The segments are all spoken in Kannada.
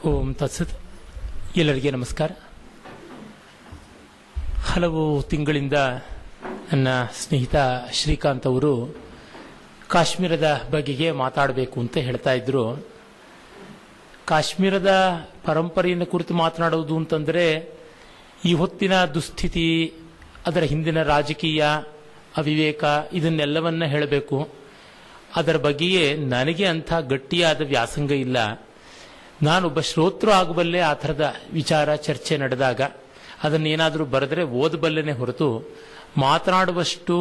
ಓಂ ತತ್ಸತ್. ಎಲ್ಲರಿಗೆ ನಮಸ್ಕಾರ. ಹಲವು ತಿಂಗಳಿಂದ ನನ್ನ ಸ್ನೇಹಿತ ಶ್ರೀಕಾಂತ್ ಅವರು ಕಾಶ್ಮೀರದ ಬಗೆಗೆ ಮಾತಾಡಬೇಕು ಅಂತ ಹೇಳ್ತಾ ಇದ್ರು. ಕಾಶ್ಮೀರದ ಪರಂಪರೆಯನ್ನು ಕುರಿತು ಮಾತನಾಡುವುದು ಅಂತಂದರೆ ಈ ಹೊತ್ತಿನ ದುಸ್ಥಿತಿ, ಅದರ ಹಿಂದಿನ ರಾಜಕೀಯ ಅವಿವೇಕ, ಇದನ್ನೆಲ್ಲವನ್ನ ಹೇಳಬೇಕು. ಅದರ ಬಗ್ಗೆಯೇ ನನಗೆ ಅಂಥ ಗಟ್ಟಿಯಾದ ವ್ಯಾಸಂಗ ಇಲ್ಲ. ನಾನೊಬ್ಬ ಶ್ರೋತೃ ಆಗಬಲ್ಲೆ. ಆ ಥರದ ವಿಚಾರ ಚರ್ಚೆ ನಡೆದಾಗ ಅದನ್ನೇನಾದರೂ ಬರೆದರೆ ಓದಬಲ್ಲೆನೆ ಹೊರತು ಮಾತನಾಡುವಷ್ಟು,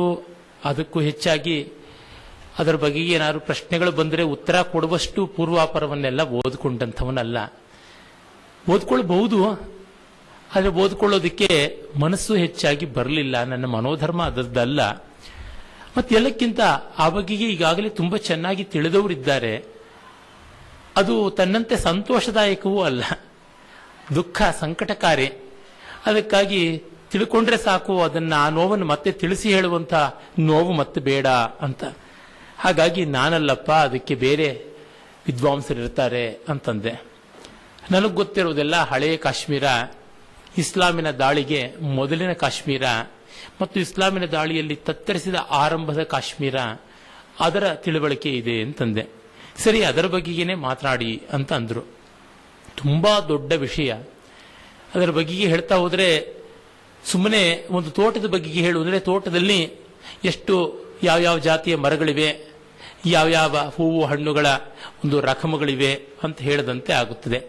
ಅದಕ್ಕೂ ಹೆಚ್ಚಾಗಿ ಅದರ ಬಗೆಗೆ ಏನಾದರೂ ಪ್ರಶ್ನೆಗಳು ಬಂದರೆ ಉತ್ತರ ಕೊಡುವಷ್ಟು ಪೂರ್ವಾಪರವನ್ನೆಲ್ಲ ಓದ್ಕೊಂಡಂಥವನಲ್ಲ. ಓದ್ಕೊಳ್ಬಹುದು, ಆದರೆ ಓದ್ಕೊಳ್ಳೋದಕ್ಕೆ ಮನಸ್ಸು ಹೆಚ್ಚಾಗಿ ಬರಲಿಲ್ಲ. ನನ್ನ ಮನೋಧರ್ಮ ಅದದ್ದಲ್ಲ. ಮತ್ತೆಲ್ಲಕ್ಕಿಂತ ಆ ಬಗೆಗೆ ಈಗಾಗಲೇ ತುಂಬ ಚೆನ್ನಾಗಿ ತಿಳಿದವರಿದ್ದಾರೆ. ಅದು ತನ್ನಂತೆ ಸಂತೋಷದಾಯಕವೂ ಅಲ್ಲ, ದುಃಖ ಸಂಕಟಕಾರಿ. ಅದಕ್ಕಾಗಿ ತಿಳ್ಕೊಂಡ್ರೆ ಸಾಕು, ಅದನ್ನು ಆ ನೋವನ್ನು ಮತ್ತೆ ತಿಳಿಸಿ ಹೇಳುವಂಥ ನೋವು ಮತ್ತೆ ಬೇಡ ಅಂತ. ಹಾಗಾಗಿ ನಾನಲ್ಲಪ್ಪ, ಅದಕ್ಕೆ ಬೇರೆ ವಿದ್ವಾಂಸರಿರ್ತಾರೆ ಅಂತಂದೆ. ನನಗೆ ಗೊತ್ತಿರೋದೆಲ್ಲ ಹಳೆಯ ಕಾಶ್ಮೀರ, ಇಸ್ಲಾಮಿನ ದಾಳಿಗೆ ಮೊದಲಿನ ಕಾಶ್ಮೀರ ಮತ್ತು ಇಸ್ಲಾಮಿನ ದಾಳಿಯಲ್ಲಿ ತತ್ತರಿಸಿದ ಆರಂಭದ ಕಾಶ್ಮೀರ, ಅದರ ತಿಳುವಳಿಕೆ ಇದೆ ಅಂತಂದೆ. ಸರಿ, ಅದರ ಬಗೆಗೇನೆ ಮಾತನಾಡಿ ಅಂತ ಅಂದ್ರು. ತುಂಬಾ ದೊಡ್ಡ ವಿಷಯ. ಅದರ ಬಗೆಗೆ ಹೇಳ್ತಾ ಹೋದ್ರೆ ಸುಮ್ಮನೆ ಒಂದು ತೋಟದ ಬಗೆಗೆ ಹೇಳುವುದ್ರೆ ತೋಟದಲ್ಲಿ ಎಷ್ಟು ಯಾವ್ಯಾವ ಜಾತಿಯ ಮರಗಳಿವೆ, ಯಾವ್ಯಾವ ಹೂವು ಹಣ್ಣುಗಳ ಒಂದು ರಕಮಗಳಿವೆ ಅಂತ ಹೇಳದಂತೆ ಆಗುತ್ತದೆ.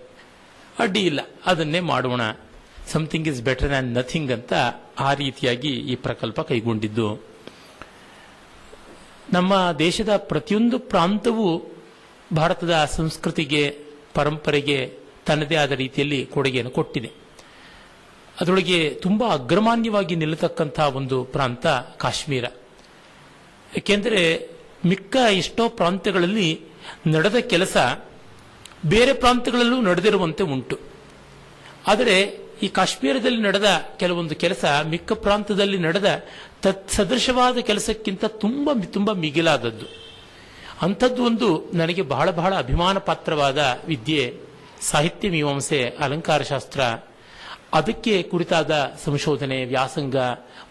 ಅಡ್ಡಿ ಇಲ್ಲ, ಅದನ್ನೇ ಮಾಡೋಣ. Something is better than nothing ಅಂತ ಆ ರೀತಿಯಾಗಿ ಈ ಪ್ರಕಲ್ಪ ಕೈಗೊಂಡಿದ್ದು. ನಮ್ಮ ದೇಶದ ಪ್ರತಿಯೊಂದು ಪ್ರಾಂತವೂ ಭಾರತದ ಸಂಸ್ಕೃತಿಗೆ, ಪರಂಪರೆಗೆ ತನ್ನದೇ ಆದ ರೀತಿಯಲ್ಲಿ ಕೊಡುಗೆಯನ್ನು ಕೊಟ್ಟಿದೆ. ಅದರೊಳಗೆ ತುಂಬಾ ಅಗ್ರಮಾನ್ಯವಾಗಿ ನಿಲ್ಲತಕ್ಕಂತಹ ಒಂದು ಪ್ರಾಂತ ಕಾಶ್ಮೀರ. ಏಕೆಂದರೆ ಮಿಕ್ಕ ಎಷ್ಟೋ ಪ್ರಾಂತ್ಯಗಳಲ್ಲಿ ನಡೆದ ಕೆಲಸ ಬೇರೆ ಪ್ರಾಂತ್ಯಗಳಲ್ಲೂ ನಡೆದಿರುವಂತೆ ಉಂಟು. ಆದರೆ ಈ ಕಾಶ್ಮೀರದಲ್ಲಿ ನಡೆದ ಕೆಲವೊಂದು ಕೆಲಸ ಮಿಕ್ಕ ಪ್ರಾಂತದಲ್ಲಿ ನಡೆದ ತತ್ಸದೃಶವಾದ ಕೆಲಸಕ್ಕಿಂತ ತುಂಬಾ ತುಂಬಾ ಮಿಗಿಲಾದದ್ದು. ಅಂಥದ್ದು ಒಂದು ನನಗೆ ಬಹಳ ಬಹಳ ಅಭಿಮಾನ ಪಾತ್ರವಾದ ವಿದ್ಯೆ ಸಾಹಿತ್ಯ ಮೀಮಾಂಸೆ, ಅಲಂಕಾರಶಾಸ್ತ್ರ. ಅದಕ್ಕೆ ಕುರಿತಾದ ಸಂಶೋಧನೆ, ವ್ಯಾಸಂಗ,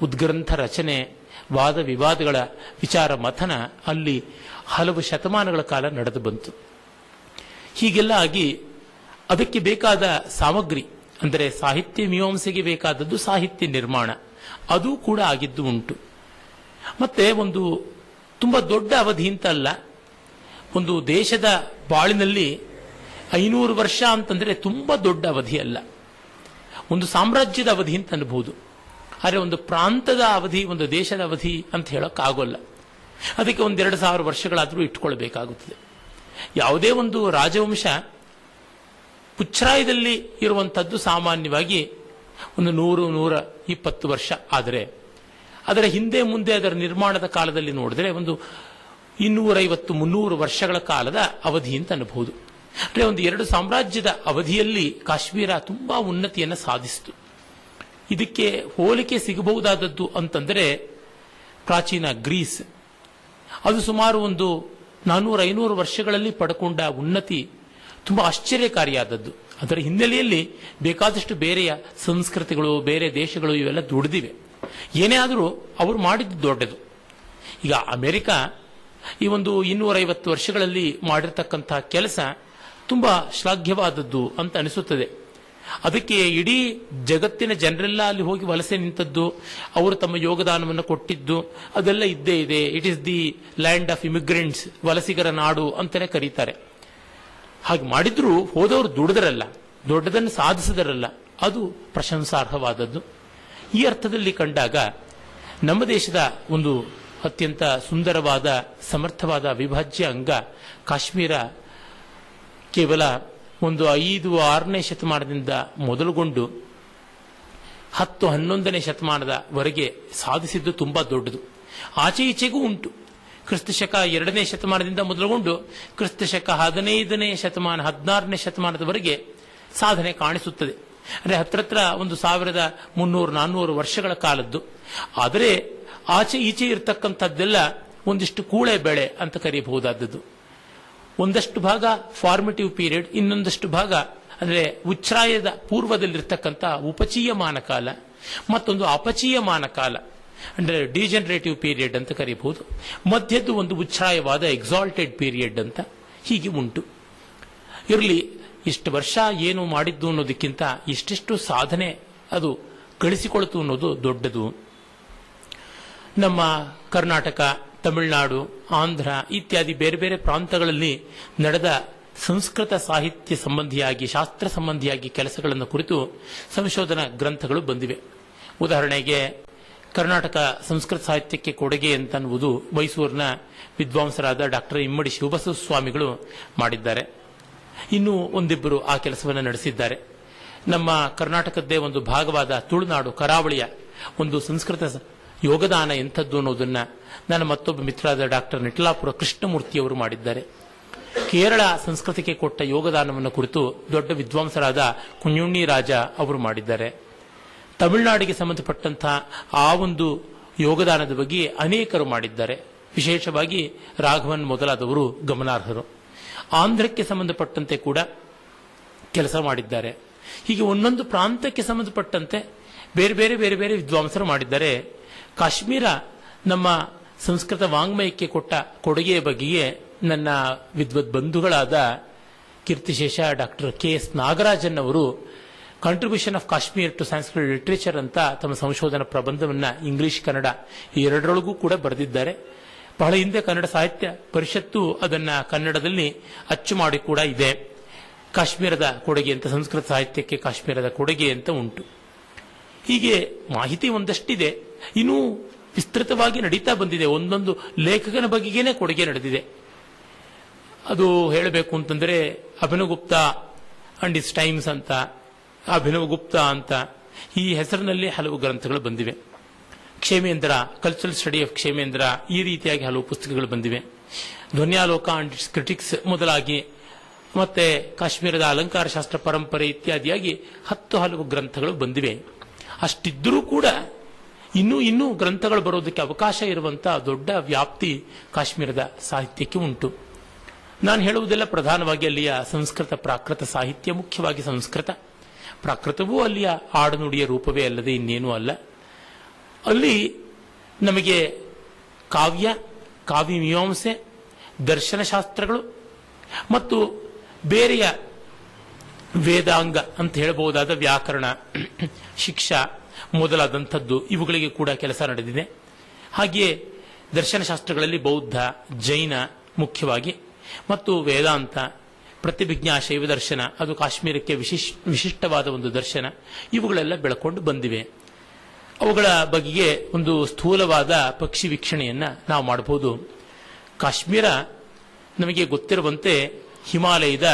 ಉದ್ಗ್ರಂಥ ರಚನೆ, ವಾದ ವಿವಾದಗಳ ವಿಚಾರ ಮಥನ ಅಲ್ಲಿ ಹಲವು ಶತಮಾನಗಳ ಕಾಲ ನಡೆದು ಬಂತು. ಹೀಗೆಲ್ಲ ಆಗಿ ಅದಕ್ಕೆ ಬೇಕಾದ ಸಾಮಗ್ರಿ ಅಂದರೆ ಸಾಹಿತ್ಯ ಮೀಮಾಂಸೆಗೆ ಬೇಕಾದದ್ದು ಸಾಹಿತ್ಯ ನಿರ್ಮಾಣ, ಅದು ಕೂಡ ಆಗಿದ್ದು ಉಂಟು. ಮತ್ತೆ ಒಂದು ತುಂಬಾ ದೊಡ್ಡ ಅವಧಿ ಅಂತ ಅಲ್ಲ, ಒಂದು ದೇಶದ ಬಾಳಿನಲ್ಲಿ 500 ವರ್ಷ ಅಂತಂದ್ರೆ ತುಂಬಾ ದೊಡ್ಡ ಅವಧಿ ಅಲ್ಲ. ಒಂದು ಸಾಮ್ರಾಜ್ಯದ ಅವಧಿ ಅಂತ ಅನ್ಬಹುದು. ಆದರೆ ಒಂದು ಪ್ರಾಂತದ ಅವಧಿ, ಒಂದು ದೇಶದ ಅವಧಿ ಅಂತ ಹೇಳೋಕ್ಕಾಗೋಲ್ಲ. ಅದಕ್ಕೆ 1-2,000 ವರ್ಷಗಳಾದರೂ ಇಟ್ಕೊಳ್ಬೇಕಾಗುತ್ತದೆ. ಯಾವುದೇ ಒಂದು ರಾಜವಂಶ ಪುಚ್ಛ್ರಾಯದಲ್ಲಿ ಇರುವಂಥದ್ದು ಸಾಮಾನ್ಯವಾಗಿ ಒಂದು 100-120 ವರ್ಷ. ಆದರೆ ಅದರ ಹಿಂದೆ ಮುಂದೆ ಅದರ ನಿರ್ಮಾಣದ ಕಾಲದಲ್ಲಿ ನೋಡಿದ್ರೆ ಒಂದು 250-300 ವರ್ಷಗಳ ಕಾಲದ ಅವಧಿ ಅಂತ ಅನ್ಬಹುದು. ಅಂದರೆ ಒಂದು 2 ಸಾಮ್ರಾಜ್ಯದ ಅವಧಿಯಲ್ಲಿ ಕಾಶ್ಮೀರ ತುಂಬಾ ಉನ್ನತಿಯನ್ನು ಸಾಧಿಸಿತು. ಇದಕ್ಕೆ ಹೋಲಿಕೆ ಸಿಗಬಹುದಾದದ್ದು ಅಂತಂದರೆ ಪ್ರಾಚೀನ ಗ್ರೀಸ್. ಅದು ಸುಮಾರು ಒಂದು 400-500 ವರ್ಷಗಳಲ್ಲಿ ಪಡ್ಕೊಂಡ ಉನ್ನತಿ ತುಂಬಾ ಆಶ್ಚರ್ಯಕಾರಿಯಾದದ್ದು. ಅದರ ಹಿನ್ನೆಲೆಯಲ್ಲಿ ಬೇಕಾದಷ್ಟು ಬೇರೆಯ ಸಂಸ್ಕೃತಿಗಳು, ಬೇರೆ ದೇಶಗಳು ಇವೆಲ್ಲ ದುಡಿದಿವೆ. ಏನೇ ಆದರೂ ಅವರು ಮಾಡಿದ್ದು ದೊಡ್ಡದು. ಈಗ ಅಮೆರಿಕ ಈ ಒಂದು 250 ವರ್ಷಗಳಲ್ಲಿ ಮಾಡಿರ್ತಕ್ಕಂತಹ ಕೆಲಸ ತುಂಬಾ ಶ್ಲಾಘ್ಯವಾದದ್ದು ಅಂತ ಅನಿಸುತ್ತದೆ. ಅದಕ್ಕೆ ಇಡೀ ಜಗತ್ತಿನ ಜನರೆಲ್ಲ ಅಲ್ಲಿ ಹೋಗಿ ವಲಸೆ ನಿಂತದ್ದು, ಅವರು ತಮ್ಮ ಯೋಗದಾನವನ್ನು ಕೊಟ್ಟಿದ್ದು ಅದೆಲ್ಲ ಇದ್ದೇ ಇದೆ. It is the land of immigrants, ವಲಸಿಗರ ನಾಡು ಅಂತಾನೆ ಕರೀತಾರೆ. ಹಾಗೆ ಮಾಡಿದ್ರೂ ಹೋದವರು ದುಡಿದರಲ್ಲ, ದೊಡ್ಡದನ್ನು ಸಾಧಿಸಿದರಲ್ಲ, ಅದು ಪ್ರಶಂಸಾರ್ಹವಾದದ್ದು. ಈ ಅರ್ಥದಲ್ಲಿ ಕಂಡಾಗ ನಮ್ಮ ದೇಶದ ಒಂದು ಅತ್ಯಂತ ಸುಂದರವಾದ, ಸಮರ್ಥವಾದ ಅವಿಭಾಜ್ಯ ಅಂಗ ಕಾಶ್ಮೀರ ಕೇವಲ ಒಂದು 5-6ನೇ ಶತಮಾನದಿಂದ ಮೊದಲುಗೊಂಡು 10-11ನೇ ಶತಮಾನದವರೆಗೆ ಸಾಧಿಸಿದ್ದು ತುಂಬಾ ದೊಡ್ಡದು. ಆಚೆ ಈಚೆಗೂ ಉಂಟು. ಕ್ರಿಸ್ತಶಕ 2ನೇ ಶತಮಾನದಿಂದ ಮೊದಲುಗೊಂಡು ಕ್ರಿಸ್ತಶಕ 15ನೇ ಶತಮಾನ, 16ನೇ ಶತಮಾನದವರೆಗೆ ಸಾಧನೆ ಕಾಣಿಸುತ್ತದೆ. ಅಂದರೆ ಹತ್ರ ಒಂದು 1300-400 ವರ್ಷಗಳ ಕಾಲದ್ದು. ಆದರೆ ಆಚೆ ಈಚೆ ಇರತಕ್ಕಂಥದ್ದೆಲ್ಲ ಒಂದಿಷ್ಟು ಕೂಳೆ ಬೆಳೆ ಅಂತ ಕರೆಯಬಹುದಾದದ್ದು. ಒಂದಷ್ಟು ಭಾಗ ಫಾರ್ಮೇಟಿವ್ ಪೀರಿಯಡ್, ಇನ್ನೊಂದಷ್ಟು ಭಾಗ ಅಂದರೆ ಉಚ್ಛ್ರಾಯದ ಪೂರ್ವದಲ್ಲಿರ್ತಕ್ಕಂಥ ಉಪಚೀಯಮಾನ ಕಾಲ, ಮತ್ತೊಂದು ಅಪಚೀಯಮಾನ ಕಾಲ ಅಂದರೆ ಡಿಜನರೇಟಿವ್ ಪೀರಿಯಡ್ ಅಂತ ಕರೀಬಹುದು. ಮಧ್ಯದ್ದು ಒಂದು ಉಚ್ಛ್ರಾಯವಾದ ಎಕ್ಸಾಲ್ಟೆಡ್ ಪೀರಿಯಡ್ ಅಂತ ಹೀಗೆ ಉಂಟು. ಇರಲಿ, ಇಷ್ಟು ವರ್ಷ ಏನು ಮಾಡಿದ್ದು ಅನ್ನೋದಕ್ಕಿಂತ ಇಷ್ಟಿಷ್ಟು ಸಾಧನೆ ಅದು ಗಳಿಸಿಕೊಳ್ತು ಅನ್ನೋದು ದೊಡ್ಡದು. ನಮ್ಮ ಕರ್ನಾಟಕ, ತಮಿಳುನಾಡು, ಆಂಧ್ರ ಇತ್ಯಾದಿ ಬೇರೆ ಬೇರೆ ಪ್ರಾಂತಗಳಲ್ಲಿ ನಡೆದ ಸಂಸ್ಕೃತ ಸಾಹಿತ್ಯ ಸಂಬಂಧಿಯಾಗಿ, ಶಾಸ್ತ್ರ ಸಂಬಂಧಿಯಾಗಿ ಕೆಲಸಗಳನ್ನು ಕುರಿತು ಸಂಶೋಧನಾ ಗ್ರಂಥಗಳು ಬಂದಿವೆ. ಉದಾಹರಣೆಗೆ ಕರ್ನಾಟಕ ಸಂಸ್ಕೃತ ಸಾಹಿತ್ಯಕ್ಕೆ ಕೊಡುಗೆ ಅಂತನ್ನುವುದು ಮೈಸೂರಿನ ವಿದ್ವಾಂಸರಾದ ಡಾಕ್ಟರ್ ಇಮ್ಮಡಿ ಶಿವಬಸವ ಸ್ವಾಮಿಗಳು ಮಾಡಿದ್ದಾರೆ. ಇನ್ನೂ ಒಂದಿಬ್ಬರು ಆ ಕೆಲಸವನ್ನು ನಡೆಸಿದ್ದಾರೆ. ನಮ್ಮ ಕರ್ನಾಟಕದ್ದೇ ಒಂದು ಭಾಗವಾದ ತುಳುನಾಡು, ಕರಾವಳಿಯ ಒಂದು ಸಂಸ್ಕೃತ ಯೋಗದಾನ ಎಂಥದ್ದು ಅನ್ನೋದನ್ನ ನನ್ನ ಮತ್ತೊಬ್ಬ ಮಿತ್ರರಾದ ಡಾಕ್ಟರ್ ನಿಟ್ಲಾಪುರ ಕೃಷ್ಣಮೂರ್ತಿಯವರು ಮಾಡಿದ್ದಾರೆ. ಕೇರಳ ಸಂಸ್ಕೃತಿಗೆ ಕೊಟ್ಟ ಯೋಗದಾನವನ್ನು ಕುರಿತು ದೊಡ್ಡ ವಿದ್ವಾಂಸರಾದ ಕುಂಜುಣ್ಣಿ ರಾಜ ಅವರು ಮಾಡಿದ್ದಾರೆ. ತಮಿಳುನಾಡಿಗೆ ಸಂಬಂಧಪಟ್ಟಂತಹ ಆ ಒಂದು ಯೋಗದಾನದ ಬಗ್ಗೆ ಅನೇಕರು ಮಾಡಿದ್ದಾರೆ. ವಿಶೇಷವಾಗಿ ರಾಘವನ್ ಮೊದಲಾದವರು ಗಮನಾರ್ಹರು. ಆಂಧ್ರಕ್ಕೆ ಸಂಬಂಧಪಟ್ಟಂತೆ ಕೂಡ ಕೆಲಸ ಮಾಡಿದ್ದಾರೆ. ಹೀಗೆ ಒಂದೊಂದು ಪ್ರಾಂತಕ್ಕೆ ಸಂಬಂಧಪಟ್ಟಂತೆ ಬೇರೆ ಬೇರೆ ಬೇರೆ ಬೇರೆ ವಿದ್ವಾಂಸರು ಮಾಡಿದ್ದಾರೆ. ಕಾಶ್ಮೀರ ನಮ್ಮ ಸಂಸ್ಕೃತ ವಾಂಗ್ಮಯಕ್ಕೆ ಕೊಟ್ಟ ಕೊಡುಗೆಯ ಬಗೆಗೆ ನನ್ನ ವಿದ್ವತ್ ಬಂಧುಗಳಾದ ಕೀರ್ತಿಶೇಷ ಡಾಕ್ಟರ್ ಕೆ.ಎಸ್. ನಾಗರಾಜನ್ ಅವರು contribution of Kashmir to Sanskrit literature ಅಂತ ತಮ್ಮ ಸಂಶೋಧನಾ ಪ್ರಬಂಧವನ್ನು ಇಂಗ್ಲಿಷ್, ಕನ್ನಡ ಈ ಎರಡರೊಳಗೂ ಕೂಡ ಬರೆದಿದ್ದಾರೆ. ಬಹಳ ಹಿಂದೆ ಕನ್ನಡ ಸಾಹಿತ್ಯ ಪರಿಷತ್ತು ಅದನ್ನ ಕನ್ನಡದಲ್ಲಿ ಅಚ್ಚು ಮಾಡಿ ಕೂಡ ಇದೆ. ಕಾಶ್ಮೀರದ ಕೊಡುಗೆ ಅಂತ, ಸಂಸ್ಕೃತ ಸಾಹಿತ್ಯಕ್ಕೆ ಕಾಶ್ಮೀರದ ಕೊಡುಗೆ ಅಂತ ಉಂಟು. ಹೀಗೆ ಮಾಹಿತಿ ಒಂದಷ್ಟಿದೆ. ಇನ್ನೂ ವಿಸ್ತೃತವಾಗಿ ನಡೀತಾ ಬಂದಿದೆ. ಒಂದೊಂದು ಲೇಖಕನ ಬಗೆಗೇನೆ ಕೊಡುಗೆ ನಡೆದಿದೆ. ಅದು ಹೇಳಬೇಕು ಅಂತಂದ್ರೆ ಅಭಿನವಗುಪ್ತ ಅಂಡ್ ಇಸ್ ಟೈಮ್ಸ್ ಅಂತ, ಅಭಿನವಗುಪ್ತ ಅಂತ ಈ ಹೆಸರಿನಲ್ಲಿ ಹಲವು ಗ್ರಂಥಗಳು ಬಂದಿವೆ. Kshemendra, cultural study of Kshemendra, ಈ ರೀತಿಯಾಗಿ ಹಲವು ಪುಸ್ತಕಗಳು ಬಂದಿವೆ. ಧ್ವನ್ಯಾಲೋಕ ಅಂಡ್ ಇಟ್ಸ್ ಕ್ರಿಟಿಕ್ಸ್ ಮೊದಲಾಗಿ, ಮತ್ತೆ ಕಾಶ್ಮೀರದ ಅಲಂಕಾರ ಶಾಸ್ತ್ರ ಪರಂಪರೆ ಇತ್ಯಾದಿಯಾಗಿ ಹಲವು ಗ್ರಂಥಗಳು ಬಂದಿವೆ. ಅಷ್ಟಿದ್ದರೂ ಕೂಡ ಇನ್ನೂ ಗ್ರಂಥಗಳು ಬರೋದಕ್ಕೆ ಅವಕಾಶ ಇರುವಂತಹ ದೊಡ್ಡ ವ್ಯಾಪ್ತಿ ಕಾಶ್ಮೀರದ ಸಾಹಿತ್ಯಕ್ಕೆ ಉಂಟು. ನಾನು ಹೇಳುವುದೆಲ್ಲ ಪ್ರಧಾನವಾಗಿ ಅಲ್ಲಿಯ ಸಂಸ್ಕೃತ ಪ್ರಾಕೃತ ಸಾಹಿತ್ಯ, ಮುಖ್ಯವಾಗಿ ಸಂಸ್ಕೃತ. ಪ್ರಾಕೃತವೂ ಅಲ್ಲಿಯ ಆಡುನುಡಿಯ ರೂಪವೇ ಅಲ್ಲದೆ ಇನ್ನೇನೂ ಅಲ್ಲ. ಅಲ್ಲಿ ನಮಗೆ ಕಾವ್ಯ, ಕಾವ್ಯಮೀಮಾಂಸೆ, ದರ್ಶನಶಾಸ್ತ್ರಗಳು ಮತ್ತು ಬೇರೆಯ ವೇದಾಂಗ ಅಂತ ಹೇಳಬಹುದಾದ ವ್ಯಾಕರಣ, ಶಿಕ್ಷಾ ಮೊದಲಾದಂಥದ್ದು ಇವುಗಳಿಗೆ ಕೂಡ ಕೆಲಸ ನಡೆದಿದೆ. ಹಾಗೆಯೇ ದರ್ಶನಶಾಸ್ತ್ರಗಳಲ್ಲಿ ಬೌದ್ಧ, ಜೈನ ಮುಖ್ಯವಾಗಿ, ಮತ್ತು ವೇದಾಂತ, ಪ್ರತಿಭಿಜ್ಞಾ ಶೈವ ದರ್ಶನ, ಅದು ಕಾಶ್ಮೀರಕ್ಕೆ ವಿಶಿಷ್ಟವಾದ ಒಂದು ದರ್ಶನ, ಇವುಗಳೆಲ್ಲ ಬೆಳಕೊಂಡು ಬಂದಿವೆ. ಅವುಗಳ ಬಗೆಗೆ ಒಂದು ಸ್ಥೂಲವಾದ ಪಕ್ಷಿ ವೀಕ್ಷಣೆಯನ್ನ ನಾವು ಮಾಡಬಹುದು. ಕಾಶ್ಮೀರ ನಮಗೆ ಗೊತ್ತಿರುವಂತೆ ಹಿಮಾಲಯದ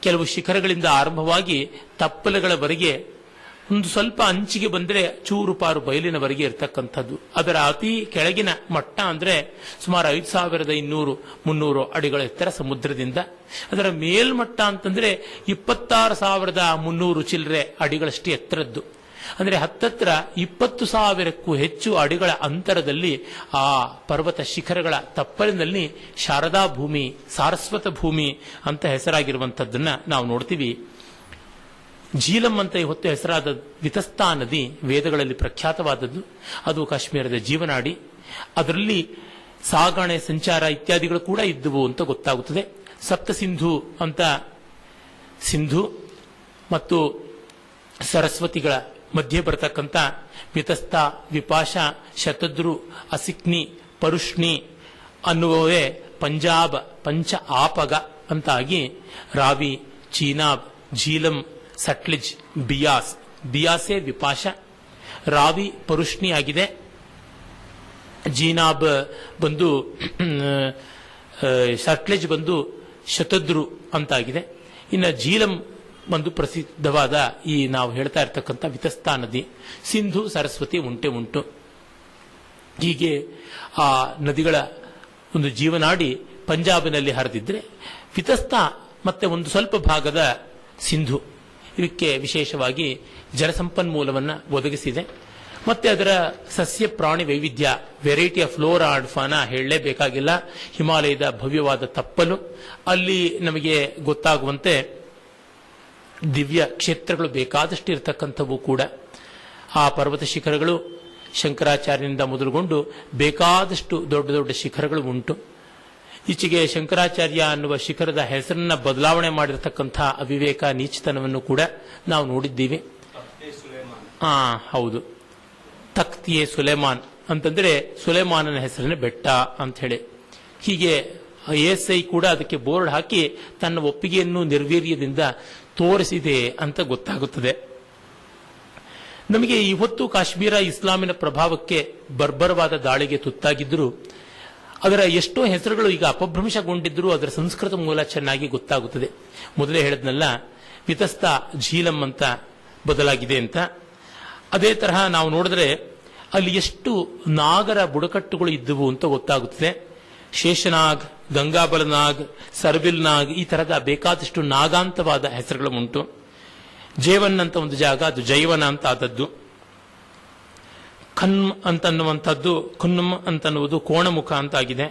ಕೆಲವು ಶಿಖರಗಳಿಂದ ಆರಂಭವಾಗಿ ತಪ್ಪಲುಗಳವರೆಗೆ ಒಂದು ಸ್ವಲ್ಪ ಅಂಚಿಗೆ ಬಂದರೆ ಚೂರುಪಾರು ಬಯಲಿನವರೆಗೆ ಇರತಕ್ಕಂಥದ್ದು. ಅದರ ಅತಿ ಕೆಳಗಿನ ಮಟ್ಟ ಅಂದ್ರೆ ಸುಮಾರು 5200-300 ಅಡಿಗಳ ಎತ್ತರ ಸಮುದ್ರದಿಂದ. ಅದರ ಮೇಲ್ಮಟ್ಟ ಅಂತಂದ್ರೆ 26,300 ಚಿಲ್ಲರೆ ಅಡಿಗಳಷ್ಟು ಎತ್ತರದ್ದು. ಅಂದ್ರೆ ಹತ್ತತ್ರ 20,000ಕ್ಕೂ ಹೆಚ್ಚು ಅಡಿಗಳ ಅಂತರದಲ್ಲಿ ಆ ಪರ್ವತ ಶಿಖರಗಳ ತಪ್ಪಲಿನಲ್ಲಿ ಶಾರದಾ ಭೂಮಿ, ಸಾರಸ್ವತ ಭೂಮಿ ಅಂತ ಹೆಸರಾಗಿರುವಂಥದ್ದನ್ನ ನಾವು ನೋಡ್ತೀವಿ. ಜೀಲಂ ಅಂತ ಹೊತ್ತು ಹೆಸರಾದ ವಿತಸ್ತಾ ನದಿ ವೇದಗಳಲ್ಲಿ ಪ್ರಖ್ಯಾತವಾದದ್ದು. ಅದು ಕಾಶ್ಮೀರದ ಜೀವನಾಡಿ. ಅದರಲ್ಲಿ ಸಾಗಣೆ, ಸಂಚಾರ ಇತ್ಯಾದಿಗಳು ಕೂಡ ಇದ್ದವು ಅಂತ ಗೊತ್ತಾಗುತ್ತದೆ. ಸಪ್ತ ಸಿಂಧು ಅಂತ ಸಿಂಧು ಮತ್ತು ಸರಸ್ವತಿಗಳ ಮಧ್ಯೆ ಬರತಕ್ಕಂಥ ವಿತಸ್ತ, ವಿಪಾಶ, ಶತದ್ರು, ಅಸಿಕ್ನಿ, ಪರುಷ್ಣಿ ಅನ್ನುವವೇ ಪಂಜಾಬ್, ಪಂಚ ಆಪಗ ಅಂತಾಗಿ ರಾವಿ, ಚೀನಾಬ್, ಜೀಲಂ, ಸಟ್ಲೆಜ್, ಬಿಯಾಸ್, ಬಿಯಾಸೆ ವಿಪಾಶ, ರಾವಿ ಪರುಷ್ಣಿ ಆಗಿದೆ, ಜೀನಾಬ್ ಬಂದು ಸಟ್ಲೆಜ್ ಬಂದು ಶತದ್ರು ಅಂತಾಗಿದೆ. ಇನ್ನು ಜೀಲಂ ಒಂದು ಪ್ರಸಿದ್ಧವಾದ ಈ ನಾವು ಹೇಳ್ತಾ ಇರ್ತಕ್ಕಂಥ ವಿತಸ್ತಾ ನದಿ. ಸಿಂಧು, ಸರಸ್ವತಿ ಉಂಟು. ಹೀಗೆ ಆ ನದಿಗಳ ಒಂದು ಜೀವನಾಡಿ ಪಂಜಾಬಿನಲ್ಲಿ ಹರಿದಿದ್ರೆ, ವಿತಸ್ತಾ ಮತ್ತೆ ಒಂದು ಸ್ವಲ್ಪ ಭಾಗದ ಸಿಂಧು ಇದಕ್ಕೆ ವಿಶೇಷವಾಗಿ ಜಲಸಂಪನ್ಮೂಲವನ್ನು ಒದಗಿಸಿದೆ. ಮತ್ತೆ ಅದರ ಸಸ್ಯ ಪ್ರಾಣಿ ವೈವಿಧ್ಯ, variety of flora and fauna ಹೇಳಲೇಬೇಕಾಗಿಲ್ಲ. ಹಿಮಾಲಯದ ಭವ್ಯವಾದ ತಪ್ಪಲು ಅಲ್ಲಿ ನಮಗೆ ಗೊತ್ತಾಗುವಂತೆ ದಿವ್ಯ ಕ್ಷೇತ್ರಗಳು ಬೇಕಾದಷ್ಟು ಇರತಕ್ಕಂಥವು ಕೂಡ. ಆ ಪರ್ವತ ಶಿಖರಗಳು ಶಂಕರಾಚಾರ್ಯನಿಂದ ಮೊದಲುಗೊಂಡು ಬೇಕಾದಷ್ಟು ದೊಡ್ಡ ದೊಡ್ಡ ಶಿಖರಗಳು ಉಂಟು. ಈಚೆಗೆ ಶಂಕರಾಚಾರ್ಯ ಅನ್ನುವ ಶಿಖರದ ಹೆಸರನ್ನ ಬದಲಾವಣೆ ಮಾಡಿರತಕ್ಕಂಥ ಅವಿವೇಕ ನೀಚತನವನ್ನು ಕೂಡ ನಾವು ನೋಡಿದ್ದೀವಿ. ಹೌದು, ತಖ್ತಿಯೇ ಸುಲೇಮಾನ್ ಅಂತಂದ್ರೆ ಸುಲೇಮಾನನ ಹೆಸರಿನ ಬೆಟ್ಟ ಅಂತ ಹೇಳಿ. ಹೀಗೆ ASI ಕೂಡ ಅದಕ್ಕೆ ಬೋರ್ಡ್ ಹಾಕಿ ತನ್ನ ಒಪ್ಪಿಗೆಯನ್ನು ನಿರ್ವೀರ್ಯದಿಂದ ತೋರಿಸಿದೆ ಅಂತ ಗೊತ್ತಾಗುತ್ತದೆ. ನಮಗೆ ಇವತ್ತು ಕಾಶ್ಮೀರ ಇಸ್ಲಾಮಿನ ಪ್ರಭಾವಕ್ಕೆ ಬರ್ಬರವಾದ ದಾಳಿಗೆ ತುತ್ತಾಗಿದ್ದರೂ ಅದರ ಎಷ್ಟೋ ಹೆಸರುಗಳು ಈಗ ಅಪಭ್ರಂಶಗೊಂಡಿದ್ದರೂ ಅದರ ಸಂಸ್ಕೃತ ಮೂಲ ಚೆನ್ನಾಗಿ ಗೊತ್ತಾಗುತ್ತದೆ. ಮೊದಲೇ ಹೇಳಿದ್ನಲ್ಲ, ವಿತಸ್ತ ಝೀಲಂ ಅಂತ ಬದಲಾಗಿದೆ ಅಂತ. ಅದೇ ತರಹ ನಾವು ನೋಡಿದ್ರೆ ಅಲ್ಲಿ ಎಷ್ಟು ನಾಗರ ಬುಡಕಟ್ಟುಗಳು ಇದ್ದವು ಅಂತ ಗೊತ್ತಾಗುತ್ತದೆ. ಶೇಷನಾಗ್, ಗಂಗಾಬಲನಾಗ್, ಸರ್ವಿಲ್ನಾಗ್, ಈ ತರಹದ ಬೇಕಾದಷ್ಟು ನಾಗಾಂತವಾದ ಹೆಸರುಗಳು ಉಂಟು. ಜೇವನ್ ಅಂತ ಒಂದು ಜಾಗ, ಅದು ಜೈವನ ಅಂತ ಆದದ್ದು. ಖನ್ಮ್ ಅಂತನ್ನುವಂಥದ್ದು, ಖುನ್ನಮ್ ಅಂತನ್ನುವುದು ಕೋಣಮುಖ ಅಂತ ಆಗಿದೆ.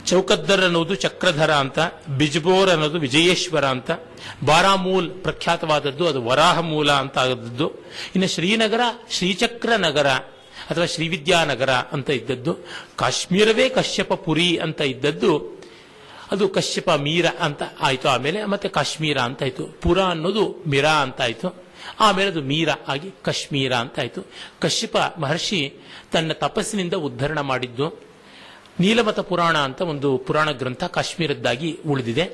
ಚೌಕದ್ದರ್ ಅನ್ನೋದು ಚಕ್ರಧರ ಅಂತ, ಬಿಜ್ಬೋರ್ ಅನ್ನೋದು ವಿಜಯೇಶ್ವರ ಅಂತ, ಬಾರಾಮೂಲ್ ಪ್ರಖ್ಯಾತವಾದದ್ದು ಅದು ವರಾಹ ಮೂಲ ಅಂತ ಆದದ್ದು. ಇನ್ನು ಶ್ರೀನಗರ ಶ್ರೀಚಕ್ರ ನಗರ ಅಥವಾ ಶ್ರೀವಿದ್ಯಾನಗರ ಅಂತ ಇದ್ದದ್ದು. ಕಾಶ್ಮೀರವೇ ಕಶ್ಯಪ ಪುರಿ ಅಂತ ಇದ್ದದ್ದು, ಅದು ಕಶ್ಯಪ ಮೀರ ಅಂತ ಆಯಿತು. ಆಮೇಲೆ ಮತ್ತೆ ಕಾಶ್ಮೀರ ಅಂತ ಆಯಿತು. ಪುರ ಅನ್ನೋದು ಮಿರಾ ಅಂತ ಆಯಿತು. ಆಮೇಲೆ ಅದು ಮೀರ ಆಗಿ ಕಾಶ್ಮೀರ ಅಂತ ಆಯಿತು. ಕಶ್ಯಪ ಮಹರ್ಷಿ ತನ್ನ ತಪಸ್ಸಿನಿಂದ ಉದ್ಧರಣ ಮಾಡಿದ್ದು. ನೀಲಮತ ಪುರಾಣ ಅಂತ ಒಂದು ಪುರಾಣ ಗ್ರಂಥ ಕಾಶ್ಮೀರದ್ದಾಗಿ ಉಳಿದಿದೆ.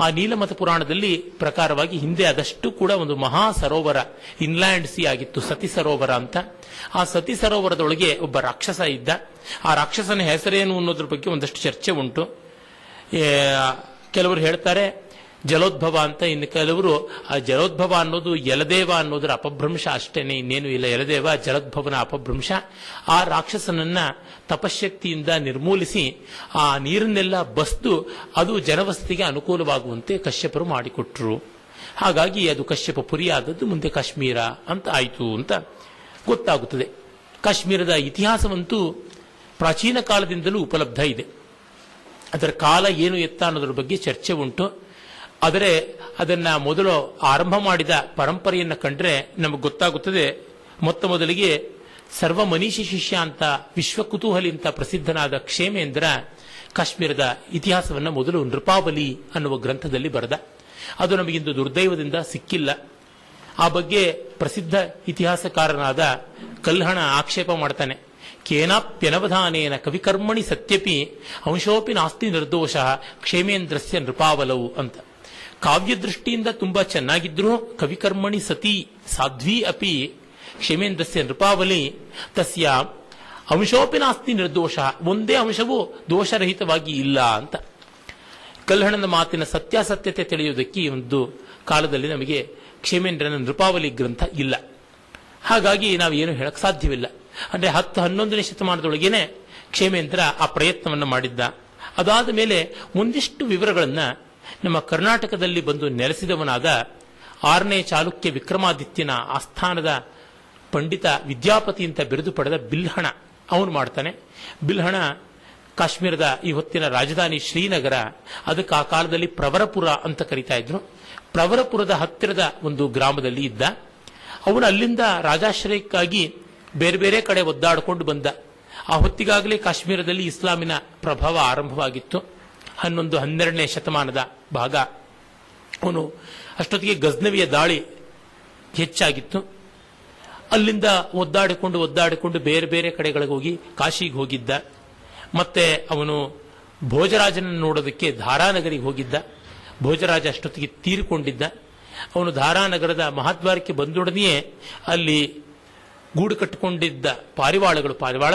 ಆ ನೀಲಮತ ಪುರಾಣದಲ್ಲಿ ಪ್ರಕಾರವಾಗಿ ಹಿಂದೆ ಅದಷ್ಟು ಕೂಡ ಒಂದು ಮಹಾ ಸರೋವರ, ಇನ್ಲ್ಯಾಂಡ್ ಸಿ ಆಗಿತ್ತು, ಸತಿ ಸರೋವರ ಅಂತ. ಆ ಸತಿ ಸರೋವರದೊಳಗೆ ಒಬ್ಬ ರಾಕ್ಷಸ ಇದ್ದ. ಆ ರಾಕ್ಷಸನ ಹೆಸರೇನು ಅನ್ನೋದ್ರ ಬಗ್ಗೆ ಒಂದಷ್ಟು ಚರ್ಚೆ ಉಂಟು. ಕೆಲವರು ಹೇಳ್ತಾರೆ ಜಲೋದ್ಭವ ಅಂತ, ಇನ್ನು ಕೆಲವರು ಆ ಜಲೋದ್ಭವ ಅನ್ನೋದು ಯಲದೇವ ಅನ್ನೋದರ ಅಪಭ್ರಂಶ ಅಷ್ಟೇನೆ, ಇನ್ನೇನು ಇಲ್ಲ. ಯಲದೇವ ಜಲೋದ್ಭವನ ಅಪಭ್ರಂಶ. ಆ ರಾಕ್ಷಸನನ್ನ ತಪಶಕ್ತಿಯಿಂದ ನಿರ್ಮೂಲಿಸಿ ಆ ನೀರನ್ನೆಲ್ಲ ಬಸ್ದು ಅದು ಜನವಸತಿಗೆ ಅನುಕೂಲವಾಗುವಂತೆ ಕಶ್ಯಪರು ಮಾಡಿಕೊಟ್ರು. ಹಾಗಾಗಿ ಅದು ಕಶ್ಯಪ ಪುರಿ ಆದದ್ದು ಮುಂದೆ ಕಾಶ್ಮೀರ ಅಂತ ಆಯಿತು ಅಂತ ಗೊತ್ತಾಗುತ್ತದೆ. ಕಾಶ್ಮೀರದ ಇತಿಹಾಸವಂತೂ ಪ್ರಾಚೀನ ಕಾಲದಿಂದಲೂ ಉಪಲಬ್ಧ ಇದೆ. ಅದರ ಕಾಲ ಏನು ಎತ್ತ ಅನ್ನೋದ್ರ ಬಗ್ಗೆ ಚರ್ಚೆ ಉಂಟು. ಆದರೆ ಅದನ್ನ ಮೊದಲು ಆರಂಭ ಮಾಡಿದ ಪರಂಪರೆಯನ್ನು ಕಂಡ್ರೆ ನಮಗೆ ಗೊತ್ತಾಗುತ್ತದೆ. ಮೊದಲಿಗೆ ಸರ್ವ ಮನೀಷಿ ಶಿಷ್ಯ ಅಂತ ವಿಶ್ವ ಕುತೂಹಲಿ ಅಂತ ಪ್ರಸಿದ್ಧನಾದ ಕ್ಷೇಮೇಂದ್ರ ಕಾಶ್ಮೀರದ ಇತಿಹಾಸವನ್ನು ಮೊದಲು ನೃಪಾವಲಿ ಅನ್ನುವ ಗ್ರಂಥದಲ್ಲಿ ಬರೆದ. ಅದು ನಮಗಿಂದು ದುರ್ದೈವದಿಂದ ಸಿಕ್ಕಿಲ್ಲ. ಆ ಬಗ್ಗೆ ಪ್ರಸಿದ್ಧ ಇತಿಹಾಸಕಾರನಾದ ಕಲ್ಹಣ ಆಕ್ಷೇಪ ಮಾಡ್ತಾನೆ. ಕೇನಾಪ್ಯನವಧಾನೇನ ಕವಿಕರ್ಮಣಿ ಸತ್ಯಪಿ ಅಂಶೋಪಿ ನಾಸ್ತಿ ನಿರ್ದೋಷ ಕ್ಷೇಮೇಂದ್ರಸ್ಯ ನೃಪಾವಲವು ಅಂತ. ಕಾವ್ಯ ದೃಷ್ಟಿಯಿಂದ ತುಂಬಾ ಚೆನ್ನಾಗಿದ್ರು ಕವಿಕರ್ಮಣಿ ಸತಿ ಸಾಧ್ವಿ ಅಪಿ ಕ್ಷೇಮೇಂದ್ರಸ್ಯ ನೃಪಾವಲಿ ತಸ್ಯ ಅಂಶೋಪಿ ನಾಸ್ತಿ ನಿರ್ದೋಷ, ಒಂದೇ ಅಂಶವೂ ದೋಷರಹಿತವಾಗಿ ಇಲ್ಲ ಅಂತ. ಕಲ್ಹಣನ ಮಾತಿನ ಸತ್ಯಾಸತ್ಯತೆ ತಿಳಿಯುವುದಕ್ಕೆ ಈ ಒಂದು ಕಾಲದಲ್ಲಿ ನಮಗೆ ಕ್ಷೇಮೇಂದ್ರನ ನೃಪಾವಲಿ ಗ್ರಂಥ ಇಲ್ಲ. ಹಾಗಾಗಿ ನಾವೇನು ಹೇಳಕ್ ಸಾಧ್ಯವಿಲ್ಲ. ಅಂದ್ರೆ 10-11ನೇ ಶತಮಾನದೊಳಗೇನೆ ಕ್ಷೇಮೇಂದ್ರ ಆ ಪ್ರಯತ್ನವನ್ನು ಮಾಡಿದ್ದ. ಅದಾದ ಮೇಲೆ ಒಂದಿಷ್ಟು ವಿವರಗಳನ್ನ ನಮ್ಮ ಕರ್ನಾಟಕದಲ್ಲಿ ಬಂದು ನೆಲೆಸಿದವನಾದ 6ನೇ ಚಾಲುಕ್ಯ ವಿಕ್ರಮಾದಿತ್ಯನ ಆಸ್ಥಾನದ ಪಂಡಿತ ವಿದ್ಯಾಪತಿ ಅಂತ ಬಿರುದು ಪಡೆದ ಬಿಲ್ಹಣ ಅವನು ಮಾಡ್ತಾನೆ. ಬಿಲ್ಹಣ ಕಾಶ್ಮೀರದ ಈ ಹೊತ್ತಿನ ರಾಜಧಾನಿ ಶ್ರೀನಗರ, ಅದಕ್ಕೆ ಆ ಕಾಲದಲ್ಲಿ ಪ್ರವರಪುರ ಅಂತ ಕರೀತಾ ಇದ್ರು. ಪ್ರವರಪುರದ ಹತ್ತಿರದ ಒಂದು ಗ್ರಾಮದಲ್ಲಿ ಇದ್ದ. ಅವನು ಅಲ್ಲಿಂದ ರಾಜಾಶ್ರಯಕ್ಕಾಗಿ ಬೇರೆ ಬೇರೆ ಕಡೆ ಒದ್ದಾಡಿಕೊಂಡು ಬಂದ. ಆ ಹೊತ್ತಿಗಾಗಲೇ ಕಾಶ್ಮೀರದಲ್ಲಿ ಇಸ್ಲಾಮಿನ ಪ್ರಭಾವ ಆರಂಭವಾಗಿತ್ತು. 11-12ನೇ ಶತಮಾನದ ಭಾಗ. ಅವನು ಅಷ್ಟೊತ್ತಿಗೆ ಗಜ್ನವಿಯ ದಾಳಿ ಹೆಚ್ಚಾಗಿತ್ತು. ಅಲ್ಲಿಂದ ಒದ್ದಾಡಿಕೊಂಡು ಬೇರೆ ಬೇರೆ ಕಡೆಗಳಿಗೆ ಹೋಗಿ ಕಾಶಿಗೆ ಹೋಗಿದ್ದ. ಮತ್ತೆ ಅವನು ಭೋಜರಾಜನನ್ನು ನೋಡೋದಕ್ಕೆ ಧಾರಾನಗರಿಗೆ ಹೋಗಿದ್ದ. ಭೋಜರಾಜ ಅಷ್ಟೊತ್ತಿಗೆ ತೀರಿಕೊಂಡಿದ್ದ. ಅವನು ಧಾರಾನಗರದ ಮಹಾದ್ವಾರಕ್ಕೆ ಬಂದೊಡನೆಯೇ ಅಲ್ಲಿ ಗೂಡು ಕಟ್ಟಿಕೊಂಡಿದ್ದ ಪಾರಿವಾಳ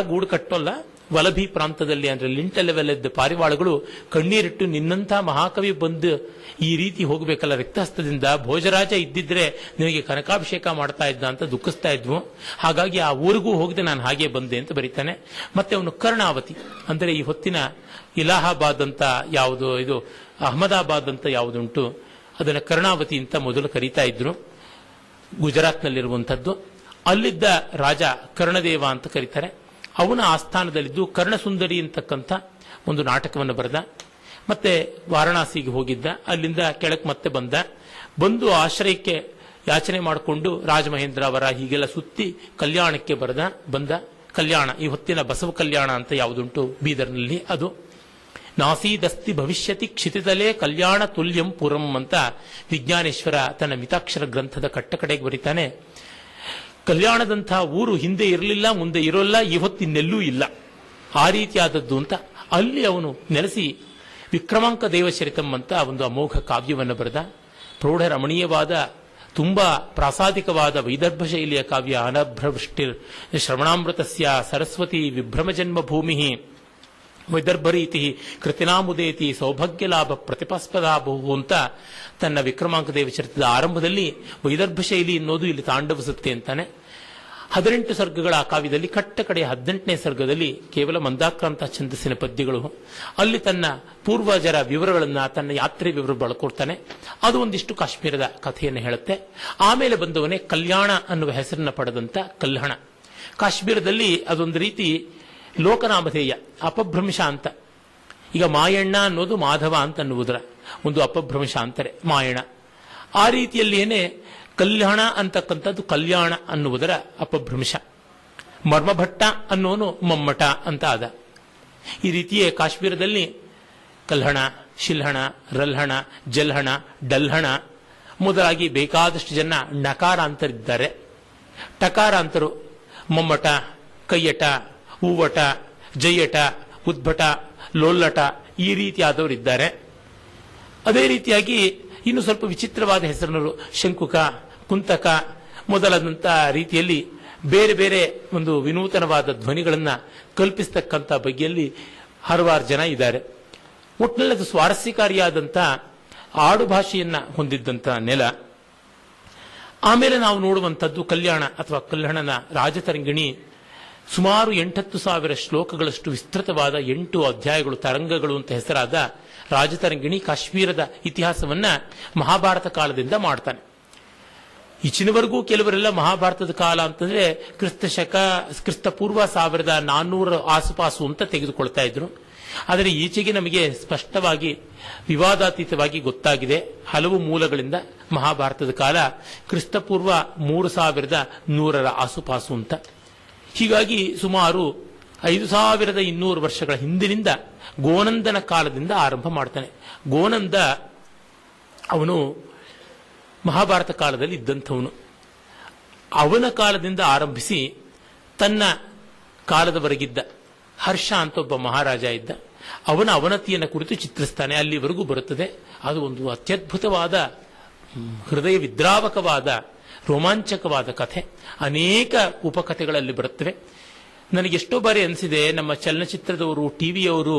ಗೂಡು ಕಟ್ಟೋಲ್ಲ, ವಲಭಿ ಪ್ರಾಂತದಲ್ಲಿ ಅಂದ್ರೆ ಲಿಂಟಲೆವೆಲ್ಲಿದ್ದ ಪಾರಿವಾಳಗಳು ಕಣ್ಣೀರಿಟ್ಟು ನಿನ್ನಂಥ ಮಹಾಕವಿ ಬಂದು ಈ ರೀತಿ ಹೋಗಬೇಕಲ್ಲ ರಕ್ತಹಸ್ತದಿಂದ, ಭೋಜರಾಜ ಇದ್ದಿದ್ರೆ ನಿನಗೆ ಕನಕಾಭಿಷೇಕ ಮಾಡ್ತಾ ಇದ್ದ ಅಂತ ದುಃಖಿಸ್ತಾ ಇದ್ವು. ಹಾಗಾಗಿ ಆ ಊರಿಗೂ ಹೋಗದೆ ನಾನು ಹಾಗೆ ಬಂದೆ ಅಂತ ಬರೀತಾನೆ. ಮತ್ತೆ ಅವನು ಕರ್ಣಾವತಿ ಅಂದರೆ ಈ ಹೊತ್ತಿನ ಇಲಾಹಾಬಾದ್ ಅಂತ ಯಾವುದು, ಇದು ಅಹಮದಾಬಾದ್ ಅಂತ ಯಾವುದುಂಟು, ಅದನ್ನು ಕರ್ಣಾವತಿ ಅಂತ ಮೊದಲು ಕರೀತಾ ಇದ್ರು. ಗುಜರಾತ್ನಲ್ಲಿರುವಂಥದ್ದು. ಅಲ್ಲಿದ್ದ ರಾಜ ಕರ್ಣದೇವ ಅಂತ ಕರೀತಾರೆ. ಅವನ ಆಸ್ಥಾನದಲ್ಲಿದ್ದು ಕರ್ಣಸುಂದರಿ ಅಂತಕ್ಕಂಥ ಒಂದು ನಾಟಕವನ್ನು ಬರೆದ. ಮತ್ತೆ ವಾರಣಾಸಿಗೆ ಹೋಗಿದ್ದ. ಅಲ್ಲಿಂದ ಕೆಳಕ್ಕೆ ಮತ್ತೆ ಬಂದ. ಬಂದು ಆಶ್ರಯಕ್ಕೆ ಯಾಚನೆ ಮಾಡಿಕೊಂಡು ರಾಜಮಹೇಂದ್ರ ಅವರ ಹೀಗೆಲ್ಲ ಸುತ್ತಿ ಕಲ್ಯಾಣಕ್ಕೆ ಬಂದ. ಕಲ್ಯಾಣ ಈ ಹೊತ್ತಿನ ಬಸವ ಕಲ್ಯಾಣ ಅಂತ ಯಾವುದುಂಟು ಬೀದರ್ನಲ್ಲಿ, ಅದು ನಾಸೀದಸ್ತಿ ಭವಿಷ್ಯತಿ ಕ್ಷಿತಿತಲೇ ಕಲ್ಯಾಣ ತುಲ್ಯಂ ಪುರಂ ಅಂತ ವಿಜ್ಞಾನೇಶ್ವರ ತನ್ನ ಮಿತಾಕ್ಷರ ಗ್ರಂಥದ ಕಟ್ಟಕಡೆಗೆ ಬರೀತಾನೆ. ಕಲ್ಯಾಣದಂತಹ ಊರು ಹಿಂದೆ ಇರಲಿಲ್ಲ, ಮುಂದೆ ಇರೋಲ್ಲ, ಈ ಹೊತ್ತಿನೆಲ್ಲೂ ಇಲ್ಲ, ಆ ರೀತಿಯಾದದ್ದು ಅಂತ ಅಲ್ಲಿ ಅವನು ನೆಲೆಸಿ ವಿಕ್ರಮಾಂಕ ದೇವಚರಿತಂ ಅಂತ ಒಂದು ಅಮೋಘ ಕಾವ್ಯವನ್ನು ಬರೆದ. ಪ್ರೌಢ ರಮಣೀಯವಾದ ತುಂಬಾ ಪ್ರಾಸಾದಿಕವಾದ ವೈದರ್ಭ ಶೈಲಿಯ ಕಾವ್ಯ. ಅನಭ್ರವೃಷ್ಟಿರ್ ಶ್ರವಣಾಮೃತಸ್ಯ ಸರಸ್ವತಿ ವಿಭ್ರಮ ಜನ್ಮಭೂಮಿ ವೈದರ್ಭರೀತಿ ಕೃತಿನಾಮುದೇತಿ ಸೌಭಾಗ್ಯ ಲಾಭ ಪ್ರತಿಪಾಸ್ಪದಾ ಬಹು ಅಂತ ತನ್ನ ವಿಕ್ರಮಾಂಕ ದೇವಚರಿತದ ಆರಂಭದಲ್ಲಿ ವೈದರ್ಭ ಶೈಲಿ ಅನ್ನೋದು ಇಲ್ಲಿ ತಾಂಡವಿಸುತ್ತೆ ಅಂತಾನೆ. 18 ಸರ್ಗಗಳ ಆ ಕಾವ್ಯದಲ್ಲಿ ಕಟ್ಟ ಕಡೆಯ 18ನೇ ಸರ್ಗದಲ್ಲಿ ಕೇವಲ ಮಂದಾಕ್ರಾಂತ ಛಂದಸ್ಸಿನ ಪದ್ಯಗಳು. ಅಲ್ಲಿ ತನ್ನ ಪೂರ್ವಜರ ವಿವರಗಳನ್ನ, ತನ್ನ ಯಾತ್ರೆ ವಿವರ ಬಳಕೊಡ್ತಾನೆ. ಅದು ಒಂದಿಷ್ಟು ಕಾಶ್ಮೀರದ ಕಥೆಯನ್ನು ಹೇಳುತ್ತೆ. ಆಮೇಲೆ ಬಂದವನೇ ಕಲ್ಯಾಣ ಅನ್ನುವ ಹೆಸರನ್ನ ಪಡೆದಂತ ಕಲ್ಹಣ. ಕಾಶ್ಮೀರದಲ್ಲಿ ಅದೊಂದು ರೀತಿ ಲೋಕನಾಮಧೇಯ, ಅಪಭ್ರಂಶ ಅಂತ. ಈಗ ಮಾಯಣ್ಣ ಅನ್ನೋದು ಮಾಧವ ಅಂತ ಅನ್ನುವುದರ ಒಂದು ಅಪಭ್ರಂಶ ಅಂತಾರೆ, ಮಾಯಣ. ಆ ರೀತಿಯಲ್ಲೇನೆ ಕಲ್ಯಾಣ ಅಂತಕ್ಕಂಥದ್ದು ಕಲ್ಯಾಣ ಅನ್ನುವುದರ ಅಪಭ್ರಂಶ. ಮರ್ಮಭಟ್ಟ ಅನ್ನೋನು ಮಮ್ಮಟ ಅಂತ ಆದ. ಈ ರೀತಿಯೇ ಕಾಶ್ಮೀರದಲ್ಲಿ ಕಲ್ಹಣ, ಶಿಲ್ಹಣ, ರಲ್ಹಣ, ಜಲ್ಹಣ, ಡಲ್ಹಣ ಮೊದಲಾಗಿ ಬೇಕಾದಷ್ಟು ಜನ ನಕಾರಾಂತರಿದ್ದಾರೆ. ಟಕಾರಾಂತರು ಮಮ್ಮಟ, ಕೈಯಟ, ಹೂವಟ, ಜಯ್ಯಟ, ಉದ್ಭಟ, ಲೋಲ್ಲಟ ಈ ರೀತಿಯಾದವರಿದ್ದಾರೆ. ಅದೇ ರೀತಿಯಾಗಿ ಇನ್ನು ಸ್ವಲ್ಪ ವಿಚಿತ್ರವಾದ ಹೆಸರಿನವರು ಶಂಕುಕ, ಕುಂತಕ ಮೊದಲಾದಂಥ ರೀತಿಯಲ್ಲಿ ಬೇರೆ ಬೇರೆ ಒಂದು ವಿನೂತನವಾದ ಧ್ವನಿಗಳನ್ನು ಕಲ್ಪಿಸತಕ್ಕಂಥ ಬಗೆಯಲ್ಲಿ ಹಲವಾರು ಜನ ಇದ್ದಾರೆ. ಒಟ್ಟಿನಲ್ಲಿ ಅದು ಸ್ವಾರಸ್ಯಕಾರಿಯಾದಂಥ ಆಡು ಭಾಷೆಯನ್ನ ಹೊಂದಿದ್ದಂಥ ನೆಲ. ಆಮೇಲೆ ನಾವು ನೋಡುವಂಥದ್ದು ಕಲ್ಯಾಣ ಅಥವಾ ಕಲ್ಹಣನ ರಾಜತರಂಗಿಣಿ. ಸುಮಾರು 8,000 ಶ್ಲೋಕಗಳಷ್ಟು ವಿಸ್ತೃತವಾದ 8 ಅಧ್ಯಾಯಗಳು, ತರಂಗಗಳು ಅಂತ ಹೆಸರಾದ ರಾಜತರಂಗಿಣಿ ಕಾಶ್ಮೀರದ ಇತಿಹಾಸವನ್ನ ಮಹಾಭಾರತ ಕಾಲದಿಂದ ಮಾಡ್ತಾನೆ. ಈಚಿನವರೆಗೂ ಕೆಲವರೆಲ್ಲ ಮಹಾಭಾರತದ ಕಾಲ ಅಂತಂದ್ರೆ ಕ್ರಿಸ್ತ ಪೂರ್ವ 1400 ಆಸುಪಾಸು ಅಂತ ತೆಗೆದುಕೊಳ್ತಾ ಇದ್ರು. ಆದರೆ ಈಚೆಗೆ ನಮಗೆ ಸ್ಪಷ್ಟವಾಗಿ ವಿವಾದಾತೀತವಾಗಿ ಗೊತ್ತಾಗಿದೆ ಹಲವು ಮೂಲಗಳಿಂದ ಮಹಾಭಾರತದ ಕಾಲ ಕ್ರಿಸ್ತಪೂರ್ವ 3100 ಆಸುಪಾಸು ಅಂತ. ಹೀಗಾಗಿ ಸುಮಾರು 5200 ವರ್ಷಗಳ ಹಿಂದಿನಿಂದ ಗೋನಂದನ ಕಾಲದಿಂದ ಆರಂಭ ಮಾಡ್ತಾನೆ. ಗೋನಂದ ಅವನು ಮಹಾಭಾರತ ಕಾಲದಲ್ಲಿ ಇದ್ದಂಥವನು. ಅವನ ಕಾಲದಿಂದ ಆರಂಭಿಸಿ ತನ್ನ ಕಾಲದವರೆಗಿದ್ದ ಹರ್ಷ ಅಂತ ಒಬ್ಬ ಮಹಾರಾಜ ಇದ್ದ, ಅವನ ಅವನತಿಯನ್ನು ಕುರಿತು ಚಿತ್ರಿಸ್ತಾನೆ. ಅಲ್ಲಿವರೆಗೂ ಬರುತ್ತದೆ. ಅದು ಒಂದು ಅತ್ಯದ್ಭುತವಾದ, ಹೃದಯ ವಿದ್ರಾವಕವಾದ, ರೋಮಾಂಚಕವಾದ ಕಥೆ. ಅನೇಕ ಉಪಕಥೆಗಳಲ್ಲಿ ಬರುತ್ತವೆ. ನನಗೆಷ್ಟೋ ಬಾರಿ ಅನಿಸಿದೆ, ನಮ್ಮ ಚಲನಚಿತ್ರದವರು, ಟಿವಿಯವರು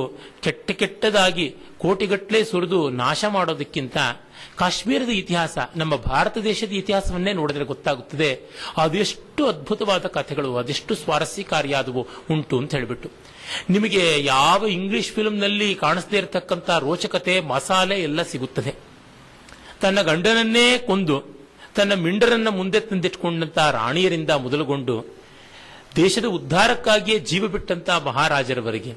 ಕೆಟ್ಟದಾಗಿ ಕೋಟಿಗಟ್ಟಲೆ ಸುರಿದು ನಾಶ ಮಾಡೋದಕ್ಕಿಂತ ಕಾಶ್ಮೀರದ ಇತಿಹಾಸ, ನಮ್ಮ ಭಾರತ ದೇಶದ ಇತಿಹಾಸವನ್ನೇ ನೋಡಿದ್ರೆ ಗೊತ್ತಾಗುತ್ತದೆ ಅದೆಷ್ಟು ಅದ್ಭುತವಾದ ಕಥೆಗಳು, ಅದೆಷ್ಟು ಸ್ವಾರಸ್ಯಕಾರಿಯಾದವು ಉಂಟು ಅಂತ ಹೇಳಿಬಿಟ್ಟು. ನಿಮಗೆ ಯಾವ ಇಂಗ್ಲಿಷ್ ಫಿಲ್ಮ್ನಲ್ಲಿ ಕಾಣಿಸದೇ ಇರತಕ್ಕಂಥ ರೋಚಕತೆ, ಮಸಾಲೆ ಎಲ್ಲ ಸಿಗುತ್ತದೆ. ತನ್ನ ಗಂಡನನ್ನೇ ಕೊಂದು ತನ್ನ ಮಿಂಡರನ್ನ ಮುಂದೆ ತಂದಿಟ್ಕೊಂಡಂತ ರಾಣಿಯರಿಂದ ಮೊದಲುಗೊಂಡು ದೇಶದ ಉದ್ಧಾರಕ್ಕಾಗಿಯೇ ಜೀವ ಬಿಟ್ಟಂತ ಮಹಾರಾಜರವರೆಗೆ,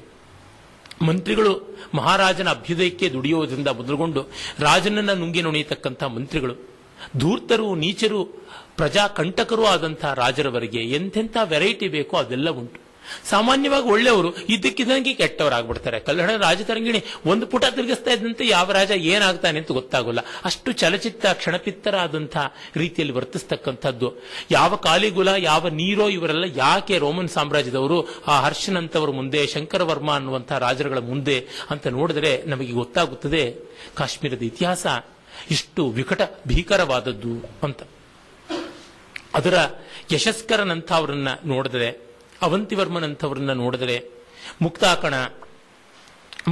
ಮಂತ್ರಿಗಳು ಮಹಾರಾಜನ ಅಭ್ಯುದಯಕ್ಕೆ ದುಡಿಯೋದ್ರಿಂದ ಮೊದಲುಗೊಂಡು ರಾಜನನ್ನ ನುಂಗಿ ನುಣಿಯತಕ್ಕಂಥ ಮಂತ್ರಿಗಳು, ಧೂರ್ತರು, ನೀಚರು, ಪ್ರಜಾಕಂಟಕರು ಆದಂಥ ರಾಜರವರೆಗೆ ಎಂತೆಂಥ ವೆರೈಟಿ ಬೇಕೋ ಅದೆಲ್ಲ ಉಂಟು. ಸಾಮಾನ್ಯವಾಗಿ ಒಳ್ಳೆಯವರು ಇದ್ದಕ್ಕಿದ್ದಂಗೆ ಕೆಟ್ಟವರಾಗ್ಬಿಡ್ತಾರೆ. ಕಲ್ಹಣ ರಾಜತರಂಗಿಣಿ ಒಂದು ಪುಟ ತಿರುಗಿಸ್ತಾ ಇದ್ದಂತೆ ಯಾವ ರಾಜ ಏನಾಗ್ತಾನೆ ಅಂತ ಗೊತ್ತಾಗೋಲ್ಲ. ಅಷ್ಟು ಚಲಚಿತ್ರ ಕ್ಷಣಪಿತ್ತರಾದಂಥ ರೀತಿಯಲ್ಲಿ ವರ್ತಿಸ್ತಕ್ಕಂಥದ್ದು. ಯಾವ ಕಾಲಿಗುಲ, ಯಾವ ನೀರೋ ಇವರೆಲ್ಲ ಯಾಕೆ ರೋಮನ್ ಸಾಮ್ರಾಜ್ಯದವರು ಆ ಹರ್ಷನಂತವರ ಮುಂದೆ, ಶಂಕರವರ್ಮ ಅನ್ನುವಂಥ ರಾಜರುಗಳ ಮುಂದೆ ಅಂತ ನೋಡಿದ್ರೆ ನಮಗೆ ಗೊತ್ತಾಗುತ್ತದೆ ಕಾಶ್ಮೀರದ ಇತಿಹಾಸ ಇಷ್ಟು ವಿಕಟ ಭೀಕರವಾದದ್ದು ಅಂತ. ಅದರ ಯಶಸ್ಕರನಂಥವರನ್ನ ನೋಡಿದರೆ, ಅವಂತಿವರ್ಮನಂಥವ್ರನ್ನ ನೋಡಿದರೆ, ಮುಕ್ತಾಕಣ,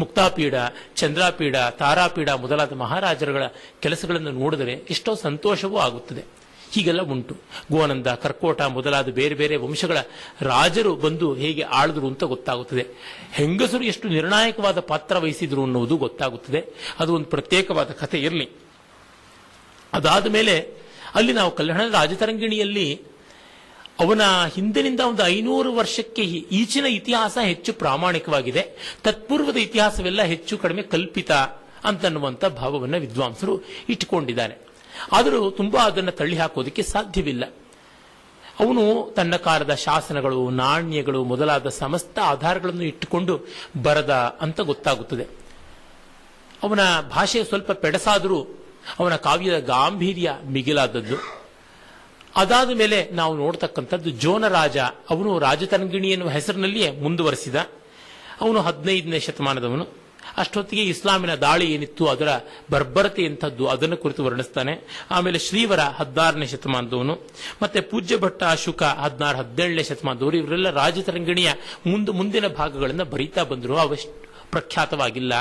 ಮುಕ್ತಾಪೀಡ, ಚಂದ್ರಾಪೀಡ, ತಾರಾಪೀಡ ಮೊದಲಾದ ಮಹಾರಾಜರುಗಳ ಕೆಲಸಗಳನ್ನು ನೋಡಿದರೆ ಎಷ್ಟೋ ಸಂತೋಷವೂ ಆಗುತ್ತದೆ. ಹೀಗೆಲ್ಲ ಉಂಟು. ಗೋನಂದ, ಕರ್ಕೋಟ ಮೊದಲಾದ ಬೇರೆ ಬೇರೆ ವಂಶಗಳ ರಾಜರು ಬಂದು ಹೇಗೆ ಆಳಿದ್ರು ಅಂತ ಗೊತ್ತಾಗುತ್ತದೆ. ಹೆಂಗಸರು ಎಷ್ಟು ನಿರ್ಣಾಯಕವಾದ ಪಾತ್ರ ವಹಿಸಿದ್ರು ಅನ್ನುವುದು ಗೊತ್ತಾಗುತ್ತದೆ. ಅದು ಒಂದು ಪ್ರತ್ಯೇಕವಾದ ಕಥೆ ಇರಲಿ. ಅದಾದ ಮೇಲೆ ಅಲ್ಲಿ ನಾವು ಕಲ್ಯಾಣದ ರಾಜತರಂಗಿಣಿಯಲ್ಲಿ ಅವನ ಹಿಂದಿನಿಂದ ಒಂದು 500 ವರ್ಷಕ್ಕೆ ಈಚಿನ ಇತಿಹಾಸ ಹೆಚ್ಚು ಪ್ರಾಮಾಣಿಕವಾಗಿದೆ, ತತ್ಪೂರ್ವದ ಇತಿಹಾಸವೆಲ್ಲ ಹೆಚ್ಚು ಕಡಿಮೆ ಕಲ್ಪಿತ ಅಂತನ್ನುವಂಥ ಭಾವವನ್ನು ವಿದ್ವಾಂಸರು ಇಟ್ಟುಕೊಂಡಿದ್ದಾರೆ. ಆದರೂ ತುಂಬಾ ಅದನ್ನು ತಳ್ಳಿ ಹಾಕೋದಕ್ಕೆ ಸಾಧ್ಯವಿಲ್ಲ. ಅವನು ತನ್ನ ಕಾಲದ ಶಾಸನಗಳು, ನಾಣ್ಯಗಳು ಮೊದಲಾದ ಸಮಸ್ತ ಆಧಾರಗಳನ್ನು ಇಟ್ಟುಕೊಂಡು ಬರದ ಅಂತ ಗೊತ್ತಾಗುತ್ತದೆ. ಅವನ ಭಾಷೆ ಸ್ವಲ್ಪ ಪೆಡಸಾದರೂ ಅವನ ಕಾವ್ಯದ ಗಾಂಭೀರ್ಯ ಮಿಗಿಲಾದದ್ದು. ಅದಾದ ಮೇಲೆ ನಾವು ನೋಡ್ತಕ್ಕಂಥದ್ದು ಜೋನರಾಜ. ಅವನು ರಾಜತರಂಗಿಣಿ ಎನ್ನುವ ಹೆಸರಿನಲ್ಲಿಯೇ ಮುಂದುವರೆಸಿದ. ಅವನು 15ನೇ ಶತಮಾನದವನು. ಅಷ್ಟೊತ್ತಿಗೆ ಇಸ್ಲಾಮಿನ ದಾಳಿ ಏನಿತ್ತು, ಅದರ ಬರ್ಬರತೆ ಎಂಥದ್ದು, ಅದನ್ನು ಕುರಿತು ವರ್ಣಿಸ್ತಾನೆ. ಆಮೇಲೆ ಶ್ರೀವರ 16ನೇ ಶತಮಾನದವನು, ಮತ್ತೆ ಪೂಜ್ಯ ಭಟ್ಟ ಶುಕ 17ನೇ ಶತಮಾನದವರು. ಇವರೆಲ್ಲ ರಾಜತರಂಗಿಣಿಯ ಮುಂದಿನ ಭಾಗಗಳನ್ನು ಬರೀತಾ ಬಂದರು. ಅವಷ್ಟು ಪ್ರಖ್ಯಾತವಾಗಿಲ್ಲ.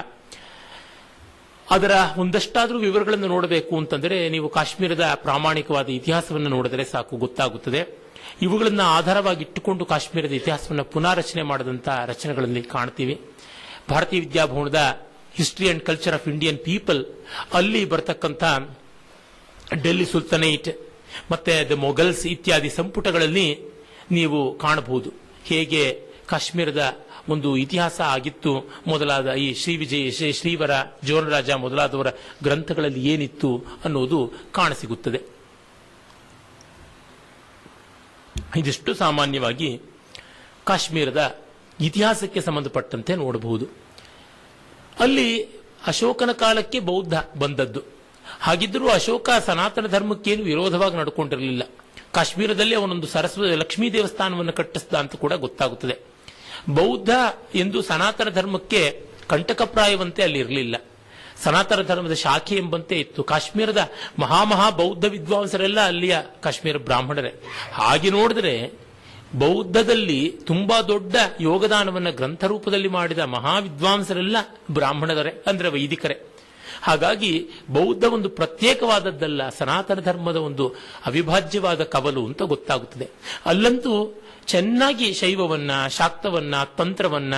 ಅದರ ಒಂದಷ್ಟಾದರೂ ವಿವರಗಳನ್ನು ನೋಡಬೇಕು ಅಂತಂದರೆ ನೀವು ಕಾಶ್ಮೀರದ ಪ್ರಾಮಾಣಿಕವಾದ ಇತಿಹಾಸವನ್ನು ನೋಡಿದರೆ ಸಾಕು, ಗೊತ್ತಾಗುತ್ತದೆ. ಇವುಗಳನ್ನು ಆಧಾರವಾಗಿಟ್ಟುಕೊಂಡು ಕಾಶ್ಮೀರದ ಇತಿಹಾಸವನ್ನು ಪುನಾರಚನೆ ಮಾಡಿದಂತಹ ರಚನೆಗಳಲ್ಲಿ ಕಾಣ್ತೀವಿ. ಭಾರತೀಯ ವಿದ್ಯಾಭವನದ history and culture of Indian people ಅಲ್ಲಿ ಬರ್ತಕ್ಕಂಥ ಡೆಲ್ಲಿ ಸುಲ್ತಾನೇಟ್ ಮತ್ತೆ ದ ಮೊಘಲ್ಸ್ ಇತ್ಯಾದಿ ಸಂಪುಟಗಳಲ್ಲಿ ನೀವು ಕಾಣಬಹುದು ಹೇಗೆ ಕಾಶ್ಮೀರದ ಒಂದು ಇತಿಹಾಸ ಆಗಿತ್ತು ಮೊದಲಾದ ಈ ಶ್ರೀವರ, ಜೋನರಾಜ ಮೊದಲಾದವರ ಗ್ರಂಥಗಳಲ್ಲಿ ಏನಿತ್ತು ಅನ್ನೋದು ಕಾಣಸಿಗುತ್ತದೆ. ಇದಿಷ್ಟು ಸಾಮಾನ್ಯವಾಗಿ ಕಾಶ್ಮೀರದ ಇತಿಹಾಸಕ್ಕೆ ಸಂಬಂಧಪಟ್ಟಂತೆ ನೋಡಬಹುದು. ಅಲ್ಲಿ ಅಶೋಕನ ಕಾಲಕ್ಕೆ ಬೌದ್ಧ ಬಂದದ್ದು. ಹಾಗಿದ್ದರೂ ಅಶೋಕ ಸನಾತನ ಧರ್ಮಕ್ಕೇನು ವಿರೋಧವಾಗಿ ನಡ್ಕೊಂಡಿರಲಿಲ್ಲ. ಕಾಶ್ಮೀರದಲ್ಲಿ ಅವನೊಂದು ಸರಸ್ವತಿ ಲಕ್ಷ್ಮೀ ದೇವಸ್ಥಾನವನ್ನು ಕಟ್ಟಿಸಿದ ಅಂತ ಕೂಡ ಗೊತ್ತಾಗುತ್ತದೆ. ಬೌದ್ಧ ಎಂದು ಸನಾತನ ಧರ್ಮಕ್ಕೆ ಕಂಟಕಪ್ರಾಯವಂತೆ ಅಲ್ಲಿ ಇರಲಿಲ್ಲ. ಸನಾತನ ಧರ್ಮದ ಶಾಖೆ ಎಂಬಂತೆ ಇತ್ತು. ಕಾಶ್ಮೀರದ ಮಹಾ ಬೌದ್ಧ ವಿದ್ವಾಂಸರೆಲ್ಲ ಅಲ್ಲಿಯ ಕಾಶ್ಮೀರ ಬ್ರಾಹ್ಮಣರೇ. ಹಾಗೆ ನೋಡಿದ್ರೆ ಬೌದ್ಧದಲ್ಲಿ ತುಂಬಾ ದೊಡ್ಡ ಯೋಗದಾನವನ್ನು ಗ್ರಂಥ ರೂಪದಲ್ಲಿ ಮಾಡಿದ ಮಹಾವಿದ್ವಾಂಸರೆಲ್ಲ ಬ್ರಾಹ್ಮಣರೇ, ಅಂದ್ರೆ ವೈದಿಕರೇ. ಹಾಗಾಗಿ ಬೌದ್ಧ ಒಂದು ಪ್ರತ್ಯೇಕವಾದದ್ದಲ್ಲ, ಸನಾತನ ಧರ್ಮದ ಒಂದು ಅವಿಭಾಜ್ಯವಾದ ಕವಲು ಅಂತ ಗೊತ್ತಾಗುತ್ತದೆ. ಅಲ್ಲಂತೂ ಚೆನ್ನಾಗಿ ಶೈವವನ್ನ, ಶಾಕ್ತವನ್ನ, ತಂತ್ರವನ್ನ,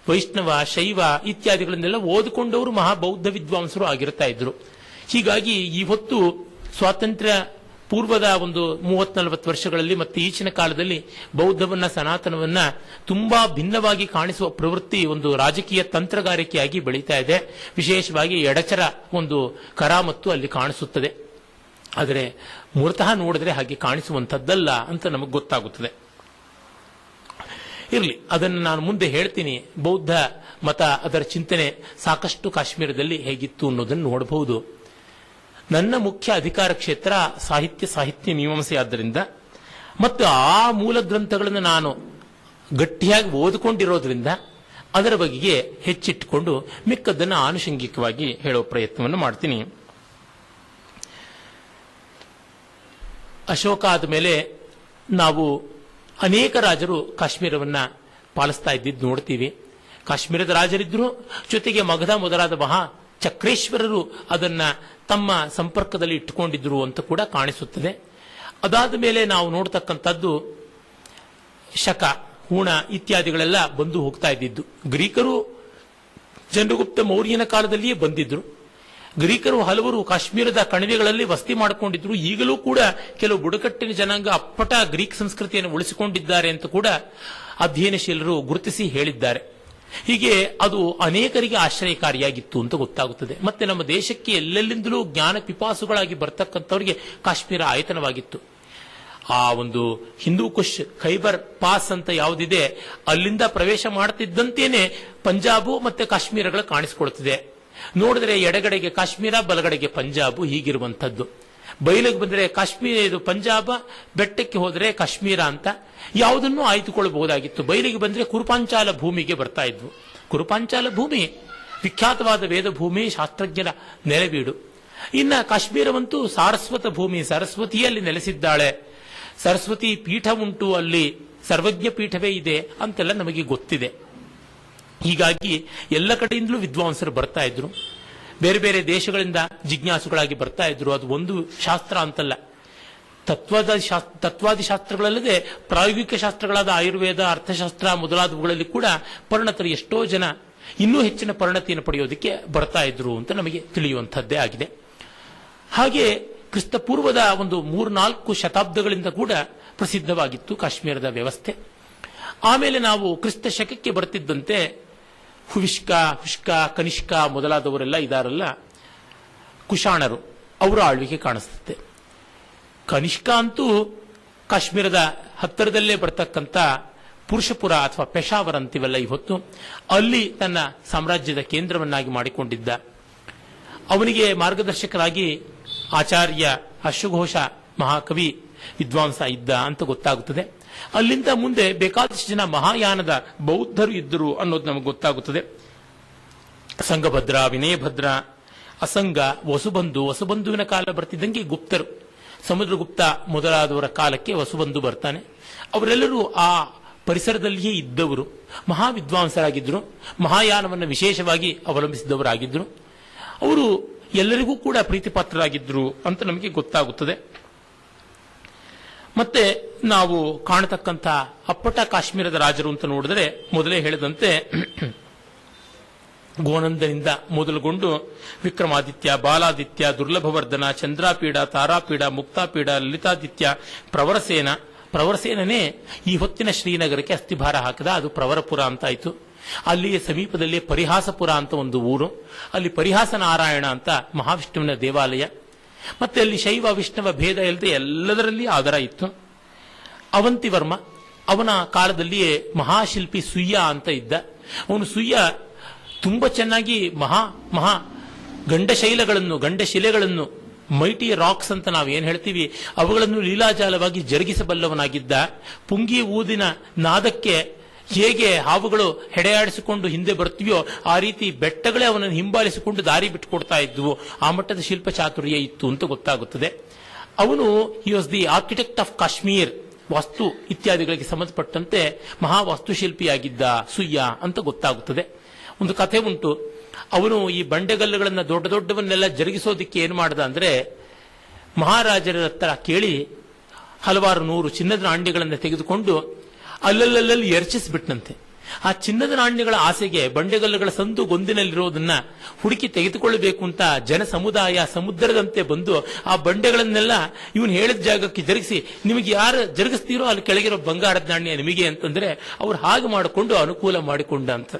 ವೈಷ್ಣವ, ಶೈವ ಇತ್ಯಾದಿಗಳನ್ನೆಲ್ಲ ಓದಿಕೊಂಡವರು ಮಹಾಬೌದ್ಧ ವಿದ್ವಾಂಸರು ಆಗಿರ್ತಾ ಇದ್ರು. ಹೀಗಾಗಿ ಈ ಹೊತ್ತು ಸ್ವಾತಂತ್ರ್ಯ ಪೂರ್ವದ ಒಂದು 30-40 ವರ್ಷಗಳಲ್ಲಿ ಮತ್ತೆ ಈಚಿನ ಕಾಲದಲ್ಲಿ ಬೌದ್ಧವನ್ನ, ಸನಾತನವನ್ನ ತುಂಬಾ ಭಿನ್ನವಾಗಿ ಕಾಣಿಸುವ ಪ್ರವೃತ್ತಿ ಒಂದು ರಾಜಕೀಯ ತಂತ್ರಗಾರಿಕೆಯಾಗಿ ಬೆಳೀತಾ ಇದೆ. ವಿಶೇಷವಾಗಿ ಎಡಚರ ಒಂದು ಕರಾಮತ್ತು ಅಲ್ಲಿ ಕಾಣಿಸುತ್ತದೆ. ಆದರೆ ಮೂಲತಃ ನೋಡಿದ್ರೆ ಹಾಗೆ ಕಾಣಿಸುವಂಥದ್ದಲ್ಲ ಅಂತ ನಮಗೆ ಗೊತ್ತಾಗುತ್ತದೆ. ಇರಲಿ, ಅದನ್ನು ನಾನು ಮುಂದೆ ಹೇಳ್ತೀನಿ. ಬೌದ್ಧ ಮತ, ಅದರ ಚಿಂತನೆ ಸಾಕಷ್ಟು ಕಾಶ್ಮೀರದಲ್ಲಿ ಹೇಗಿತ್ತು ಅನ್ನೋದನ್ನು ನೋಡಬಹುದು. ನನ್ನ ಮುಖ್ಯ ಅಧಿಕಾರ ಕ್ಷೇತ್ರ ಸಾಹಿತ್ಯ ಮೀಮಾಂಸೆ ಆದ್ದರಿಂದ ಮತ್ತು ಆ ಮೂಲ ಗ್ರಂಥಗಳನ್ನು ನಾನು ಗಟ್ಟಿಯಾಗಿ ಓದಿಕೊಂಡಿರೋದ್ರಿಂದ ಅದರ ಬಗೆಗೆ ಹೆಚ್ಚಿಟ್ಟುಕೊಂಡು ಮಿಕ್ಕದ್ದನ್ನು ಆನುಷಂಗಿಕವಾಗಿ ಹೇಳುವ ಪ್ರಯತ್ನವನ್ನು ಮಾಡ್ತೀನಿ. ಅಶೋಕ ಆದ ಮೇಲೆ ನಾವು ಅನೇಕ ರಾಜರು ಕಾಶ್ಮೀರವನ್ನ ಪಾಲಿಸ್ತಾ ಇದ್ದಿದ್ದು ನೋಡ್ತೀವಿ. ಕಾಶ್ಮೀರದ ರಾಜರಿದ್ರು, ಜೊತೆಗೆ ಮಗಧ ಮೊದಲಾದ ಮಹಾ ಚಕ್ರೇಶ್ವರರು ಅದನ್ನ ತಮ್ಮ ಸಂಪರ್ಕದಲ್ಲಿ ಇಟ್ಟುಕೊಂಡಿದ್ರು ಅಂತ ಕೂಡ ಕಾಣಿಸುತ್ತದೆ. ಅದಾದ ಮೇಲೆ ನಾವು ನೋಡ್ತಕ್ಕಂಥದ್ದು ಶಕ, ಹೂಣ ಇತ್ಯಾದಿಗಳೆಲ್ಲ ಬಂದು ಹೋಗ್ತಾ ಇದ್ದಿದ್ದು. ಗ್ರೀಕರು ಚಂದ್ರಗುಪ್ತ ಮೌರ್ಯನ ಕಾಲದಲ್ಲಿಯೇ ಬಂದಿದ್ರು. ಗ್ರೀಕರು ಹಲವರು ಕಾಶ್ಮೀರದ ಕಣಿವೆಗಳಲ್ಲಿ ವಸತಿ ಮಾಡಿಕೊಂಡಿದ್ರು. ಈಗಲೂ ಕೂಡ ಕೆಲವು ಬುಡಕಟ್ಟಿನ ಜನಾಂಗ ಅಪ್ಪಟ ಗ್ರೀಕ್ ಸಂಸ್ಕೃತಿಯನ್ನು ಉಳಿಸಿಕೊಂಡಿದ್ದಾರೆ ಅಂತ ಕೂಡ ಅಧ್ಯಯನಶೀಲರು ಗುರುತಿಸಿ ಹೇಳಿದ್ದಾರೆ. ಹೀಗೆ ಅದು ಅನೇಕರಿಗೆ ಆಶ್ರಯಕಾರಿಯಾಗಿತ್ತು ಅಂತ ಗೊತ್ತಾಗುತ್ತದೆ. ಮತ್ತೆ ನಮ್ಮ ದೇಶಕ್ಕೆ ಎಲ್ಲೆಲ್ಲಿಂದಲೂ ಜ್ಞಾನ ಪಿಪಾಸುಗಳಾಗಿ ಬರ್ತಕ್ಕಂಥವರಿಗೆ ಕಾಶ್ಮೀರ ಆಯತನವಾಗಿತ್ತು. ಆ ಒಂದು ಹಿಂದೂ ಕುಶ್ ಖೈಬರ್ ಪಾಸ್ ಅಂತ ಯಾವುದಿದೆ, ಅಲ್ಲಿಂದ ಪ್ರವೇಶ ಮಾಡುತ್ತಿದ್ದಂತೇನೆ ಪಂಜಾಬು ಮತ್ತೆ ಕಾಶ್ಮೀರಗಳು ಕಾಣಿಸಿಕೊಳ್ತಿದೆ. ನೋಡಿದ್ರೆ ಎಡಗಡೆಗೆ ಕಾಶ್ಮೀರ, ಬಲಗಡೆಗೆ ಪಂಜಾಬು ಹೀಗಿರುವಂಥದ್ದು. ಬಯಲಿಗೆ ಬಂದರೆ ಕಾಶ್ಮೀರ, ಇದು ಪಂಜಾಬ, ಬೆಟ್ಟಕ್ಕೆ ಹೋದರೆ ಕಾಶ್ಮೀರ ಅಂತ ಯಾವುದನ್ನು ಆಯ್ದುಕೊಳ್ಳಬಹುದಾಗಿತ್ತು. ಬಯಲಿಗೆ ಬಂದರೆ ಕುರುಪಾಂಚಾಲ ಭೂಮಿಗೆ ಬರ್ತಾ ಇದ್ವು. ಕುರುಪಾಂಚಾಲ ಭೂಮಿ ವಿಖ್ಯಾತವಾದ ವೇದ ಭೂಮಿ, ಶಾಸ್ತ್ರಜ್ಞರ ನೆಲೆಬೀಡು. ಇನ್ನ ಕಾಶ್ಮೀರವಂತೂ ಸಾರಸ್ವತ ಭೂಮಿ, ಸರಸ್ವತಿಯಲ್ಲಿ ನೆಲೆಸಿದ್ದಾಳೆ, ಸರಸ್ವತಿ ಪೀಠ ಉಂಟು, ಅಲ್ಲಿ ಸರ್ವಜ್ಞ ಪೀಠವೇ ಇದೆ ಅಂತೆಲ್ಲ ನಮಗೆ ಗೊತ್ತಿದೆ. ಹೀಗಾಗಿ ಎಲ್ಲ ಕಡೆಯಿಂದಲೂ ವಿದ್ವಾಂಸರು ಬರ್ತಾ ಇದ್ರು. ಬೇರೆ ಬೇರೆ ದೇಶಗಳಿಂದ ಜಿಜ್ಞಾಸುಗಳಾಗಿ ಬರ್ತಾ ಇದ್ರು. ಅದು ಒಂದು ಶಾಸ್ತ್ರ ಅಂತಲ್ಲ, ತತ್ವಾದಿ ಶಾಸ್ತ್ರಗಳಲ್ಲದೆ ಪ್ರಾಯೋಗಿಕ ಶಾಸ್ತ್ರಗಳಾದ ಆಯುರ್ವೇದ, ಅರ್ಥಶಾಸ್ತ್ರ ಮೊದಲಾದವುಗಳಲ್ಲಿ ಕೂಡ ಪರಿಣತರು ಎಷ್ಟೋ ಜನ ಇನ್ನೂ ಹೆಚ್ಚಿನ ಪರಿಣತಿಯನ್ನು ಪಡೆಯೋದಕ್ಕೆ ಬರ್ತಾ ಇದ್ರು ಅಂತ ನಮಗೆ ತಿಳಿಯುವಂಥದ್ದೇ ಆಗಿದೆ. ಹಾಗೆ ಕ್ರಿಸ್ತಪೂರ್ವದ ಒಂದು 3-4 ಶತಾಬ್ದಗಳಿಂದ ಕೂಡ ಪ್ರಸಿದ್ಧವಾಗಿತ್ತು ಕಾಶ್ಮೀರದ ವ್ಯವಸ್ಥೆ. ಆಮೇಲೆ ನಾವು ಕ್ರಿಸ್ತ ಶಕಕ್ಕೆ ಬರ್ತಿದ್ದಂತೆ ಹುಷ್ಕ, ಕನಿಷ್ಕ ಮೊದಲಾದವರೆಲ್ಲ ಇದಾರಲ್ಲ, ಕುಶಾಣರು, ಅವರ ಆಳ್ವಿಕೆ ಕಾಣಿಸುತ್ತೆ. ಕನಿಷ್ಕ ಅಂತೂ ಕಾಶ್ಮೀರದ ಹತ್ತಿರದಲ್ಲೇ ಬರ್ತಕ್ಕಂಥ ಪುರುಷಪುರ ಅಥವಾ ಪೆಶಾವರ್ ಅಂತೀವಲ್ಲ ಇವತ್ತು, ಅಲ್ಲಿ ತನ್ನ ಸಾಮ್ರಾಜ್ಯದ ಕೇಂದ್ರವನ್ನಾಗಿ ಮಾಡಿಕೊಂಡಿದ್ದ. ಅವನಿಗೆ ಮಾರ್ಗದರ್ಶಕರಾಗಿ ಆಚಾರ್ಯ ಅಶ್ವಘೋಷ ಮಹಾಕವಿ ವಿದ್ವಾಂಸ ಇದ್ದ ಅಂತ ಗೊತ್ತಾಗುತ್ತದೆ. ಅಲ್ಲಿಂದ ಮುಂದೆ ಬೇಕಾದಷ್ಟು ಜನ ಮಹಾಯಾನದ ಬೌದ್ಧರು ಇದ್ದರು ಅನ್ನೋದು ನಮಗೆ ಗೊತ್ತಾಗುತ್ತದೆ. ಸಂಘಭದ್ರ, ವಿನಯಭದ್ರ, ಅಸಂಗ, ವಸುಬಂಧುವಿನ ಕಾಲ ಬರ್ತಿದ್ದಂಗೆ ಗುಪ್ತರು, ಸಮುದ್ರಗುಪ್ತ ಮೊದಲಾದವರ ಕಾಲಕ್ಕೆ ವಸುಬಂಧು ಬರ್ತಾನೆ. ಅವರೆಲ್ಲರೂ ಆ ಪರಿಸರದಲ್ಲಿಯೇ ಇದ್ದವರು, ಮಹಾವಿದ್ವಾಂಸರಾಗಿದ್ದರು, ಮಹಾಯಾನವನ್ನು ವಿಶೇಷವಾಗಿ ಅವಲಂಬಿಸಿದವರಾಗಿದ್ದರು. ಅವರು ಎಲ್ಲರಿಗೂ ಕೂಡ ಪ್ರೀತಿಪಾತ್ರರಾಗಿದ್ದರು ಅಂತ ನಮಗೆ ಗೊತ್ತಾಗುತ್ತದೆ. ಮತ್ತೆ ನಾವು ಕಾಣತಕ್ಕಂಥ ಅಪ್ಪಟ ಕಾಶ್ಮೀರದ ರಾಜರು ಅಂತ ನೋಡಿದರೆ, ಮೊದಲೇ ಹೇಳಿದಂತೆ ಗೋನಂದನಿಂದ ಮೊದಲುಗೊಂಡು ವಿಕ್ರಮಾದಿತ್ಯ, ಬಾಲಾದಿತ್ಯ, ದುರ್ಲಭವರ್ಧನ, ಚಂದ್ರಾಪೀಡ, ತಾರಾಪೀಡ, ಮುಕ್ತಾಪೀಡ, ಲಲಿತಾದಿತ್ಯ, ಪ್ರವರಸೇನೇ ಈ ಹೊತ್ತಿನ ಶ್ರೀನಗರಕ್ಕೆ ಅಸ್ಥಿಭಾರ ಹಾಕಿದ. ಅದು ಪ್ರವರಪುರ ಅಂತ ಆಯಿತು. ಅಲ್ಲಿ ಸಮೀಪದಲ್ಲಿ ಪರಿಹಾಸಪುರ ಅಂತ ಒಂದು ಊರು, ಅಲ್ಲಿ ಪರಿಹಾಸ ನಾರಾಯಣ ಅಂತ ಮಹಾವಿಷ್ಣುವಿನ ದೇವಾಲಯ. ಮತ್ತೆ ಅಲ್ಲಿ ಶೈವ ವಿಷ್ಣುವ ಭೇದ ಇಲ್ಲದೆ ಎಲ್ಲದರಲ್ಲಿ ಆಧಾರ ಇತ್ತು. ಅವಂತಿವರ್ಮ, ಅವನ ಕಾಲದಲ್ಲಿಯೇ ಮಹಾಶಿಲ್ಪಿ ಸುಯ್ಯ ಅಂತ ಇದ್ದ. ಅವನು ಸುಯ್ಯ ತುಂಬಾ ಚೆನ್ನಾಗಿ ಮಹಾ ಗಂಡಶಿಲೆಗಳನ್ನು ಮೈಟಿ ರಾಕ್ಸ್ ಅಂತ ನಾವು ಏನ್ ಹೇಳ್ತೀವಿ, ಅವುಗಳನ್ನು ಲೀಲಾಜಾಲವಾಗಿ ಜರುಗಿಸಬಲ್ಲವನಾಗಿದ್ದ. ಪುಂಗಿ ಊದಿನ ನಾದಕ್ಕೆ ಹೇಗೆ ಹಾವುಗಳು ಹೆಡೆಯಾಡಿಸಿಕೊಂಡು ಹಿಂದೆ ಬರ್ತೀವೋ ಆ ರೀತಿ ಬೆಟ್ಟಗಳೇ ಅವನನ್ನು ಹಿಂಬಾಲಿಸಿಕೊಂಡು ದಾರಿ ಬಿಟ್ಟುಕೊಡ್ತಾ ಇದ್ವು. ಆ ಮಟ್ಟದ ಶಿಲ್ಪ ಚಾತುರ್ಯ ಇತ್ತು ಅಂತ ಗೊತ್ತಾಗುತ್ತದೆ. ಅವನು he was the architect of Kashmir, ವಾಸ್ತು ಇತ್ಯಾದಿಗಳಿಗೆ ಸಂಬಂಧಪಟ್ಟಂತೆ ಮಹಾವಾಸ್ತುಶಿಲ್ಪಿಯಾಗಿದ್ದ ಸುಯ್ಯ ಅಂತ ಗೊತ್ತಾಗುತ್ತದೆ. ಒಂದು ಕಥೆ ಉಂಟು. ಅವನು ಈ ಬಂಡೆಗಲ್ಲುಗಳನ್ನು ದೊಡ್ಡವನ್ನೆಲ್ಲ ಜರುಗಿಸೋದಿಕ್ಕೆ ಏನು ಮಾಡ್ದ ಅಂದ್ರೆ, ಮಹಾರಾಜರ ಹತ್ರ ಕೇಳಿ ಹಲವಾರು 100 ಚಿನ್ನದ ನಾಣ್ಯಗಳನ್ನು ತೆಗೆದುಕೊಂಡು ಅಲ್ಲಲ್ಲಿ ಎರಚಿಸ್ಬಿಟ್ನಂತೆ. ಆ ಚಿನ್ನದ ನಾಣ್ಯಗಳ ಆಸೆಗೆ ಬಂಡೆಗಲ್ಲುಗಳ ಸಂದು ಗೊಂದಿನಲ್ಲಿರೋದನ್ನ ಹುಡುಕಿ ತೆಗೆದುಕೊಳ್ಳಬೇಕು ಅಂತ ಜನ ಸಮುದಾಯ ಸಮುದ್ರದಂತೆ ಬಂದು ಆ ಬಂಡೆಗಳನ್ನೆಲ್ಲ ಇವನು ಹೇಳಿದ ಜಾಗಕ್ಕೆ ಜರುಗಿಸಿ, ನಿಮಗೆ ಯಾರು ಜರುಗಿಸ್ತೀರೋ ಅಲ್ಲಿ ಕೆಳಗಿರೋ ಬಂಗಾರದ ನಾಣ್ಯ ನಿಮಗೆ ಅಂತಂದ್ರೆ ಅವ್ರು ಹಾಗೆ ಮಾಡಿಕೊಂಡು ಅನುಕೂಲ ಮಾಡಿಕೊಂಡ ಅಂತ.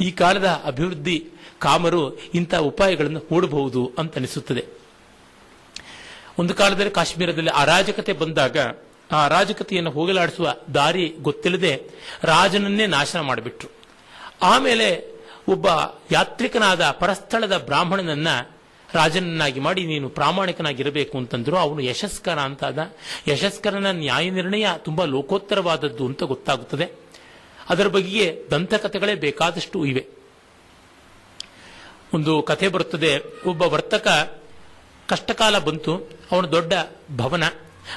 ಈ ಕಾಲದ ಅಭಿವೃದ್ಧಿ ಕಾಮರು ಇಂಥ ಉಪಾಯಗಳನ್ನು ಹೂಡಬಹುದು ಅಂತ ಅನಿಸುತ್ತದೆ. ಒಂದು ಕಾಲದಲ್ಲಿ ಕಾಶ್ಮೀರದಲ್ಲಿ ಅರಾಜಕತೆ ಬಂದಾಗ ಆ ಅರಾಜಕತೆಯನ್ನು ಹೋಗಲಾಡಿಸುವ ದಾರಿ ಗೊತ್ತಿಲ್ಲದೆ ರಾಜನನ್ನೇ ನಾಶನ ಮಾಡಿಬಿಟ್ರು. ಆಮೇಲೆ ಒಬ್ಬ ಯಾತ್ರಿಕನಾದ ಪರಸ್ಥಳದ ಬ್ರಾಹ್ಮಣನನ್ನ ರಾಜನನ್ನಾಗಿ ಮಾಡಿ ನೀನು ಪ್ರಾಮಾಣಿಕನಾಗಿರಬೇಕು ಅಂತಂದ್ರು. ಅವನು ಯಶಸ್ಕರ ಅಂತಾದ. ಯಶಸ್ಕರನ ನ್ಯಾಯ ನಿರ್ಣಯ ತುಂಬಾ ಲೋಕೋತ್ತರವಾದದ್ದು ಅಂತ ಗೊತ್ತಾಗುತ್ತದೆ. ಅದರ ಬಗ್ಗೆ ದಂತಕಥೆಗಳೇ ಬೇಕಾದಷ್ಟು ಇವೆ. ಒಂದು ಕಥೆ ಬರುತ್ತದೆ. ಒಬ್ಬ ವರ್ತಕ ಕಷ್ಟಕಾಲ ಬಂತು. ಅವನ ದೊಡ್ಡ ಭವನ,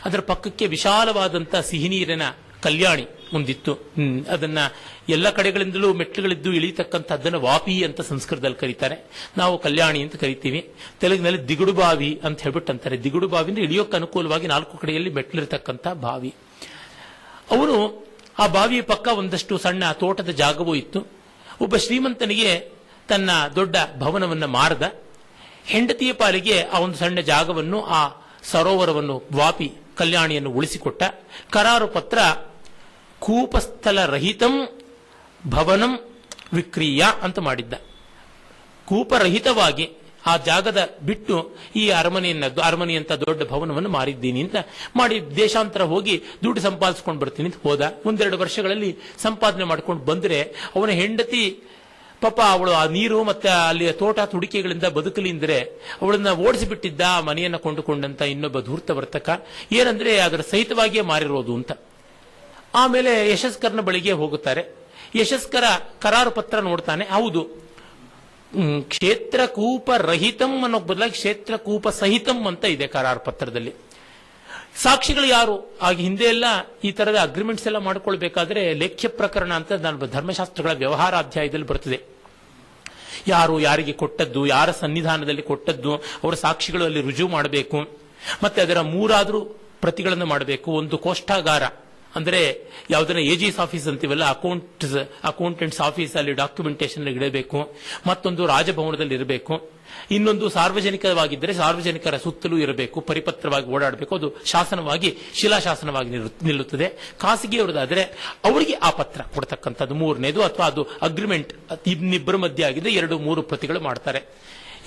ಅದರ ಪಕ್ಕಕ್ಕೆ ವಿಶಾಲವಾದಂಥ ಸಿಹಿ ನೀರಿನ ಕಲ್ಯಾಣಿ ಒಂದಿತ್ತು. ಅದನ್ನ ಎಲ್ಲ ಕಡೆಗಳಿಂದಲೂ ಮೆಟ್ಲುಗಳಿದ್ದು ಇಳಿತಕ್ಕಂಥದ್ದನ್ನು ವಾಪಿ ಅಂತ ಸಂಸ್ಕೃತದಲ್ಲಿ ಕರೀತಾರೆ. ನಾವು ಕಲ್ಯಾಣಿ ಅಂತ ಕರಿತೀವಿ. ತೆಲುಗಿನಲ್ಲಿ ದಿಗುಡು ಬಾವಿ ಅಂತ ಹೇಳ್ಬಿಟ್ಟು ಅಂತಾರೆ. ದಿಗುಡು ಬಾವಿ ಅಂದ್ರೆ ಇಳಿಯೋಕೆ ಅನುಕೂಲವಾಗಿ 4 ಕಡೆಯಲ್ಲಿ ಮೆಟ್ಲಿರ್ತಕ್ಕಂಥ ಬಾವಿ. ಅವನು ಆ ಬಾವಿಯ ಪಕ್ಕ ಒಂದಷ್ಟು ಸಣ್ಣ ತೋಟದ ಜಾಗವೂ ಇತ್ತು. ಒಬ್ಬ ಶ್ರೀಮಂತನಿಗೆ ತನ್ನ ದೊಡ್ಡ ಭವನವನ್ನು ಮಾರದ. ಹೆಂಡತಿಯ ಪಾಲಿಗೆ ಆ ಒಂದು ಸಣ್ಣ ಜಾಗವನ್ನು, ಆ ಸರೋವರವನ್ನು, ವಾಪಿ ಕಲ್ಯಾಣಿಯನ್ನು ಉಳಿಸಿಕೊಟ್ಟ. ಕರಾರು ಪತ್ರ ಕೂಪಸ್ಥಲ ರಹಿತಂ ಭವನಂ ವಿಕ್ರೀಯ ಅಂತ ಮಾಡಿದ್ದ. ಕೂಪರಹಿತವಾಗಿ ಆ ಜಾಗದ ಬಿಟ್ಟು ಈ ಅರಮನೆಯಂತ ದೊಡ್ಡ ಭವನವನ್ನು ಮಾರಿದ್ದೀನಿ ಅಂತ ಮಾಡಿ ದೇಶಾಂತರ ಹೋಗಿ ದುಡ್ಡು ಸಂಪಾದಿಸ್ಕೊಂಡು ಬರ್ತೀನಿ ಅಂತ ಹೋದ. 1-2 ವರ್ಷಗಳಲ್ಲಿ ಸಂಪಾದನೆ ಮಾಡ್ಕೊಂಡು ಬಂದ್ರೆ ಅವನ ಹೆಂಡತಿ ಪಾಪ ಅವಳು ಆ ನೀರು ಮತ್ತೆ ಅಲ್ಲಿ ತೋಟ ತುಡಿಕೆಗಳಿಂದ ಬದುಕಲಿ ಅಂದ್ರೆ ಅವಳನ್ನ ಓಡಿಸಿಬಿಟ್ಟಿದ್ದ ಆ ಮನೆಯನ್ನ ಕೊಂಡುಕೊಂಡಂತ ಇನ್ನೊಬ್ಬ ಧೂರ್ತ ವರ್ತಕ. ಏನಂದ್ರೆ ಅದರ ಸಹಿತವಾಗಿಯೇ ಮಾರಿರೋದು ಅಂತ. ಆಮೇಲೆ ಯಶಸ್ಕರನ ಬಳಿಗೆ ಹೋಗುತ್ತಾರೆ. ಯಶಸ್ಕರ ಕರಾರು ಪತ್ರ ನೋಡ್ತಾನೆ. ಹೌದು, ಕ್ಷೇತ್ರಕೂಪ ರಹಿತಂ ಅನ್ನೋ ಬದಲಾಗಿ ಕ್ಷೇತ್ರಕೂಪ ಸಹಿತಂ ಅಂತ ಇದೆ ಕರಾರು ಪತ್ರದಲ್ಲಿ. ಸಾಕ್ಷಿಗಳು ಯಾರು? ಆಗ ಹಿಂದೆ ಎಲ್ಲ ಈ ತರದ ಅಗ್ರಿಮೆಂಟ್ಸ್ ಎಲ್ಲ ಮಾಡ್ಕೊಳ್ಬೇಕಾದ್ರೆ ಲೇಖ್ಯ ಪ್ರಕರಣ ಅಂತ ಧರ್ಮಶಾಸ್ತ್ರಗಳ ವ್ಯವಹಾರ ಅಧ್ಯಾಯದಲ್ಲಿ ಬರ್ತದೆ. ಯಾರು ಯಾರಿಗೆ ಕೊಟ್ಟದ್ದು, ಯಾರ ಸನ್ನಿಧಾನದಲ್ಲಿ ಕೊಟ್ಟದ್ದು, ಅವರ ಸಾಕ್ಷಿಗಳು ಅಲ್ಲಿ ರುಜುವು ಮಾಡಬೇಕು. ಮತ್ತೆ ಅದರ 3 ಪ್ರತಿಗಳನ್ನು ಮಾಡಬೇಕು. ಒಂದು ಕೋಷ್ಠಾಗಾರ ಅಂದ್ರೆ ಯಾವುದನ್ನ ಎಜಿಸ್ ಆಫೀಸ್ ಅಂತೀವಲ್ಲ, ಅಕೌಂಟೆಂಟ್ಸ್ ಆಫೀಸ್ ಅಲ್ಲಿ ಡಾಕ್ಯುಮೆಂಟೇಶನ್ ಇಡಬೇಕು. ಮತ್ತೊಂದು ರಾಜಭವನದಲ್ಲಿ ಇರಬೇಕು. ಇನ್ನೊಂದು ಸಾರ್ವಜನಿಕವಾಗಿದ್ದರೆ ಸಾರ್ವಜನಿಕರ ಸುತ್ತಲೂ ಇರಬೇಕು, ಪರಿಪತ್ರವಾಗಿ ಓಡಾಡಬೇಕು. ಅದು ಶಾಸನವಾಗಿ, ಶಿಲಾಶಾಸನವಾಗಿ ನಿಲ್ಲುತ್ತದೆ. ಖಾಸಗಿಯವರದಾದ್ರೆ ಅವರಿಗೆ ಆ ಪತ್ರ ಕೊಡ್ತಕ್ಕಂಥದ್ದು 3ನೇದು, ಅಥವಾ ಅದು ಅಗ್ರಿಮೆಂಟ್ ಇನ್ನಿಬ್ಬರ ಮಧ್ಯೆ ಆಗಿದೆ 2-3 ಪ್ರತಿಗಳು ಮಾಡ್ತಾರೆ.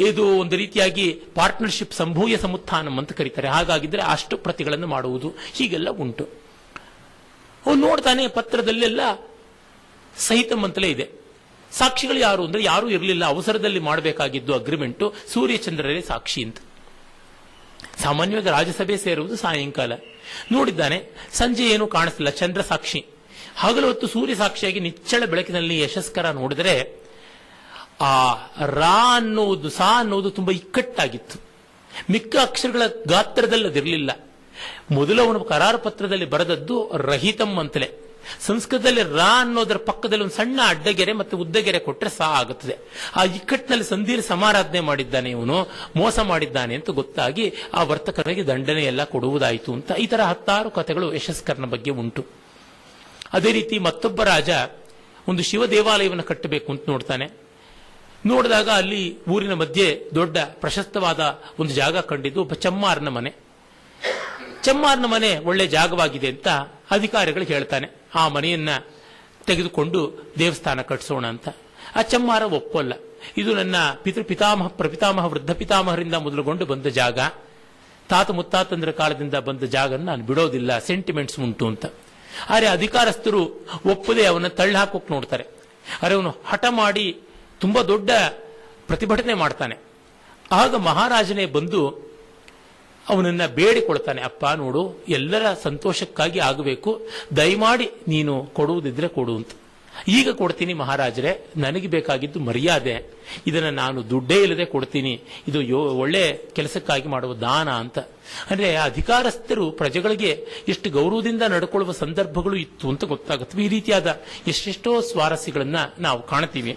ಇದು ಒಂದು ರೀತಿಯಾಗಿ ಪಾರ್ಟ್ನರ್ಶಿಪ್ ಸಂಭೂಯ ಸಮುತ್ಥಾನಂ ಅಂತ ಕರೀತಾರೆ. ಹಾಗಾಗಿದ್ರೆ ಅಷ್ಟು ಪ್ರತಿಗಳನ್ನು ಮಾಡುವುದು ಹೀಗೆಲ್ಲ ಉಂಟು. ಅವನು ನೋಡ್ತಾನೆ ಪತ್ರದಲ್ಲೆಲ್ಲ ಸಹಿತಂ ಅಂತಲೇ ಇದೆ. ಸಾಕ್ಷಿಗಳು ಯಾರು ಅಂದ್ರೆ ಯಾರೂ ಇರಲಿಲ್ಲ, ಅವಸರದಲ್ಲಿ ಮಾಡಬೇಕಾಗಿದ್ದು ಅಗ್ರಿಮೆಂಟು, ಸೂರ್ಯಚಂದ್ರರೇ ಸಾಕ್ಷಿ ಅಂತ. ಸಾಮಾನ್ಯವಾಗಿ ರಾಜ್ಯಸಭೆ ಸೇರುವುದು ಸಾಯಂಕಾಲ. ನೋಡಿದ್ದಾನೆ, ಸಂಜೆ ಏನೂ ಕಾಣಿಸ್ತಿಲ್ಲ, ಚಂದ್ರ ಸಾಕ್ಷಿ. ಹಗಲು ಹೊತ್ತು ಸೂರ್ಯ ಸಾಕ್ಷಿಯಾಗಿ ನಿಚ್ಚಳ ಬೆಳಕಿನಲ್ಲಿ ಯಶಸ್ಕರ ನೋಡಿದರೆ ಆ ರಾ ಅನ್ನೋದು ಸಾ ಅನ್ನೋದು ತುಂಬಾ ಇಕ್ಕಟ್ಟಾಗಿತ್ತು. ಮಿಕ್ಕ ಅಕ್ಷರಗಳ ಗಾತ್ರದಲ್ಲಿ ಅದಿರಲಿಲ್ಲ. ಮೊದಲು ಅವನು ಕರಾರು ಪತ್ರದಲ್ಲಿ ಬರೆದದ್ದು ರಹಿತಂ ಅಂತಲೇ. ಸಂಸ್ಕೃತದಲ್ಲಿ ರಾ ಅನ್ನೋದರ ಪಕ್ಕದಲ್ಲಿ ಒಂದು ಸಣ್ಣ ಅಡ್ಡಗೆರೆ ಮತ್ತು ಉದ್ದಗೆರೆ ಕೊಟ್ಟರೆ ಸಾ ಆಗುತ್ತದೆ. ಆ ಇಕ್ಕಟ್ಟಿನಲ್ಲಿ ಸಂಧಿಯಲ್ಲಿ ಸಮಾರಾಧನೆ ಮಾಡಿದ್ದಾನೆ, ಇವನು ಮೋಸ ಮಾಡಿದ್ದಾನೆ ಅಂತ ಗೊತ್ತಾಗಿ ಆ ವರ್ತಕರಿಗೆ ದಂಡನೆ ಎಲ್ಲ ಕೊಡುವುದಾಯಿತು ಅಂತ. ಈ ತರ 10 ಕಥೆಗಳು ಯಶಸ್ಕರನ ಬಗ್ಗೆ ಉಂಟು. ಅದೇ ರೀತಿ ಮತ್ತೊಬ್ಬ ರಾಜ ಒಂದು ಶಿವ ದೇವಾಲಯವನ್ನು ಕಟ್ಟಬೇಕು ಅಂತ ನೋಡ್ತಾನೆ. ನೋಡಿದಾಗ ಅಲ್ಲಿ ಊರಿನ ಮಧ್ಯೆ ದೊಡ್ಡ ಪ್ರಶಸ್ತವಾದ ಒಂದು ಜಾಗ ಕಂಡಿದ್ದು ಒಬ್ಬ ಚಮ್ಮಾರನ ಮನೆ. ಚಮ್ಮಾರನ ಮನೆ ಒಳ್ಳೆ ಜಾಗವಾಗಿದೆ ಅಂತ ಅಧಿಕಾರಿಗಳು ಹೇಳ್ತಾನೆ. ಆ ಮನೆಯನ್ನ ತೆಗೆದುಕೊಂಡು ದೇವಸ್ಥಾನ ಕಟ್ಟಿಸೋಣ ಅಂತ. ಆ ಚಮ್ಮಾರ ಒಪ್ಪಲ್ಲ. ಇದು ನನ್ನ ಪಿತೃಪಿತಾಮಹ ಪ್ರಪಿತಾಮಹ ವೃದ್ಧ ಪಿತಾಮಹರಿಂದ ಮೊದಲುಗೊಂಡು ಬಂದ ಜಾಗ, ತಾತ ಮುತ್ತಾತಂದ್ರ ಕಾಲದಿಂದ ಬಂದ ಜಾಗ ನಾನು ಬಿಡೋದಿಲ್ಲ, ಸೆಂಟಿಮೆಂಟ್ಸ್ ಉಂಟು ಅಂತ. ಆದರೆ ಅಧಿಕಾರಸ್ಥರು ಒಪ್ಪದೆ ಅವನ್ನ ತಳ್ಳಿ ಹಾಕೋಕ್ ನೋಡ್ತಾರೆ. ಆದರೆ ಅವನು ಹಠ ಮಾಡಿ ತುಂಬಾ ದೊಡ್ಡ ಪ್ರತಿಭಟನೆ ಮಾಡ್ತಾನೆ. ಆಗ ಮಹಾರಾಜನೇ ಬಂದು ಅವನನ್ನ ಬೇಡಿಕೊಳ್ತಾನೆ, ಅಪ್ಪ ನೋಡು, ಎಲ್ಲರ ಸಂತೋಷಕ್ಕಾಗಿ ಆಗಬೇಕು, ದಯಮಾಡಿ ನೀನು ಕೊಡುವುದಿದ್ರೆ ಕೊಡು ಅಂತ. ಈಗ ಕೊಡ್ತೀನಿ ಮಹಾರಾಜರೇ, ನನಗೆ ಬೇಕಾಗಿದ್ದು ಮರ್ಯಾದೆ, ಇದನ್ನ ನಾನು ದುಡ್ಡೇ ಇಲ್ಲದೆ ಕೊಡ್ತೀನಿ, ಇದು ಒಳ್ಳೆ ಕೆಲಸಕ್ಕಾಗಿ ಮಾಡುವ ದಾನ ಅಂತ. ಅಂದ್ರೆ ಅಧಿಕಾರಸ್ಥರು ಪ್ರಜೆಗಳಿಗೆ ಎಷ್ಟು ಗೌರವದಿಂದ ನಡ್ಕೊಳ್ಳುವ ಸಂದರ್ಭಗಳು ಇತ್ತು ಅಂತ ಗೊತ್ತಾಗುತ್ತೆ. ಈ ರೀತಿಯಾದ ಎಷ್ಟೆಷ್ಟೋ ಸ್ವಾರಸ್ಯಗಳನ್ನ ನಾವು ಕಾಣ್ತೀವಿ.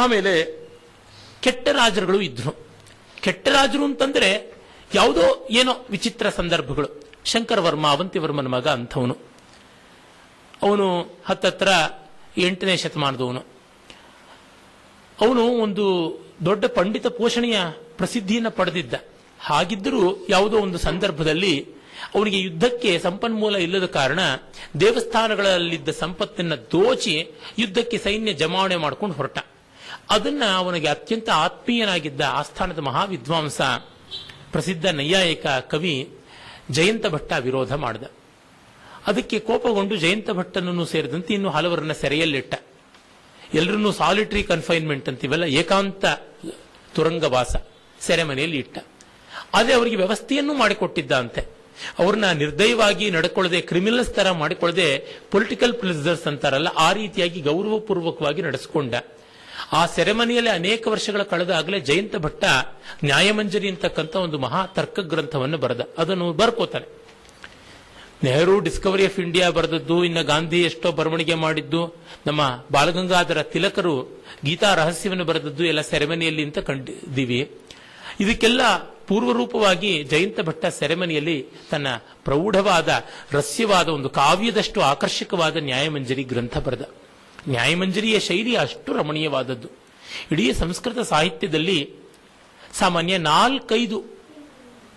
ಆಮೇಲೆ ಕೆಟ್ಟ ರಾಜರುಗಳು ಇದ್ರು. ಕೆಟ್ಟ ರಾಜರು ಅಂತಂದ್ರೆ ಯಾವುದೋ ಏನೋ ವಿಚಿತ್ರ ಸಂದರ್ಭಗಳು. ಶಂಕರ ವರ್ಮ, ಅವಂತಿವರ್ಮನ ಮಗ ಅಂಥವನು. ಅವನು ಹತ್ತತ್ರ 8ನೇ ಶತಮಾನದವನು. ಅವನು ಒಂದು ದೊಡ್ಡ ಪಂಡಿತ ಪೋಷಣೆಯ ಪ್ರಸಿದ್ಧಿಯನ್ನು ಪಡೆದಿದ್ದ. ಹಾಗಿದ್ದರೂ ಯಾವುದೋ ಒಂದು ಸಂದರ್ಭದಲ್ಲಿ ಅವನಿಗೆ ಯುದ್ಧಕ್ಕೆ ಸಂಪನ್ಮೂಲ ಇಲ್ಲದ ಕಾರಣ ದೇವಸ್ಥಾನಗಳಲ್ಲಿದ್ದ ಸಂಪತ್ತನ್ನು ದೋಚಿ ಯುದ್ಧಕ್ಕೆ ಸೈನ್ಯ ಜಮಾವಣೆ ಮಾಡಿಕೊಂಡು ಹೊರಟ. ಅದನ್ನ ಅವನಿಗೆ ಅತ್ಯಂತ ಆತ್ಮೀಯನಾಗಿದ್ದ ಆಸ್ಥಾನದ ಮಹಾವಿದ್ವಾಂಸ, ಪ್ರಸಿದ್ಧ ನೈಯಾಯಿಕ ಕವಿ ಜಯಂತ ಭಟ್ಟ ವಿರೋಧ ಮಾಡಿದ. ಅದಕ್ಕೆ ಕೋಪಗೊಂಡು ಜಯಂತ ಭಟ್ಟನನ್ನು ಸೇರಿದಂತೆ ಇನ್ನು ಹಲವರನ್ನ ಸೆರೆಯಲ್ಲಿಟ್ಟ. ಎಲ್ಲರನ್ನೂ ಸಾಲಿಟರಿ ಕನ್ಫೈನ್ಮೆಂಟ್ ಅಂತೀವಲ್ಲ, ಏಕಾಂತ ತುರಂಗವಾಸ, ಸೆರೆಮನೆಯಲ್ಲಿ ಇಟ್ಟ. ಆದರೆ ಅವರಿಗೆ ವ್ಯವಸ್ಥೆಯನ್ನು ಮಾಡಿಕೊಟ್ಟಿದ್ದ ಅಂತೆ. ಅವ್ರನ್ನ ನಿರ್ದಯವಾಗಿ ನಡ್ಕೊಳ್ಳದೆ, ಕ್ರಿಮಿನಲ್ಸ್ ತರ ಮಾಡಿಕೊಳ್ಳದೆ, ಪೊಲಿಟಿಕಲ್ ಪ್ರಿಸನರ್ಸ್ ಅಂತಾರಲ್ಲ, ಆ ರೀತಿಯಾಗಿ ಗೌರವಪೂರ್ವಕವಾಗಿ ನಡೆಸಿಕೊಂಡ. ಆ ಸೆರೆಮನೆಯಲ್ಲಿ ಅನೇಕ ವರ್ಷಗಳ ಕಳೆದಾಗಲೇ ಜಯಂತ ಭಟ್ಟ ನ್ಯಾಯಮಂಜರಿ ಅಂತಕ್ಕಂಥ ಒಂದು ಮಹಾ ತರ್ಕ ಗ್ರಂಥವನ್ನು ಬರೆದ. ಅದನ್ನು ಬರ್ಕೋತಾನೆ. ನೆಹರು ಡಿಸ್ಕವರಿ ಆಫ್ ಇಂಡಿಯಾ ಬರೆದದ್ದು, ಇನ್ನು ಗಾಂಧಿ ಎಷ್ಟೋ ಬರವಣಿಗೆ ಮಾಡಿದ್ದು, ನಮ್ಮ ಬಾಲಗಂಗಾಧರ ತಿಲಕರು ಗೀತಾ ರಹಸ್ಯವನ್ನು ಬರೆದದ್ದು ಎಲ್ಲ ಸೆರೆಮನಿಯಲ್ಲಿ ಅಂತ ಕಂಡಿದ್ದೀವಿ. ಇದಕ್ಕೆಲ್ಲ ಪೂರ್ವರೂಪವಾಗಿ ಜಯಂತ ಭಟ್ಟ ಸೆರೆಮನಿಯಲ್ಲಿ ತನ್ನ ಪ್ರೌಢವಾದ ರಸ್ಯವಾದ ಒಂದು ಕಾವ್ಯದಷ್ಟು ಆಕರ್ಷಕವಾದ ನ್ಯಾಯಮಂಜರಿ ಗ್ರಂಥ ಬರೆದ. ನ್ಯಾಯಮಂಜರಿಯ ಶೈಲಿ ಅಷ್ಟು ರಮಣೀಯವಾದದ್ದು. ಇಡೀ ಸಂಸ್ಕೃತ ಸಾಹಿತ್ಯದಲ್ಲಿ ಸಾಮಾನ್ಯ 4-5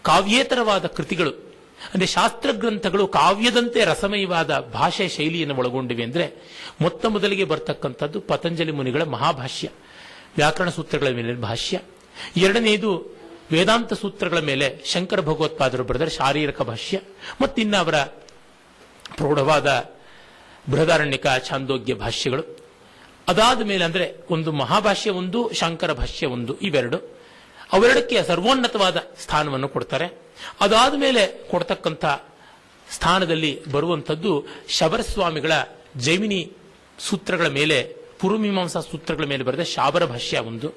ಕಾವ್ಯೇತರವಾದ ಕೃತಿಗಳು, ಅಂದರೆ ಶಾಸ್ತ್ರ ಗ್ರಂಥಗಳು ಕಾವ್ಯದಂತೆ ರಸಮಯವಾದ ಭಾಷೆ ಶೈಲಿಯನ್ನು ಒಳಗೊಂಡಿವೆ. ಅಂದರೆ ಮೊದಲಿಗೆ ಬರ್ತಕ್ಕಂಥದ್ದು ಪತಂಜಲಿ ಮುನಿಗಳ ಮಹಾಭಾಷ್ಯ, ವ್ಯಾಕರಣ ಸೂತ್ರಗಳ ಮೇಲೆ ಭಾಷ್ಯ. ಎರಡನೆಯದು ವೇದಾಂತ ಸೂತ್ರಗಳ ಮೇಲೆ ಶಂಕರ ಭಗವತ್ಪಾದರು ಬರೆದ ಶಾರೀರಕ ಭಾಷ್ಯ. ಮತ್ತಿನ್ನ ಅವರ ಪ್ರೌಢವಾದ ಬೃಹದಾರಣ್ಯಕ ಛಾಂದೋಗ್ಯ ಭಾಷ್ಯಗಳು. ಅದಾದ ಮೇಲೆ ಅಂದ್ರೆ ಒಂದು ಮಹಾಭಾಷ್ಯ ಒಂದು, ಶಂಕರ ಭಾಷ್ಯ ಒಂದು, ಇವೆರಡು. ಅವೆರಡಕ್ಕೆ ಸರ್ವೋನ್ನತವಾದ ಸ್ಥಾನವನ್ನು ಕೊಡ್ತಾರೆ. ಅದಾದ ಮೇಲೆ ಕೊಡ್ತಕ್ಕಂಥ ಸ್ಥಾನದಲ್ಲಿ ಬರುವಂಥದ್ದು ಶಬರಸ್ವಾಮಿಗಳ ಜೈಮಿನಿ ಸೂತ್ರಗಳ ಮೇಲೆ, ಪೂರ್ವಮೀಮಾಂಸಾ ಸೂತ್ರಗಳ ಮೇಲೆ ಬರೆದ ಶಾಬರ ಭಾಷ್ಯ ಒಂದು.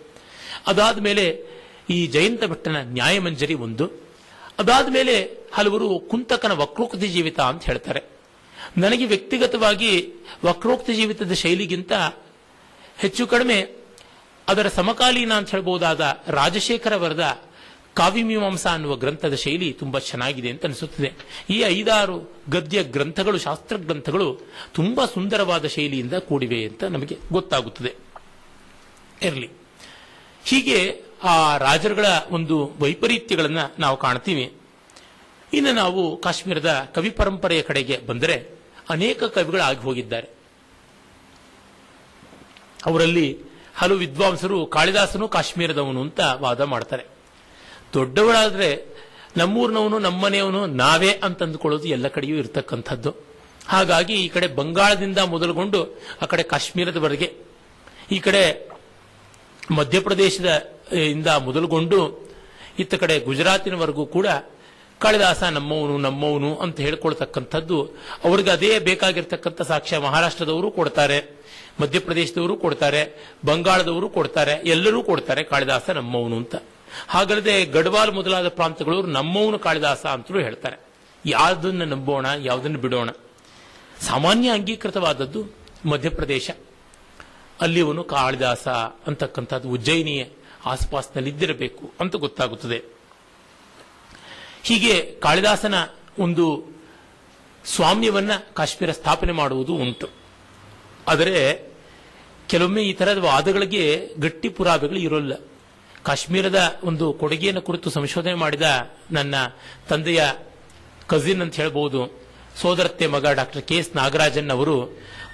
ಅದಾದ ಮೇಲೆ ಈ ಜಯಂತ ಭಟ್ಟನ ನ್ಯಾಯಮಂಜರಿ ಒಂದು. ಅದಾದ ಮೇಲೆ ಹಲವರು ಕುಂತಕನ ವಕ್ರೋಕ್ತಿ ಜೀವಿತ ಅಂತ ಹೇಳ್ತಾರೆ. ನನಗೆ ವ್ಯಕ್ತಿಗತವಾಗಿ ವಕ್ರೋಕ್ತಿ ಜೀವಿತದ ಶೈಲಿಗಿಂತ ಹೆಚ್ಚು ಕಡಿಮೆ ಅದರ ಸಮಕಾಲೀನ ಅಂತ ಹೇಳ್ಬಹುದಾದ ರಾಜಶೇಖರ ಬರೆದ ಕಾವ್ಯಮೀಮಾಂಸಾ ಅನ್ನುವ ಗ್ರಂಥದ ಶೈಲಿ ತುಂಬಾ ಚೆನ್ನಾಗಿದೆ ಅಂತ ಅನಿಸುತ್ತದೆ. ಈ 5-6 ಗದ್ಯ ಗ್ರಂಥಗಳು, ಶಾಸ್ತ್ರ ಗ್ರಂಥಗಳು ತುಂಬಾ ಸುಂದರವಾದ ಶೈಲಿಯಿಂದ ಕೂಡಿವೆ ಅಂತ ನಮಗೆ ಗೊತ್ತಾಗುತ್ತದೆ. ಇರಲಿ, ಹೀಗೆ ಆ ರಾಜರುಗಳ ಒಂದು ವೈಪರೀತ್ಯಗಳನ್ನು ನಾವು ಕಾಣ್ತೀವಿ. ಇನ್ನು ನಾವು ಕಾಶ್ಮೀರದ ಕವಿ ಪರಂಪರೆಯ ಕಡೆಗೆ ಬಂದರೆ ಅನೇಕ ಕವಿಗಳು ಆಗಿ ಹೋಗಿದ್ದಾರೆ. ಅವರಲ್ಲಿ ಹಲವು ವಿದ್ವಾಂಸರು ಕಾಳಿದಾಸನು ಕಾಶ್ಮೀರದವನು ಅಂತ ವಾದ ಮಾಡ್ತಾರೆ. ದೊಡ್ಡವರಾದ್ರೆ ನಮ್ಮೂರಿನವನು ನಮ್ಮನೆಯವನು ನಾವೇ ಅಂತ ಅಂದುಕೊಳ್ಳೋದು ಎಲ್ಲ ಕಡೆಯೂ ಇರತಕ್ಕಂಥದ್ದು. ಹಾಗಾಗಿ ಈ ಕಡೆ ಬಂಗಾಳದಿಂದ ಮೊದಲುಗೊಂಡು ಆ ಕಡೆ ಕಾಶ್ಮೀರದವರೆಗೆ, ಈ ಕಡೆ ಮಧ್ಯಪ್ರದೇಶದ ಇಂದ ಮೊದಲುಗೊಂಡು ಇತ್ತ ಕಡೆ ಗುಜರಾತಿನವರೆಗೂ ಕೂಡ ಕಾಳಿದಾಸ ನಮ್ಮವನು ಅಂತ ಹೇಳ್ಕೊಳ್ತಕ್ಕಂಥದ್ದು ಅವ್ರಿಗೆ ಅದೇ ಬೇಕಾಗಿರ್ತಕ್ಕಂಥ ಸಾಕ್ಷ್ಯ ಮಹಾರಾಷ್ಟ್ರದವರು ಕೊಡ್ತಾರೆ, ಮಧ್ಯಪ್ರದೇಶದವರು ಕೊಡ್ತಾರೆ, ಬಂಗಾಳದವರು ಕೊಡ್ತಾರೆ, ಎಲ್ಲರೂ ಕೊಡ್ತಾರೆ ಕಾಳಿದಾಸ ನಮ್ಮವನು ಅಂತ. ಹಾಗಲ್ಲದೆ ಗಢವಾಲ್ ಮೊದಲಾದ ಪ್ರಾಂತಗಳು ನಮ್ಮವನು ಕಾಳಿದಾಸ ಅಂತಲೂ ಹೇಳ್ತಾರೆ. ಯಾವುದನ್ನು ನಂಬೋಣ, ಯಾವುದನ್ನು ಬಿಡೋಣ? ಸಾಮಾನ್ಯ ಅಂಗೀಕೃತವಾದದ್ದು ಮಧ್ಯಪ್ರದೇಶ, ಅಲ್ಲಿ ಅವನು ಕಾಳಿದಾಸ ಅಂತಕ್ಕಂಥದ್ದು ಉಜ್ಜಯಿನಿಯ ಆಸುಪಾಸಿನಲ್ಲಿದ್ದಿರಬೇಕು ಅಂತ ಗೊತ್ತಾಗುತ್ತದೆ. ಹೀಗೆ ಕಾಳಿದಾಸನ ಒಂದು ಸ್ವಾಮ್ಯವನ್ನ ಕಾಶ್ಮೀರ ಸ್ಥಾಪನೆ ಮಾಡುವುದು ಉಂಟು. ಆದರೆ ಕೆಲವೊಮ್ಮೆ ಈ ತರಹದ ವಾದಗಳಿಗೆ ಗಟ್ಟಿ ಪುರಾವೆಗಳು ಇರೋಲ್ಲ. ಕಾಶ್ಮೀರದ ಒಂದು ಕೊಡುಗೆಯನ್ನು ಕುರಿತು ಸಂಶೋಧನೆ ಮಾಡಿದ ನನ್ನ ತಂದೆಯ ಕಸಿನ್ ಅಂತ ಹೇಳ್ಬೋದು, ಸೋದರತ್ತೆ ಮಗ ಡಾಕ್ಟರ್ ಕೆ.ಎಸ್. ನಾಗರಾಜನ್ ಅವರು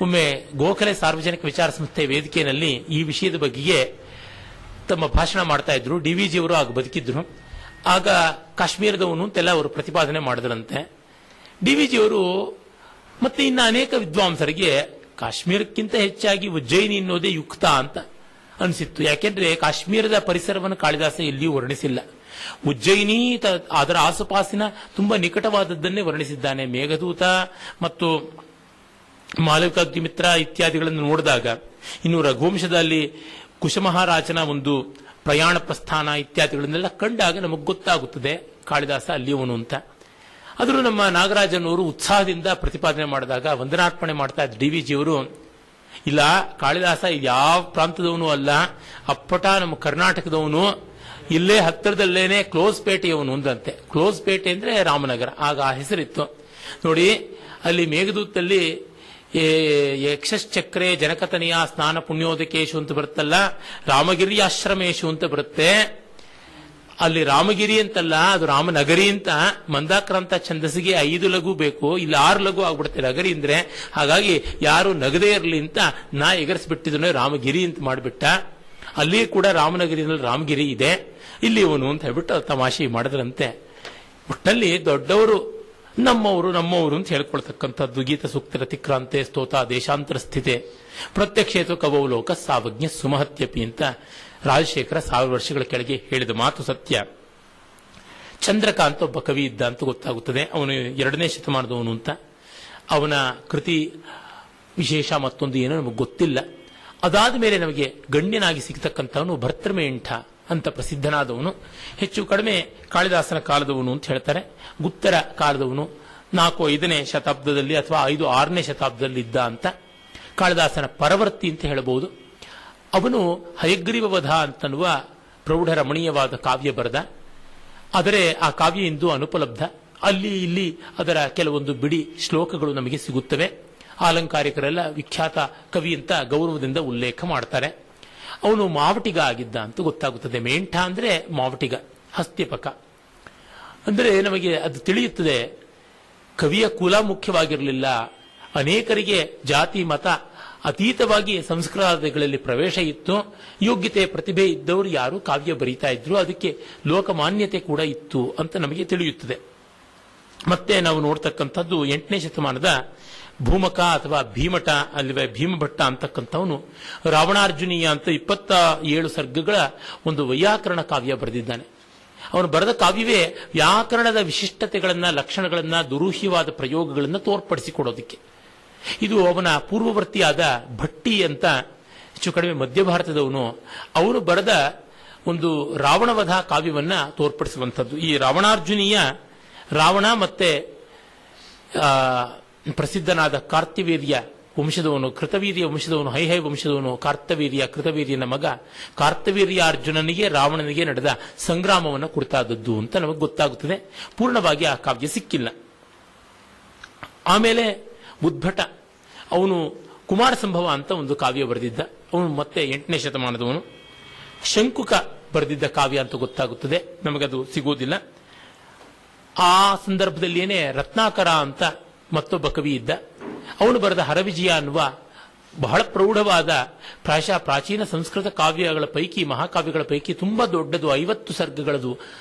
ಒಮ್ಮೆ ಗೋಖಲೆ ಸಾರ್ವಜನಿಕ ವಿಚಾರ ಸಂಸ್ಥೆ ವೇದಿಕೆಯಲ್ಲಿ ಈ ವಿಷಯದ ಬಗೆಗೆ ತಮ್ಮ ಭಾಷಣ ಮಾಡ್ತಾ ಇದ್ರು. ಡಿ.ವಿ.ಜಿ ಅವರು ಆಗ ಬದುಕಿದ್ರು. ಆಗ ಕಾಶ್ಮೀರದವನು ಅಂತೆಲ್ಲ ಅವರು ಪ್ರತಿಪಾದನೆ ಮಾಡಿದ್ರಂತೆ. ಡಿ.ವಿ.ಜಿ ಅವರು ಮತ್ತೆ ಇನ್ನು ಅನೇಕ ವಿದ್ವಾಂಸರಿಗೆ ಕಾಶ್ಮೀರಕ್ಕಿಂತ ಹೆಚ್ಚಾಗಿ ಉಜ್ಜಯಿನಿ ಅನ್ನೋದೇ ಯುಕ್ತ ಅಂತ ಅನಿಸಿತ್ತು. ಯಾಕೆಂದ್ರೆ ಕಾಶ್ಮೀರದ ಪರಿಸರವನ್ನು ಕಾಳಿದಾಸ ಎಲ್ಲಿಯೂ ವರ್ಣಿಸಿಲ್ಲ. ಉಜ್ಜಯಿನಿ ಅದರ ಆಸುಪಾಸಿನ ತುಂಬಾ ನಿಕಟವಾದದ್ದನ್ನೇ ವರ್ಣಿಸಿದ್ದಾನೆ. ಮೇಘದೂತ ಮತ್ತು ಮಾಲವಿಕಾಗ್ನಿಮಿತ್ರ ಇತ್ಯಾದಿಗಳನ್ನು ನೋಡಿದಾಗ, ಇನ್ನು ರಘುವಂಶದಲ್ಲಿ ಕುಶಮಹಾರಾಜನ ಒಂದು ಪ್ರಯಾಣ ಪ್ರಸ್ಥಾನ ಇತ್ಯಾದಿಗಳನ್ನೆಲ್ಲ ಕಂಡಾಗ ನಮಗೆ ಗೊತ್ತಾಗುತ್ತದೆ ಕಾಳಿದಾಸ ಅಲ್ಲಿಯವನು ಅಂತ. ಆದರೂ ನಮ್ಮ ನಾಗರಾಜನ್ ಅವರು ಉತ್ಸಾಹದಿಂದ ಪ್ರತಿಪಾದನೆ ಮಾಡಿದಾಗ ವಂದನಾರ್ಪಣೆ ಮಾಡ್ತಾ ಇದ್ದ ಡಿ.ವಿ.ಜಿ ಅವರು, ಇಲ್ಲ, ಕಾಳಿದಾಸ ಯಾವ ಪ್ರಾಂತದವನು ಅಲ್ಲ, ಅಪ್ಪಟ ನಮ್ಮ ಕರ್ನಾಟಕದವನು, ಇಲ್ಲೇ ಹತ್ತಿರದಲ್ಲೇನೆ ಕ್ಲೋಸ್ ಪೇಟೆಯವನು ಅಂದಂತೆ. ಕ್ಲೋಸ್ ಪೇಟೆ ಅಂದ್ರೆ ರಾಮನಗರ, ಆಗ ಆ ಹೆಸರಿತ್ತು ನೋಡಿ. ಅಲ್ಲಿ ಮೇಘದೂತಲ್ಲಿ ಯಕ್ಷಶ್ಚಕ್ರೆ ಜನಕತನಿಯ ಸ್ನಾನ ಪುಣ್ಯೋದಕೇಶು ಅಂತ ಬರುತ್ತಲ್ಲ, ರಾಮಗಿರಿ ಆಶ್ರಮೇಶು ಅಂತ ಬರುತ್ತೆ. ಅಲ್ಲಿ ರಾಮಗಿರಿ ಅಂತಲ್ಲ, ಅದು ರಾಮನಗರಿ ಅಂತ. ಮಂದಾಕ್ರಾಂತ ಛಂದಸ್ಸಿಗೆ 5 ಲಘು ಬೇಕು, ಇಲ್ಲಿ 6 ಲಘು ಆಗ್ಬಿಡುತ್ತೆ ನಗರಿ ಅಂದ್ರೆ. ಹಾಗಾಗಿ ಯಾರು ನಗದೇ ಇರಲಿ ಅಂತ ನಾ ಎಗರಿಸ್ಬಿಟ್ಟಿದನು, ರಾಮಗಿರಿ ಅಂತ ಮಾಡಿಬಿಟ್ಟ. ಅಲ್ಲಿ ಕೂಡ ರಾಮನಗರಿನಲ್ಲಿ ರಾಮಗಿರಿ ಇದೆ, ಇಲ್ಲಿ ಇವನು ಅಂತ ಹೇಳ್ಬಿಟ್ಟು ತಮಾಷೆ ಮಾಡಿದ್ರಂತೆ. ಒಟ್ಟಲ್ಲಿ ದೊಡ್ಡವರು ನಮ್ಮವರು ಅಂತ ಹೇಳ್ಕೊಳ್ತಕ್ಕಂಥದ್ದು. ಗೀತ ಸೂಕ್ತರ ತಿಕ್ರಾಂತೆ ಸ್ತೋತ ದೇಶಾಂತರ ಸ್ಥಿತೆ ಪ್ರತ್ಯಕ್ಷೇತು ಕವೌಲೋಕ ಸಾವಜ್ಞ ಸುಮಹತ್ಯಪಿ ಅಂತ ರಾಜಶೇಖರ 1000 ವರ್ಷಗಳ ಕೆಳಗೆ ಹೇಳಿದ ಮಾತು ಸತ್ಯ. ಚಂದ್ರಕಾಂತ್ ಒಬ್ಬ ಕವಿ ಇದ್ದ ಅಂತ ಗೊತ್ತಾಗುತ್ತದೆ. ಅವನು 2ನೇ ಶತಮಾನದವನು ಅಂತ. ಅವನ ಕೃತಿ ವಿಶೇಷ ಮತ್ತೊಂದು ಏನೋ ನಮಗೆ ಗೊತ್ತಿಲ್ಲ. ಅದಾದ ಮೇಲೆ ನಮಗೆ ಗಣ್ಯನಾಗಿ ಸಿಗ್ತಕ್ಕಂಥವನು ಭರ್ತೃಮೇಂಠ ಅಂತ ಪ್ರಸಿದ್ಧನಾದವನು. ಹೆಚ್ಚು ಕಡಿಮೆ ಕಾಳಿದಾಸನ ಕಾಲದವನು ಅಂತ ಹೇಳ್ತಾರೆ. ಗುಪ್ತರ ಕಾಲದವನು, 4-5ನೇ ಶತಾಬ್ದದಲ್ಲಿ ಅಥವಾ 5-6ನೇ ಶತಾಬ್ದದಲ್ಲಿ ಇದ್ದ ಅಂತ. ಕಾಳಿದಾಸನ ಪರವರ್ತಿ ಅಂತ ಹೇಳಬಹುದು. ಅವನು ಹಯಗ್ರೀವ ವಧ ಅಂತನ್ನುವ ಪ್ರೌಢ ರಮಣೀಯವಾದ ಕಾವ್ಯ ಬರೆದ. ಆದರೆ ಆ ಕಾವ್ಯ ಇಂದು ಅನುಪಲಬ್ಧ. ಅಲ್ಲಿ ಇಲ್ಲಿ ಅದರ ಕೆಲವೊಂದು ಬಿಡಿ ಶ್ಲೋಕಗಳು ನಮಗೆ ಸಿಗುತ್ತವೆ. ಆಲಂಕಾರಿಕರೆಲ್ಲ ವಿಖ್ಯಾತ ಕವಿ ಅಂತ ಗೌರವದಿಂದ ಉಲ್ಲೇಖ ಮಾಡ್ತಾರೆ. ಅವನು ಮಾವಟಿಗ ಆಗಿದ್ದ ಅಂತ ಗೊತ್ತಾಗುತ್ತದೆ. ಮೇಂಠ ಅಂದ್ರೆ ಮಾವಟಿಗ, ಹಸ್ತ್ಯಪಕ ಅಂದ್ರೆ ನಮಗೆ ಅದು ತಿಳಿಯುತ್ತದೆ. ಕವಿಯ ಕುಲ ಮುಖ್ಯವಾಗಿರಲಿಲ್ಲ. ಅನೇಕರಿಗೆ ಜಾತಿ ಮತ ಅತೀತವಾಗಿ ಸಂಸ್ಕೃತಗಳಲ್ಲಿ ಪ್ರವೇಶ ಇತ್ತು. ಯೋಗ್ಯತೆ ಪ್ರತಿಭೆ ಇದ್ದವರು ಯಾರು ಕಾವ್ಯ ಬರೀತಾ ಇದ್ರು. ಅದಕ್ಕೆ ಲೋಕಮಾನ್ಯತೆ ಕೂಡ ಇತ್ತು ಅಂತ ನಮಗೆ ತಿಳಿಯುತ್ತದೆ. ಮತ್ತೆ ನಾವು ನೋಡ್ತಕ್ಕಂಥದ್ದು 8ನೇ ಶತಮಾನದ ಭೂಮಕ ಅಥವಾ ಭೀಮಟ ಅಲ್ಲಿವೆ ಭೀಮಭಟ್ಟ ಅಂತಕ್ಕಂಥವನು ರಾವಣಾರ್ಜುನೀಯ ಅಂತ 27 ಸರ್ಗಗಳ ಒಂದು ವೈಯಾಕರಣ ಕಾವ್ಯ ಬರೆದಿದ್ದಾನೆ. ಅವನು ಬರೆದ ಕಾವ್ಯವೇ ವ್ಯಾಕರಣದ ವಿಶಿಷ್ಟತೆಗಳನ್ನ, ಲಕ್ಷಣಗಳನ್ನ, ದುರೂಹ್ಯವಾದ ಪ್ರಯೋಗಗಳನ್ನ ತೋರ್ಪಡಿಸಿಕೊಡೋದಕ್ಕೆ. ಇದು ಅವನ ಪೂರ್ವವರ್ತಿಯಾದ ಭಟ್ಟಿ ಅಂತ ಹೆಚ್ಚು ಕಡಿಮೆ ಮಧ್ಯ ಭಾರತದವನು. ಅವನು ಬರೆದ ಒಂದು ರಾವಣವಧ ಕಾವ್ಯವನ್ನ ತೋರ್ಪಡಿಸುವಂಥದ್ದು. ಈ ರಾವಣಾರ್ಜುನೀಯ ರಾವಣ ಮತ್ತೆ ಪ್ರಸಿದ್ಧನಾದ ಕಾರ್ತವೀರ್ಯ ವಂಶದವನು, ಕೃತವೀರ್ಯ ವಂಶದವನು, ಹೈಹೈ ವಂಶದವನು ಕಾರ್ತವೀರ್ಯ, ಕೃತವೀರ್ಯನ ಮಗ. ಕಾರ್ತವೀರ್ಯ ಅರ್ಜುನನಿಗೆ ರಾವಣನಿಗೆ ನಡೆದ ಸಂಗ್ರಾಮವನ್ನು ಕುರಿತಾದದ್ದು ಅಂತ ನಮಗೆ ಗೊತ್ತಾಗುತ್ತದೆ. ಪೂರ್ಣವಾಗಿ ಆ ಕಾವ್ಯ ಸಿಕ್ಕಿಲ್ಲ. ಆಮೇಲೆ ಉದ್ಭಟ, ಅವನು ಕುಮಾರ ಸಂಭವ ಅಂತ ಒಂದು ಕಾವ್ಯ ಬರೆದಿದ್ದ. ಅವನು ಮತ್ತೆ 8ನೇ ಶತಮಾನದವನು. ಶಂಕುಕ ಬರೆದಿದ್ದ ಕಾವ್ಯ ಅಂತ ಗೊತ್ತಾಗುತ್ತದೆ, ನಮಗದು ಸಿಗೋದಿಲ್ಲ. ಆ ಸಂದರ್ಭದಲ್ಲಿಯೇ ರತ್ನಾಕರ ಅಂತ ಮತ್ತೊಬ್ಬ ಕವಿ ಇದ್ದ. ಅವನು ಬರೆದ ಹರವಿಜಯ ಅನ್ನುವ ಬಹಳ ಪ್ರೌಢವಾದ ಪ್ರಾಯಶಃ ಪ್ರಾಚೀನ ಸಂಸ್ಕೃತ ಕಾವ್ಯಗಳ ಪೈಕಿ, ಮಹಾಕಾವ್ಯಗಳ ಪೈಕಿ ತುಂಬಾ ದೊಡ್ಡದು, 50 ಸರ್ಗಗಳದು.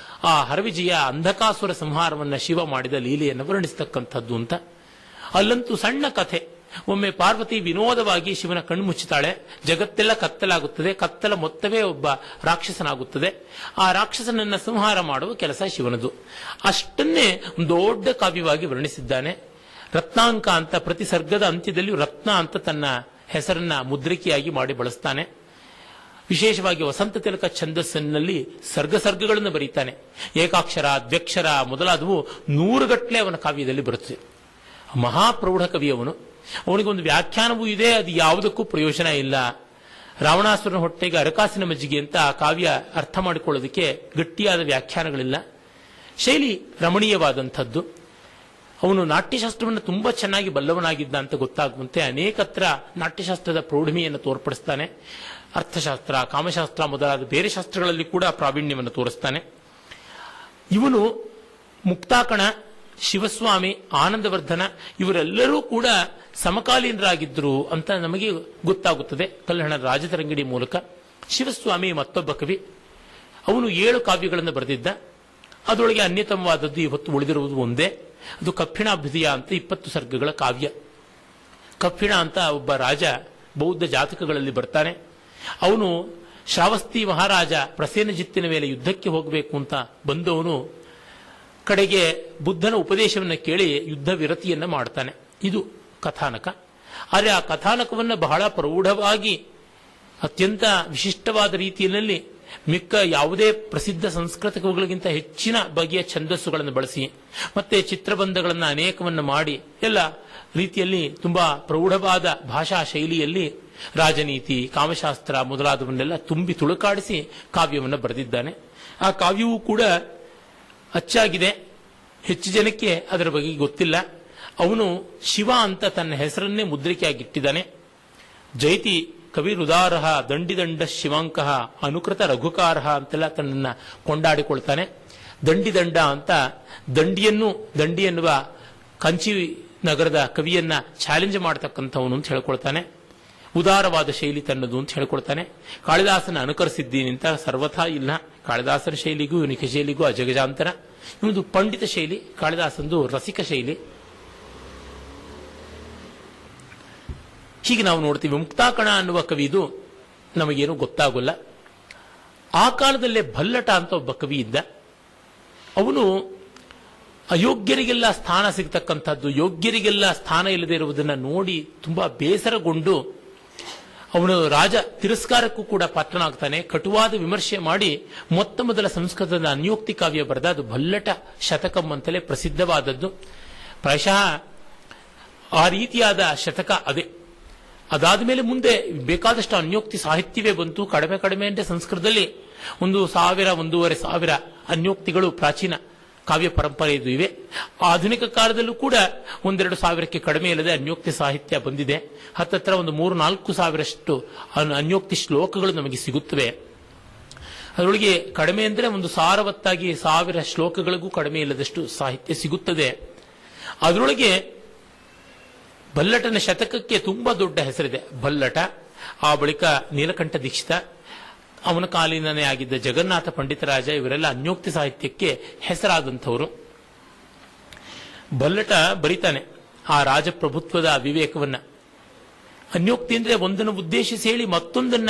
ಆ ಹರವಿಜಯ ಅಂಧಕಾಸುರ ಸಂಹಾರವನ್ನ ಶಿವ ಮಾಡಿದ ಲೀಲೆಯನ್ನು ವರ್ಣಿಸ್ತಕ್ಕಂಥದ್ದು ಅಂತ. ಅಲ್ಲಂತೂ ಸಣ್ಣ ಕಥೆ. ಒಮ್ಮೆ ಪಾರ್ವತಿ ವಿನೋದವಾಗಿ ಶಿವನ ಕಣ್ಣು ಮುಚ್ಚುತ್ತಾಳೆ, ಜಗತ್ತೆಲ್ಲ ಕತ್ತಲಾಗುತ್ತದೆ, ಕತ್ತಲ ಮೊತ್ತವೇ ಒಬ್ಬ ರಾಕ್ಷಸನಾಗುತ್ತದೆ. ಆ ರಾಕ್ಷಸನನ್ನ ಸಂಹಾರ ಮಾಡುವ ಕೆಲಸ ಶಿವನದು. ಅಷ್ಟನ್ನೇ ದೊಡ್ಡ ಕಾವ್ಯವಾಗಿ ವರ್ಣಿಸಿದ್ದಾನೆ. ರತ್ನಾಂಕ ಅಂತ ಪ್ರತಿ ಸರ್ಗದ ಅಂತ್ಯದಲ್ಲಿ ರತ್ನ ಅಂತ ತನ್ನ ಹೆಸರನ್ನ ಮುದ್ರಿಕೆಯಾಗಿ ಮಾಡಿ ಬಳಸ್ತಾನೆ. ವಿಶೇಷವಾಗಿ ವಸಂತ ತಿಲಕ ಛಂದಸ್ಸಿನಲ್ಲಿ ಸರ್ಗಗಳನ್ನು ಬರೀತಾನೆ. ಏಕಾಕ್ಷರ, ದ್ವ್ಯಕ್ಷರ ಮೊದಲಾದವು 100 ಗಟ್ಟಲೆ ಅವನ ಕಾವ್ಯದಲ್ಲಿ ಬರುತ್ತದೆ. ಮಹಾಪ್ರೌಢ ಕವಿ ಅವನು. ಅವನಿಗೊಂದು ವ್ಯಾಖ್ಯಾನವೂ ಇದೆ, ಅದು ಯಾವುದಕ್ಕೂ ಪ್ರಯೋಜನ ಇಲ್ಲ. ರಾವಣಾಸುರನ ಹೊಟ್ಟೆಗೆ ಅರಕಾಸಿನ ಮಜ್ಜಿಗೆ ಅಂತ ಆ ಕಾವ್ಯ ಅರ್ಥ ಮಾಡಿಕೊಳ್ಳೋದಕ್ಕೆ ಗಟ್ಟಿಯಾದ ವ್ಯಾಖ್ಯಾನಗಳಿಲ್ಲ. ಶೈಲಿ ರಮಣೀಯವಾದಂಥದ್ದು. ಅವನು ನಾಟ್ಯಶಾಸ್ತ್ರವನ್ನು ತುಂಬಾ ಚೆನ್ನಾಗಿ ಬಲ್ಲವನಾಗಿದ್ದ ಅಂತ ಗೊತ್ತಾಗುವಂತೆ ಅನೇಕತ್ರ ನಾಟ್ಯಶಾಸ್ತ್ರದ ಪ್ರೌಢಿಮೆಯನ್ನು ತೋರ್ಪಡಿಸ್ತಾನೆ. ಅರ್ಥಶಾಸ್ತ್ರ, ಕಾಮಶಾಸ್ತ್ರ ಮೊದಲಾದ ಬೇರೆ ಶಾಸ್ತ್ರಗಳಲ್ಲಿ ಕೂಡ ಪ್ರಾವೀಣ್ಯವನ್ನು ತೋರಿಸ್ತಾನೆ. ಇವನು ಮುಕ್ತಾಕಣ, ಶಿವಸ್ವಾಮಿ, ಆನಂದವರ್ಧನ ಇವರೆಲ್ಲರೂ ಕೂಡ ಸಮಕಾಲೀನರಾಗಿದ್ದರು ಅಂತ ನಮಗೆ ಗೊತ್ತಾಗುತ್ತದೆ ಕಲ್ಹಣದ ರಾಜತರಂಗಿಣಿ ಮೂಲಕ. ಶಿವಸ್ವಾಮಿ ಮತ್ತೊಬ್ಬ ಕವಿ. ಅವನು 7 ಕಾವ್ಯಗಳನ್ನು ಬರೆದಿದ್ದ. ಅದರೊಳಗೆ ಅನ್ಯತಮವಾದದ್ದು ಇವತ್ತು ಉಳಿದಿರುವುದು ಒಂದೇ. ಅದು ಕಪ್ಪಿಣಾಭ್ಯುದಯ ಅಂತ 20 ಸರ್ಗಗಳ ಕಾವ್ಯ. ಕಪ್ಪಿಣ ಅಂತ ಒಬ್ಬ ರಾಜ ಬೌದ್ಧ ಜಾತಕಗಳಲ್ಲಿ ಬರ್ತಾನೆ. ಅವನು ಶ್ರಾವಸ್ತಿ ಮಹಾರಾಜ ಪ್ರಸೇನಜಿತ್ತಿನ ಮೇಲೆ ಯುದ್ಧಕ್ಕೆ ಹೋಗಬೇಕು ಅಂತ ಬಂದವನು ಕಡೆಗೆ ಬುದ್ಧನ ಉಪದೇಶವನ್ನು ಕೇಳಿ ಯುದ್ಧ ವಿರತಿಯನ್ನ ಮಾಡ್ತಾನೆ. ಇದು ಕಥಾನಕ. ಆದರೆ ಆ ಕಥಾನಕವನ್ನು ಬಹಳ ಪ್ರೌಢವಾಗಿ ಅತ್ಯಂತ ವಿಶಿಷ್ಟವಾದ ರೀತಿಯಲ್ಲಿ ಮಿಕ್ಕ ಯಾವುದೇ ಪ್ರಸಿದ್ಧ ಸಂಸ್ಕೃತ ಕವಿಗಳಿಗಿಂತ ಹೆಚ್ಚಿನ ಬಗೆಯ ಛಂದಸ್ಸುಗಳನ್ನು ಬಳಸಿ ಮತ್ತೆ ಚಿತ್ರಬಂಧಗಳನ್ನು ಅನೇಕವನ್ನು ಮಾಡಿ ಎಲ್ಲ ರೀತಿಯಲ್ಲಿ ತುಂಬಾ ಪ್ರೌಢವಾದ ಭಾಷಾ ಶೈಲಿಯಲ್ಲಿ ರಾಜನೀತಿ, ಕಾಮಶಾಸ್ತ್ರ ಮೊದಲಾದವನ್ನೆಲ್ಲ ತುಂಬಿ ತುಳುಕಾಡಿಸಿ ಕಾವ್ಯವನ್ನು ಬರೆದಿದ್ದಾನೆ. ಆ ಕಾವ್ಯವೂ ಕೂಡ ಅಚ್ಚಾಗಿದೆ. ಹೆಚ್ಚು ಜನಕ್ಕೆ ಅದರ ಬಗ್ಗೆ ಗೊತ್ತಿಲ್ಲ. ಅವನು ಶಿವ ಅಂತ ತನ್ನ ಹೆಸರನ್ನೇ ಮುದ್ರಿಕೆಯಾಗಿಟ್ಟಿದ್ದಾನೆ. ಜೈತಿ ಕವಿರುದಾರಹ ದಂಡಿದಂಡ ಶಿವಾಂಕಃ ಅನುಕೃತ ರಘುಕಾರಹ ಅಂತೆಲ್ಲ ತನ್ನನ್ನು ಕೊಂಡಾಡಿಕೊಳ್ತಾನೆ. ದಂಡಿದಂಡ ಅಂತ ದಂಡಿ ಎನ್ನುವ ಕಂಚಿ ನಗರದ ಕವಿಯನ್ನ ಚಾಲೆಂಜ್ ಮಾಡತಕ್ಕಂಥವನು ಅಂತ ಹೇಳ್ಕೊಳ್ತಾನೆ. ಉದಾರವಾದ ಶೈಲಿ ತನ್ನದು ಅಂತ ಹೇಳ್ಕೊಳ್ತಾನೆ. ಕಾಳಿದಾಸನ ಅನುಕರಿಸಿದ್ದೀನಿ ಅಂತ ಸರ್ವಥಾ ಇಲ್ಲ. ಕಾಳಿದಾಸನ ಶೈಲಿಗೂ ಇವನಿಕ ಶೈಲಿಗೂ ಅಜಗಜಾಂತರ. ಇವನು ಪಂಡಿತ ಶೈಲಿ, ಕಾಳಿದಾಸಂದು ರಸಿಕ ಶೈಲಿ. ಹೀಗೆ ನಾವು ನೋಡ್ತೀವಿ. ಮುಕ್ತಾಕಣ ಅನ್ನುವ ಕವಿದು ನಮಗೇನು ಗೊತ್ತಾಗಲ್ಲ. ಆ ಕಾಲದಲ್ಲೇ ಭಲ್ಲಟ ಅಂತ ಒಬ್ಬ ಕವಿ ಇದ್ದ. ಅವನು ಅಯೋಗ್ಯರಿಗೆಲ್ಲ ಸ್ಥಾನ ಸಿಗ್ತಕ್ಕಂಥದ್ದು, ಯೋಗ್ಯರಿಗೆಲ್ಲ ಸ್ಥಾನ ಇಲ್ಲದೆ ಇರುವುದನ್ನು ನೋಡಿ ತುಂಬಾ ಬೇಸರಗೊಂಡು ಅವನು ರಾಜ ತಿರಸ್ಕಾರಕ್ಕೂ ಕೂಡ ಪಾತ್ರನಾಗ್ತಾನೆ. ಕಟುವಾದ ವಿಮರ್ಶೆ ಮಾಡಿ ಮೊತ್ತ ಮೊದಲ ಸಂಸ್ಕೃತದ ಅನ್ಯೋಕ್ತಿ ಕಾವ್ಯ ಬರೆದ. ಅದು ಭಲ್ಲಟ ಶತಕಂ ಅಂತಲೇ ಪ್ರಸಿದ್ಧವಾದದ್ದು. ಪ್ರಾಯಶಃ ಆ ರೀತಿಯಾದ ಶತಕ ಅದೇ. ಅದಾದ ಮೇಲೆ ಮುಂದೆ ಬೇಕಾದಷ್ಟು ಅನ್ಯೋಕ್ತಿ ಸಾಹಿತ್ಯವೇ ಬಂತು. ಕಡಿಮೆ ಕಡಿಮೆ ಅಂದ್ರೆ ಸಂಸ್ಕೃತದಲ್ಲಿ 1,000-1,500 ಅನ್ಯೋಕ್ತಿಗಳು ಪ್ರಾಚೀನ ಕಾವ್ಯ ಪರಂಪರೆಯದು ಇವೆ. ಆಧುನಿಕ ಕಾಲದಲ್ಲೂ ಕೂಡ 1-2 ಸಾವಿರಕ್ಕೆ ಕಡಿಮೆ ಇಲ್ಲದೆ ಅನ್ಯೋಕ್ತಿ ಸಾಹಿತ್ಯ ಬಂದಿದೆ. ಹತ್ತತ್ರ 3-4 ಸಾವಿರಷ್ಟು ಅನ್ಯೋಕ್ತಿ ಶ್ಲೋಕಗಳು ನಮಗೆ ಸಿಗುತ್ತವೆ. ಅದರೊಳಗೆ ಕಡಿಮೆ ಅಂದ್ರೆ ಒಂದು ಸಾರವತ್ತಾಗಿ 1000 ಶ್ಲೋಕಗಳಿಗೂ ಕಡಿಮೆ ಇಲ್ಲದಷ್ಟು ಸಾಹಿತ್ಯ ಸಿಗುತ್ತದೆ. ಅದರೊಳಗೆ ಭಲ್ಲಟನ ಶತಕಕ್ಕೆ ತುಂಬಾ ದೊಡ್ಡ ಹೆಸರಿದೆ. ಭಲ್ಲಟ, ಆ ಬಳಿಕ ನೀಲಕಂಠ ದೀಕ್ಷಿತ, ಅವನ ಕಾಲೀನನೇ ಆಗಿದ್ದ ಜಗನ್ನಾಥ ಪಂಡಿತರಾಜ, ಇವರೆಲ್ಲ ಅನ್ಯೋಕ್ತಿ ಸಾಹಿತ್ಯಕ್ಕೆ ಹೆಸರಾದಂಥವರು. ಭಲ್ಲಟ ಬರಿತಾನೆ ಆ ರಾಜಪ್ರಭುತ್ವದ ವಿವೇಕವನ್ನ. ಅನ್ಯೋಕ್ತಿ ಅಂದ್ರೆ ಒಂದನ್ನು ಉದ್ದೇಶಿಸಿ ಹೇಳಿ ಮತ್ತೊಂದನ್ನ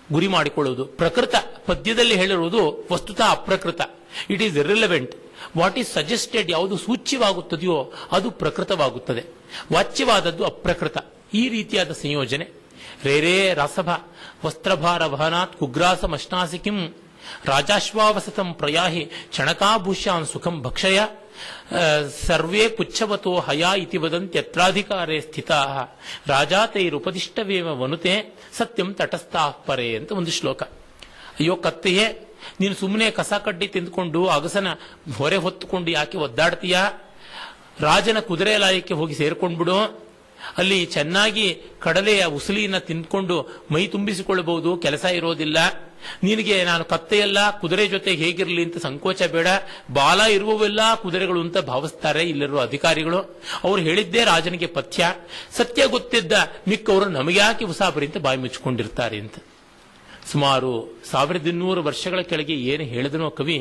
ಗುರಿ ಮಾಡಿಕೊಳ್ಳುವುದು. ಪ್ರಕೃತ ಪದ್ಯದಲ್ಲಿ ಹೇಳಿರುವುದು ವಸ್ತುತಃ ಅಪ್ರಕೃತ. It is irrelevant. What is suggested, ಯಾವುದು ಸೂಚ್ಯವಾಗುತ್ತದೆಯೋ ಅದು ಪ್ರಕೃತವಾಗುತ್ತದೆ, ವಾಚ್ಯವಾದದ್ದು ಅಪ್ರಕೃತ. ಈ ರೀತಿಯಾದ ಸಂಯೋಜನೆ. ರೇರೇ ರಾಸಭ ವಸ್ತ್ರಭಾರ ವಹನಾತ್ ಕುಗ್ರಾಸಮಶ್ನಾಸಿಕಿಂ ರಾಜಾಶ್ವಾವಸತಂ ಪ್ರಯಾಹಿ ಚಣಕಾಭೂಷ್ಯಾನ್ ಸುಖಂ ಭಕ್ಷಯ ಸರ್ವೇ ಪುಚ್ಛವತೋ ಹಯಾ ಇತಿ ವದಂತ್ಯತ್ರಾಧಿಕಾರೇ ಸ್ಥಿತಾ ರಾಜಾತೈರುಪದಿಷ್ಟವೇವ ವನುತೆ ಸತ್ಯಂ ತಟಸ್ಥಾ ಪರೇ ಅಂತ ಒಂದು ಶ್ಲೋಕ. ಅಯ್ಯೋ ಕತ್ತೆಯೇ, ನೀನು ಸುಮ್ಮನೆ ಕಸ ಕಡ್ಡಿ ತಿಂದುಕೊಂಡು ಅಗಸನ ಹೊರೆ ಹೊತ್ತುಕೊಂಡು ಯಾಕೆ ಒದ್ದಾಡ್ತೀಯಾ? ರಾಜನ ಕುದುರೆ ಲಾಯಕ್ಕೆ ಹೋಗಿ ಸೇರ್ಕೊಂಡ್ಬಿಡು. ಅಲ್ಲಿ ಚೆನ್ನಾಗಿ ಕಡಲೆಯ ಉಸುಲಿನ ತಿಂದ್ಕೊಂಡು ಮೈ ತುಂಬಿಸಿಕೊಳ್ಳಬಹುದು, ಕೆಲಸ ಇರೋದಿಲ್ಲ. ನಿನಗೆ ನಾನು ಕತ್ತೆಯಲ್ಲ ಕುದುರೆ ಜೊತೆ ಹೇಗಿರಲಿ ಅಂತ ಸಂಕೋಚ ಬೇಡ, ಬಾಲ ಇರುವವೆಲ್ಲ ಕುದುರೆಗಳು ಅಂತ ಭಾವಿಸ್ತಾರೆ ಇಲ್ಲಿರುವ ಅಧಿಕಾರಿಗಳು. ಅವರು ಹೇಳಿದ್ದೇ ರಾಜನಿಗೆ ಪಥ್ಯ, ಸತ್ಯ ಗೊತ್ತಿದ್ದ ಮಿಕ್ಕವರು ನಮಗ್ಯಾಕೆ ಉಸಾಬರಿ ಅಂತ ಬಾಯಿ ಮುಚ್ಚಿಕೊಂಡಿರ್ತಾರೆ ಅಂತ. ಸುಮಾರು 1200 ವರ್ಷಗಳ ಕೆಳಗೆ ಏನು ಹೇಳಿದನೋ ಕವಿ,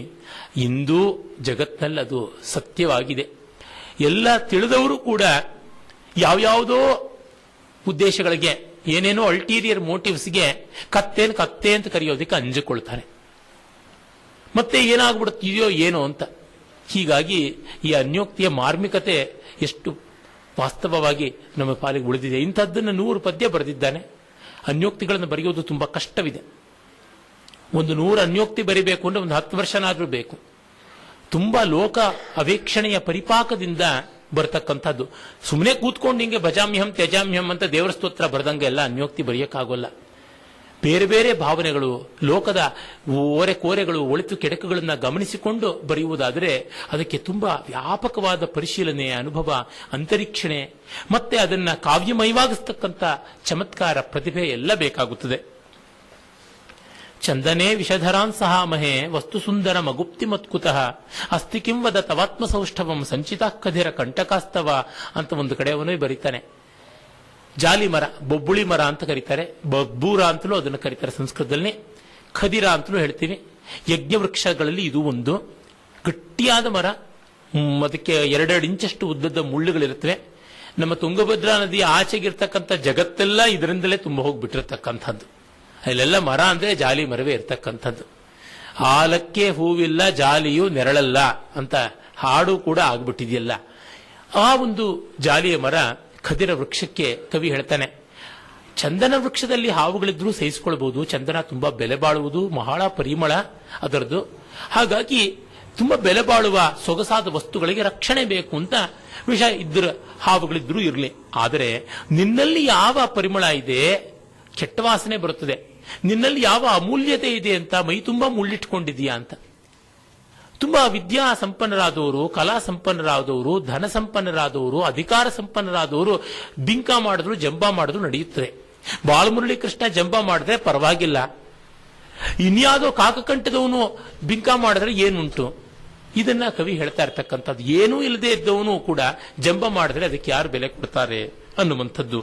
ಇಂದೂ ಜಗತ್ನಲ್ಲಿ ಅದು ಸತ್ಯವಾಗಿದೆ. ಎಲ್ಲ ತಿಳಿದವರು ಕೂಡ ಯಾವ್ಯಾವುದೋ ಉದ್ದೇಶಗಳಿಗೆ, ಏನೇನೋ ಅಲ್ಟೀರಿಯರ್ ಮೋಟಿವ್ಸ್ಗೆ ಕತ್ತೆ ಅಂತ ಕರೆಯೋದಕ್ಕೆ ಅಂಜಿಕೊಳ್ತಾರೆ. ಮತ್ತೆ ಏನಾಗ್ಬಿಡುತ್ತಿದೆಯೋ ಏನೋ ಅಂತ. ಹೀಗಾಗಿ ಈ ಅನ್ಯೋಕ್ತಿಯ ಮಾರ್ಮಿಕತೆ ಎಷ್ಟು ವಾಸ್ತವವಾಗಿ ನಮ್ಮ ಪಾಲಿಗೆ ಉಳಿದಿದೆ. ಇಂಥದ್ದನ್ನು 100 ಪದ್ಯ ಬರೆದಿದ್ದಾನೆ. ಅನ್ಯೋಕ್ತಿಗಳನ್ನು ಬರೆಯೋದು ತುಂಬಾ ಕಷ್ಟವಿದೆ. ಒಂದು 100 ಅನ್ಯೋಕ್ತಿ ಬರಿಬೇಕು ಅಂದ್ರೆ ಒಂದು 10 ವರ್ಷನಾದ್ರೂ ಬೇಕು. ತುಂಬಾ ಲೋಕ ಅವೇಕ್ಷಣೆಯ ಪರಿಪಾಕದಿಂದ ಬರ್ತಕ್ಕಂಥದ್ದು. ಸುಮ್ಮನೆ ಕೂತ್ಕೊಂಡು ಹಿಂಗೆ ಭಜಾಮ್ಯಹಂ ತ್ಯಜಾಮ್ಯಹಂ ಅಂತ ದೇವರ ಸ್ತೋತ್ರ ಬರೆದಂಗೆ ಎಲ್ಲ ಅನ್ಯೋಕ್ತಿ ಬರೆಯಕ್ಕಾಗೋಲ್ಲ. ಬೇರೆ ಬೇರೆ ಭಾವನೆಗಳು, ಲೋಕದ ಓರೆ ಕೋರೆಗಳು, ಒಳಿತು ಕೆಡಕುಗಳನ್ನ ಗಮನಿಸಿಕೊಂಡು ಬರೆಯುವುದಾದರೆ ಅದಕ್ಕೆ ತುಂಬಾ ವ್ಯಾಪಕವಾದ ಪರಿಶೀಲನೆ, ಅನುಭವ, ಅಂತರೀಕ್ಷಣೆ, ಮತ್ತೆ ಅದನ್ನ ಕಾವ್ಯಮಯವಾಗಿಸ್ತಕ್ಕಂಥ ಚಮತ್ಕಾರ, ಪ್ರತಿಭೆ ಎಲ್ಲ ಬೇಕಾಗುತ್ತದೆ. ಚಂದನೆ ವಿಷಧರಾನ್ ಸಹಾಮಹೆ ವಸ್ತು ಸುಂದರ ಮಗುಪ್ತಿ ಮತ್ಕುತಃ ಅಸ್ತಿ ಕಿಂ ವದ ತವಾತ್ಮಸೌಷ್ಠವಂ ಸಂಚಿತಾಕ್ಕಧಿರ ಕಂಟಕಾಸ್ತವ ಅಂತ ಒಂದು ಕಡೆ ಅವನೇ ಬರೀತಾನೆ. ಜಾಲಿ ಮರ, ಬೊಬ್ಬುಳಿ ಮರ ಅಂತ ಕರೀತಾರೆ, ಬಬ್ಬೂರ ಅಂತಲೂ ಅದನ್ನು ಕರೀತಾರೆ ಸಂಸ್ಕೃತದಲ್ಲಿ, ಖದಿರ ಅಂತಲೂ ಹೇಳ್ತೀವಿ. ಯಜ್ಞ ವೃಕ್ಷಗಳಲ್ಲಿ ಇದು ಒಂದು ಗಟ್ಟಿಯಾದ ಮರ. ಅದಕ್ಕೆ 2 ಇಂಚಷ್ಟು ಉದ್ದದ ಮುಳ್ಳುಗಳಿರುತ್ತವೆ. ನಮ್ಮ ತುಂಗಭದ್ರಾ ನದಿಯ ಆಚೆಗಿರ್ತಕ್ಕಂಥ ಜಗತ್ತೆಲ್ಲ ಇದರಿಂದಲೇ ತುಂಬ ಹೋಗ್ಬಿಟ್ಟಿರ್ತಕ್ಕಂಥದ್ದು. ಅಲ್ಲೆಲ್ಲ ಮರ ಅಂದ್ರೆ ಜಾಲಿ ಮರವೇ ಇರ್ತಕ್ಕಂಥದ್ದು. ಆಲಕ್ಕೆ ಹೂವಿಲ್ಲ ಜಾಲಿಯು ನೆರಳಲ್ಲ ಅಂತ ಹಾಡು ಕೂಡ ಆಗ್ಬಿಟ್ಟಿದೆಯಲ್ಲ. ಆ ಒಂದು ಜಾಲಿಯ ಮರ ಖದಿರ ವೃಕ್ಷಕ್ಕೆ ಕವಿ ಹೇಳ್ತಾನೆ, ಚಂದನ ವೃಕ್ಷದಲ್ಲಿ ಹಾವುಗಳಿದ್ರೂ ಸಹಿಸಿಕೊಳ್ಬಹುದು, ಚಂದನ ತುಂಬಾ ಬೆಲೆ ಬಾಳುವುದು, ಬಹಳ ಪರಿಮಳ ಅದರದ್ದು. ಹಾಗಾಗಿ ತುಂಬಾ ಬೆಲೆ ಬಾಳುವ ಸೊಗಸಾದ ವಸ್ತುಗಳಿಗೆ ರಕ್ಷಣೆ ಬೇಕು ಅಂತ ವಿಷ ಇದ್ರ ಹಾವುಗಳಿದ್ರೂ ಇರಲಿ. ಆದರೆ ನಿನ್ನಲ್ಲಿ ಯಾವ ಪರಿಮಳ ಇದೆ, ಕೆಟ್ಟ ವಾಸನೆ ಬರುತ್ತದೆ. ನಿನ್ನಲ್ಲಿ ಯಾವ ಅಮೂಲ್ಯತೆ ಇದೆ ಅಂತ ಮೈ ತುಂಬಾ ಮುಳ್ಳಿಟ್ಕೊಂಡಿದೀಯಾ ಅಂತ. ತುಂಬಾ ವಿದ್ಯಾ ಸಂಪನ್ನರಾದವರು, ಕಲಾ ಸಂಪನ್ನರಾದವರು, ಧನ ಸಂಪನ್ನರಾದವರು, ಅಧಿಕಾರ ಸಂಪನ್ನರಾದವರು ಬಿಂಕ ಮಾಡಿದ್ರು ಜಂಬ ಮಾಡಿದ್ರು ನಡೆಯುತ್ತದೆ. ಬಾಲಮುರಳಿ ಕೃಷ್ಣ ಜಂಬ ಮಾಡಿದ್ರೆ ಪರವಾಗಿಲ್ಲ, ಇನ್ಯಾವುದೋ ಕಾಕಕಂಠದವನು ಬಿಂಕ ಮಾಡಿದ್ರೆ ಏನುಂಟು? ಇದನ್ನ ಕವಿ ಹೇಳ್ತಾ ಇರ್ತಕ್ಕಂಥದ್ದು. ಏನೂ ಇಲ್ಲದೆ ಇದ್ದವನು ಕೂಡ ಜಂಬ ಮಾಡಿದ್ರೆ ಅದಕ್ಕೆ ಯಾರು ಬೆಲೆ ಕೊಡ್ತಾರೆ ಅನ್ನುವಂಥದ್ದು.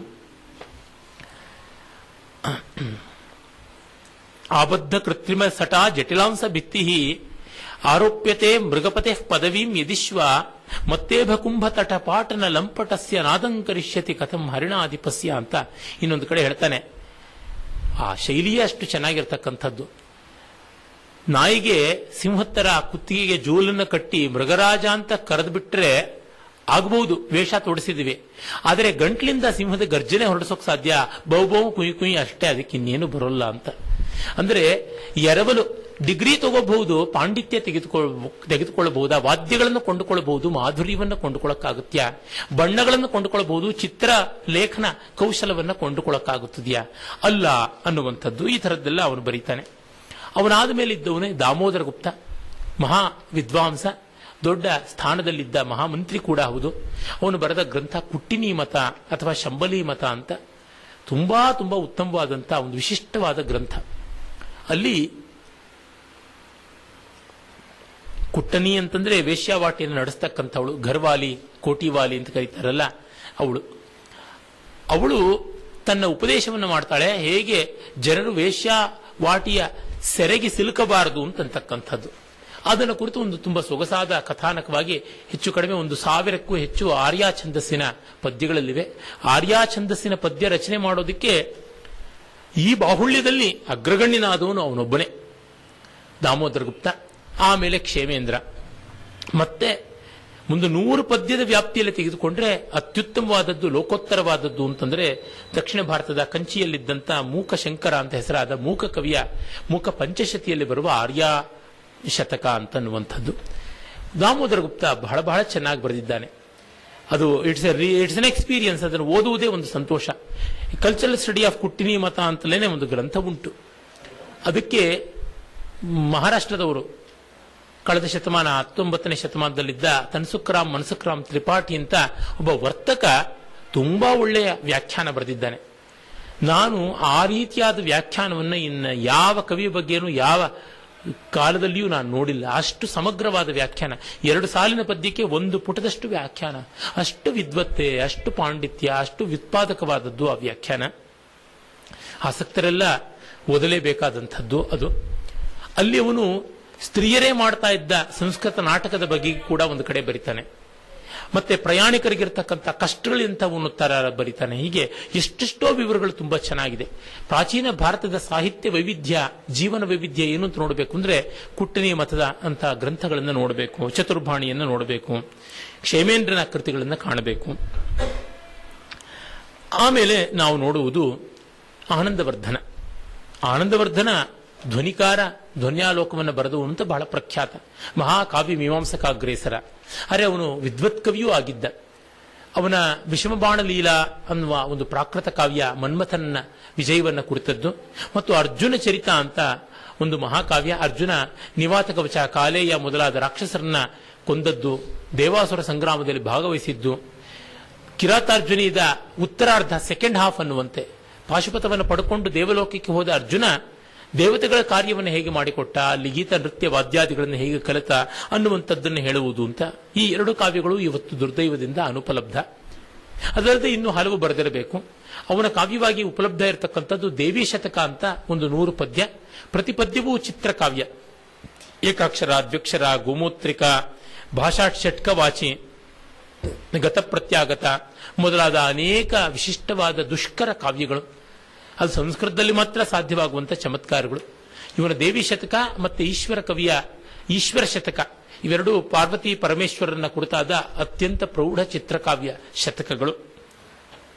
ಆಬದ್ಧ ಕೃತ್ರಿಮ ಸಟ ಜಟಿಲಾಂಶ ಭಿತ್ತಿ ಆರೋಪ್ಯತೆ ಮೃಗಪತೆ ಪದವೀಂ ಯದಿಶ್ವ ಮತ್ತೇಭ ಕುಂಭ ತಟ ಪಾಟನ ಲಂಪಟಸ್ಯ ನಾದಂಕರಿಷ್ಯತಿ ಕಥಂ ಹರಿಣಾಧಿಪಸ್ಯ ಅಂತ ಇನ್ನೊಂದು ಕಡೆ ಹೇಳ್ತಾನೆ. ಆ ಶೈಲಿಯೇ ಅಷ್ಟು ಚೆನ್ನಾಗಿರ್ತಕ್ಕಂಥದ್ದು. ನಾಯಿಗೆ ಸಿಂಹತ್ತರ ಕುತ್ತಿಗೆಗೆ ಜೂಲನ್ನು ಕಟ್ಟಿ ಮೃಗರಾಜ ಅಂತ ಕರೆದು ಬಿಟ್ರೆ ಆಗಬಹುದು, ವೇಷ ತೊಡಿಸಿದಿವಿ. ಆದರೆ ಗಂಟ್ಲಿಂದ ಸಿಂಹದ ಗರ್ಜನೆ ಹೊರಡಿಸೋಕೆ ಸಾಧ್ಯ, ಬಹು ಕುಯ್ ಕುಯ್ ಅಷ್ಟೇ, ಅದಕ್ಕೆ ಇನ್ನೇನು ಬರೋಲ್ಲ ಅಂತ. ಅಂದ್ರೆ ಎರವಲು ಡಿಗ್ರಿ ತಗೋಬಹುದು, ಪಾಂಡಿತ್ಯ ತೆಗೆದುಕೊಳ್ಳಬಹುದು, ವಾದ್ಯಗಳನ್ನು ಕೊಂಡುಕೊಳ್ಳಬಹುದು, ಮಾಧುರ್ಯವನ್ನು ಕೊಂಡುಕೊಳ್ಳಕ್ಕಾಗುತ್ತ್ಯಾ, ಬಣ್ಣಗಳನ್ನು ಕೊಂಡುಕೊಳ್ಳಬಹುದು, ಚಿತ್ರ ಲೇಖನ ಕೌಶಲವನ್ನು ಕೊಂಡುಕೊಳ್ಳಕ್ಕಾಗುತ್ತದೆಯಾ? ಅಲ್ಲ ಅನ್ನುವಂಥದ್ದು. ಈ ಥರದ್ದೆಲ್ಲ ಅವನು ಬರೀತಾನೆ. ಅವನಾದ ಮೇಲೆ ಇದ್ದವನೇ ದಾಮೋದರ ಗುಪ್ತ, ಮಹಾ ವಿದ್ವಾಂಸ, ದೊಡ್ಡ ಸ್ಥಾನದಲ್ಲಿದ್ದ ಮಹಾಮಂತ್ರಿ ಕೂಡ ಹೌದು. ಅವನು ಬರೆದ ಗ್ರಂಥ ಕುಟ್ಟಿನಿ ಮತ ಅಥವಾ ಶಂಬಲಿ ಮತ ಅಂತ ತುಂಬಾ ತುಂಬಾ ಉತ್ತಮವಾದಂಥ ಒಂದು ವಿಶಿಷ್ಟವಾದ ಗ್ರಂಥ. ಅಲ್ಲಿ ಕುಟ್ಟನಿ ಅಂತಂದ್ರೆ ವೇಶ್ಯಾವಾಟಿಯನ್ನು ನಡೆಸ್ತಕ್ಕಂಥವಳು, ಘರ್ವಾಲಿ, ಕೋಟಿವಾಲಿ ಅಂತ ಕರೀತಾರಲ್ಲ ಅವಳು ತನ್ನ ಉಪದೇಶವನ್ನು ಮಾಡ್ತಾಳೆ, ಹೇಗೆ ಜನರು ವೇಶ್ಯಾವಾಟಿಯ ಸೆರೆಗೆ ಸಿಲುಕಬಾರದು ಅಂತಕ್ಕಂಥದ್ದು. ಅದನ್ನು ಕುರಿತು ಒಂದು ತುಂಬಾ ಸೊಗಸಾದ ಕಥಾನಕವಾಗಿ ಹೆಚ್ಚು ಕಡಿಮೆ 1000ಕ್ಕೂ ಹೆಚ್ಚು ಆರ್ಯ ಛಂದಸ್ಸಿನ ಪದ್ಯಗಳಲ್ಲಿವೆ. ಆರ್ಯ ಛಂದಸ್ಸಿನ ಪದ್ಯ ರಚನೆ ಮಾಡೋದಕ್ಕೆ ಈ ಬಾಹುಳ್ಯದಲ್ಲಿ ಅಗ್ರಗಣ್ಯನಾದವನು ಅವನೊಬ್ಬನೇ, ದಾಮೋದರ ಗುಪ್ತ. ಆಮೇಲೆ ಕ್ಷೇಮೇಂದ್ರ. ಮತ್ತೆ ಒಂದು 100 ಪದ್ಯದ ವ್ಯಾಪ್ತಿಯಲ್ಲಿ ತೆಗೆದುಕೊಂಡ್ರೆ ಅತ್ಯುತ್ತಮವಾದದ್ದು, ಲೋಕೋತ್ತರವಾದದ್ದು ಅಂತಂದ್ರೆ ದಕ್ಷಿಣ ಭಾರತದ ಕಂಚಿಯಲ್ಲಿದ್ದಂಥ ಮೂಕ ಶಂಕರ ಅಂತ ಹೆಸರಾದ ಮೂಕ ಕವಿಯ ಮೂಕ ಪಂಚಶತಿಯಲ್ಲಿ ಬರುವ ಆರ್ಯ ಶತಕ ಅಂತನ್ನುವಂಥದ್ದು. ದಾಮೋದರ ಗುಪ್ತ ಬಹಳ ಬಹಳ ಚೆನ್ನಾಗಿ ಬರೆದಿದ್ದಾನೆ. ಅದು ಇಟ್ಸ್ ಎನ್ ಎಕ್ಸ್ಪೀರಿಯನ್ಸ್. ಅದನ್ನು ಓದುವುದೇ ಒಂದು ಸಂತೋಷ. ಕಲ್ಚರಲ್ ಸ್ಟಡಿ ಆಫ್ ಕುಟ್ಟಿನಿ ಮತ ಅಂತಲೇ ಒಂದು ಗ್ರಂಥ ಉಂಟು. ಅದಕ್ಕೆ ಮಹಾರಾಷ್ಟ್ರದವರು ಕಳೆದ ಶತಮಾನ 19ನೇ ಶತಮಾನದಲ್ಲಿದ್ದ ತನ್ಸುಖರಾಮ್ ಮನ್ಸುಖರಾಮ್ ತ್ರಿಪಾಠಿ ಅಂತ ಒಬ್ಬ ವರ್ತಕ ತುಂಬಾ ಒಳ್ಳೆಯ ವ್ಯಾಖ್ಯಾನ ಬರೆದಿದ್ದಾನೆ. ನಾನು ಆ ರೀತಿಯಾದ ವ್ಯಾಖ್ಯಾನವನ್ನು ಇನ್ನು ಯಾವ ಕವಿಯ ಬಗ್ಗೆನೂ ಯಾವ ಕಾಲದಲ್ಲಿಯೂ ನಾನು ನೋಡಿಲ್ಲ. ಅಷ್ಟು ಸಮಗ್ರವಾದ ವ್ಯಾಖ್ಯಾನ, 2 ಸಾಲಿನ ಪದ್ಯಕ್ಕೆ 1 ಪುಟದಷ್ಟು ವ್ಯಾಖ್ಯಾನ, ಅಷ್ಟು ವಿದ್ವತ್ತೆ, ಅಷ್ಟು ಪಾಂಡಿತ್ಯ, ಅಷ್ಟು ವ್ಯುತ್ಪಾದಕವಾದದ್ದು ಆ ವ್ಯಾಖ್ಯಾನ. ಆಸಕ್ತರೆಲ್ಲ ಓದಲೇಬೇಕಾದಂಥದ್ದು ಅದು. ಅಲ್ಲಿ ಅವನು ಸ್ತ್ರೀಯರೇ ಮಾಡ್ತಾ ಇದ್ದ ಸಂಸ್ಕೃತ ನಾಟಕದ ಬಗ್ಗೆ ಕೂಡ ಒಂದು ಕಡೆ ಬರೀತಾನೆ. ಮತ್ತೆ ಪ್ರಯಾಣಿಕರಿಗಿರ್ತಕ್ಕಂಥ ಕಷ್ಟಗಳೆಂಥವನ್ನು ತರ ಬರೀತಾನೆ. ಹೀಗೆ ಎಷ್ಟೆಷ್ಟೋ ವಿವರಗಳು ತುಂಬಾ ಚೆನ್ನಾಗಿದೆ. ಪ್ರಾಚೀನ ಭಾರತದ ಸಾಹಿತ್ಯ ವೈವಿಧ್ಯ, ಜೀವನ ವೈವಿಧ್ಯ ಏನು ಅಂತ ನೋಡಬೇಕು ಅಂದ್ರೆ ಕುಟ್ಟನಿ ಮತದ ಅಂತ ಗ್ರಂಥಗಳನ್ನು ನೋಡಬೇಕು, ಚತುರ್ಭಾಣಿಯನ್ನು ನೋಡಬೇಕು, ಕ್ಷೇಮೇಂದ್ರನ ಕೃತಿಗಳನ್ನು ಕಾಣಬೇಕು. ಆಮೇಲೆ ನಾವು ನೋಡುವುದು ಆನಂದವರ್ಧನ. ಆನಂದವರ್ಧನ ಧ್ವನಿಕಾರ, ಧ್ವನ್ಯಾಲೋಕವನ್ನು ಬರೆದು ಅಂತ ಬಹಳ ಪ್ರಖ್ಯಾತ ಮಹಾಕಾವ್ಯ ಮೀಮಾಂಸಕ ಅಗ್ರೇಸರ. ಅರೆ ಅವನು ವಿದ್ವತ್ ಕವಿಯೂ ಆಗಿದ್ದ. ಅವನ ವಿಷಮಬಾಣ ಲೀಲಾ ಅನ್ನುವ ಒಂದು ಪ್ರಾಕೃತ ಕಾವ್ಯ ಮನ್ಮಥನ ವಿಜಯವನ್ನು ಕುರಿತದ್ದು, ಮತ್ತು ಅರ್ಜುನ ಚರಿತ ಅಂತ ಒಂದು ಮಹಾಕಾವ್ಯ. ಅರ್ಜುನ ನಿವಾತ ಕವಚ, ಕಾಲೇಯ ಮೊದಲಾದ ರಾಕ್ಷಸರನ್ನ ಕೊಂದದ್ದು, ದೇವಾಸುರ ಸಂಗ್ರಾಮದಲ್ಲಿ ಭಾಗವಹಿಸಿದ್ದು, ಕಿರಾತಾರ್ಜುನಿದ ಉತ್ತರಾರ್ಧ ಸೆಕೆಂಡ್ ಹಾಫ್ ಅನ್ನುವಂತೆ ಪಾಶುಪತವನ್ನು ಪಡ್ಕೊಂಡು ದೇವಲೋಕಕ್ಕೆ ಹೋದ ಅರ್ಜುನ ದೇವತೆಗಳ ಕಾರ್ಯವನ್ನು ಹೇಗೆ ಮಾಡಿಕೊಟ್ಟ, ಅಲ್ಲಿ ಗೀತ ನೃತ್ಯ ವಾದ್ಯಾದಿಗಳನ್ನು ಹೇಗೆ ಕಲಿತ ಅನ್ನುವಂಥದ್ದನ್ನು ಹೇಳುವುದು ಅಂತ ಈ 2 ಕಾವ್ಯಗಳು ಇವತ್ತು ದುರ್ದೈವದಿಂದ ಅನುಪಲಬ್ಧ. ಅದಲ್ಲದೆ ಇನ್ನೂ ಹಲವು ಬರೆದಿರಬೇಕು. ಅವನ ಕಾವ್ಯವಾಗಿ ಉಪಲಬ್ಧ ಇರತಕ್ಕಂಥದ್ದು ದೇವಿ ಶತಕ ಅಂತ ಒಂದು 100 ಪದ್ಯ. ಪ್ರತಿ ಪದ್ಯವೂ ಚಿತ್ರಕಾವ್ಯ. ಏಕಾಕ್ಷರ, ದ್ವ್ಯಕ್ಷರ, ಗೋಮೂತ್ರಿಕ, ಭಾಷಾಷಟ್ಕವಾಚಿ, ಗತಪ್ರತ್ಯಾಗತ ಮೊದಲಾದ ಅನೇಕ ವಿಶಿಷ್ಟವಾದ ದುಷ್ಕರ ಕಾವ್ಯಗಳು. ಅದು ಸಂಸ್ಕೃತದಲ್ಲಿ ಮಾತ್ರ ಸಾಧ್ಯವಾಗುವಂಥ ಚಮತ್ಕಾರಗಳು. ಇವನ ದೇವಿ ಶತಕ ಮತ್ತೆ ಈಶ್ವರ ಕವಿಯ ಈಶ್ವರ ಶತಕ ಇವೆರಡೂ ಪಾರ್ವತಿ ಪರಮೇಶ್ವರನ ಕುರಿತಾದ ಅತ್ಯಂತ ಪ್ರೌಢ ಚಿತ್ರಕಾವ್ಯ ಶತಕಗಳು.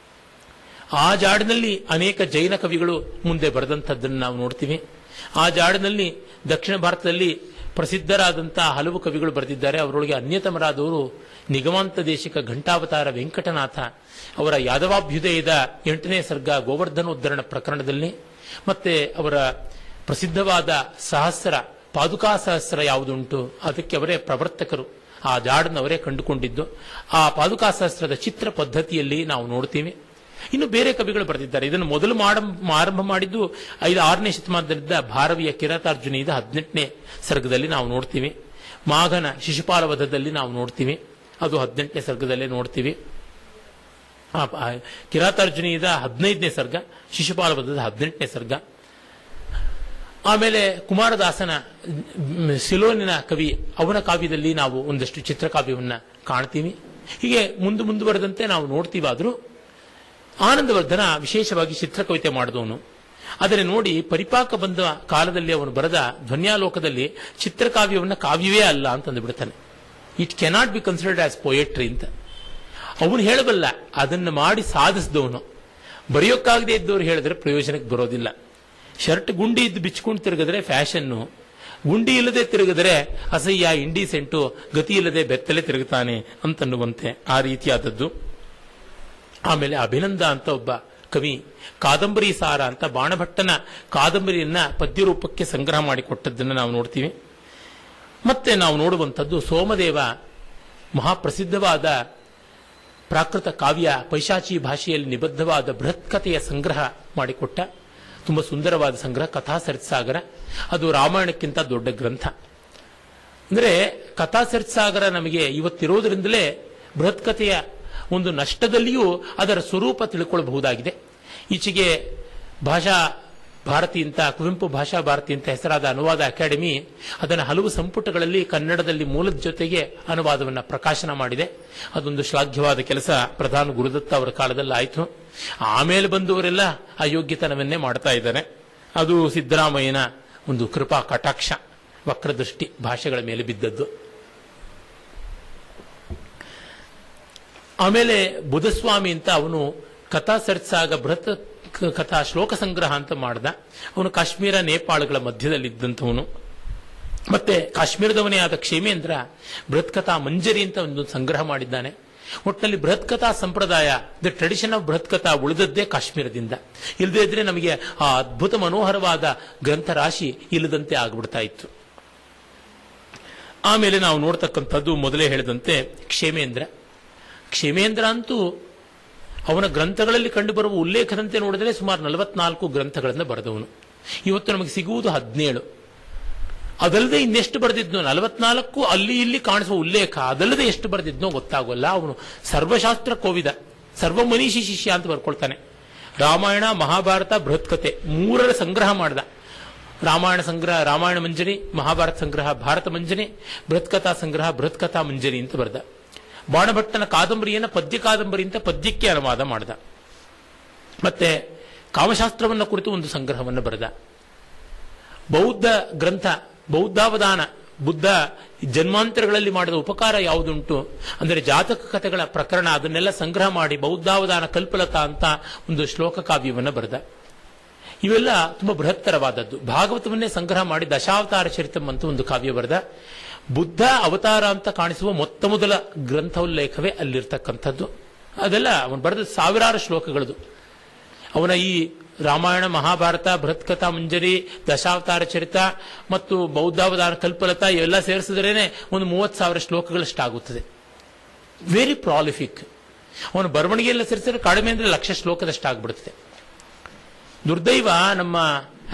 ಆ ಜಾಡಿನಲ್ಲಿ ಅನೇಕ ಜೈನ ಕವಿಗಳು ಮುಂದೆ ಬರೆದಂಥದ್ದನ್ನು ನಾವು ನೋಡ್ತೀವಿ. ಆ ಜಾಡಿನಲ್ಲಿ ದಕ್ಷಿಣ ಭಾರತದಲ್ಲಿ ಪ್ರಸಿದ್ಧರಾದಂತಹ ಹಲವು ಕವಿಗಳು ಬರೆದಿದ್ದಾರೆ. ಅವರೊಳಗೆ ಅನ್ಯತಮರಾದವರು ನಿಗಮಾಂತ ದೇಶಿಕ ಘಂಟಾವತಾರ ವೆಂಕಟನಾಥ. ಅವರ ಯಾದವಾಭ್ಯುದಯದ 8ನೇ ಸರ್ಗ ಗೋವರ್ಧನೋದ್ಧರಣ ಪ್ರಕರಣದಲ್ಲಿ, ಮತ್ತೆ ಅವರ ಪ್ರಸಿದ್ಧವಾದ ಸಹಸ್ರ ಪಾದುಕಾ ಸಹಸ್ರ ಯಾವುದುಂಟು ಅದಕ್ಕೆ ಅವರೇ ಪ್ರವರ್ತಕರು. ಆ ಜಾಡನ್ನು ಅವರೇ ಕಂಡುಕೊಂಡಿದ್ದು. ಆ ಪಾದುಕಾ ಸಹಸ್ರದ ಚಿತ್ರ ಪದ್ಧತಿಯಲ್ಲಿ ನಾವು ನೋಡ್ತೀವಿ. ಇನ್ನು ಬೇರೆ ಕವಿಗಳು ಬರೆದಿದ್ದಾರೆ. ಇದನ್ನು ಮೊದಲು ಆರಂಭ ಮಾಡಿದ್ದು 5-6ನೇ ಶತಮಾನದಲ್ಲಿದ್ದ ಭಾರವಿಯ ಕಿರಾತಾರ್ಜುನಿದ 18ನೇ ಸರ್ಗದಲ್ಲಿ ನಾವು ನೋಡ್ತೀವಿ. ಮಾಘನ ಶಿಶುಪಾಲ ವಧದಲ್ಲಿ ನಾವು ನೋಡ್ತೀವಿ, ಅದು 18ನೇ ಸರ್ಗದಲ್ಲೇ ನೋಡ್ತೀವಿ. ಕಿರಾತಾರ್ಜುನಿದ 15ನೇ ಸರ್ಗ, ಶಿಶುಪಾಲ ವಧದ 18ನೇ ಸರ್ಗ. ಆಮೇಲೆ ಕುಮಾರದಾಸನ ಸಿಲೋನಿನ ಕವಿ, ಅವನ ಕಾವ್ಯದಲ್ಲಿ ನಾವು ಒಂದಷ್ಟು ಚಿತ್ರಕಾವ್ಯವನ್ನ ಕಾಣ್ತೀವಿ. ಹೀಗೆ ಮುಂದುವರೆದಂತೆ ನಾವು ನೋಡ್ತೀವಾದರೂ ಆನಂದವರ್ಧನ ವಿಶೇಷವಾಗಿ ಚಿತ್ರಕವಿತೆ ಮಾಡಿದವನು. ಆದರೆ ನೋಡಿ, ಪರಿಪಾಕ ಬಂದ ಕಾಲದಲ್ಲಿ ಅವನು ಬರೆದ ಧ್ವನ್ಯಾಲೋಕದಲ್ಲಿ ಚಿತ್ರಕಾವ್ಯವನ್ನು ಕಾವ್ಯವೇ ಅಲ್ಲ ಅಂತಂದು ಬಿಡ್ತಾನೆ. It cannot be considered as poetry ಅಂತ ಅವನು ಹೇಳಬಲ್ಲ. ಅದನ್ನು ಮಾಡಿ ಸಾಧಿಸಿದವನು. ಬರೆಯೋಕ್ಕಾಗದೇ ಇದ್ದವ್ರು ಹೇಳಿದ್ರೆ ಪ್ರಯೋಜನಕ್ಕೆ ಬರೋದಿಲ್ಲ. ಶರ್ಟ್ ಗುಂಡಿ ಇದ್ದು ಬಿಚ್ಕೊಂಡು ತಿರುಗಿದ್ರೆ ಫ್ಯಾಷನ್ನು, ಗುಂಡಿ ಇಲ್ಲದೆ ತಿರುಗಿದ್ರೆ ಅಸಹ್ಯ, ಇಂಡಿಸೆಂಟು, ಗತಿ ಇಲ್ಲದೆ ಬೆತ್ತಲೆ ತಿರುಗುತ್ತಾನೆ ಅಂತನ್ನುವಂತೆ ಆ ರೀತಿಯಾದದ್ದು. ಆಮೇಲೆ ಅಭಿನಂದ ಅಂತ ಒಬ್ಬ ಕವಿ ಕಾದಂಬರಿ ಸಾರ ಅಂತ ಬಾಣಭಟ್ಟನ ಕಾದಂಬರಿಯನ್ನ ಪದ್ಯರೂಪಕ್ಕೆ ಸಂಗ್ರಹ ಮಾಡಿಕೊಟ್ಟದ್ದನ್ನು ನಾವು ನೋಡ್ತೀವಿ. ಮತ್ತೆ ನಾವು ನೋಡುವಂಥದ್ದು ಸೋಮದೇವ ಮಹಾಪ್ರಸಿದ್ಧವಾದ ಪ್ರಾಕೃತ ಕಾವ್ಯ ಪೈಶಾಚಿ ಭಾಷೆಯಲ್ಲಿ ನಿಬದ್ಧವಾದ ಬೃಹತ್ ಕಥೆಯ ಸಂಗ್ರಹ ಮಾಡಿಕೊಟ್ಟ ತುಂಬ ಸುಂದರವಾದ ಸಂಗ್ರಹ ಕಥಾ ಸರಿತ್ಸಾಗರ. ಅದು ರಾಮಾಯಣಕ್ಕಿಂತ ದೊಡ್ಡ ಗ್ರಂಥ. ಅಂದರೆ ಕಥಾ ಸರಿತ್ಸಾಗರ ನಮಗೆ ಇವತ್ತಿರೋದ್ರಿಂದಲೇ ಬೃಹತ್ ಕಥೆಯ ಒಂದು ನಷ್ಟದಲ್ಲಿಯೂ ಅದರ ಸ್ವರೂಪ ತಿಳ್ಕೊಳ್ಳಬಹುದಾಗಿದೆ. ಈಚೆಗೆ ಭಾಷಾ ಭಾರತಿ ಅಂತ, ಕುವೆಂಪು ಭಾಷಾ ಭಾರತಿ ಅಂತ ಹೆಸರಾದ ಅನುವಾದ ಅಕಾಡೆಮಿ ಅದನ್ನು ಹಲವು ಸಂಪುಟಗಳಲ್ಲಿ ಕನ್ನಡದಲ್ಲಿ ಮೂಲದ ಜೊತೆಗೆ ಅನುವಾದವನ್ನು ಪ್ರಕಾಶನ ಮಾಡಿದೆ. ಅದೊಂದು ಶ್ಲಾಘ್ಯವಾದ ಕೆಲಸ ಪ್ರಧಾನ ಗುರುದತ್ತ ಅವರ ಕಾಲದಲ್ಲಿ ಆಯಿತು. ಆಮೇಲೆ ಬಂದವರೆಲ್ಲ ಅಯೋಗ್ಯತನವನ್ನೇ ಮಾಡ್ತಾ ಇದ್ದಾರೆ. ಅದು ಸಿದ್ದರಾಮಯ್ಯನ ಒಂದು ಕೃಪಾ ಕಟಾಕ್ಷ, ವಕ್ರದೃಷ್ಟಿ ಭಾಷೆಗಳ ಮೇಲೆ ಬಿದ್ದದ್ದು. ಆಮೇಲೆ ಬುಧಸ್ವಾಮಿ ಅಂತ ಅವನು ಕಥಾ ಸರಿತ್ಸಾಗ ಬೃಹತ್ ಕಥಾ ಶ್ಲೋಕ ಸಂಗ್ರಹ ಅಂತ ಮಾಡ್ದ. ಅವನು ಕಾಶ್ಮೀರ ನೇಪಾಳಗಳ ಮಧ್ಯದಲ್ಲಿದ್ದಂಥವನು. ಮತ್ತೆ ಕಾಶ್ಮೀರದವನೇ ಆದ ಕ್ಷೇಮೇಂದ್ರ ಬೃಹತ್ ಕಥಾ ಮಂಜರಿ ಅಂತ ಒಂದು ಸಂಗ್ರಹ ಮಾಡಿದ್ದಾನೆ. ಒಟ್ಟಿನಲ್ಲಿ ಬೃಹತ್ ಕಥಾ ಸಂಪ್ರದಾಯ, ದ ಟ್ರೆಡಿಷನ್ ಆಫ್ ಬೃಹತ್ ಕಥಾ ಉಳಿದದ್ದೇ ಕಾಶ್ಮೀರದಿಂದ. ಇಲ್ಲದೇ ಇದ್ರೆ ನಮಗೆ ಆ ಅದ್ಭುತ ಮನೋಹರವಾದ ಗ್ರಂಥ ರಾಶಿ ಇಲ್ಲದಂತೆ ಆಗ್ಬಿಡ್ತಾ ಇತ್ತು. ಆಮೇಲೆ ನಾವು ನೋಡ್ತಕ್ಕಂಥದ್ದು ಮೊದಲೇ ಹೇಳಿದಂತೆ ಕ್ಷೇಮೇಂದ್ರ. ಕ್ಷೇಮೇಂದ್ರ ಅಂತೂ ಅವನ ಗ್ರಂಥಗಳಲ್ಲಿ ಕಂಡುಬರುವ ಉಲ್ಲೇಖದಂತೆ ನೋಡಿದರೆ ಸುಮಾರು 44 ಗ್ರಂಥಗಳನ್ನು ಬರೆದವನು. ಇವತ್ತು ನಮಗೆ ಸಿಗುವುದು 17. ಅದಲ್ಲದೆ ಇನ್ನೆಷ್ಟು ಬರೆದಿದ್ನೋ 44 ಅಲ್ಲಿ ಇಲ್ಲಿ ಕಾಣಿಸುವ ಉಲ್ಲೇಖ, ಅದಲ್ಲದೆ ಎಷ್ಟು ಬರೆದಿದ್ನೋ ಗೊತ್ತಾಗೋಲ್ಲ. ಅವನು ಸರ್ವಶಾಸ್ತ್ರ ಕೋವಿದ, ಸರ್ವ ಮನೀಷಿ ಶಿಷ್ಯ ಅಂತ ಬರ್ಕೊಳ್ತಾನೆ. ರಾಮಾಯಣ, ಮಹಾಭಾರತ, ಬೃಹತ್ಕಥೆ 3ರ ಸಂಗ್ರಹ ಮಾಡಿದ. ರಾಮಾಯಣ ಸಂಗ್ರಹ ರಾಮಾಯಣ ಮಂಜರಿ, ಮಹಾಭಾರತ ಸಂಗ್ರಹ ಭಾರತ ಮಂಜರಿ, ಬೃಹತ್ಕಥಾ ಸಂಗ್ರಹ ಬೃಹತ್ಕಥಾ ಮಂಜರಿ ಅಂತ ಬರೆದ. ಬಾಣಭಟ್ಟನ ಕಾದಂಬರಿಯನ್ನು ಪದ್ಯ ಕಾದಂಬರಿ ಅಂತ ಪದ್ಯಕ್ಕೆ ಅನುವಾದ ಮಾಡಿದ. ಮತ್ತೆ ಕಾಮಶಾಸ್ತ್ರವನ್ನು ಕುರಿತು ಒಂದು ಸಂಗ್ರಹವನ್ನು ಬರೆದ. ಬೌದ್ಧ ಗ್ರಂಥ ಬೌದ್ಧಾವಧಾನ, ಬುದ್ಧ ಜನ್ಮಾಂತರಗಳಲ್ಲಿ ಮಾಡಿದ ಉಪಕಾರ ಯಾವುದುಂಟು ಅಂದರೆ ಜಾತಕ ಕಥೆಗಳ ಪ್ರಕರಣ, ಅದನ್ನೆಲ್ಲ ಸಂಗ್ರಹ ಮಾಡಿ ಬೌದ್ಧಾವಧಾನ ಕಲ್ಪಲತಾ ಅಂತ ಒಂದು ಶ್ಲೋಕ ಕಾವ್ಯವನ್ನು ಬರೆದ. ಇವೆಲ್ಲ ತುಂಬಾ ಬೃಹತ್ತರವಾದದ್ದು. ಭಾಗವತವನ್ನೇ ಸಂಗ್ರಹ ಮಾಡಿ ದಶಾವತಾರ ಚರಿತಂ ಅಂತ ಒಂದು ಕಾವ್ಯ ಬರೆದ. ಬುದ್ಧ ಅವತಾರ ಅಂತ ಕಾಣಿಸುವ ಮೊತ್ತ ಮೊದಲ ಗ್ರಂಥೋಲ್ಲೇಖವೇ ಅಲ್ಲಿರ್ತಕ್ಕಂಥದ್ದು. ಅದೆಲ್ಲ ಅವನು ಬರೆದ ಸಾವಿರಾರು ಶ್ಲೋಕಗಳದು. ಅವನ ಈ ರಾಮಾಯಣ, ಮಹಾಭಾರತ, ಬೃಹತ್ಕಥಾ ಮಂಜರಿ, ದಶಾವತಾರ ಚರಿತ ಮತ್ತು ಬೌದ್ಧಾವತಾರ ಕಲ್ಪಲತಾ ಇವೆಲ್ಲ ಸೇರಿಸಿದ್ರೇನೆ ಒಂದು 30,000 ಶ್ಲೋಕಗಳಷ್ಟಾಗುತ್ತದೆ. Very prolific. ಅವನ ಬರವಣಿಗೆಯೆಲ್ಲ ಸೇರಿಸಿದ್ರೆ ಕಡಿಮೆ ಅಂದರೆ 1,00,000 ಶ್ಲೋಕದಷ್ಟಾಗ್ಬಿಡುತ್ತದೆ. ದುರ್ದೈವ ನಮ್ಮ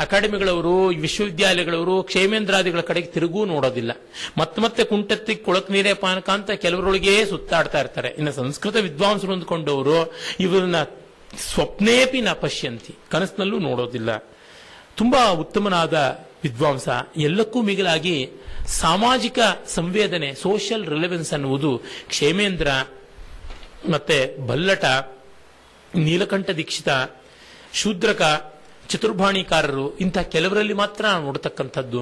ಅಕಾಡೆಮಿಗಳವರು, ವಿಶ್ವವಿದ್ಯಾಲಯಗಳವರು ಕ್ಷೇಮೇಂದ್ರಾದಿಗಳ ಕಡೆಗೆ ತಿರುಗೂ ನೋಡೋದಿಲ್ಲ. ಮತ್ತೆ ಕುಂಟತ್ತಿ ಕೊಳಕ್ ನೀರೇ ಪಾನಕ ಅಂತ ಕೆಲವರೊಳಗೆ ಸುತ್ತಾಡ್ತಾ ಇರ್ತಾರೆ. ಇನ್ನು ಸಂಸ್ಕೃತ ವಿದ್ವಾಂಸರು ಅಂದ್ಕೊಂಡವರು ಇವರನ್ನ ಸ್ವಪ್ನೇಪಿ ನ ಪಶ್ಯಂತಿ, ಕನಸಿನಲ್ಲೂ ನೋಡೋದಿಲ್ಲ. ತುಂಬಾ ಉತ್ತಮನಾದ ವಿದ್ವಾಂಸ. ಎಲ್ಲಕ್ಕೂ ಮಿಗಿಲಾಗಿ ಸಾಮಾಜಿಕ ಸಂವೇದನೆ, ಸೋಷಿಯಲ್ ರಿಲೆವೆನ್ಸ್ ಅನ್ನುವುದು ಕ್ಷೇಮೇಂದ್ರ, ಮತ್ತೆ ಬಲ್ಲಟ, ನೀಲಕಂಠ ದೀಕ್ಷಿತ, ಶೂದ್ರಕ, ಚತುರ್ಭಾಣಿಕಾರರು ಇಂಥ ಕೆಲವರಲ್ಲಿ ಮಾತ್ರ ನಾವು ನೋಡತಕ್ಕಂಥದ್ದು.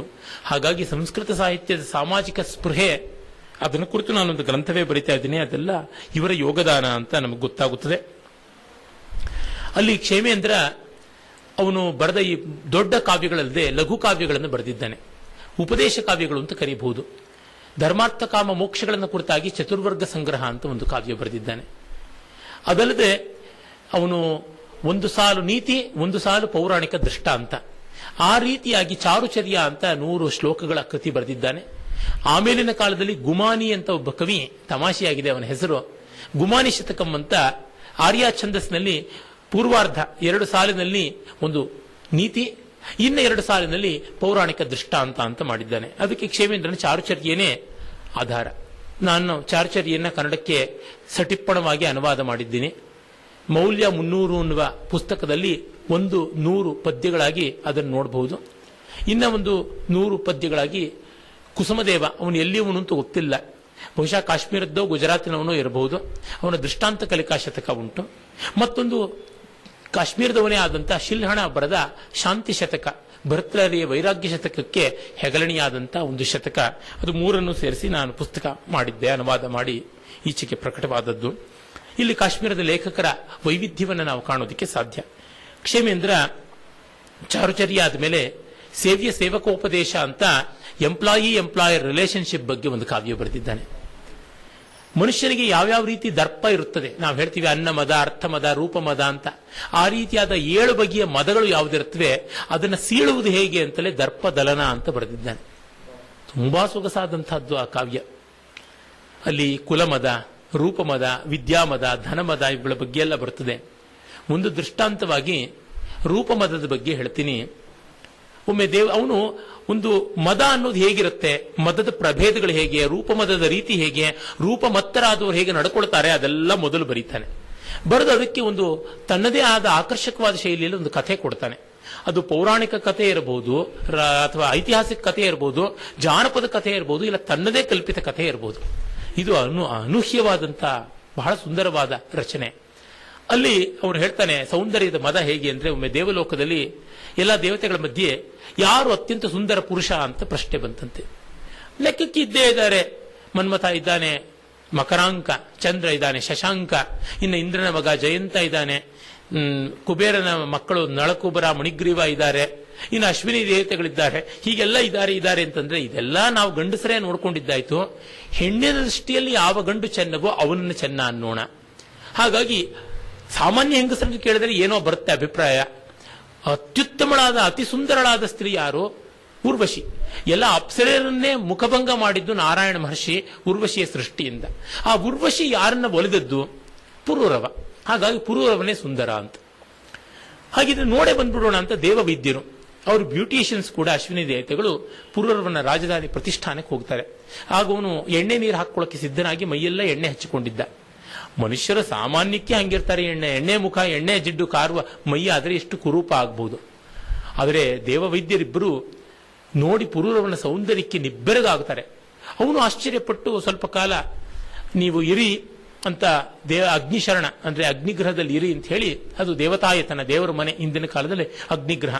ಹಾಗಾಗಿ ಸಂಸ್ಕೃತ ಸಾಹಿತ್ಯದ ಸಾಮಾಜಿಕ ಸ್ಪೃಹೆ, ಅದನ್ನು ಕುರಿತು ನಾನೊಂದು ಗ್ರಂಥವೇ ಬರಿತಾ ಇದ್ದೀನಿ. ಅದೆಲ್ಲ ಇವರ ಯೋಗದಾನ ಅಂತ ನಮಗೆ ಗೊತ್ತಾಗುತ್ತದೆ. ಅಲ್ಲಿ ಕ್ಷೇಮೇಂದ್ರ ಅವನು ಬರೆದ ಈ ದೊಡ್ಡ ಕಾವ್ಯಗಳಲ್ಲದೆ ಲಘು ಕಾವ್ಯಗಳನ್ನು ಬರೆದಿದ್ದಾನೆ. ಉಪದೇಶ ಕಾವ್ಯಗಳು ಅಂತ ಕರೀಬಹುದು. ಧರ್ಮಾರ್ಥ ಕಾಮ ಮೋಕ್ಷಗಳನ್ನು ಕುರಿತಾಗಿ ಚತುರ್ವರ್ಗ ಸಂಗ್ರಹ ಅಂತ ಒಂದು ಕಾವ್ಯ ಬರೆದಿದ್ದಾನೆ. ಅದಲ್ಲದೆ ಅವನು ಒಂದು ಸಾಲು ನೀತಿ, ಒಂದು ಸಾಲು ಪೌರಾಣಿಕ ದೃಷ್ಟಾಂತ, ಆ ರೀತಿಯಾಗಿ ಚಾರುಚರ್ಯ ಅಂತ 100 ಶ್ಲೋಕಗಳ ಕೃತಿ ಬರೆದಿದ್ದಾನೆ. ಆಮೇಲಿನ ಕಾಲದಲ್ಲಿ ಗುಮಾನಿ ಅಂತ ಒಬ್ಬ ಕವಿ, ತಮಾಷೆಯಾಗಿದೆ ಅವನ ಹೆಸರು, ಗುಮಾನಿ ಶತಕಂ ಅಂತ ಆರ್ಯ ಛಂದಸ್ನಲ್ಲಿ ಪೂರ್ವಾರ್ಧ 2 ಸಾಲಿನಲ್ಲಿ ಒಂದು ನೀತಿ, ಇನ್ನು 2 ಸಾಲಿನಲ್ಲಿ ಪೌರಾಣಿಕ ದೃಷ್ಟಾಂತ ಅಂತ ಮಾಡಿದ್ದಾನೆ. ಅದಕ್ಕೆ ಕ್ಷೇಮೇಂದ್ರನ ಚಾರುಚರ್ಯನೇ ಆಧಾರ. ನಾನು ಚಾರುಚರ್ಯನ್ನ ಕನ್ನಡಕ್ಕೆ ಸಟಿಪ್ಪಣವಾಗಿ ಅನುವಾದ ಮಾಡಿದ್ದೀನಿ. ಮೌಲ್ಯ 300 ಅನ್ನುವ ಪುಸ್ತಕದಲ್ಲಿ 100 ಪದ್ಯಗಳಾಗಿ ಅದನ್ನು ನೋಡಬಹುದು. ಇನ್ನ ಒಂದು 100 ಪದ್ಯಗಳಾಗಿ ಕುಸುಮದೇವ, ಅವನು ಎಲ್ಲಿಯವನು ಅಂತ ಗೊತ್ತಿಲ್ಲ, ಬಹುಶಃ ಕಾಶ್ಮೀರದ್ದೋ ಗುಜರಾತಿನವನೋ ಇರಬಹುದು. ಅವನ ದೃಷ್ಟಾಂತ ಕಲಿಕಾ ಶತಕ ಉಂಟು. ಮತ್ತೊಂದು ಕಾಶ್ಮೀರದವನೇ ಆದಂಥ ಶಿಲ್ಹಣ ಬರೆದ ಶಾಂತಿ ಶತಕ, ಭರ್ತೃಹರಿಯ ವೈರಾಗ್ಯ ಶತಕಕ್ಕೆ ಹೆಗಲಣಿಯಾದಂಥ ಒಂದು ಶತಕ. ಅದು 3 ಸೇರಿಸಿ ನಾನು ಪುಸ್ತಕ ಮಾಡಿದ್ದೆ, ಅನುವಾದ ಮಾಡಿ ಈಚೆಗೆ ಪ್ರಕಟವಾದದ್ದು. ಇಲ್ಲಿ ಕಾಶ್ಮೀರದ ಲೇಖಕರ ವೈವಿಧ್ಯವನ್ನು ನಾವು ಕಾಣೋದಕ್ಕೆ ಸಾಧ್ಯ. ಕ್ಷೇಮೇಂದ್ರ ಚಾರುಚರ್ಯ ಆದಮೇಲೆ ಸೇವ್ಯ ಸೇವಕೋಪದೇಶ ಅಂತ ಎಂಪ್ಲಾಯರ್ ರಿಲೇಶನ್ಶಿಪ್ ಬಗ್ಗೆ ಒಂದು ಕಾವ್ಯ ಬರೆದಿದ್ದಾನೆ. ಮನುಷ್ಯನಿಗೆ ಯಾವ್ಯಾವ ರೀತಿ ದರ್ಪ ಇರುತ್ತದೆ, ನಾವು ಹೇಳ್ತೀವಿ ಅನ್ನಮದ, ಅರ್ಥಮದ, ರೂಪಮದ ಅಂತ. ಆ ರೀತಿಯಾದ 7 ಬಗೆಯ ಮದಗಳು ಯಾವುದಿರುತ್ತವೆ ಅದನ್ನು ಸೀಳುವುದು ಹೇಗೆ ಅಂತಲೇ ದರ್ಪ ದಲನ ಅಂತ ಬರೆದಿದ್ದಾನೆ. ತುಂಬಾ ಸೊಗಸಾದಂತಹದ್ದು ಆ ಕಾವ್ಯ. ಅಲ್ಲಿ ಕುಲಮದ, ರೂಪಮದ, ವಿದ್ಯಾಮದ, ಧನಮದ ಇವುಗಳ ಬಗ್ಗೆ ಎಲ್ಲ ಬರ್ತದೆ. ಒಂದು ದೃಷ್ಟಾಂತವಾಗಿ ರೂಪಮದದ ಬಗ್ಗೆ ಹೇಳ್ತೀನಿ. ಒಮ್ಮೆ ಅವನು ಒಂದು ಮದ ಅನ್ನೋದು ಹೇಗಿರುತ್ತೆ, ಮದದ ಪ್ರಭೇದಗಳು ಹೇಗೆ, ರೂಪಮದದ ರೀತಿ ಹೇಗೆ, ರೂಪಮತ್ತರಾದವರು ಹೇಗೆ ನಡ್ಕೊಳ್ತಾರೆ ಅದೆಲ್ಲ ಮೊದಲು ಬರೀತಾನೆ. ಬರೆದು ಅದಕ್ಕೆ ಒಂದು ತನ್ನದೇ ಆದ ಆಕರ್ಷಕವಾದ ಶೈಲಿಯಲ್ಲಿ ಒಂದು ಕಥೆ ಕೊಡ್ತಾನೆ. ಅದು ಪೌರಾಣಿಕ ಕಥೆ ಇರಬಹುದು, ಅಥವಾ ಐತಿಹಾಸಿಕ ಕಥೆ ಇರಬಹುದು, ಜಾನಪದ ಕಥೆ ಇರಬಹುದು, ಇಲ್ಲ ತನ್ನದೇ ಕಲ್ಪಿತ ಕಥೆ ಇರಬಹುದು. ಇದು ಅನೂಹ್ಯವಾದಂಥ ಬಹಳ ಸುಂದರವಾದ ರಚನೆ. ಅಲ್ಲಿ ಅವನು ಹೇಳ್ತಾನೆ ಸೌಂದರ್ಯದ ಮದ ಹೇಗೆ ಅಂದ್ರೆ, ಒಮ್ಮೆ ದೇವಲೋಕದಲ್ಲಿ ಎಲ್ಲ ದೇವತೆಗಳ ಮಧ್ಯೆ ಯಾರು ಅತ್ಯಂತ ಸುಂದರ ಪುರುಷ ಅಂತ ಪ್ರಶ್ನೆ ಬಂತಂತೆ. ಲೆಕ್ಕಕ್ಕೆ ಇದ್ದೇ ಇದ್ದಾರೆ, ಮನ್ಮಥ ಇದ್ದಾನೆ, ಮಕರಾಂಕ, ಚಂದ್ರ ಇದ್ದಾನೆ, ಶಶಾಂಕ, ಇನ್ನು ಇಂದ್ರನ ಮಗ ಜಯಂತ ಇದ್ದಾನೆ, ಕುಬೇರನ ಮಕ್ಕಳು ನಳಕುಬರ, ಮಣಿಗ್ರೀವ ಇದ್ದಾರೆ, ಇನ್ನು ಅಶ್ವಿನಿ ದೇವತೆಗಳಿದ್ದಾರೆ, ಹೀಗೆಲ್ಲ ಇದ್ದಾರೆ ಅಂತಂದ್ರೆ ಇದೆಲ್ಲ ನಾವು ಗಂಡಸರೇ ನೋಡ್ಕೊಂಡಿದ್ದಾಯ್ತು. ಹೆಣ್ಣಿನ ದೃಷ್ಟಿಯಲ್ಲಿ ಯಾವ ಗಂಡು ಚೆನ್ನವೋ ಅವನನ್ನು ಚೆನ್ನ ಅನ್ನೋಣ. ಹಾಗಾಗಿ ಸಾಮಾನ್ಯ ಹೆಂಗಸರನ್ನು ಕೇಳಿದರೆ ಏನೋ ಬರುತ್ತೆ ಅಭಿಪ್ರಾಯ. ಅತ್ಯುತ್ತಮಳಾದ ಅತಿ ಸುಂದರಳಾದ ಸ್ತ್ರೀ ಯಾರು? ಉರ್ವಶಿ. ಎಲ್ಲ ಅಪ್ಸರೆಯನ್ನೇ ಮುಖಭಂಗ ಮಾಡಿದ್ದು ನಾರಾಯಣ ಮಹರ್ಷಿ ಉರ್ವಶಿಯ ಸೃಷ್ಟಿಯಿಂದ. ಆ ಉರ್ವಶಿ ಯಾರನ್ನ ಒಲಿದದ್ದು? ಪುರೂರವ. ಹಾಗಾಗಿ ಪುರೂರವನೇ ಸುಂದರ ಅಂತ. ಹಾಗಿದ್ರೆ ನೋಡೇ ಬಂದ್ಬಿಡೋಣ ಅಂತ ದೇವವೈದ್ಯರು, ಅವರು ಬ್ಯೂಟಿಷಿಯನ್ಸ್ ಕೂಡ ಅಶ್ವಿನಿ ದೇವತೆಗಳು ಪುರೂರವನ ರಾಜಧಾನಿ ಪ್ರತಿಷ್ಠಾನಕ್ಕೆ ಹೋಗ್ತಾರೆ. ಆಗ ಅವನು ಎಣ್ಣೆ ನೀರು ಹಾಕೊಳ್ಳೋಕೆ ಸಿದ್ಧನಾಗಿ ಮೈಯೆಲ್ಲ ಎಣ್ಣೆ ಹಚ್ಚಿಕೊಂಡಿದ್ದ. ಮನುಷ್ಯರ ಸಾಮಾನ್ಯಕ್ಕೆ ಹಂಗಿರ್ತಾರೆ, ಎಣ್ಣೆ ಮುಖ, ಎಣ್ಣೆ ಜಿಡ್ಡು ಕಾರುವ ಮೈ ಆದರೆ ಎಷ್ಟು ಕುರೂಪ ಆಗ್ಬಹುದು. ಆದರೆ ದೇವವೈದ್ಯರಿಬ್ಬರು ನೋಡಿ ಪುರೂರವನ ಸೌಂದರ್ಯಕ್ಕೆ ನಿಬ್ಬೆರಗಾಗ್ತಾರೆ. ಅವನು ಆಶ್ಚರ್ಯಪಟ್ಟು ಸ್ವಲ್ಪ ಕಾಲ ನೀವು ಇರಿ ಅಂತ ಅಗ್ನಿಶರಣ ಅಂದ್ರೆ ಅಗ್ನಿಗ್ರಹದಲ್ಲಿ ಇರಿ ಅಂತ ಹೇಳಿ, ಅದು ದೇವತಾಯತನ, ದೇವರ ಮನೆ, ಹಿಂದಿನ ಕಾಲದಲ್ಲಿ ಅಗ್ನಿಗ್ರಹ.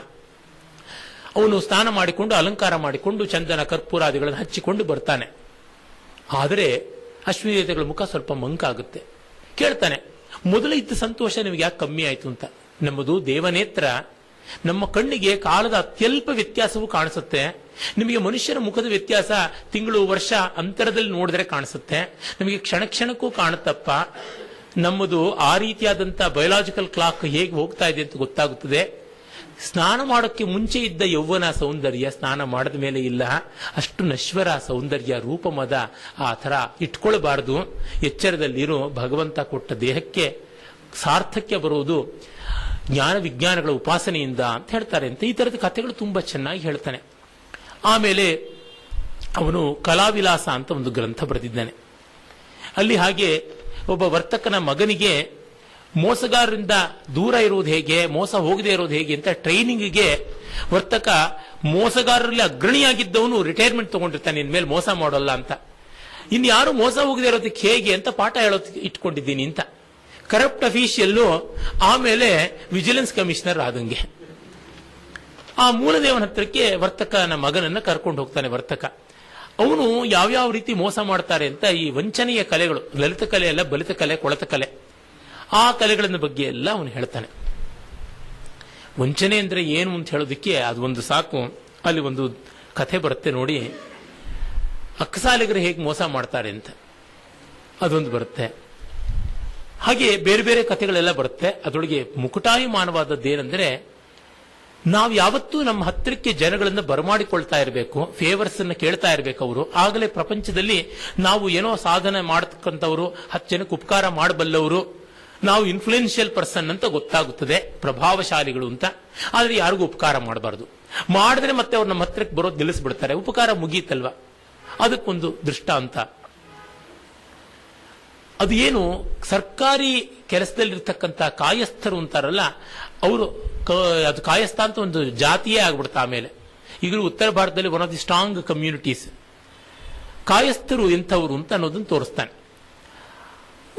ಅವನು ಸ್ನಾನ ಮಾಡಿಕೊಂಡು ಅಲಂಕಾರ ಮಾಡಿಕೊಂಡು ಚಂದನ ಕರ್ಪೂರಾದಿಗಳನ್ನು ಹಚ್ಚಿಕೊಂಡು ಬರ್ತಾನೆ. ಆದರೆ ಅಶ್ವಿನಿ ದೇವತೆಗಳ ಮುಖ ಸ್ವಲ್ಪ ಮಂಕಾಗುತ್ತೆ. ಕೇಳ್ತಾನೆ, ಮೊದಲು ಇದ್ದ ಸಂತೋಷ ನಿಮಗೆ ಯಾಕೆ ಕಮ್ಮಿ ಆಯ್ತು ಅಂತ. ನಮ್ಮದು ದೇವನೇತ್ರ, ನಮ್ಮ ಕಣ್ಣಿಗೆ ಕಾಲದ ಅತ್ಯಲ್ಪ ವ್ಯತ್ಯಾಸವೂ ಕಾಣಿಸುತ್ತೆ. ನಿಮಗೆ ಮನುಷ್ಯರ ಮುಖದ ವ್ಯತ್ಯಾಸ ತಿಂಗಳು ವರ್ಷ ಅಂತರದಲ್ಲಿ ನೋಡಿದ್ರೆ ಕಾಣಿಸುತ್ತೆ, ನಮಗೆ ಕ್ಷಣ ಕ್ಷಣಕ್ಕೂ ಕಾಣುತ್ತಪ್ಪ. ನಮ್ಮದು ಆ ರೀತಿಯಾದಂಥ ಬಯೋಲಾಜಿಕಲ್ ಕ್ಲಾಕ್ ಹೇಗೆ ಹೋಗ್ತಾ ಇದೆ ಅಂತ ಗೊತ್ತಾಗುತ್ತದೆ. ಸ್ನಾನ ಮಾಡೋಕ್ಕೆ ಮುಂಚೆ ಇದ್ದ ಯೌವನ ಸೌಂದರ್ಯ ಸ್ನಾನ ಮಾಡಿದ ಮೇಲೆ ಇಲ್ಲ. ಅಷ್ಟು ನಶ್ವರ ಸೌಂದರ್ಯ, ರೂಪಮದ ಆ ಥರ ಇಟ್ಕೊಳ್ಬಾರದು. ಎಚ್ಚರದಲ್ಲಿರೋ, ಭಗವಂತ ಕೊಟ್ಟ ದೇಹಕ್ಕೆ ಸಾರ್ಥಕ್ಯ ಬರುವುದು ಜ್ಞಾನ ವಿಜ್ಞಾನಗಳ ಉಪಾಸನೆಯಿಂದ ಅಂತ ಹೇಳ್ತಾರೆ ಅಂತ. ಈ ತರದ ಕಥೆಗಳು ತುಂಬಾ ಚೆನ್ನಾಗಿ ಹೇಳ್ತಾನೆ. ಆಮೇಲೆ ಅವನು ಕಲಾವಿಲಾಸ ಅಂತ ಒಂದು ಗ್ರಂಥ ಬರೆದಿದ್ದಾನೆ. ಅಲ್ಲಿ ಹಾಗೆ ಒಬ್ಬ ವರ್ತಕನ ಮಗನಿಗೆ ಮೋಸಗಾರರಿಂದ ದೂರ ಇರುವುದು ಹೇಗೆ, ಮೋಸ ಹೋಗದೆ ಇರೋದು ಹೇಗೆ ಅಂತ ಟ್ರೈನಿಂಗ್ಗೆ ವರ್ತಕ ಮೋಸಗಾರರಲ್ಲಿ ಅಗ್ರಣಿಯಾಗಿದ್ದವನು ರಿಟೈರ್ಮೆಂಟ್ ತಗೊಂಡಿರ್ತಾನೆ, ಇನ್ಮೇಲೆ ಮೋಸ ಮಾಡೋಲ್ಲ ಅಂತ. ಇನ್ಯಾರು ಮೋಸ ಹೋಗದೆ ಇರೋದಕ್ಕೆ ಹೇಗೆ ಅಂತ ಪಾಠ ಹೇಳೋದಕ್ಕೆ ಇಟ್ಕೊಂಡಿದ್ದೀನಿ ಅಂತ. ಕರಪ್ಟ್ ಅಫೀಷಿಯಲ್ಲು ಆಮೇಲೆ ವಿಜಿಲೆನ್ಸ್ ಕಮಿಷನರ್ ಆದಂಗೆ. ಆ ಮೂಲದೇವನ ಹತ್ರಕ್ಕೆ ವರ್ತಕನ ಮಗನನ್ನ ಕರ್ಕೊಂಡು ಹೋಗ್ತಾನೆ ವರ್ತಕ. ಅವನು ಯಾವ್ಯಾವ ರೀತಿ ಮೋಸ ಮಾಡ್ತಾರೆ ಅಂತ ಈ ವಂಚನೆಯ ಕಲೆಗಳು, ಲಲಿತ ಕಲೆ ಅಲ್ಲ, ಬಲಿತ ಕಲೆ, ಕೊಳತ ಕಲೆ, ಆ ಕಲೆಗಳ ಬಗ್ಗೆ ಎಲ್ಲ ಅವನು ಹೇಳ್ತಾನೆ. ವಂಚನೆ ಅಂದ್ರೆ ಏನು ಅಂತ ಹೇಳೋದಕ್ಕೆ ಅದು ಒಂದು ಸಾಕು. ಅಲ್ಲಿ ಒಂದು ಕಥೆ ಬರುತ್ತೆ ನೋಡಿ, ಅಕ್ಕಸಾಲಿಗರು ಹೇಗೆ ಮೋಸ ಮಾಡ್ತಾರೆ ಅಂತ ಅದೊಂದು ಬರುತ್ತೆ. ಹಾಗೆ ಬೇರೆ ಬೇರೆ ಕಥೆಗಳೆಲ್ಲ ಬರುತ್ತೆ. ಅದರೊಳಗೆ ಮುಕುಟಾಯಮಾನವಾದದ್ದೇನೆಂದ್ರೆ, ನಾವು ಯಾವತ್ತೂ ನಮ್ಮ ಹತ್ತಿರಕ್ಕೆ ಜನಗಳನ್ನ ಬರಮಾಡಿಕೊಳ್ತಾ ಇರಬೇಕು, ಫೇವರ್ಸ್ ಅನ್ನು ಕೇಳ್ತಾ ಇರಬೇಕು ಅವರು. ಆಗಲೇ ಪ್ರಪಂಚದಲ್ಲಿ ನಾವು ಏನೋ ಸಾಧನೆ ಮಾಡತಕ್ಕಂಥವ್ರು, 10 ಜನಕ್ಕೆ ಉಪಕಾರ ಮಾಡಬಲ್ಲವರು, ನಾವು ಇನ್ಫ್ಲೂಯೆನ್ಷಿಯಲ್ ಪರ್ಸನ್ ಅಂತ ಗೊತ್ತಾಗುತ್ತದೆ, ಪ್ರಭಾವಶಾಲಿಗಳು ಅಂತ. ಆದ್ರೆ ಯಾರಿಗೂ ಉಪಕಾರ ಮಾಡಬಾರ್ದು. ಮಾಡಿದ್ರೆ ಮತ್ತೆ ಅವ್ರು ನಮ್ಮ ಹತ್ರಕ್ಕೆ ಬರೋದು ನಿಲ್ಲಿಸ್ಬಿಡ್ತಾರೆ, ಉಪಕಾರ ಮುಗೀತಲ್ವ. ಅದಕ್ಕೊಂದು ದೃಷ್ಟಾಂತ. ಅದು ಏನು, ಸರ್ಕಾರಿ ಕೆಲಸದಲ್ಲಿರ್ತಕ್ಕಂಥ ಕಾಯಸ್ಥರು ಅಂತಾರಲ್ಲ ಅವರು, ಅದು ಕಾಯಸ್ಥ ಅಂತ ಒಂದು ಜಾತಿಯೇ ಆಗ್ಬಿಡ್ತಾ. ಆಮೇಲೆ ಈಗಲೂ ಉತ್ತರ ಭಾರತದಲ್ಲಿ one of the strong communities ಕಾಯಸ್ಥರು ಎಂಥವ್ರು ಅಂತ ಅನ್ನೋದನ್ನು ತೋರಿಸ್ತಾನೆ.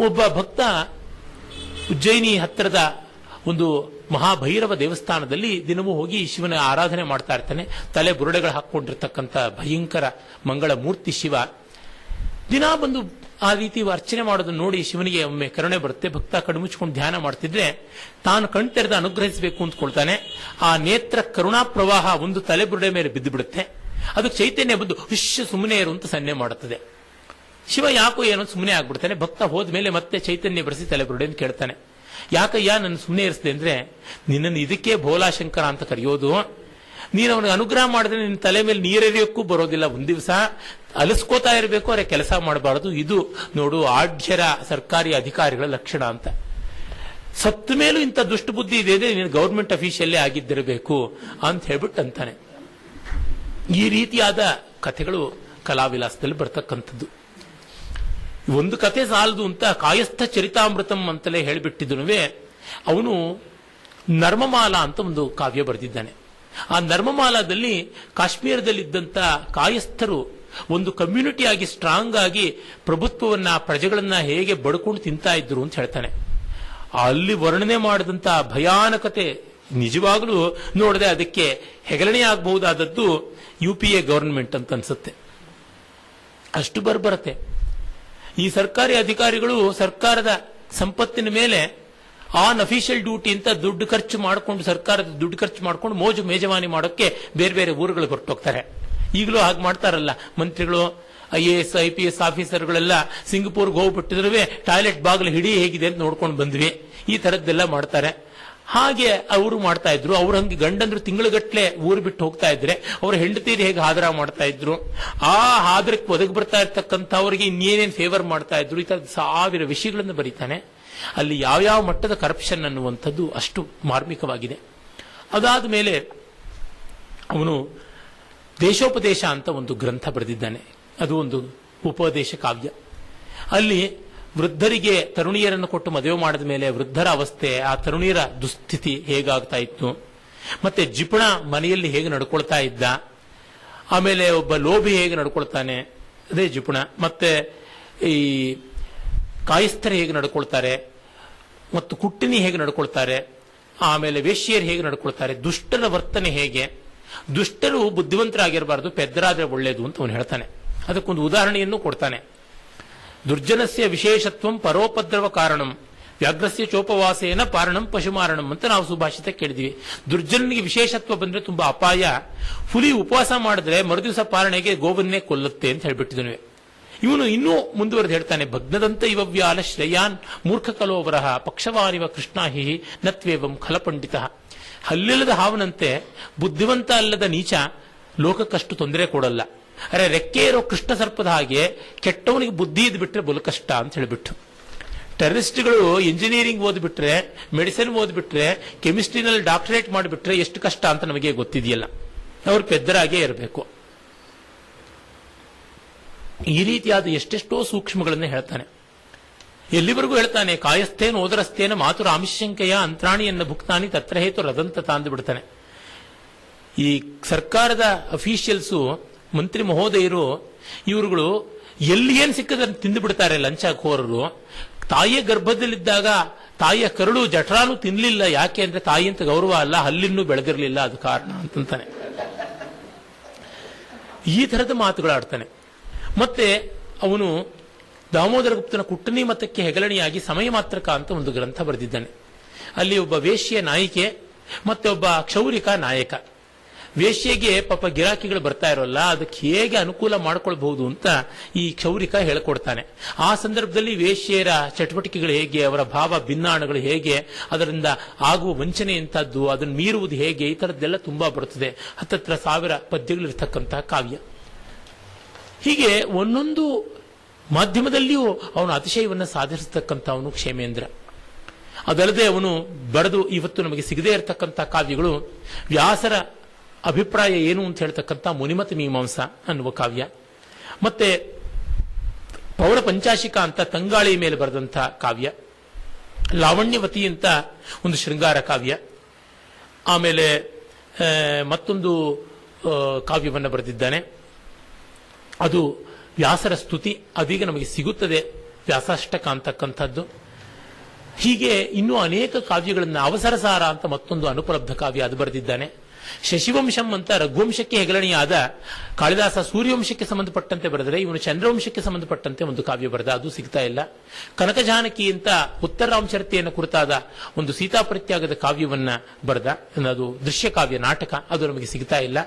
ಒಬ್ಬ ಭಕ್ತ ಉಜ್ಜಯಿನಿ ಹತ್ತಿರದ ಒಂದು ಮಹಾಭೈರವ ದೇವಸ್ಥಾನದಲ್ಲಿ ದಿನವೂ ಹೋಗಿ ಶಿವನ ಆರಾಧನೆ ಮಾಡ್ತಾ ಇರ್ತಾನೆ. ತಲೆ ಬುರುಡೆಗಳು ಹಾಕೊಂಡಿರ್ತಕ್ಕಂಥ ಭಯಂಕರ ಮಂಗಳ ಮೂರ್ತಿ ಶಿವ. ದಿನ ಬಂದು ಆ ರೀತಿ ಅರ್ಚನೆ ಮಾಡೋದನ್ನು ನೋಡಿ ಶಿವನಿಗೆ ಒಮ್ಮೆ ಕರುಣೆ ಬರುತ್ತೆ. ಭಕ್ತ ಕಣ್ಮುಚ್ಕೊಂಡು ಧ್ಯಾನ ಮಾಡ್ತಿದ್ರೆ ತಾನು ಕಣ್ತೆರೆದು ಅನುಗ್ರಹಿಸಬೇಕು ಅಂದ್ಕೊಳ್ತಾನೆ. ಆ ನೇತ್ರ ಕರುಣಾ ಪ್ರವಾಹ ಒಂದು ತಲೆಬುರುಡೆ ಮೇಲೆ ಬಿದ್ದು ಬಿಡುತ್ತೆ. ಅದಕ್ಕೆ ಚೈತನ್ಯ ಬಂದು ವಿಶ್ವ ಸುಮ್ಮನೆ ಇರು ಅಂತ ಸನ್ನೆ ಮಾಡುತ್ತದೆ. ಶಿವ ಯಾಕೋ ಏನೋ ಸುಮ್ಮನೆ ಆಗ್ಬಿಡ್ತಾನೆ. ಭಕ್ತ ಹೋದ್ಮೇಲೆ ಮತ್ತೆ ಚೈತನ್ಯ ಬರೆಸಿ ತಲೆಬುರುಡೆ ಅಂತ ಕೇಳ್ತಾನೆ. ಯಾಕಯ್ಯ ನನ್ನ ಸುಮ್ಮನೆ ಇರಿಸಿದೆ ಅಂದ್ರೆ, ನಿನ್ನನ್ನು ಇದಕ್ಕೆ ಭೋಲಾಶಂಕರ ಅಂತ ಕರೆಯೋದು. ನೀನು ಅವನಿಗೆ ಅನುಗ್ರಹ ಮಾಡಿದ್ರೆ ನಿನ್ನ ತಲೆ ಮೇಲೆ ನೀರೆರಿಯೋಕ್ಕೂ ಬರೋದಿಲ್ಲ. ಒಂದ್ ದಿವಸ ಅಲಸ್ಕೋತಾ ಇರಬೇಕು, ಅವರೇ ಕೆಲಸ ಮಾಡಬಾರದು. ಇದು ನೋಡು ಆಢ್ಯರ ಸರ್ಕಾರಿ ಅಧಿಕಾರಿಗಳ ಲಕ್ಷಣ ಅಂತ. ಸತ್ತ ಮೇಲೂ ಇಂಥ ದುಷ್ಟ ಬುದ್ಧಿ ಇದೆ, ನೀನು ಗೌರ್ಮೆಂಟ್ ಅಫೀಷಿಯಲ್ಲೇ ಆಗಿದ್ದಿರಬೇಕು ಅಂತ ಹೇಳ್ಬಿಟ್ಟು ಅಂತಾನೆ. ಈ ರೀತಿಯಾದ ಕಥೆಗಳು ಕಲಾವಿಲಾಸದಲ್ಲಿ ಬರ್ತಕ್ಕಂಥದ್ದು. ಒಂದು ಕಥೆ ಸಾಲದು ಅಂತ ಕಾಯಸ್ಥ ಚರಿತಾಮೃತಂ ಅಂತಲೇ ಹೇಳಿಬಿಟ್ಟಿದ್ನುವೆ. ಅವನು ನರ್ಮಮಾಲಾ ಅಂತ ಒಂದು ಕಾವ್ಯ ಬರೆದಿದ್ದಾನೆ. ಆ ನರ್ಮಮಾಲಾದಲ್ಲಿ ಕಾಶ್ಮೀರದಲ್ಲಿದ್ದಂಥ ಕಾಯಸ್ಥರು ಒಂದು ಕಮ್ಯುನಿಟಿ ಆಗಿ ಸ್ಟ್ರಾಂಗ್ ಆಗಿ ಪ್ರಭುತ್ವವನ್ನ, ಪ್ರಜೆಗಳನ್ನ ಹೇಗೆ ಬಡ್ಕೊಂಡು ತಿಂತಾ ಇದ್ರು ಅಂತ ಹೇಳ್ತಾನೆ. ಅಲ್ಲಿ ವರ್ಣನೆ ಮಾಡಿದಂಥ ಭಯಾನಕತೆ ನಿಜವಾಗ್ಲೂ ನೋಡದೆ ಅದಕ್ಕೆ ಹೆಗಲಣೆ ಆಗಬಹುದಾದದ್ದು UPA ಗವರ್ನಮೆಂಟ್ ಅಂತ ಅನ್ಸುತ್ತೆ. ಅಷ್ಟು ಬರ್ಬರತೆ. ಈ ಸರ್ಕಾರಿ ಅಧಿಕಾರಿಗಳು ಸರ್ಕಾರದ ಸಂಪತ್ತಿನ ಮೇಲೆ ಆನ್ ಅಫಿಷಿಯಲ್ ಡ್ಯೂಟಿ ಅಂತ ದುಡ್ಡು ಖರ್ಚು ಮಾಡಿಕೊಂಡು, ಸರ್ಕಾರದ ದುಡ್ಡು ಖರ್ಚು ಮಾಡಿಕೊಂಡು ಮೋಜು ಮೇಜವಾನಿ ಮಾಡೋಕ್ಕೆ ಬೇರೆ ಬೇರೆ ಊರುಗಳಿಗೆ ಹೊರಟೋಗ್ತಾರೆ. ಈಗಲೂ ಹಾಗೆ ಮಾಡ್ತಾರಲ್ಲ ಮಂತ್ರಿಗಳು, IAS IPS ಆಫೀಸರ್ಗಳೆಲ್ಲ ಸಿಂಗಪೂರ್ಗೆ ಹೋಗ್ಬಿಟ್ಟಿದ್ರೆ ಟಾಯ್ಲೆಟ್ ಬಾಗಿಲು ಹಿಡಿ ಹೇಗಿದೆ ಅಂತ ನೋಡ್ಕೊಂಡು ಬಂದ್ವಿ. ಈ ತರದ್ದೆಲ್ಲ ಮಾಡ್ತಾರೆ. ಹಾಗೆ ಅವರು ಮಾಡ್ತಾ ಇದ್ರು. ಅವ್ರ ಹಂಗೆ ಗಂಡಂದ್ರು ತಿಂಗಳುಗಟ್ಲೆ ಊರು ಬಿಟ್ಟು ಹೋಗ್ತಾ ಇದ್ರೆ ಅವ್ರ ಹೆಂಡತೀರು ಹೇಗೆ ಹಾದರ ಮಾಡ್ತಾ ಇದ್ರು, ಆ ಹಾದರಕ್ಕೆ ಒದಗಿ ಬರ್ತಾ ಇರ್ತಕ್ಕಂಥವ್ರಿಗೆ ಇನ್ನೇನೇನು ಫೇವರ್ ಮಾಡ್ತಾ ಇದ್ರು, ಈ ತರದ 1000 ವಿಷಯಗಳನ್ನು ಬರೀತಾನೆ. ಅಲ್ಲಿ ಯಾವ್ಯಾವ ಮಟ್ಟದ ಕರಪ್ಷನ್ ಅನ್ನುವಂಥದ್ದು ಅಷ್ಟು ಮಾರ್ಮಿಕವಾಗಿದೆ. ಅದಾದ ಮೇಲೆ ಅವನು ದೇಶೋಪದೇಶ ಅಂತ ಒಂದು ಗ್ರಂಥ ಬರೆದಿದ್ದಾನೆ. ಅದು ಒಂದು ಉಪದೇಶ ಕಾವ್ಯ. ಅಲ್ಲಿ ವೃದ್ಧರಿಗೆ ತರುಣಿಯರನ್ನು ಕೊಟ್ಟು ಮದುವೆ ಮಾಡಿದ ಮೇಲೆ ವೃದ್ಧರ ಅವಸ್ಥೆ, ಆ ತರುಣಿಯರ ದುಸ್ಥಿತಿ ಹೇಗಾಗ್ತಾ ಇತ್ತು, ಮತ್ತೆ ಜಿಪುಣ ಮನೆಯಲ್ಲಿ ಹೇಗೆ ನಡ್ಕೊಳ್ತಾ ಇದ್ದ, ಆಮೇಲೆ ಒಬ್ಬ ಲೋಭಿ ಹೇಗೆ ನಡ್ಕೊಳ್ತಾನೆ, ಅದೇ ಜಿಪುಣ, ಮತ್ತೆ ಈ ಕಾಯಸ್ಥರು ಹೇಗೆ ನಡ್ಕೊಳ್ತಾರೆ, ಮತ್ತು ಕುಟ್ಟಿನಿ ಹೇಗೆ ನಡ್ಕೊಳ್ತಾರೆ, ಆಮೇಲೆ ವೇಶ್ಯರು ಹೇಗೆ ನಡ್ಕೊಳ್ತಾರೆ, ದುಷ್ಟರ ವರ್ತನೆ ಹೇಗೆ, ದುಷ್ಟರು ಬುದ್ಧಿವಂತರಾಗಿರಬಾರದು, ಪೆದ್ದರಾದ್ರೆ ಒಳ್ಳೆಯದು ಅಂತ ಅವನು ಹೇಳ್ತಾನೆ. ಅದಕ್ಕೊಂದು ಉದಾಹರಣೆಯನ್ನು ಕೊಡ್ತಾನೆ. ದುರ್ಜನಸ್ಯ ವಿಶೇಷತ್ವಂ ಪರೋಪದ್ರವ ಕಾರಣಂ ವ್ಯಾಘ್ರಸ್ಯ ಚೋಪವಾಸೇನ ಪಾರಣಂ ಪಶುಮಾರಣಂ ಅಂತ ನಾವು ಸುಭಾಷಿತ ಕೇಳಿದ್ವಿ. ದುರ್ಜನನಿಗೆ ವಿಶೇಷತ್ವ ಬಂದ್ರೆ ತುಂಬಾ ಅಪಾಯ. ಹುಲಿ ಉಪವಾಸ ಮಾಡಿದ್ರೆ ಮರುದಿವಸ ಪಾರಣೆಗೆ ಗೋವನ್ನೇ ಕೊಲ್ಲುತ್ತೆ ಅಂತ ಹೇಳ್ಬಿಟ್ಟಿದ್ವಿ. ಇವನು ಇನ್ನೂ ಮುಂದುವರೆದು ಹೇಳ್ತಾನೆ, ಭಗ್ನದಂತ ಇವವ್ಯಾಲ ಶ್ರೇಯಾನ್ ಮೂರ್ಖ ಕಲೋವರಹ ಪಕ್ಷವಾನಿವ ಕೃಷ್ಣಾಹಿ ನತ್ವೇವಂ ಖಲಪಂಡಿತ. ಹಲ್ಲಿಲ್ಲದ ಹಾವನಂತೆ ಬುದ್ಧಿವಂತ ಅಲ್ಲದ ನೀಚ ಲೋಕಕ್ಕಷ್ಟು ತೊಂದರೆ ಕೊಡಲ್ಲ. ಅರೆ ರೆಕ್ಕೆ ಇರೋ ಕೃಷ್ಣ ಸರ್ಪದ ಹಾಗೆ ಕೆಟ್ಟವನಿಗೆ ಬುದ್ಧಿ ಇದ್ ಬಿಟ್ರೆ ಬಲು ಕಷ್ಟ ಅಂತ ಹೇಳಿಬಿಟ್ಟು, ಟೆರರಿಸ್ಟ್ಗಳು ಇಂಜಿನಿಯರಿಂಗ್ ಓದ್ಬಿಟ್ರೆ, ಮೆಡಿಸಿನ್ ಓದ್ಬಿಟ್ರೆ, ಕೆಮಿಸ್ಟ್ರಿನಲ್ಲಿ ಡಾಕ್ಟರೇಟ್ ಮಾಡಿಬಿಟ್ರೆ ಎಷ್ಟು ಕಷ್ಟ ಅಂತ ನಮಗೆ ಗೊತ್ತಿದೆಯಲ್ಲ. ಅವ್ರು ಪೆದ್ದರಾಗೇ ಇರಬೇಕು. ಈ ರೀತಿಯಾದ ಎಷ್ಟೆಷ್ಟೋ ಸೂಕ್ಷ್ಮಗಳನ್ನು ಹೇಳ್ತಾನೆ. ಎಲ್ಲಿವರೆಗೂ ಹೇಳ್ತಾನೆ, ಕಾಯಸ್ಥೇನ ಓದರಸ್ಥೇನ ಮಾತುರ ಆಮಿಶಂಕೆಯ ಅಂತ್ರಾಣಿಯನ್ನ ಭುಕ್ತಾನಿ ತತ್ರ ಹೇತು ರದಂತ ತಾಂದು ಬಿಡ್ತಾನೆ. ಈ ಸರ್ಕಾರದ ಅಫೀಷಿಯಲ್ಸು, ಮಂತ್ರಿ ಮಹೋದಯರು, ಇವರುಗಳು ಎಲ್ಲಿ ಏನ್ ಸಿಕ್ಕದನ್ನು ತಿಂದು ಬಿಡ್ತಾರೆ ಲಂಚಖೋರರು. ತಾಯಿಯ ಗರ್ಭದಲ್ಲಿದ್ದಾಗ ತಾಯಿಯ ಕರುಳು ಜಠರಾನು ತಿನ್ಲಿಲ್ಲ. ಯಾಕೆ ಅಂದ್ರೆ ತಾಯಿ ಅಂತ ಗೌರವ ಅಲ್ಲ, ಹಲ್ಲಿನ್ನೂ ಬೆಳೆದಿರಲಿಲ್ಲ, ಅದು ಕಾರಣ ಅಂತಂತಾನೆ. ಈ ತರದ ಮಾತುಗಳಾಡ್ತಾನೆ. ಮತ್ತೆ ಅವನು ದಾಮೋದರ ಗುಪ್ತನ ಕುಟ್ಟನಿ ಮತಕ್ಕೆ ಹೆಗಲಣಿಯಾಗಿ ಸಮಯ ಮಾತ್ರಕ ಅಂತ ಒಂದು ಗ್ರಂಥ ಬರೆದಿದ್ದಾನೆ. ಅಲ್ಲಿ ಒಬ್ಬ ವೇಶ್ಯ ನಾಯಿಕೆ ಮತ್ತೆ ಒಬ್ಬ ಕ್ಷೌರಿಕ ನಾಯಕ. ವೇಶ್ಯೆಗೆ ಪಾಪ ಗಿರಾಕಿಗಳು ಬರ್ತಾ ಇರೋಲ್ಲ, ಅದಕ್ಕೆ ಹೇಗೆ ಅನುಕೂಲ ಮಾಡ್ಕೊಳ್ಬಹುದು ಅಂತ ಈ ಕ್ಷೌರಿಕ ಹೇಳಿಕೊಡ್ತಾನೆ. ಆ ಸಂದರ್ಭದಲ್ಲಿ ವೇಶ್ಯೆಯರ ಚಟುವಟಿಕೆಗಳು ಹೇಗೆ, ಅವರ ಭಾವ ಭಿನ್ನಾಣಗಳು ಹೇಗೆ, ಅದರಿಂದ ಆಗುವ ವಂಚನೆ ಎಂತದ್ದು, ಅದನ್ನು ಮೀರುವುದು ಹೇಗೆ, ಈ ತರದ್ದೆಲ್ಲ ತುಂಬಾ ಬರುತ್ತದೆ. 10,000 ಪದ್ಯಗಳಿರ್ತಕ್ಕಂತಹ ಕಾವ್ಯ. ಹೀಗೆ ಒಂದೊಂದು ಮಾಧ್ಯಮದಲ್ಲಿಯೂ ಅವನು ಅತಿಶಯವನ್ನು ಸಾಧಿಸತಕ್ಕಂಥ ಅವನು ಕ್ಷೇಮೇಂದ್ರ. ಅದಲ್ಲದೆ ಅವನು ಬರೆದು ಇವತ್ತು ನಮಗೆ ಸಿಗದೇ ಇರತಕ್ಕಂಥ ಕಾವ್ಯಗಳು, ವ್ಯಾಸರ ಅಭಿಪ್ರಾಯ ಏನು ಅಂತ ಹೇಳ್ತಕ್ಕಂಥ ಮುನಿಮತ ಮೀಮಾಂಸ ಅನ್ನುವ ಕಾವ್ಯ, ಮತ್ತೆ ಪೌರ ಪಂಚಾಶಿಕ ಅಂತ ತಂಗಾಳಿ ಮೇಲೆ ಬರೆದಂಥ ಕಾವ್ಯ, ಲಾವಣ್ಯವತಿ ಅಂತ ಒಂದು ಶೃಂಗಾರ ಕಾವ್ಯ, ಆಮೇಲೆ ಮತ್ತೊಂದು ಕಾವ್ಯವನ್ನು ಬರೆದಿದ್ದಾನೆ. ಅದು ವ್ಯಾಸರ ಸ್ತುತಿ, ಅದೀಗ ನಮಗೆ ಸಿಗುತ್ತದೆ, ವ್ಯಾಸಾಷ್ಟಕ ಅಂತಕ್ಕಂಥದ್ದು. ಹೀಗೆ ಇನ್ನೂ ಅನೇಕ ಕಾವ್ಯಗಳನ್ನು, ಅವಸರಸಾರ ಅಂತ ಮತ್ತೊಂದು ಅನುಪಲಬ್ಧ ಕಾವ್ಯ ಅದು ಬರೆದಿದ್ದಾನೆ. ಶಶಿವಂಶಂ ಅಂತ ರಘುವಂಶಕ್ಕೆ ಹೆಗಲಣಿಯಾದ ಕಾಳಿದಾಸ ಸೂರ್ಯವಂಶಕ್ಕೆ ಸಂಬಂಧಪಟ್ಟಂತೆ ಬರೆದರೆ, ಇವನು ಚಂದ್ರವಂಶಕ್ಕೆ ಸಂಬಂಧಪಟ್ಟಂತೆ ಒಂದು ಕಾವ್ಯ ಬರೆದ, ಅದು ಸಿಗ್ತಾ ಇಲ್ಲ. ಕನಕಜಾನಕಿ ಅಂತ ಉತ್ತರ ರಾಮಚರಿತೆಯನ್ನು ಕುರಿತಾದ ಒಂದು ಸೀತಾಪರಿತ್ಯಾಗದ ಕಾವ್ಯವನ್ನ ಬರೆದ, ಅದು ದೃಶ್ಯ ಕಾವ್ಯ ನಾಟಕ, ಅದು ನಮಗೆ ಸಿಗ್ತಾ ಇಲ್ಲ.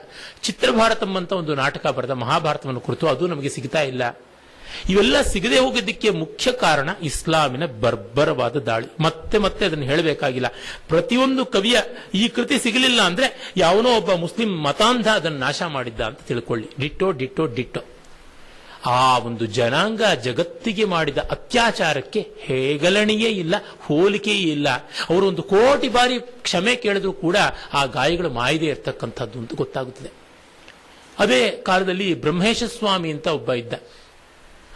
ಚಿತ್ರಭಾರತಂ ಅಂತ ಒಂದು ನಾಟಕ ಬರೆದ ಮಹಾಭಾರತವನ್ನು ಕುರಿತು, ಅದು ನಮಗೆ ಸಿಗ್ತಾ ಇಲ್ಲ. ಇವೆಲ್ಲ ಸಿಗದೆ ಹೋಗೋದಕ್ಕೆ ಮುಖ್ಯ ಕಾರಣ ಇಸ್ಲಾಮಿನ ಬರ್ಬರವಾದ ದಾಳಿ. ಮತ್ತೆ ಮತ್ತೆ ಅದನ್ನು ಹೇಳಬೇಕಾಗಿಲ್ಲ. ಪ್ರತಿಯೊಂದು ಕವಿಯ ಈ ಕೃತಿ ಸಿಗಲಿಲ್ಲ ಅಂದ್ರೆ ಯಾವನೋ ಒಬ್ಬ ಮುಸ್ಲಿಂ ಮತಾಂಧ ಅದನ್ನು ನಾಶ ಮಾಡಿದ್ದ ಅಂತ ತಿಳ್ಕೊಳ್ಳಿ. Ditto ditto ditto. ಆ ಒಂದು ಜನಾಂಗ ಜಗತ್ತಿಗೆ ಮಾಡಿದ ಅತ್ಯಾಚಾರಕ್ಕೆ ಹೇಗಲಣಿಯೇ ಇಲ್ಲ, ಹೋಲಿಕೆಯೇ ಇಲ್ಲ. ಅವರು 1 ಕೋಟಿ ಬಾರಿ ಕ್ಷಮೆ ಕೇಳಿದ್ರು ಕೂಡ ಆ ಗಾಯಗಳು ಮಾಯದೆ ಇರ್ತಕ್ಕಂಥದ್ದು ಅಂತ ಗೊತ್ತಾಗುತ್ತದೆ. ಅದೇ ಕಾಲದಲ್ಲಿ ಬ್ರಹ್ಮೇಶ ಸ್ವಾಮಿ ಅಂತ ಒಬ್ಬ ಇದ್ದ.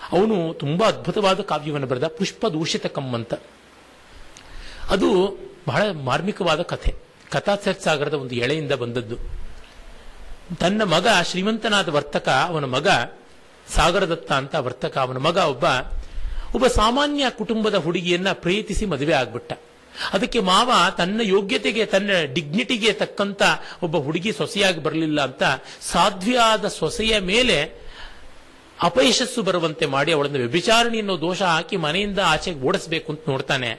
ಅವನು ತುಂಬಾ ಅದ್ಭುತವಾದ ಕಾವ್ಯವನ್ನು ಬರೆದ, ಪುಷ್ಪ ದೂಷಿತಕಂ ಅಂತ. ಅದು ಬಹಳ ಮಾರ್ಮಿಕವಾದ ಕಥೆ, ಕಥಾಸತ್ಸಾಗರದ ಒಂದು ಎಳೆಯಿಂದ ಬಂದದ್ದು. ತನ್ನ ಮಗ ಶ್ರೀಮಂತನಾದ ವರ್ತಕ, ಅವನ ಮಗ ಸಾಗರದತ್ತ ಅಂತ ವರ್ತಕ, ಅವನ ಮಗ ಒಬ್ಬ ಸಾಮಾನ್ಯ ಕುಟುಂಬದ ಹುಡುಗಿಯನ್ನ ಪ್ರೀತಿಸಿ ಮದುವೆ ಆಗ್ಬಿಟ್ಟ. ಅದಕ್ಕೆ ಮಾವ ತನ್ನ ಯೋಗ್ಯತೆಗೆ, ತನ್ನ ಡಿಗ್ನಿಟಿಗೆ ತಕ್ಕಂತ ಒಬ್ಬ ಹುಡುಗಿ ಸೊಸೆಯಾಗಿ ಬರಲಿಲ್ಲ ಅಂತ ಸಾಧ್ವಿಯಾದ ಸೊಸೆಯ ಮೇಲೆ ಅಪಯಶಸ್ಸು ಬರುವಂತೆ ಮಾಡಿ ಅವಳನ್ನು ವ್ಯಭಿಚಾರಣಿ ಅನ್ನೋ ದೋಷ ಹಾಕಿ ಮನೆಯಿಂದ ಆಚೆಗೆ ಓಡಿಸಬೇಕು ಅಂತ ನೋಡ್ತಾನೆ.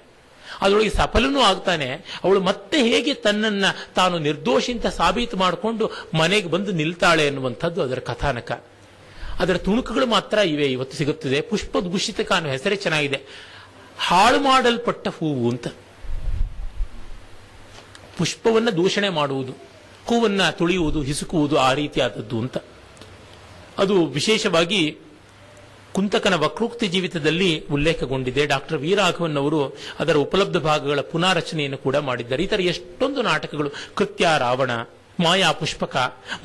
ಅದರೊಳಗೆ ಸಫಲನೂ ಆಗ್ತಾನೆ. ಅವಳು ಮತ್ತೆ ಹೇಗೆ ತನ್ನನ್ನ ತಾನು ನಿರ್ದೋಷಿ ಅಂತ ಸಾಬೀತು ಮಾಡಿಕೊಂಡು ಮನೆಗೆ ಬಂದು ನಿಲ್ತಾಳೆ ಅನ್ನುವಂಥದ್ದು ಅದರ ಕಥಾನಕ. ಅದರ ತುಣುಕುಗಳು ಮಾತ್ರ ಇವೆ, ಇವತ್ತು ಸಿಗುತ್ತದೆ. ಪುಷ್ಪ ದೂಷಿತಕ ಅನ್ನೋ ಹೆಸರೇ ಚೆನ್ನಾಗಿದೆ. ಹಾಳು ಮಾಡಲ್ಪಟ್ಟ ಹೂವು ಅಂತ. ಪುಷ್ಪವನ್ನು ದೂಷಣೆ ಮಾಡುವುದು, ಹೂವನ್ನು ತುಳಿಯುವುದು, ಹಿಸುಕುವುದು, ಆ ರೀತಿಯಾದದ್ದು ಅಂತ. ಅದು ವಿಶೇಷವಾಗಿ ಕುಂತಕನ ವಕ್ರೋಕ್ತಿ ಜೀವಿತದಲ್ಲಿ ಉಲ್ಲೇಖಗೊಂಡಿದೆ. ಡಾಕ್ಟರ್ ವಿ ರಾಘವನ್ ಅವರು ಅದರ ಉಪಲಬ್ಧ ಭಾಗಗಳ ಪುನಾರಚನೆಯನ್ನು ಕೂಡ ಮಾಡಿದ್ದಾರೆ. ಈ ತರ ಎಷ್ಟೊಂದು ನಾಟಕಗಳು, ಕೃತ್ಯ ರಾವಣ, ಮಾಯಾ ಪುಷ್ಪಕ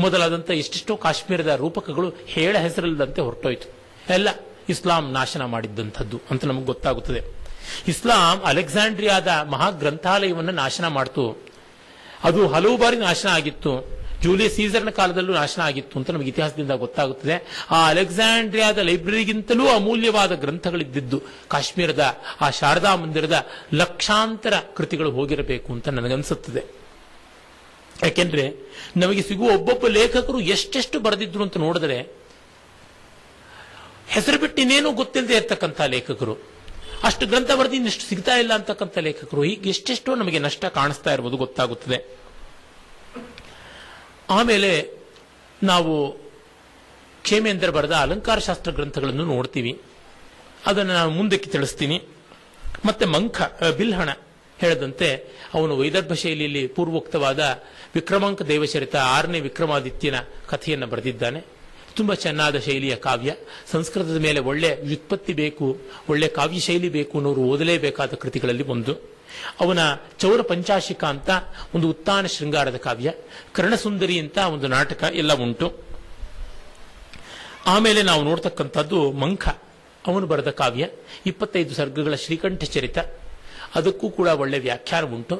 ಮೊದಲಾದಂಥ ಎಷ್ಟೆಷ್ಟೋ ಕಾಶ್ಮೀರದ ರೂಪಕಗಳು ಹೇಳ ಹೆಸರಿಲ್ಲದಂತೆ ಹೊರಟೋಯ್ತು. ಎಲ್ಲ ಇಸ್ಲಾಂ ನಾಶನ ಮಾಡಿದ್ದಂಥದ್ದು ಅಂತ ನಮಗೆ ಗೊತ್ತಾಗುತ್ತದೆ. ಇಸ್ಲಾಂ ಅಲೆಕ್ಸಾಂಡ್ರಿಯಾದ ಮಹಾಗ್ರಂಥಾಲಯವನ್ನು ನಾಶನ ಮಾಡ್ತು. ಅದು ಹಲವು ಬಾರಿ ನಾಶನ ಆಗಿತ್ತು. ಜೂಲಿಯಸ್ ಸೀಸರ್ನ ಕಾಲದಲ್ಲೂ ನಾಶನ ಆಗಿತ್ತು ಅಂತ ನಮಗೆ ಇತಿಹಾಸದಿಂದ ಗೊತ್ತಾಗುತ್ತದೆ. ಆ ಅಲೆಕ್ಸಾಂಡ್ರಿಯಾದ ಲೈಬ್ರರಿಗಿಂತಲೂ ಅಮೂಲ್ಯವಾದ ಗ್ರಂಥಗಳಿದ್ದಿದ್ದು ಕಾಶ್ಮೀರದ ಆ ಶಾರದಾ ಮಂದಿರದ ಲಕ್ಷಾಂತರ ಕೃತಿಗಳು ಹೋಗಿರಬೇಕು ಅಂತ ನನಗನ್ಸುತ್ತದೆ. ಯಾಕೆಂದ್ರೆ ನಮಗೆ ಸಿಗುವ ಒಬ್ಬೊಬ್ಬ ಲೇಖಕರು ಎಷ್ಟೆಷ್ಟು ಬರೆದಿದ್ರು ಅಂತ ನೋಡಿದ್ರೆ ಹೆಸರು ಬಿಟ್ಟು ಇನ್ನೇನು ಗೊತ್ತಿಲ್ಲದೆ ಇರ್ತಕ್ಕಂಥ ಲೇಖಕರು, ಅಷ್ಟು ಗ್ರಂಥ ಬರೆದು ಇನ್ನಷ್ಟು ಸಿಗ್ತಾ ಇಲ್ಲ ಅಂತಕ್ಕಂಥ ಲೇಖಕರು, ಹೀಗೆ ಎಷ್ಟೆಷ್ಟೋ ನಮಗೆ ನಷ್ಟ ಕಾಣಿಸ್ತಾ ಇರ್ಬೋದು ಗೊತ್ತಾಗುತ್ತದೆ. ಆಮೇಲೆ ನಾವು ಕ್ಷೇಮೇಂದ್ರ ಬರೆದ ಅಲಂಕಾರ ಶಾಸ್ತ್ರ ಗ್ರಂಥಗಳನ್ನು ನೋಡ್ತೀವಿ. ಅದನ್ನು ನಾನು ಮುಂದಕ್ಕೆ ತಿಳಿಸ್ತೀನಿ. ಮತ್ತೆ ಬಿಲ್ಹಣ ಹೇಳದಂತೆ ಅವನು ವೈದರ್ಭ ಶೈಲಿಯಲ್ಲಿ ಪೂರ್ವೋಕ್ತವಾದ ವಿಕ್ರಮಾಂಕ ದೇವಚರಿತ 6ನೇ ವಿಕ್ರಮಾದಿತ್ಯನ ಕಥೆಯನ್ನು ಬರೆದಿದ್ದಾನೆ. ತುಂಬಾ ಚೆನ್ನಾದ ಶೈಲಿಯ ಕಾವ್ಯ. ಸಂಸ್ಕೃತದ ಮೇಲೆ ಒಳ್ಳೆ ವ್ಯುತ್ಪತ್ತಿ ಬೇಕು, ಒಳ್ಳೆ ಕಾವ್ಯ ಶೈಲಿ ಬೇಕು ಅನ್ನೋರು ಓದಲೇಬೇಕಾದ ಕೃತಿಗಳಲ್ಲಿ ಒಂದು. ಅವನ ಚೌರ ಪಂಚಾಶಿಕ ಅಂತ ಒಂದು ಉತ್ತಾನ ಶೃಂಗಾರದ ಕಾವ್ಯ, ಕರ್ಣಸುಂದರಿ ಅಂತ ಒಂದು ನಾಟಕ ಎಲ್ಲ ಉಂಟು. ಆಮೇಲೆ ನಾವು ನೋಡ್ತಕ್ಕಂಥದ್ದು ಅವನು ಬರೆದ ಕಾವ್ಯ 25 ಸರ್ಗಗಳ ಶ್ರೀಕಂಠ ಚರಿತ. ಅದಕ್ಕೂ ಕೂಡ ಒಳ್ಳೆ ವ್ಯಾಖ್ಯಾನ ಉಂಟು.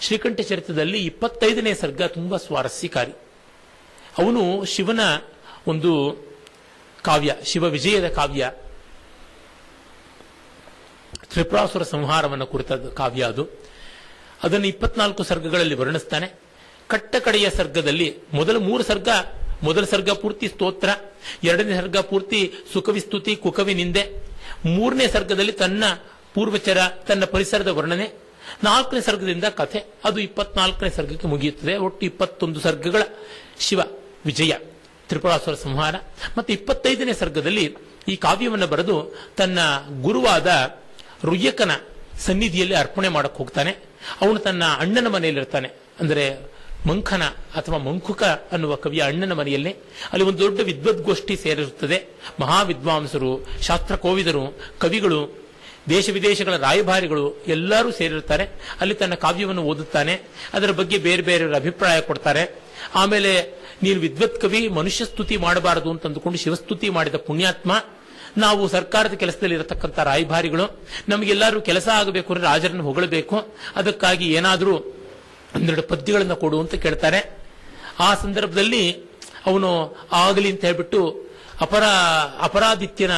ಶ್ರೀಕಂಠ ಚರಿತದಲ್ಲಿ 25ನೇ ಸರ್ಗ ತುಂಬಾ ಸ್ವಾರಸ್ಯಕಾರಿ. ಅವನು ಶಿವನ ಒಂದು ಕಾವ್ಯ, ಶಿವ ವಿಜಯದ ಕಾವ್ಯ, ತ್ರಿಪುರಾಸುರ ಸಂಹಾರವನ್ನು ಕುರಿತ ಕಾವ್ಯ ಅದು. ಅದನ್ನು 24 ಸರ್ಗಗಳಲ್ಲಿ ವರ್ಣಿಸ್ತಾನೆ. ಕಟ್ಟಕಡೆಯ ಸರ್ಗದಲ್ಲಿ ಮೊದಲ ಸರ್ಗ ಪೂರ್ತಿ ಸ್ತೋತ್ರ, 2ನೇ ಸರ್ಗ ಪೂರ್ತಿ ಸುಖವಿಸ್ತುತಿ ಕುಕವಿನಿಂದೆ, 3ನೇ ಸರ್ಗದಲ್ಲಿ ತನ್ನ ಪೂರ್ವಚರ, ತನ್ನ ಪರಿಸರದ ವರ್ಣನೆ, 4ನೇ ಸರ್ಗದಿಂದ ಕಥೆ. ಅದು 24ನೇ ಸರ್ಗಕ್ಕೆ ಮುಗಿಯುತ್ತದೆ. ಒಟ್ಟು 21 ಸರ್ಗಗಳ ಶಿವ ವಿಜಯ, ತ್ರಿಪುರಾಸುರ ಸಂಹಾರ. ಮತ್ತೆ 25ನೇ ಸರ್ಗದಲ್ಲಿ ಈ ಕಾವ್ಯವನ್ನು ಬರೆದು ತನ್ನ ಗುರುವಾದ ರುಯ್ಯಕನ ಸನ್ನಿಧಿಯಲ್ಲಿ ಅರ್ಪಣೆ ಮಾಡಕ್ಕೆ ಹೋಗ್ತಾನೆ. ಅವನು ತನ್ನ ಅಣ್ಣನ ಮನೆಯಲ್ಲಿರ್ತಾನೆ. ಅಂದರೆ ಮಂಖನ ಅಥವಾ ಮಂಕುಕ ಅನ್ನುವ ಕವಿಯ ಅಣ್ಣನ ಮನೆಯಲ್ಲಿ. ಅಲ್ಲಿ ಒಂದು ದೊಡ್ಡ ವಿದ್ವದ್ಗೋಷ್ಠಿ ಸೇರಿರುತ್ತದೆ. ಮಹಾವಿದ್ವಾಂಸರು, ಶಾಸ್ತ್ರ ಕೋವಿದರು, ಕವಿಗಳು, ದೇಶ ವಿದೇಶಗಳ ರಾಯಭಾರಿಗಳು ಎಲ್ಲರೂ ಸೇರಿರ್ತಾರೆ. ಅಲ್ಲಿ ತನ್ನ ಕಾವ್ಯವನ್ನು ಓದುತ್ತಾನೆ. ಅದರ ಬಗ್ಗೆ ಬೇರೆ ಬೇರೆಯವರ ಅಭಿಪ್ರಾಯ ಕೊಡ್ತಾರೆ. ಆಮೇಲೆ ನೀನು ವಿದ್ವತ್ ಕವಿ, ಮನುಷ್ಯ ಸ್ತುತಿ ಮಾಡಬಾರದು ಅಂತ ಅಂದುಕೊಂಡು ಶಿವಸ್ತುತಿ ಮಾಡಿದ ಪುಣ್ಯಾತ್ಮ. ನಾವು ಸರ್ಕಾರದ ಕೆಲಸದಲ್ಲಿ ಇರತಕ್ಕಂಥ ರಾಯಭಾರಿಗಳು, ನಮಗೆಲ್ಲರೂ ಕೆಲಸ ಆಗಬೇಕು ಅಂದ್ರೆ ರಾಜರನ್ನು ಹೊಗಳಬೇಕು, ಅದಕ್ಕಾಗಿ ಏನಾದರೂ 12 ಪದ್ಯಗಳನ್ನು ಕೊಡು ಅಂತ ಕೇಳ್ತಾರೆ. ಆ ಸಂದರ್ಭದಲ್ಲಿ ಅವನು ಆಗಲಿ ಅಂತ ಹೇಳ್ಬಿಟ್ಟು ಅಪರಾದಿತ್ಯನ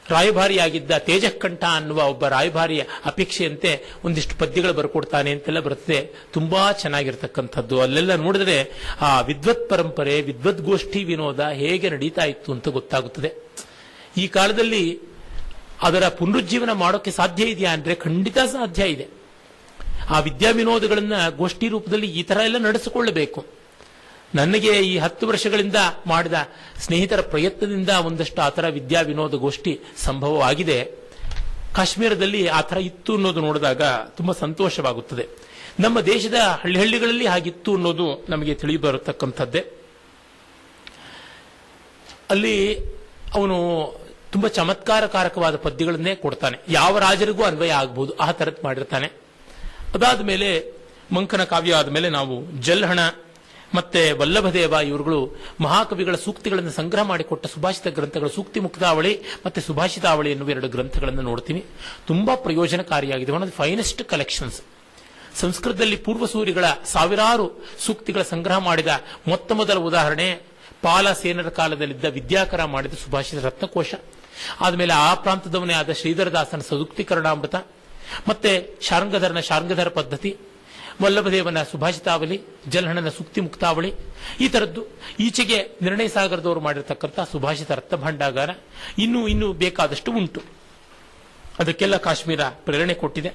ರಾಯಭಾರಿಯಾಗಿದ್ದ ತೇಜಃಕಂಠ ಅನ್ನುವ ಒಬ್ಬ ರಾಯಭಾರಿಯ ಅಪೇಕ್ಷೆಯಂತೆ ಒಂದಿಷ್ಟು ಪದ್ಯಗಳು ಬರ್ಕೊಡ್ತಾನೆ ಅಂತೆಲ್ಲ ಬರ್ತದೆ. ತುಂಬಾ ಚೆನ್ನಾಗಿರ್ತಕ್ಕಂಥದ್ದು. ಅಲ್ಲೆಲ್ಲ ನೋಡಿದ್ರೆ ಆ ವಿದ್ವತ್ ಪರಂಪರೆ, ವಿದ್ವದ್ಗೋಷ್ಠಿ ವಿನೋದ ಹೇಗೆ ನಡೀತಾ ಇತ್ತು ಅಂತ ಗೊತ್ತಾಗುತ್ತದೆ. ಈ ಕಾಲದಲ್ಲಿ ಅದರ ಪುನರುಜ್ಜೀವನ ಮಾಡೋಕೆ ಸಾಧ್ಯ ಇದೆಯಾ ಅಂದ್ರೆ ಖಂಡಿತ ಸಾಧ್ಯ ಇದೆ. ಆ ವಿದ್ಯಾ ವಿನೋದಗಳನ್ನ ಗೋಷ್ಠಿ ರೂಪದಲ್ಲಿ ಈ ತರ ಎಲ್ಲ ನಡೆಸಿಕೊಳ್ಳಬೇಕು. ನನಗೆ ಈ 10 ವರ್ಷಗಳಿಂದ ಮಾಡಿದ ಸ್ನೇಹಿತರ ಪ್ರಯತ್ನದಿಂದ ಒಂದಷ್ಟು ಆ ಥರ ವಿದ್ಯಾ ವಿನೋದ ಗೋಷ್ಠಿ ಸಂಭವವಾಗಿದೆ. ಕಾಶ್ಮೀರದಲ್ಲಿ ಆ ಥರ ಇತ್ತು ಅನ್ನೋದು ನೋಡಿದಾಗ ತುಂಬಾ ಸಂತೋಷವಾಗುತ್ತದೆ. ನಮ್ಮ ದೇಶದ ಹಳ್ಳಿಗಳಲ್ಲಿ ಹಾಗಿತ್ತು ಅನ್ನೋದು ನಮಗೆ ತಿಳಿದು ಬರತಕ್ಕಂಥದ್ದೇ. ಅಲ್ಲಿ ಅವನು ತುಂಬಾ ಚಮತ್ಕಾರಕಾರಕವಾದ ಪದ್ಯಗಳನ್ನೇ ಕೊಡ್ತಾನೆ. ಯಾವ ರಾಜರಿಗೂ ಅನ್ವಯ ಆಗಬಹುದು ಆ ಥರದ್ದು ಮಾಡಿರ್ತಾನೆ. ಅದಾದ ಮೇಲೆ ಮಂಕನ ಕಾವ್ಯ ಆದಮೇಲೆ ನಾವು ಜಲ್ಹಣ ಮತ್ತೆ ವಲ್ಲಭದೇವ ಇವರುಗಳು ಮಹಾಕವಿಗಳ ಸೂಕ್ತಿಗಳನ್ನು ಸಂಗ್ರಹ ಮಾಡಿಕೊಟ್ಟ ಸುಭಾಷಿತ ಗ್ರಂಥಗಳು, ಸೂಕ್ತಿ ಮುಕ್ತಾವಳಿ ಮತ್ತೆ ಸುಭಾಷಿತಾವಳಿ ಎನ್ನುವ 2 ಗ್ರಂಥಗಳನ್ನು ನೋಡ್ತೀವಿ. ತುಂಬಾ ಪ್ರಯೋಜನಕಾರಿಯಾಗಿದೆ. One of the finest collections. ಸಂಸ್ಕೃತದಲ್ಲಿ ಪೂರ್ವಸೂರಿಗಳ ಸಾವಿರಾರು ಸೂಕ್ತಿಗಳ ಸಂಗ್ರಹ ಮಾಡಿದ ಮೊದಲ ಉದಾಹರಣೆ ಪಾಲಸೇನರ ಕಾಲದಲ್ಲಿದ್ದ ವಿದ್ಯಾಕರ ಮಾಡಿದ ಸುಭಾಷಿತ ರತ್ನಕೋಶ. ಆದಮೇಲೆ ಆ ಪ್ರಾಂತದವನೇ ಆದ ಶ್ರೀಧರದಾಸನ ಸದುಕ್ತೀಕರಣಾಮೃತ, ಮತ್ತೆ ಶಾರ್ಂಗಧರ ಪದ್ಧತಿ, ವಲ್ಲಭದೇವನ ಸುಭಾಷಿತಾವಳಿ, ಜಲ್ಹಣನ ಸೂಕ್ತಿ ಮುಕ್ತಾವಳಿ, ಈ ತರದ್ದು. ಈಚೆಗೆ ನಿರ್ಣಯ ಸಾಗರದವರು ಮಾಡಿರ್ತಕ್ಕಂಥ ಸುಭಾಷಿತ ರತ್ನಭಂಡಾಗಾರ ಇನ್ನೂ ಬೇಕಾದಷ್ಟು ಉಂಟು. ಅದಕ್ಕೆಲ್ಲ ಕಾಶ್ಮೀರ ಪ್ರೇರಣೆ ಕೊಟ್ಟಿದೆ.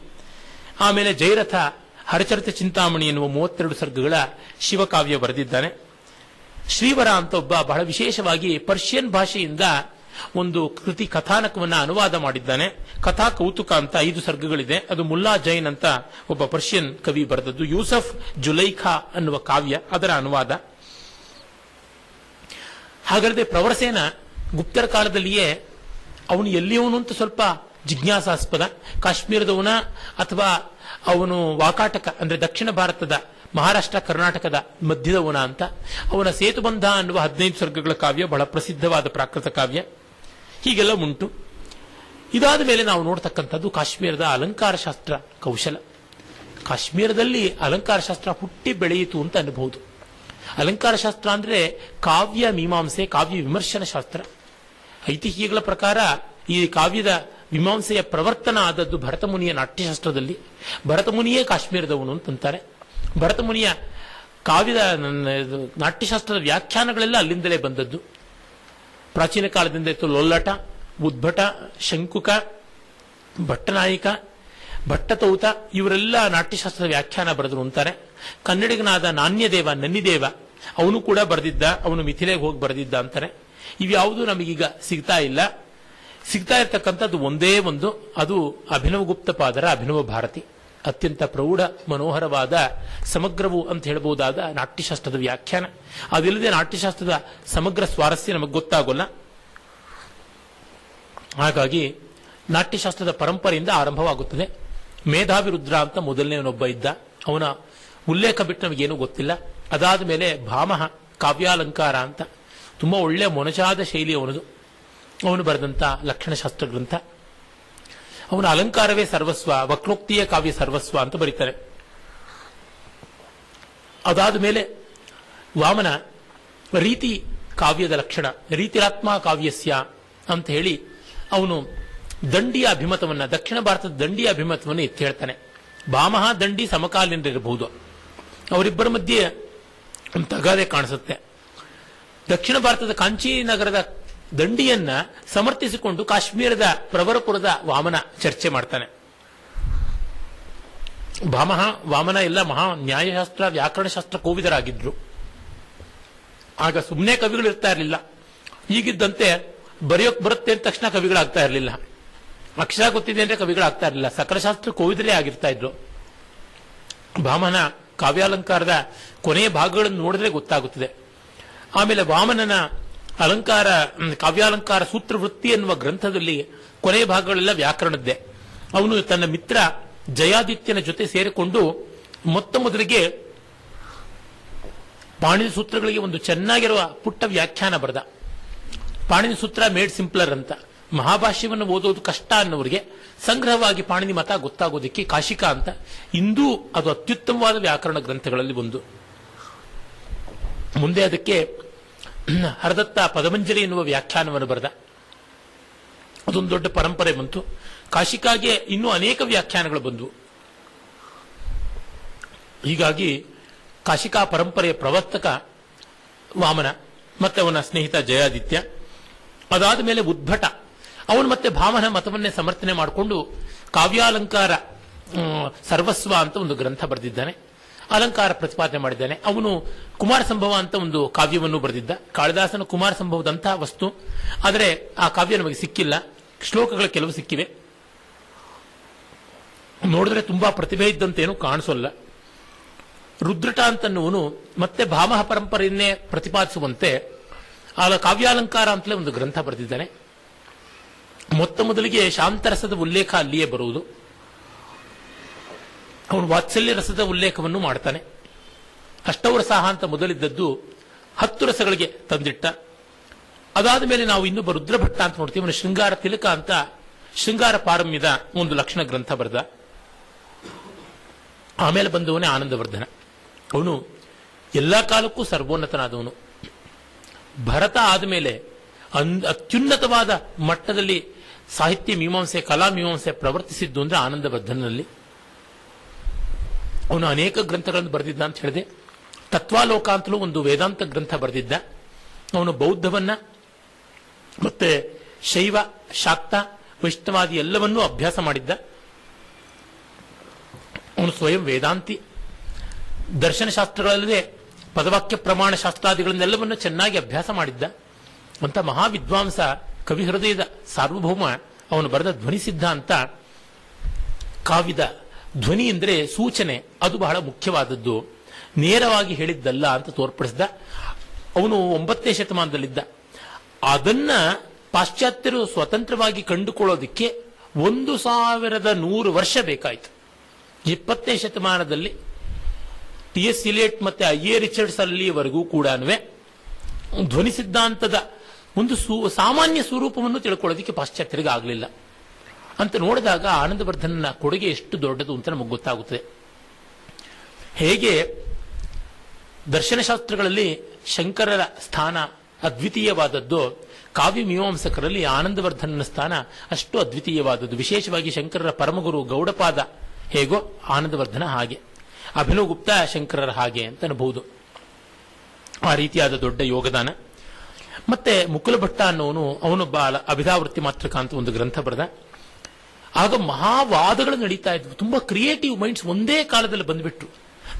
ಆಮೇಲೆ ಜಯರಥ ಹರಚರಿತ ಚಿಂತಾಮಣಿ ಎನ್ನುವ 32 ಸರ್ಗಗಳ ಶಿವಕಾವ್ಯ ಬರೆದಿದ್ದಾನೆ. ಶ್ರೀವರ ಅಂತ ಒಬ್ಬ ಬಹಳ ವಿಶೇಷವಾಗಿ ಪರ್ಷಿಯನ್ ಭಾಷೆಯಿಂದ ಒಂದು ಕೃತಿ ಕಥಾನಕವನ್ನ ಅನುವಾದ ಮಾಡಿದ್ದಾನೆ. ಕಥಾ ಕೌತುಕ ಅಂತ 5 ಸರ್ಗಗಳಿದೆ. ಅದು ಮುಲ್ಲಾ ಜೈನ್ ಅಂತ ಒಬ್ಬ ಪರ್ಷಿಯನ್ ಕವಿ ಬರೆದದ್ದು. ಯೂಸಫ್ ಜುಲೈಖಾ ಅನ್ನುವ ಕಾವ್ಯ, ಅದರ ಅನುವಾದ. ಹಾಗಾದ್ರೆ ಪ್ರವರಸೇನ ಗುಪ್ತರ ಕಾಲದಲ್ಲಿಯೇ ಅವನು ಎಲ್ಲಿಯವನು ಅಂತ ಸ್ವಲ್ಪ ಜಿಜ್ಞಾಸಾಸ್ಪದ. ಕಾಶ್ಮೀರದವನ ಅಥವಾ ಅವನು ವಾಕಾಟಕ ಅಂದ್ರೆ ದಕ್ಷಿಣ ಭಾರತದ ಮಹಾರಾಷ್ಟ್ರ ಕರ್ನಾಟಕದ ಮಧ್ಯದವನ ಅಂತ. ಅವನ ಸೇತುಬಂಧ ಅನ್ನುವ 15 ಸರ್ಗಗಳ ಕಾವ್ಯ ಬಹಳ ಪ್ರಸಿದ್ಧವಾದ ಪ್ರಾಕೃತ ಕಾವ್ಯ. ಹೀಗೆಲ್ಲ ಉಂಟು. ಇದಾದ ಮೇಲೆ ನಾವು ನೋಡ್ತಕ್ಕಂಥದ್ದು ಕಾಶ್ಮೀರದ ಅಲಂಕಾರ ಶಾಸ್ತ್ರ ಕೌಶಲ. ಕಾಶ್ಮೀರದಲ್ಲಿ ಅಲಂಕಾರ ಶಾಸ್ತ್ರ ಹುಟ್ಟಿ ಬೆಳೆಯಿತು ಅಂತ ಅನ್ಬಹುದು. ಅಲಂಕಾರ ಶಾಸ್ತ್ರ ಅಂದ್ರೆ ಕಾವ್ಯ ಮೀಮಾಂಸೆ, ಕಾವ್ಯ ವಿಮರ್ಶನ ಶಾಸ್ತ್ರ. ಐತಿಹ್ಯಗಳ ಪ್ರಕಾರ ಈ ಕಾವ್ಯದ ಮೀಮಾಂಸೆಯ ಪ್ರವರ್ತನ ಆದದ್ದು ಭರತಮುನಿಯ ನಾಟ್ಯಶಾಸ್ತ್ರದಲ್ಲಿ. ಭರತಮುನಿಯೇ ಕಾಶ್ಮೀರದವನು ಅಂತಂತಾರೆ. ಭರತಮುನಿಯ ಕಾವ್ಯದ ನಾಟ್ಯಶಾಸ್ತ್ರದ ವ್ಯಾಖ್ಯಾನಗಳೆಲ್ಲ ಅಲ್ಲಿಂದಲೇ ಬಂದದ್ದು. ಪ್ರಾಚೀನ ಕಾಲದಿಂದ ಇತ್ತು ಲೊಲ್ಲಟ, ಉದ್ಭಟ, ಶಂಕುಕ, ಭಟ್ಟನಾಯಿಕ, ಭಟ್ಟತೌತ, ಇವರೆಲ್ಲ ನಾಟ್ಯಶಾಸ್ತ್ರದ ವ್ಯಾಖ್ಯಾನ ಬರೆದ್ರು ಅಂತಾರೆ. ಕನ್ನಡಿಗನಾದ ನಾಣ್ಯದೇವ, ನನ್ನಿದೇವ, ಅವನು ಕೂಡ ಬರೆದಿದ್ದ, ಅವನು ಮಿಥಿಲೆಗೆ ಹೋಗಿ ಬರೆದಿದ್ದ ಅಂತಾರೆ. ಇವ್ಯಾವುದೂ ನಮಗೀಗ ಸಿಗ್ತಾ ಇಲ್ಲ. ಸಿಗ್ತಾ ಇರ್ತಕ್ಕಂಥದ್ದು ಒಂದೇ ಒಂದು, ಅದು ಅಭಿನವಗುಪ್ತ ಪಾದರ ಅಭಿನವ ಭಾರತಿ. ಅತ್ಯಂತ ಪ್ರೌಢ ಮನೋಹರವಾದ ಸಮಗ್ರವು ಅಂತ ಹೇಳಬಹುದಾದ ನಾಟ್ಯಶಾಸ್ತ್ರದ ವ್ಯಾಖ್ಯಾನ. ಅದಿಲ್ಲದೆ ನಾಟ್ಯಶಾಸ್ತ್ರದ ಸಮಗ್ರ ಸ್ವಾರಸ್ಯ ನಮಗೆ ಗೊತ್ತಾಗೋಲ್ಲ. ಹಾಗಾಗಿ ನಾಟ್ಯಶಾಸ್ತ್ರದ ಪರಂಪರೆಯಿಂದ ಆರಂಭವಾಗುತ್ತದೆ. ಮೇಧಾವಿರುದ್ರ ಅಂತ ಮೊದಲನೇವನೊಬ್ಬ ಇದ್ದ, ಅವನ ಉಲ್ಲೇಖ ಬಿಟ್ಟು ನಮಗೇನೂ ಗೊತ್ತಿಲ್ಲ. ಅದಾದ ಮೇಲೆ ಭಾಮಹ ಕಾವ್ಯಾಲಂಕಾರ ಅಂತ ತುಂಬಾ ಒಳ್ಳೆಯ ಮೊನಚಾದ ಶೈಲಿ ಅವನದು. ಅವನು ಬರೆದಂತ ಲಕ್ಷಣಶಾಸ್ತ್ರ ಗ್ರಂಥ. ಅವನ ಅಲಂಕಾರವೇ ಸರ್ವಸ್ವ, ವಕ್ರೋಕ್ತಿಯೇ ಕಾವ್ಯ ಸರ್ವಸ್ವ ಅಂತ ಬರೀತಾರೆ. ಅದಾದ ಮೇಲೆ ವಾಮನ ರೀತಿ ಕಾವ್ಯದ ಲಕ್ಷಣ, ರೀತಿರಾತ್ಮ ಕಾವ್ಯಸ್ಯ ಅಂತ ಹೇಳಿ ಅವನು ದಂಡಿಯ ಅಭಿಮತವನ್ನ, ದಕ್ಷಿಣ ಭಾರತದ ದಂಡಿಯ ಅಭಿಮತವನ್ನು ಎತ್ತಿ ಹೇಳ್ತಾನೆ. ಭಾಮಹ ದಂಡಿ ಸಮಕಾಲೀನರಿರಬಹುದು, ಅವರಿಬ್ಬರ ಮಧ್ಯೆ ಒಂದು ತಗಾದೆ ಕಾಣಿಸುತ್ತೆ. ದಕ್ಷಿಣ ಭಾರತದ ಕಾಂಚಿ ನಗರದ ದಂಡಿಯನ್ನ ಸಮರ್ಥಿಸಿಕೊಂಡು ಕಾಶ್ಮೀರದ ಪ್ರವರಪುರದ ವಾಮನ ಚರ್ಚೆ ಮಾಡ್ತಾನೆ. ವಾಮನ ಎಲ್ಲ ಮಹಾ ನ್ಯಾಯಶಾಸ್ತ್ರ ವ್ಯಾಕರಣಶಾಸ್ತ್ರ ಕೋವಿದರಾಗಿದ್ರು. ಆಗ ಸುಮ್ಮನೆ ಕವಿಗಳು ಇರ್ತಾ ಇರಲಿಲ್ಲ. ಈಗಿದ್ದಂತೆ ಬರೆಯೋಕ್ ಬರುತ್ತೆ ಅಂದ ತಕ್ಷಣ ಕವಿಗಳಾಗ್ತಾ ಇರಲಿಲ್ಲ. ಅಕ್ಷರ ಗೊತ್ತಿದೆ ಅಂದ್ರೆ ಕವಿಗಳಾಗ್ತಾ ಇರಲಿಲ್ಲ. ಸಕಲಶಾಸ್ತ್ರ ಕೋವಿದರೇ ಆಗಿರ್ತಾ ಇದ್ರು. ವಾಮನ ಕಾವ್ಯಾಲಂಕಾರದ ಕೊನೆಯ ಭಾಗಗಳನ್ನು ನೋಡಿದ್ರೆ ಗೊತ್ತಾಗುತ್ತದೆ. ಆಮೇಲೆ ವಾಮನನ ಅಲಂಕಾರ ಕಾವ್ಯಾಲಂಕಾರ ಸೂತ್ರವೃತ್ತಿ ಎನ್ನುವ ಗ್ರಂಥದಲ್ಲಿ ಕೊನೆಯ ಭಾಗಗಳೆಲ್ಲ ವ್ಯಾಕರಣದ್ದೇ. ಅವನು ತನ್ನ ಮಿತ್ರ ಜಯಾದಿತ್ಯನ ಜೊತೆ ಸೇರಿಕೊಂಡು ಮೊದಲಿಗೆ ಪಾಣಿನಿ ಸೂತ್ರಗಳಿಗೆ ಒಂದು ಚೆನ್ನಾಗಿರುವ ಪುಟ್ಟ ವ್ಯಾಖ್ಯಾನ ಬರೆದ. ಪಾಣಿನಿ ಸೂತ್ರ ಮೇಡ್ ಸಿಂಪ್ಲರ್ ಅಂತ. ಮಹಾಭಾಷ್ಯವನ್ನು ಓದೋದು ಕಷ್ಟ ಅನ್ನೋರಿಗೆ ಸಂಗ್ರಹವಾಗಿ ಪಾಣಿನಿ ಮತ ಗೊತ್ತಾಗೋದಕ್ಕೆ ಕಾಶಿಕಾ ಅಂತ. ಇಂದೂ ಅದು ಅತ್ಯುತ್ತಮವಾದ ವ್ಯಾಕರಣ ಗ್ರಂಥಗಳಲ್ಲಿ ಒಂದು. ಮುಂದೆ ಅದಕ್ಕೆ ಹರದತ್ತ ಪದಮಂಜರಿ ಎನ್ನುವ ವ್ಯಾಖ್ಯಾನವನ್ನು ಬರೆದ. ಅದೊಂದು ದೊಡ್ಡ ಪರಂಪರೆ ಬಂತು. ಕಾಶಿಕಾಗೆ ಇನ್ನೂ ಅನೇಕ ವ್ಯಾಖ್ಯಾನಗಳು ಬಂದವು. ಹೀಗಾಗಿ ಕಾಶಿಕಾ ಪರಂಪರೆಯ ಪ್ರವರ್ತಕ ವಾಮನ ಮತ್ತೆ ಅವನ ಸ್ನೇಹಿತ ಜಯಾದಿತ್ಯ. ಅದಾದ ಮೇಲೆ ಉದ್ಭಟ, ಅವನು ಮತ್ತೆ ಭಾಮನ ಮತವನ್ನೇ ಸಮರ್ಥನೆ ಮಾಡಿಕೊಂಡು ಕಾವ್ಯಾಲಂಕಾರ ಸರ್ವಸ್ವ ಅಂತ ಒಂದು ಗ್ರಂಥ ಬರೆದಿದ್ದಾನೆ. ಅಲಂಕಾರ ಪ್ರತಿಪಾದನೆ ಮಾಡಿದ್ದಾನೆ. ಅವನು ಕುಮಾರ ಸಂಭವ ಅಂತ ಒಂದು ಕಾವ್ಯವನ್ನು ಬರೆದಿದ್ದ. ಕಾಳಿದಾಸನ ಕುಮಾರ ಸಂಭವದಂತಹ ವಸ್ತು, ಆದರೆ ಆ ಕಾವ್ಯ ನಮಗೆ ಸಿಕ್ಕಿಲ್ಲ. ಶ್ಲೋಕಗಳ ಕೆಲವು ಸಿಕ್ಕಿವೆ. ನೋಡಿದ್ರೆ ತುಂಬಾ ಪ್ರತಿಭೆ ಇದ್ದಂತೇನು ಕಾಣಿಸೋಲ್ಲ. ರುದ್ರಟ ಅಂತನ್ನುವನು ಮತ್ತೆ ಭಾಮಹ ಪರಂಪರೆಯನ್ನೇ ಪ್ರತಿಪಾದಿಸುವಂತೆ ಆ ಕಾವ್ಯಾಲಂಕಾರ ಅಂತಲೇ ಒಂದು ಗ್ರಂಥ ಬರೆದಿದ್ದಾನೆ. ಮೊದಲಿಗೆ ಶಾಂತರಸದ ಉಲ್ಲೇಖ ಅಲ್ಲಿಯೇ ಬರುವುದು. ಅವನು ವಾತ್ಸಲ್ಯ ರಸದ ಉಲ್ಲೇಖವನ್ನು ಮಾಡ್ತಾನೆ. ಅಷ್ಟೌರಸಾಹ ಅಂತ ಮೊದಲಿದ್ದದ್ದು 10 ರಸಗಳಿಗೆ ತಂದಿಟ್ಟ. ಅದಾದ ಮೇಲೆ ನಾವು ಇನ್ನೊಬ್ಬ ರುದ್ರಭಟ್ಟ ಅಂತ ನೋಡ್ತೀವಿ. ಅವನು ಶೃಂಗಾರ ತಿಲಕ ಅಂತ ಶೃಂಗಾರ ಪಾರಮ್ಯದ ಒಂದು ಲಕ್ಷಣ ಗ್ರಂಥ ಬರೆದ. ಆಮೇಲೆ ಬಂದವನೇ ಆನಂದವರ್ಧನ. ಅವನು ಎಲ್ಲಾ ಕಾಲಕ್ಕೂ ಸರ್ವೋನ್ನತನಾದವನು. ಭರತ ಆದಮೇಲೆ ಅತ್ಯುನ್ನತವಾದ ಮಟ್ಟದಲ್ಲಿ ಸಾಹಿತ್ಯ ಮೀಮಾಂಸೆ, ಕಲಾ ಮೀಮಾಂಸೆ ಪ್ರವರ್ತಿಸಿದ್ದು ಅಂದ್ರೆ ಆನಂದವರ್ಧನಲ್ಲಿ. ಅವನು ಅನೇಕ ಗ್ರಂಥಗಳನ್ನು ಬರೆದಿದ್ದ ಅಂತ ಹೇಳಿದೆ. ತತ್ವಾಲೋಕ ಅಂತಲೂ ಒಂದು ವೇದಾಂತ ಗ್ರಂಥ ಬರೆದಿದ್ದ. ಅವನು ಬೌದ್ಧವನ್ನ ಮತ್ತೆ ಶೈವ, ಶಾಕ್ತ, ವೈಷ್ಣವಾದಿ ಎಲ್ಲವನ್ನೂ ಅಭ್ಯಾಸ ಮಾಡಿದ್ದ. ಅವನು ಸ್ವಯಂ ವೇದಾಂತಿ. ದರ್ಶನಶಾಸ್ತ್ರಗಳಲ್ಲದೆ ಪದವಾಕ್ಯ ಪ್ರಮಾಣ ಶಾಸ್ತ್ರಾದಿಗಳನ್ನೆಲ್ಲವನ್ನು ಚೆನ್ನಾಗಿ ಅಭ್ಯಾಸ ಮಾಡಿದ್ದ ಅಂತ ಮಹಾವಿದ್ವಾಂಸ ಕವಿ ಹೃದಯದ ಸಾರ್ವಭೌಮ ಅವನು ಬರೆದ ಧ್ವನಿ ಸಿದ್ಧಾಂತ ಕಾವ್ಯದ ಧ್ವನಿ ಅಂದರೆ ಸೂಚನೆ, ಅದು ಬಹಳ ಮುಖ್ಯವಾದದ್ದು, ನೇರವಾಗಿ ಹೇಳಿದ್ದಲ್ಲ ಅಂತ ತೋರ್ಪಡಿಸಿದ. ಅವನು 9ನೇ ಶತಮಾನದಲ್ಲಿದ್ದ. ಅದನ್ನ ಪಾಶ್ಚಾತ್ಯರು ಸ್ವತಂತ್ರವಾಗಿ ಕಂಡುಕೊಳ್ಳೋದಕ್ಕೆ 1100 ವರ್ಷ ಬೇಕಾಯಿತು. 20ನೇ ಶತಮಾನದಲ್ಲಿ ಟಿ.ಎಸ್. ಇಲಿಯಟ್ ಮತ್ತೆ ಐ.ಎ. ರಿಚರ್ಡ್ಸ್ ಅಲ್ಲಿಯವರೆಗೂ ಕೂಡ ಧ್ವನಿ ಸಿದ್ಧಾಂತದ ಒಂದು ಸಾಮಾನ್ಯ ಸ್ವರೂಪವನ್ನು ತಿಳ್ಕೊಳ್ಳೋದಕ್ಕೆ ಪಾಶ್ಚಾತ್ಯರಿಗೆ ಆಗಲಿಲ್ಲ. ಅಂತ ನೋಡಿದಾಗ ಆನಂದವರ್ಧನನ ಕೊಡುಗೆ ಎಷ್ಟು ದೊಡ್ಡದು ಅಂತ ನಮಗೆ ಗೊತ್ತಾಗುತ್ತದೆ. ಹೇಗೆ ದರ್ಶನಶಾಸ್ತ್ರಗಳಲ್ಲಿ ಶಂಕರರ ಸ್ಥಾನ ಅದ್ವಿತೀಯವಾದದ್ದು, ಕಾವ್ಯ ಮೀಮಾಂಸಕರಲ್ಲಿ ಆನಂದವರ್ಧನನ ಸ್ಥಾನ ಅಷ್ಟು ಅದ್ವಿತೀಯವಾದದ್ದು. ವಿಶೇಷವಾಗಿ ಶಂಕರರ ಪರಮಗುರು ಗೌಡಪಾದ ಹೇಗೋ ಆನಂದವರ್ಧನ ಹಾಗೆ, ಅಭಿನವಗುಪ್ತ ಶಂಕರರ ಹಾಗೆ ಅಂತ ಅನ್ಬಹುದು. ಆ ರೀತಿಯಾದ ದೊಡ್ಡ ಯೋಗದಾನ. ಮತ್ತೆ ಮುಕುಲಭಟ್ಟ ಅನ್ನೋನು ಅವನೊಬ್ಬ ಅಭಿಧಾವೃತ್ತಿ ಮಾತ್ರಕ ಅಂತ ಒಂದು ಗ್ರಂಥ ಬರೆದ. ಆಗ ಮಹಾವಾದಗಳು ನಡೀತಾ ಇದ್ವು. ತುಂಬಾ ಕ್ರಿಯೇಟಿವ್ ಮೈಂಡ್ಸ್ ಒಂದೇ ಕಾಲದಲ್ಲಿ ಬಂದ್ಬಿಟ್ರು.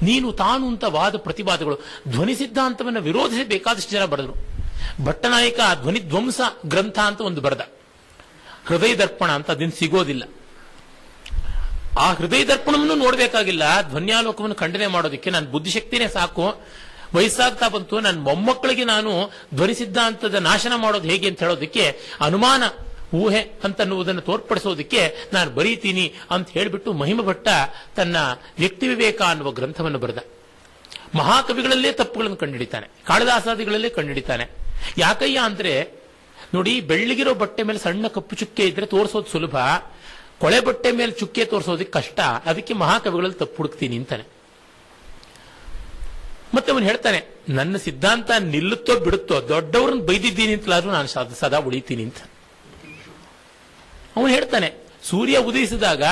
ನೀನು ತಾನು ಅಂತ ವಾದ ಪ್ರತಿವಾದಗಳು. ಧ್ವನಿ ಸಿದ್ಧಾಂತವನ್ನು ವಿರೋಧಿಸಿ ಬೇಕಾದಷ್ಟು ಜನ ಬರೆದರು. ಭಟ್ಟನಾಯಕ ಧ್ವನಿ ಧ್ವಂಸ ಗ್ರಂಥ ಅಂತ ಒಂದು ಬರೆದ, ಹೃದಯ ದರ್ಪಣ ಅಂತ. ಅದನ್ನು ಸಿಗೋದಿಲ್ಲ. ಆ ಹೃದಯ ದರ್ಪಣವನ್ನು ನೋಡಬೇಕಾಗಿಲ್ಲ, ಧ್ವನ್ಯಾಲೋಕವನ್ನು ಖಂಡನೆ ಮಾಡೋದಕ್ಕೆ ನನ್ನ ಬುದ್ಧಿಶಕ್ತಿನೇ ಸಾಕು. ವಯಸ್ಸಾಗ್ತಾ ಬಂತು, ನನ್ನ ಮೊಮ್ಮಕ್ಕಳಿಗೆ ನಾನು ಧ್ವನಿ ಸಿದ್ಧಾಂತದ ನಾಶನ ಮಾಡೋದು ಹೇಗೆ ಅಂತ ಹೇಳೋದಕ್ಕೆ, ಅನುಮಾನ ಊಹೆ ಅಂತನ್ನುವುದನ್ನು ತೋರ್ಪಡಿಸೋದಕ್ಕೆ ನಾನು ಬರೀತೀನಿ ಅಂತ ಹೇಳಿಬಿಟ್ಟು ಮಹಿಮಭಟ್ಟ ತನ್ನ ವ್ಯಕ್ತಿ ವಿವೇಕ ಅನ್ನುವ ಗ್ರಂಥವನ್ನು ಬರೆದ. ಮಹಾಕವಿಗಳಲ್ಲೇ ತಪ್ಪುಗಳನ್ನು ಕಂಡುಹಿಡಿತಾನೆ, ಕಾಳಿದಾಸಾದಿಗಳಲ್ಲೇ ಕಂಡುಹಿಡಿತಾನೆ. ಯಾಕಯ್ಯ ಅಂದ್ರೆ ನೋಡಿ, ಬೆಳ್ಳಿಗಿರೋ ಬಟ್ಟೆ ಮೇಲೆ ಸಣ್ಣ ಕಪ್ಪು ಚುಕ್ಕೆ ಇದ್ರೆ ತೋರಿಸೋದು ಸುಲಭ, ಕೊಳೆ ಬಟ್ಟೆ ಮೇಲೆ ಚುಕ್ಕೆ ತೋರಿಸೋದಕ್ಕೆ ಕಷ್ಟ. ಅದಕ್ಕೆ ಮಹಾಕವಿಗಳಲ್ಲಿ ತಪ್ಪು ಹುಡುಕ್ತೀನಿ ಅಂತಾನೆ. ಮತ್ತೆ ಅವನು ಹೇಳ್ತಾನೆ, ನನ್ನ ಸಿದ್ಧಾಂತ ನಿಲ್ಲುತ್ತೋ ಬಿಡುತ್ತೋ, ದೊಡ್ಡವ್ರನ್ನ ಬೈದಿದ್ದೀನಿ ಅಂತಲಾದ್ರೂ ನಾನು ಸದಾ ಉಳಿತೀನಿ ಅಂತ. ಅವನು ಹೇಳ್ತಾನೆ, ಸೂರ್ಯ ಉದಯಿಸಿದಾಗ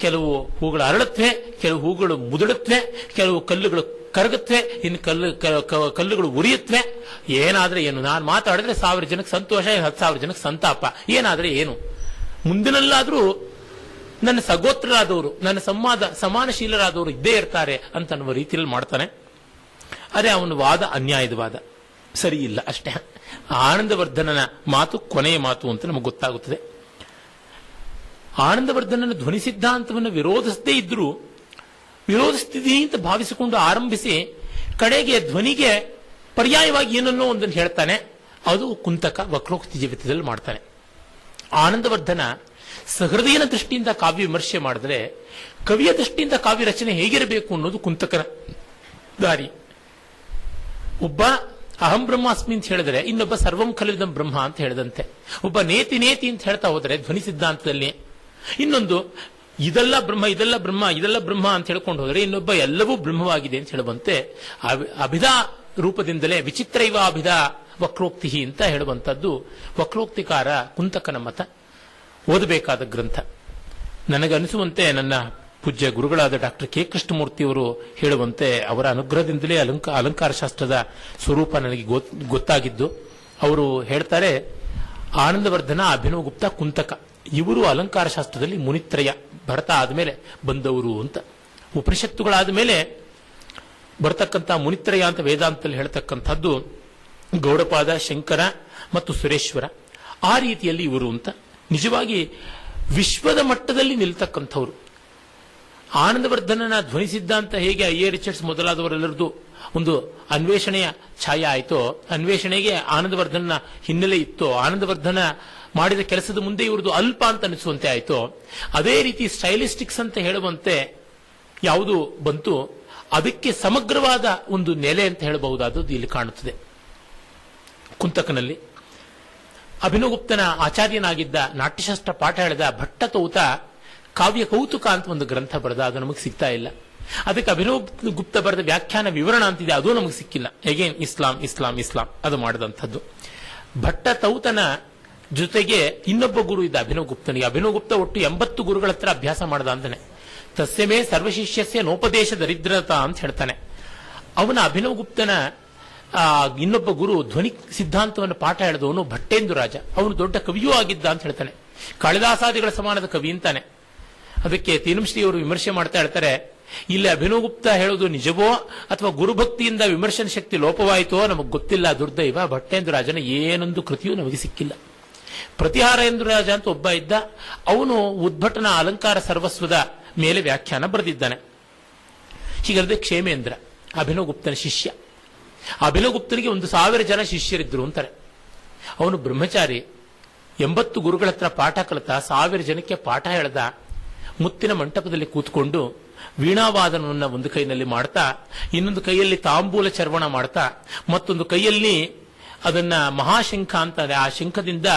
ಕೆಲವು ಹೂಗಳು ಅರಳತ್ವೆ, ಕೆಲವು ಹೂಗಳು ಮುದುಡುತ್ತವೆ, ಕೆಲವು ಕಲ್ಲುಗಳು ಕರಗತ್ವೆ, ಇನ್ನು ಕಲ್ಲುಗಳು ಉರಿಯತ್ವೆ. ಏನಾದ್ರೆ ಏನು, ನಾನು ಮಾತಾಡಿದ್ರೆ 1000 ಜನಕ್ಕೆ ಸಂತೋಷ, 10,000 ಜನಕ್ಕೆ ಸಂತಾಪ. ಏನಾದ್ರೆ ಏನು, ಮುಂದಿನಲ್ಲಾದ್ರೂ ನನ್ನ ಸಗೋತ್ರರಾದವರು, ನನ್ನ ಸಮಾನಶೀಲರಾದವರು ಇದ್ದೇ ಇರ್ತಾರೆ ಅಂತ ಅನ್ನುವ ರೀತಿಯಲ್ಲಿ ಮಾಡ್ತಾನೆ. ಅರೆ ಅವನ ವಾದ ಅನ್ಯಾಯದ ವಾದ, ಸರಿ ಇಲ್ಲ ಅಷ್ಟೇ. ಆನಂದವರ್ಧನನ ಮಾತು ಕೊನೆಯ ಮಾತು ಅಂತ ನಮಗೆ ಗೊತ್ತಾಗುತ್ತದೆ. ಆನಂದವರ್ಧನನ ಧ್ವನಿ ಸಿದ್ಧಾಂತವನ್ನು ವಿರೋಧಿಸದೇ ಇದ್ರೂ ವಿರೋಧಿಸ್ತಿದ್ದೀನಿ ಅಂತ ಭಾವಿಸಿಕೊಂಡು ಆರಂಭಿಸಿ ಕಡೆಗೆ ಧ್ವನಿಗೆ ಪರ್ಯಾಯವಾಗಿ ಏನನ್ನೋ ಒಂದನ್ನು ಹೇಳ್ತಾನೆ. ಅದು ಕುಂತಕ ವಕ್ರೋಕ್ತಿ ಜೀವಿತದಲ್ಲಿ ಮಾಡ್ತಾನೆ. ಆನಂದವರ್ಧನ ಸಹೃದಯನ ದೃಷ್ಟಿಯಿಂದ ಕಾವ್ಯ ವಿಮರ್ಶೆ ಮಾಡಿದ್ರೆ, ಕವಿಯ ದೃಷ್ಟಿಯಿಂದ ಕಾವ್ಯ ರಚನೆ ಹೇಗಿರಬೇಕು ಅನ್ನೋದು ಕುಂತಕನ ದಾರಿ. ಒಬ್ಬ ಅಹಂ ಬ್ರಹ್ಮಾಸ್ಮಿ ಅಂತ ಹೇಳಿದ್ರೆ ಇನ್ನೊಬ್ಬ ಸರ್ವಂ ಖಲಿದಂ ಬ್ರಹ್ಮ ಅಂತ ಹೇಳಿದಂತೆ. ಒಬ್ಬ ನೇತಿ ನೇತಿ ಅಂತ ಹೇಳ್ತಾ ಹೋದರೆ ಧ್ವನಿ ಸಿದ್ಧಾಂತದಲ್ಲಿ, ಇನ್ನೊಂದು ಇದೆಲ್ಲ ಬ್ರಹ್ಮ ಇದೆಲ್ಲ ಬ್ರಹ್ಮ ಇದೆಲ್ಲ ಬ್ರಹ್ಮ ಅಂತ ಹೇಳ್ಕೊಂಡು ಹೋದರೆ ಇನ್ನೊಬ್ಬ ಎಲ್ಲವೂ ಬ್ರಹ್ಮವಾಗಿದೆ ಅಂತ ಹೇಳುವಂತೆ ಅಭಿಧಾ ರೂಪದಿಂದಲೇ ವಿಚಿತ್ರ ಇವ ಅಭಿಧಾ ವಕ್ರೋಕ್ತಿ ಅಂತ ಹೇಳುವಂತದ್ದು ವಕ್ರೋಕ್ತಿಕಾರ ಕುಂತಕನ ಮತ. ಓದಬೇಕಾದ ಗ್ರಂಥ. ನನಗನಿಸುವಂತೆ ನನ್ನ ಪೂಜ್ಯ ಗುರುಗಳಾದ ಡಾಕ್ಟರ್ ಕೆ ಕೃಷ್ಣಮೂರ್ತಿಯವರು ಹೇಳುವಂತೆ ಅವರ ಅನುಗ್ರಹದಿಂದಲೇ ಅಲಂಕಾರ ಶಾಸ್ತ್ರದ ಸ್ವರೂಪ ನನಗೆ ಗೊತ್ತಾಗಿದ್ದು. ಅವರು ಹೇಳ್ತಾರೆ, ಆನಂದವರ್ಧನ, ಅಭಿನವಗುಪ್ತ, ಕುಂತಕ ಇವರು ಅಲಂಕಾರ ಶಾಸ್ತ್ರದಲ್ಲಿ ಮುನಿತ್ರಯ, ಭರತ ಆದಮೇಲೆ ಬಂದವರು ಅಂತ. ಉಪನಿಷತ್ತುಗಳಾದ ಮೇಲೆ ಬರತಕ್ಕಂಥ ಮುನಿತ್ರಯ ಅಂತ ವೇದಾಂತದಲ್ಲಿ ಹೇಳ್ತಕ್ಕಂಥದ್ದು ಗೌಡಪಾದ, ಶಂಕರ ಮತ್ತು ಸುರೇಶ್ವರ. ಆ ರೀತಿಯಲ್ಲಿ ಇವರು ಅಂತ ನಿಜವಾಗಿ ವಿಶ್ವದ ಮಟ್ಟದಲ್ಲಿ ನಿಲ್ತಕ್ಕಂಥವ್ರು. ಆನಂದವರ್ಧನನ ಧ್ವನಿ ಸಿದ್ಧಾಂತ ಹೇಗೆ ಐ.ಎ. ರಿಚರ್ಡ್ಸ್ ಮೊದಲಾದವರೆಲ್ಲರದು ಒಂದು ಅನ್ವೇಷಣೆಯ ಛಾಯೆ ಆಯಿತೋ, ಅನ್ವೇಷಣೆಗೆ ಆನಂದವರ್ಧನ ಹಿನ್ನೆಲೆ ಇತ್ತೋ, ಆನಂದವರ್ಧನ ಮಾಡಿದ ಕೆಲಸದ ಮುಂದೆ ಇವ್ರದ್ದು ಅಲ್ಪ ಅಂತ ಅನಿಸುವಂತೆ ಆಯಿತೋ, ಅದೇ ರೀತಿ ಸ್ಟೈಲಿಸ್ಟಿಕ್ಸ್ ಅಂತ ಹೇಳುವಂತೆ ಯಾವುದು ಬಂತು, ಅದಕ್ಕೆ ಸಮಗ್ರವಾದ ಒಂದು ನೆಲೆ ಅಂತ ಹೇಳಬಹುದಾದದ್ದು ಇಲ್ಲಿ ಕಾಣುತ್ತದೆ. ಕುಂತಕನಲ್ಲಿ ಅಭಿನವಗುಪ್ತನ ಆಚಾರ್ಯನಾಗಿದ್ದ, ನಾಟ್ಯಶಾಸ್ತ್ರ ಪಾಠ ಹೇಳಿದ ಭಟ್ಟತೌತ ಕಾವ್ಯ ಕೌತುಕ ಅಂತ ಒಂದು ಗ್ರಂಥ ಬರೆದ, ಅದು ನಮಗೆ ಸಿಗ್ತಾ ಇಲ್ಲ. ಅದಕ್ಕೆ ಅಭಿನವಗುಪ್ತ ಬರೆದ ವ್ಯಾಖ್ಯಾನ ವಿವರಣ ಅಂತಿದೆ, ಅದು ನಮಗೆ ಸಿಕ್ಕಿಲ್ಲ. ಹೇಗೇನ್ ಇಸ್ಲಾಂ ಇಸ್ಲಾಂ ಇಸ್ಲಾಂ ಅದು ಮಾಡಿದಂಥದ್ದು. ಭಟ್ಟತೌತನ ಜೊತೆಗೆ ಇನ್ನೊಬ್ಬ ಗುರು ಇದ್ದ ಅಭಿನವಗುಪ್ತನಿಗೆ. ಅಭಿನವಗುಪ್ತ ಒಟ್ಟು 80 ಗುರುಗಳ ಹತ್ರ ಅಭ್ಯಾಸ ಮಾಡ್ದ ಅಂತಾನೆ. ತಸ್ಯಮೇ ಸರ್ವಶಿಷ್ಯಸ್ಯ ನೋಪದೇಶ ದರಿದ್ರತಾ ಅಂತ ಹೇಳ್ತಾನೆ. ಅವನ ಅಭಿನವಗುಪ್ತನ ಇನ್ನೊಬ್ಬ ಗುರು ಧ್ವನಿ ಸಿದ್ಧಾಂತವನ್ನು ಪಾಠ ಹೇಳಿದವನು ಭಟ್ಟೇಂದು ರಾಜ. ಅವನು ದೊಡ್ಡ ಕವಿಯೂ ಆಗಿದ್ದ ಅಂತ ಹೇಳ್ತಾನೆ. ಕಾಳಿದಾಸಾದಿಗಳ ಸಮಾನದ ಕವಿ ಅಂತಾನೆ. ಅದಕ್ಕೆ ತೀನಂಶ್ರೀಯವರು ವಿಮರ್ಶೆ ಮಾಡ್ತಾ ಹೇಳ್ತಾರೆ, ಇಲ್ಲಿ ಅಭಿನವಗುಪ್ತ ಹೇಳೋದು ನಿಜವೋ ಅಥವಾ ಗುರುಭಕ್ತಿಯಿಂದ ವಿಮರ್ಶನ ಶಕ್ತಿ ಲೋಪವಾಯಿತೋ ನಮಗೆ ಗೊತ್ತಿಲ್ಲ. ದುರ್ದೈವ, ಭಟ್ಟೇಂದು ರಾಜನ ಏನೊಂದು ಕೃತಿಯೂ ನಮಗೆ ಸಿಕ್ಕಿಲ್ಲ. ಪ್ರತಿಹಾರೇಂದ್ರರಾಜ ಅಂತ ಒಬ್ಬ ಇದ್ದ. ಅವನು ಉದ್ಭಟನ ಅಲಂಕಾರ ಸರ್ವಸ್ವದ ಮೇಲೆ ವ್ಯಾಖ್ಯಾನ ಬರೆದಿದ್ದಾನೆ. ಹೀಗಲ್ಲದೆ ಕ್ಷೇಮೇಂದ್ರ ಅಭಿನವಗುಪ್ತನ ಶಿಷ್ಯ. ಅಭಿನವಗುಪ್ತನಿಗೆ 1,000 ಜನ ಶಿಷ್ಯರಿದ್ರು ಅಂತಾರೆ. ಅವನು ಬ್ರಹ್ಮಚಾರಿ, 80 ಗುರುಗಳ ಹತ್ರ ಪಾಠ ಕಲಿತ, 1000 ಜನಕ್ಕೆ ಪಾಠ ಹೇಳ್ದ. ಮುತ್ತಿನ ಮಂಟಪದಲ್ಲಿ ಕೂತ್ಕೊಂಡು ವೀಣಾವಾದನವನ್ನು ಒಂದು ಕೈನಲ್ಲಿ ಮಾಡ್ತಾ, ಇನ್ನೊಂದು ಕೈಯಲ್ಲಿ ತಾಂಬೂಲ ಚರ್ವಣ ಮಾಡ್ತಾ, ಮತ್ತೊಂದು ಕೈಯಲ್ಲಿ ಅದನ್ನ ಮಹಾಶಂಖ ಅಂತಾರೆ. ಆ ಶಂಖದಿಂದ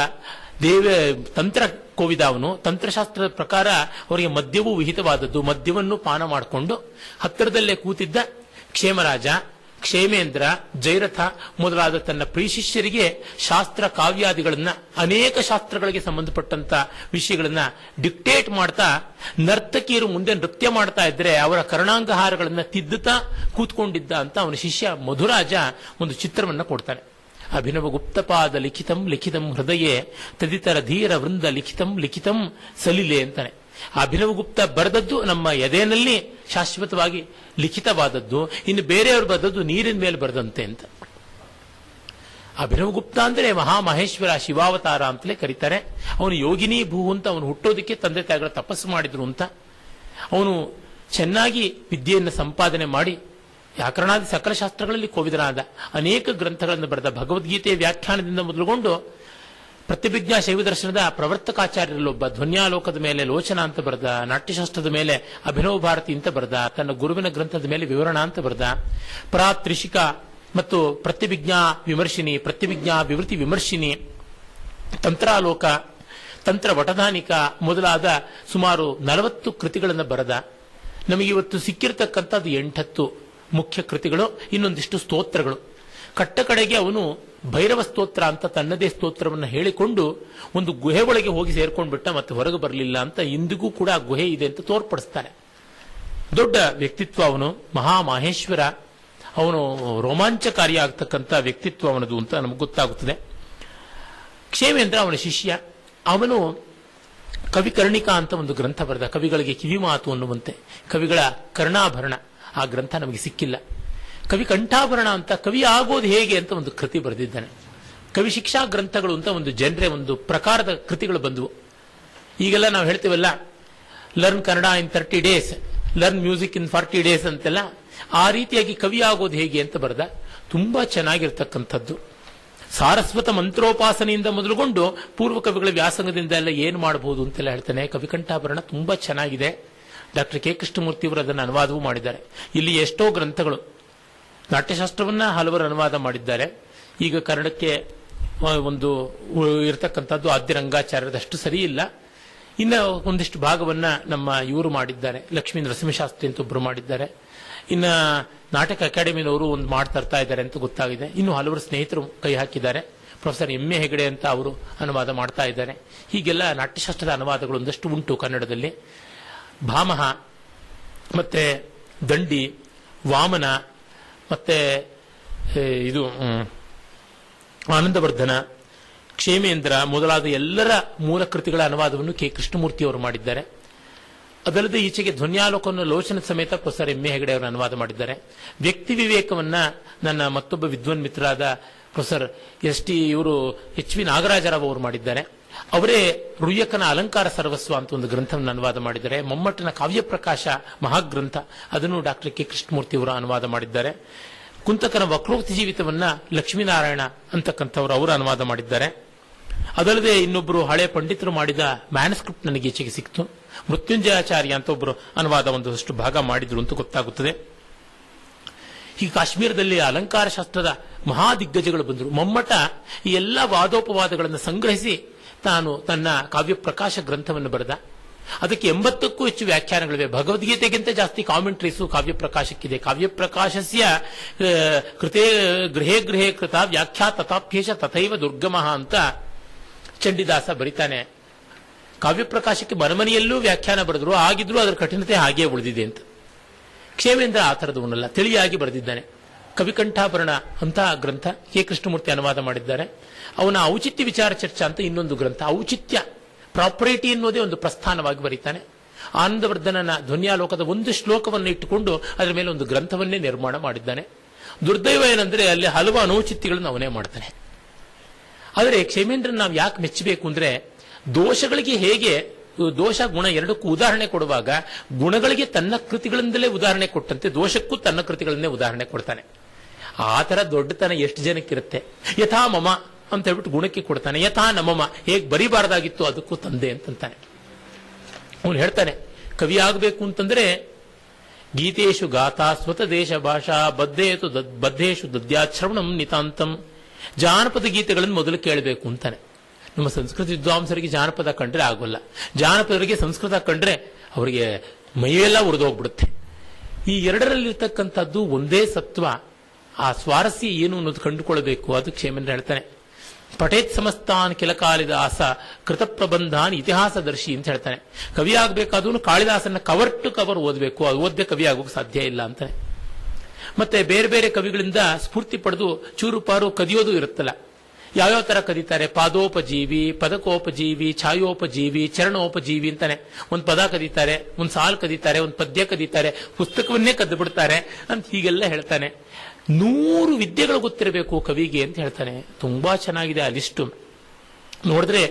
ತಂತ್ರ ಕೋವಿದ. ಅವನು ತಂತ್ರಶಾಸ್ತ್ರದ ಪ್ರಕಾರ ಅವರಿಗೆ ಮದ್ಯವೂ ವಿಹಿತವಾದದ್ದು. ಮದ್ಯವನ್ನು ಪಾನ ಮಾಡಿಕೊಂಡು ಹತ್ತಿರದಲ್ಲೇ ಕೂತಿದ್ದ ಕ್ಷೇಮರಾಜ, ಕ್ಷೇಮೇಂದ್ರ, ಜೈರಥ ಮೊದಲಾದ ತನ್ನ ಪ್ರಿಯಶಿಷ್ಯರಿಗೆ ಶಾಸ್ತ್ರ ಕಾವ್ಯಾದಿಗಳನ್ನ, ಅನೇಕ ಶಾಸ್ತ್ರಗಳಿಗೆ ಸಂಬಂಧಪಟ್ಟಂತ ವಿಷಯಗಳನ್ನ ಡಿಕ್ಟೇಟ್ ಮಾಡ್ತಾ, ನರ್ತಕಿಯರು ಮುಂದೆ ನೃತ್ಯ ಮಾಡ್ತಾ ಇದ್ರೆ ಅವರ ಕರ್ಣಾಂಗಹಾರಗಳನ್ನ ತಿದ್ದುತ್ತಾ ಕೂತ್ಕೊಂಡಿದ್ದ ಅಂತ ಅವನ ಶಿಷ್ಯ ಮಧುರಾಜ ಒಂದು ಚಿತ್ರವನ್ನ ಕೊಡ್ತಾನೆ. ಅಭಿನವ ಗುಪ್ತಪಾದ ಲಿಖಿತಂ ಲಿಖಿತಂ ಹೃದಯೇ ತದಿತರ ಧೀರ ವೃಂದ ಲಿಖಿತಂ ಲಿಖಿತಂ ಸಲಿಲೆ ಅಂತಾನೆ. ಅಭಿನವಗುಪ್ತ ಬರೆದದ್ದು ನಮ್ಮ ಎದೆನಲ್ಲಿ ಶಾಶ್ವತವಾಗಿ ಲಿಖಿತವಾದದ್ದು, ಇನ್ನು ಬೇರೆಯವರು ಬರೆದದ್ದು ನೀರಿನ ಮೇಲೆ ಬರೆದಂತೆ ಅಂತ. ಅಭಿನವಗುಪ್ತ ಅಂದ್ರೆ ಮಹಾಮಹೇಶ್ವರ, ಶಿವಾವತಾರ ಅಂತಲೇ ಕರೀತಾರೆ. ಅವನು ಯೋಗಿನಿ ಭೂ ಅಂತ, ಅವನು ಹುಟ್ಟೋದಕ್ಕೆ ತಂದೆ ತಾಯಿಗಳ ತಪಸ್ಸು ಮಾಡಿದ್ರು ಅಂತ. ಅವನು ಚೆನ್ನಾಗಿ ವಿದ್ಯೆಯನ್ನು ಸಂಪಾದನೆ ಮಾಡಿ ವ್ಯಾಕರಣಾದಿ ಸಕಲ ಶಾಸ್ತ್ರಗಳಲ್ಲಿ ಕೋವಿದನಾದ, ಅನೇಕ ಗ್ರಂಥಗಳನ್ನು ಬರೆದ. ಭಗವದ್ಗೀತೆಯ ವ್ಯಾಖ್ಯಾನದಿಂದ ಮೊದಲುಗೊಂಡು ಪ್ರತ್ಯಭಿಜ್ಞಾ ಶೈವ ದರ್ಶನದ ಪ್ರವರ್ತಕಾಚಾರ್ಯರಲ್ಲೊಬ್ಬ, ಧ್ವನ್ಯಾಲೋಕದ ಮೇಲೆ ಲೋಚನ ಅಂತ ಬರೆದ, ನಾಟ್ಯಶಾಸ್ತ್ರದ ಮೇಲೆ ಅಭಿನವ ಭಾರತಿ ಅಂತ ಬರೆದ, ತನ್ನ ಗುರುವಿನ ಗ್ರಂಥದ ಮೇಲೆ ವಿವರಣ ಅಂತ ಬರೆದ, ತ್ರಿಷಿಕ ಮತ್ತು ಪ್ರತ್ಯಭಿಜ್ಞಾ ವಿಮರ್ಶಿನಿ, ಪ್ರತ್ಯಭಿಜ್ಞಾ ವಿವೃತಿ ವಿಮರ್ಶಿನಿ, ತಂತ್ರಾಲೋಕ, ತಂತ್ರ ವಟದಾನಿಕ ಮೊದಲಾದ ಸುಮಾರು 40 ಕೃತಿಗಳನ್ನು ಬರೆದ. ನಮಗಿವತ್ತು ಸಿಕ್ಕಿರತಕ್ಕಂಥದ್ದು 8 ಮುಖ್ಯ ಕೃತಿಗಳು, ಇನ್ನೊಂದಿಷ್ಟು ಸ್ತೋತ್ರಗಳು. ಕಟ್ಟ ಕಡೆಗೆ ಅವನು ಭೈರವ ಸ್ತೋತ್ರ ಅಂತ ತನ್ನದೇ ಸ್ತೋತ್ರವನ್ನು ಹೇಳಿಕೊಂಡು ಒಂದು ಗುಹೆ ಒಳಗೆ ಹೋಗಿ ಸೇರ್ಕೊಂಡ್ಬಿಟ್ಟ, ಮತ್ತೆ ಹೊರಗೆ ಬರಲಿಲ್ಲ ಅಂತ. ಇಂದಿಗೂ ಕೂಡ ಆ ಗುಹೆ ಇದೆ ಅಂತ ತೋರ್ಪಡಿಸ್ತಾನೆ. ದೊಡ್ಡ ವ್ಯಕ್ತಿತ್ವ ಅವನು, ಮಹಾಮಹೇಶ್ವರ. ಅವನು ರೋಮಾಂಚಕಾರಿ ಆಗ್ತಕ್ಕಂಥ ವ್ಯಕ್ತಿತ್ವ ಅವನದು ಅಂತ ನಮ್ಗೆ ಗೊತ್ತಾಗುತ್ತದೆ. ಕ್ಷೇಮೇಂದ್ರ ಅವನ ಶಿಷ್ಯ. ಅವನು ಕವಿಕರ್ಣಿಕಾ ಅಂತ ಒಂದು ಗ್ರಂಥ ಬರೆದ, ಕವಿಗಳಿಗೆ ಕಿವಿ ಮಾತು ಅನ್ನುವಂತೆ, ಕವಿಗಳ ಕರ್ಣಾಭರಣ. ಆ ಗ್ರಂಥ ನಮಗೆ ಸಿಕ್ಕಿಲ್ಲ. ಕವಿ ಕಂಠಾಭರಣ ಅಂತ, ಕವಿ ಆಗೋದು ಹೇಗೆ ಅಂತ ಒಂದು ಕೃತಿ ಬರೆದಿದ್ದಾನೆ. ಕವಿ ಶಿಕ್ಷಾ ಗ್ರಂಥಗಳು ಅಂತ ಒಂದು ಜನರೇ, ಒಂದು ಪ್ರಕಾರದ ಕೃತಿಗಳು ಬಂದವು. ಈಗೆಲ್ಲ ನಾವು ಹೇಳ್ತೀವಲ್ಲ, ಲರ್ನ್ ಕನ್ನಡ ಇನ್ 30 days, ಲರ್ನ್ ಮ್ಯೂಸಿಕ್ ಇನ್ 40 days ಅಂತೆಲ್ಲ. ಆ ರೀತಿಯಾಗಿ ಕವಿ ಆಗೋದು ಹೇಗೆ ಅಂತ ಬರೆದ. ತುಂಬಾ ಚೆನ್ನಾಗಿರ್ತಕ್ಕಂಥದ್ದು. ಸಾರಸ್ವತ ಮಂತ್ರೋಪಾಸನೆಯಿಂದ ಮೊದಲುಗೊಂಡು ಪೂರ್ವ ಕವಿಗಳ ವ್ಯಾಸಂಗದಿಂದ ಎಲ್ಲ ಏನು ಮಾಡಬಹುದು ಅಂತೆಲ್ಲ ಹೇಳ್ತಾನೆ. ಕವಿಕಂಠಾಭರಣ ತುಂಬಾ ಚೆನ್ನಾಗಿದೆ. ಡಾಕ್ಟರ್ ಕೆ ಕೃಷ್ಣಮೂರ್ತಿಯವರು ಅದನ್ನು ಅನುವಾದವೂ ಮಾಡಿದ್ದಾರೆ. ಇಲ್ಲಿ ಎಷ್ಟೋ ಗ್ರಂಥಗಳು, ನಾಟ್ಯಶಾಸ್ತ್ರವನ್ನ ಹಲವರು ಅನುವಾದ ಮಾಡಿದ್ದಾರೆ. ಈಗ ಕನ್ನಡಕ್ಕೆ ಒಂದು ಇರತಕ್ಕಂಥದ್ದು ಆದ್ಯರಂಗಾಚಾರ್ಯರದಷ್ಟು ಸರಿ ಇಲ್ಲ. ಇನ್ನು ಒಂದಿಷ್ಟು ಭಾಗವನ್ನ ನಮ್ಮ ಇವರು ಮಾಡಿದ್ದಾರೆ, ಲಕ್ಷ್ಮೀ ನರಸಿಂಹಶಾಸ್ತ್ರಿ ಅಂತ ಒಬ್ಬರು ಮಾಡಿದ್ದಾರೆ. ಇನ್ನ ನಾಟಕ ಅಕಾಡೆಮಿನವರು ಒಂದು ಮಾಡ್ತಾ ಇದ್ದಾರೆ ಅಂತ ಗೊತ್ತಾಗಿದೆ. ಇನ್ನು ಹಲವರು ಸ್ನೇಹಿತರು ಕೈ ಹಾಕಿದ್ದಾರೆ. ಪ್ರೊಫೆಸರ್ ಎಂ ಎ ಹೆಗಡೆ ಅಂತ ಅವರು ಅನುವಾದ ಮಾಡ್ತಾ ಇದ್ದಾರೆ. ಹೀಗೆಲ್ಲ ನಾಟ್ಯಶಾಸ್ತ್ರದ ಅನುವಾದಗಳು ಒಂದಷ್ಟು ಉಂಟು ಕನ್ನಡದಲ್ಲಿ. ಭಾಮಹ, ಮತ್ತೆ ದಂಡಿ, ವಾಮನ, ಮತ್ತೆ ಇದು ಆನಂದವರ್ಧನ, ಕ್ಷೇಮೇಂದ್ರ ಮೊದಲಾದ ಎಲ್ಲರ ಮೂಲ ಕೃತಿಗಳ ಅನುವಾದವನ್ನು ಕೆ ಕೃಷ್ಣಮೂರ್ತಿ ಅವರು ಮಾಡಿದ್ದಾರೆ. ಅದಲ್ಲದೆ ಈಚೆಗೆ ಧ್ವನ್ಯಾಲೋಕವನ್ನು ಲೋಚನ ಸಮೇತ ಪ್ರೊಫೆಸರ್ ಎಂ ಎ ಹೆಗಡೆ ಅವರು ಅನುವಾದ ಮಾಡಿದ್ದಾರೆ. ವ್ಯಕ್ತಿ ವಿವೇಕವನ್ನ ನನ್ನ ಮತ್ತೊಬ್ಬ ವಿದ್ವಾನ್ ಮಿತ್ರರಾದ ಪ್ರೊಫೆಸರ್ ಎಚ್ ವಿ ನಾಗರಾಜರಾವ್ ಅವರು ಮಾಡಿದ್ದಾರೆ. ಅವರೇ ರುಯ್ಯಕನ ಅಲಂಕಾರ ಸರ್ವಸ್ವ ಅಂತ ಒಂದು ಗ್ರಂಥವನ್ನು ಅನುವಾದ ಮಾಡಿದ್ದಾರೆ. ಮಮ್ಮಟ್ಟನ ಕಾವ್ಯ ಪ್ರಕಾಶ ಮಹಾಗ್ರಂಥ, ಅದನ್ನು ಡಾಕ್ಟರ್ ಕೆ ಕೃಷ್ಣಮೂರ್ತಿ ಅವರು ಅನುವಾದ ಮಾಡಿದ್ದಾರೆ. ಕುಂತಕನ ವಕ್ರೋಕ್ತಿ ಜೀವಿತವನ್ನ ಲಕ್ಷ್ಮೀನಾರಾಯಣ ಅಂತಕ್ಕಂಥವರು ಅವರು ಅನುವಾದ ಮಾಡಿದ್ದಾರೆ. ಅದಲ್ಲದೆ ಇನ್ನೊಬ್ಬರು ಹಳೆ ಪಂಡಿತರು ಮಾಡಿದ ಮ್ಯಾನ್ಸ್ಕ್ರಿಪ್ಟ್ ನನಗೆ ಈಚೆಗೆ ಸಿಕ್ತು. ಮೃತ್ಯುಂಜಯಾಚಾರ್ಯ ಅಂತ ಒಬ್ಬರು ಅನುವಾದ ಒಂದಷ್ಟು ಭಾಗ ಮಾಡಿದ್ರು ಅಂತ ಗೊತ್ತಾಗುತ್ತದೆ. ಈ ಕಾಶ್ಮೀರದಲ್ಲಿ ಅಲಂಕಾರ ಶಾಸ್ತ್ರದ ಮಹಾದಿಗ್ಗಜಗಳು ಬಂದರು. ಮಮ್ಮಟ ಈ ಎಲ್ಲ ವಾದೋಪವಾದಗಳನ್ನು ಸಂಗ್ರಹಿಸಿ ತಾನು ತನ್ನ ಕಾವ್ಯ ಪ್ರಕಾಶ ಗ್ರಂಥವನ್ನು ಬರೆದ. ಅದಕ್ಕೆ 80ಕ್ಕೂ ಹೆಚ್ಚು ವ್ಯಾಖ್ಯಾನಗಳಿವೆ. ಭಗವದ್ಗೀತೆಗಿಂತ ಜಾಸ್ತಿ ಕಾಮೆಂಟ್ರೀಸು ಕಾವ್ಯ ಪ್ರಕಾಶಕ್ಕಿದೆ. ಕಾವ್ಯ ಪ್ರಕಾಶಸ್ಯ ಕೃತೇ ಗೃಹೇ ಗೃಹೇ ಕೃತ ವ್ಯಾಖ್ಯಾ ತಥಾಪ್ಯೇಶ ತಥೈವ ದುರ್ಗಮಃ ಅಂತ ಚಂಡಿದಾಸ ಬರಿತಾನೆ. ಕಾವ್ಯ ಪ್ರಕಾಶಕ್ಕೆ ಮನಮನೆಯಲ್ಲೂ ವ್ಯಾಖ್ಯಾನ ಬರೆದ್ರು, ಆಗಿದ್ರು ಅದರ ಕಠಿಣತೆ ಹಾಗೇ ಉಳಿದಿದೆ ಅಂತ. ಕ್ಷೇಮೇಂದ್ರ ಆ ಥರದವನ್ನೆಲ್ಲ ತಿಳಿಯಾಗಿ ಬರೆದಿದ್ದಾನೆ. ಕವಿಕಂಠಾಭರಣ ಅಂತ ಗ್ರಂಥ ಕೆ ಕೃಷ್ಣಮೂರ್ತಿ ಅನುವಾದ ಮಾಡಿದ್ದಾರೆ. ಅವನ ಔಚಿತ್ಯ ವಿಚಾರ ಚರ್ಚಾ ಅಂತ ಇನ್ನೊಂದು ಗ್ರಂಥ. ಔಚಿತ್ಯ, ಪ್ರಾಪರ್ಟಿ ಎನ್ನುವುದೇ ಒಂದು ಪ್ರಸ್ಥಾನವಾಗಿ ಬರೀತಾನೆ. ಆನಂದವರ್ಧನನ ಧ್ವನ್ಯಾಲೋಕದ ಒಂದು ಶ್ಲೋಕವನ್ನು ಇಟ್ಟುಕೊಂಡು ಅದರ ಮೇಲೆ ಒಂದು ಗ್ರಂಥವನ್ನೇ ನಿರ್ಮಾಣ ಮಾಡಿದ್ದಾನೆ. ದುರ್ದೈವ ಏನಂದ್ರೆ ಅಲ್ಲಿ ಹಲವು ಅನೌಚಿತ್ಯಗಳನ್ನು ಅವನೇ ಮಾಡ್ತಾನೆ. ಆದರೆ ಕ್ಷೇಮೇಂದ್ರನ್ ನಾವು ಯಾಕೆ ಮೆಚ್ಚಬೇಕು ಅಂದ್ರೆ, ದೋಷಗಳಿಗೆ ಹೇಗೆ ದೋಷ ಗುಣ ಎರಡಕ್ಕೂ ಉದಾಹರಣೆ ಕೊಡುವಾಗ ಗುಣಗಳಿಗೆ ತನ್ನ ಕೃತಿಗಳಿಂದಲೇ ಉದಾಹರಣೆ ಕೊಟ್ಟಂತೆ ದೋಷಕ್ಕೂ ತನ್ನ ಕೃತಿಗಳನ್ನೇ ಉದಾಹರಣೆ ಕೊಡ್ತಾನೆ. ಆ ತರ ದೊಡ್ಡತನ ಎಷ್ಟು ಜನಕ್ಕಿರುತ್ತೆ. ಯಥಾ ಮಮ ಅಂತ ಹೇಳ್ಬಿಟ್ಟು ಗುಣಕ್ಕೆ ಕೊಡ್ತಾನೆ, ಯಥಾ ನಮಮ ಹೇಗೆ ಬರಿಬಾರ್ದಾಗಿತ್ತು ಅದಕ್ಕೂ ತಂದೆ ಅಂತಂತಾನೆ. ಅವನು ಹೇಳ್ತಾನೆ, ಕವಿ ಆಗಬೇಕು ಅಂತಂದ್ರೆ ಗೀತೇಶು ಗಾಥಾ ಸ್ವತ ದೇಶ ಭಾಷಾ ಬದ್ಧೇಶು ದದ್ಯಾಶ್ರವಣಂ ನಿತಾಂತಂ. ಜಾನಪದ ಗೀತೆಗಳನ್ನು ಮೊದಲು ಕೇಳಬೇಕು ಅಂತಾನೆ. ನಮ್ಮ ಸಂಸ್ಕೃತ ವಿದ್ವಾಂಸರಿಗೆ ಜಾನಪದ ಕಂಡ್ರೆ ಆಗೋಲ್ಲ, ಜಾನಪದರಿಗೆ ಸಂಸ್ಕೃತ ಕಂಡ್ರೆ ಅವರಿಗೆ ಮೈಯೆಲ್ಲ ಉರಿದೋಗ್ಬಿಡುತ್ತೆ. ಈ ಎರಡರಲ್ಲಿರ್ತಕ್ಕಂಥದ್ದು ಒಂದೇ ಸತ್ವ, ಆ ಸ್ವಾರಸ್ಯ ಏನು ಅನ್ನೋದು ಕಂಡುಕೊಳ್ಬೇಕು. ಅದು ಕ್ಷೇಮೇಂದ್ರ ಹೇಳ್ತಾನೆ. ಪಠೇತ್ ಸಮಸ್ತಾನ್ ಕೆಲ ಕಾಳಿದಾಸ ಕೃತ ಪ್ರಬಂಧಾನ್ ಇತಿಹಾಸದರ್ಶಿ ಅಂತ ಹೇಳ್ತಾನೆ. ಕವಿ ಆಗಬೇಕಾದ್ರೂ ಕಾಳಿದಾಸನ ಕವರ್ ಟು ಕವರ್ ಓದಬೇಕು, ಅದು ಓದ್ದೆ ಕವಿ ಆಗೋಕೆ ಸಾಧ್ಯ ಇಲ್ಲ ಅಂತಾನೆ. ಮತ್ತೆ ಬೇರೆ ಬೇರೆ ಕವಿಗಳಿಂದ ಸ್ಫೂರ್ತಿ ಪಡೆದು ಚೂರು ಪಾರು ಕದಿಯೋದು ಇರುತ್ತಲ್ಲ. ಯಾವ್ಯಾವ ತರ ಕದೀತಾರೆ, ಪಾದೋಪಜೀವಿ, ಪದಕೋಪಜೀವಿ, ಛಾಯೋಪಜೀವಿ, ಚರಣೋಪಜೀವಿ ಅಂತಾನೆ. ಒಂದು ಪದ ಕದೀತಾರೆ, ಒಂದು ಸಾಲು ಕದೀತಾರೆ, ಒಂದು ಪದ್ಯ ಕದೀತಾರೆ, ಪುಸ್ತಕವನ್ನೇ ಕದ್ದು ಬಿಡ್ತಾರೆ ಅಂತ ಹೀಗೆಲ್ಲ ಹೇಳ್ತಾನೆ. 100 ವಿದ್ಯೆಗಳು ಗೊತ್ತಿರಬೇಕು ಕವಿಗೆ ಅಂತ ಹೇಳ್ತಾನೆ. ತುಂಬಾ ಚೆನ್ನಾಗಿದೆ ಆ ಲಿಸ್ಟು. ನೋಡಿದ್ರೆ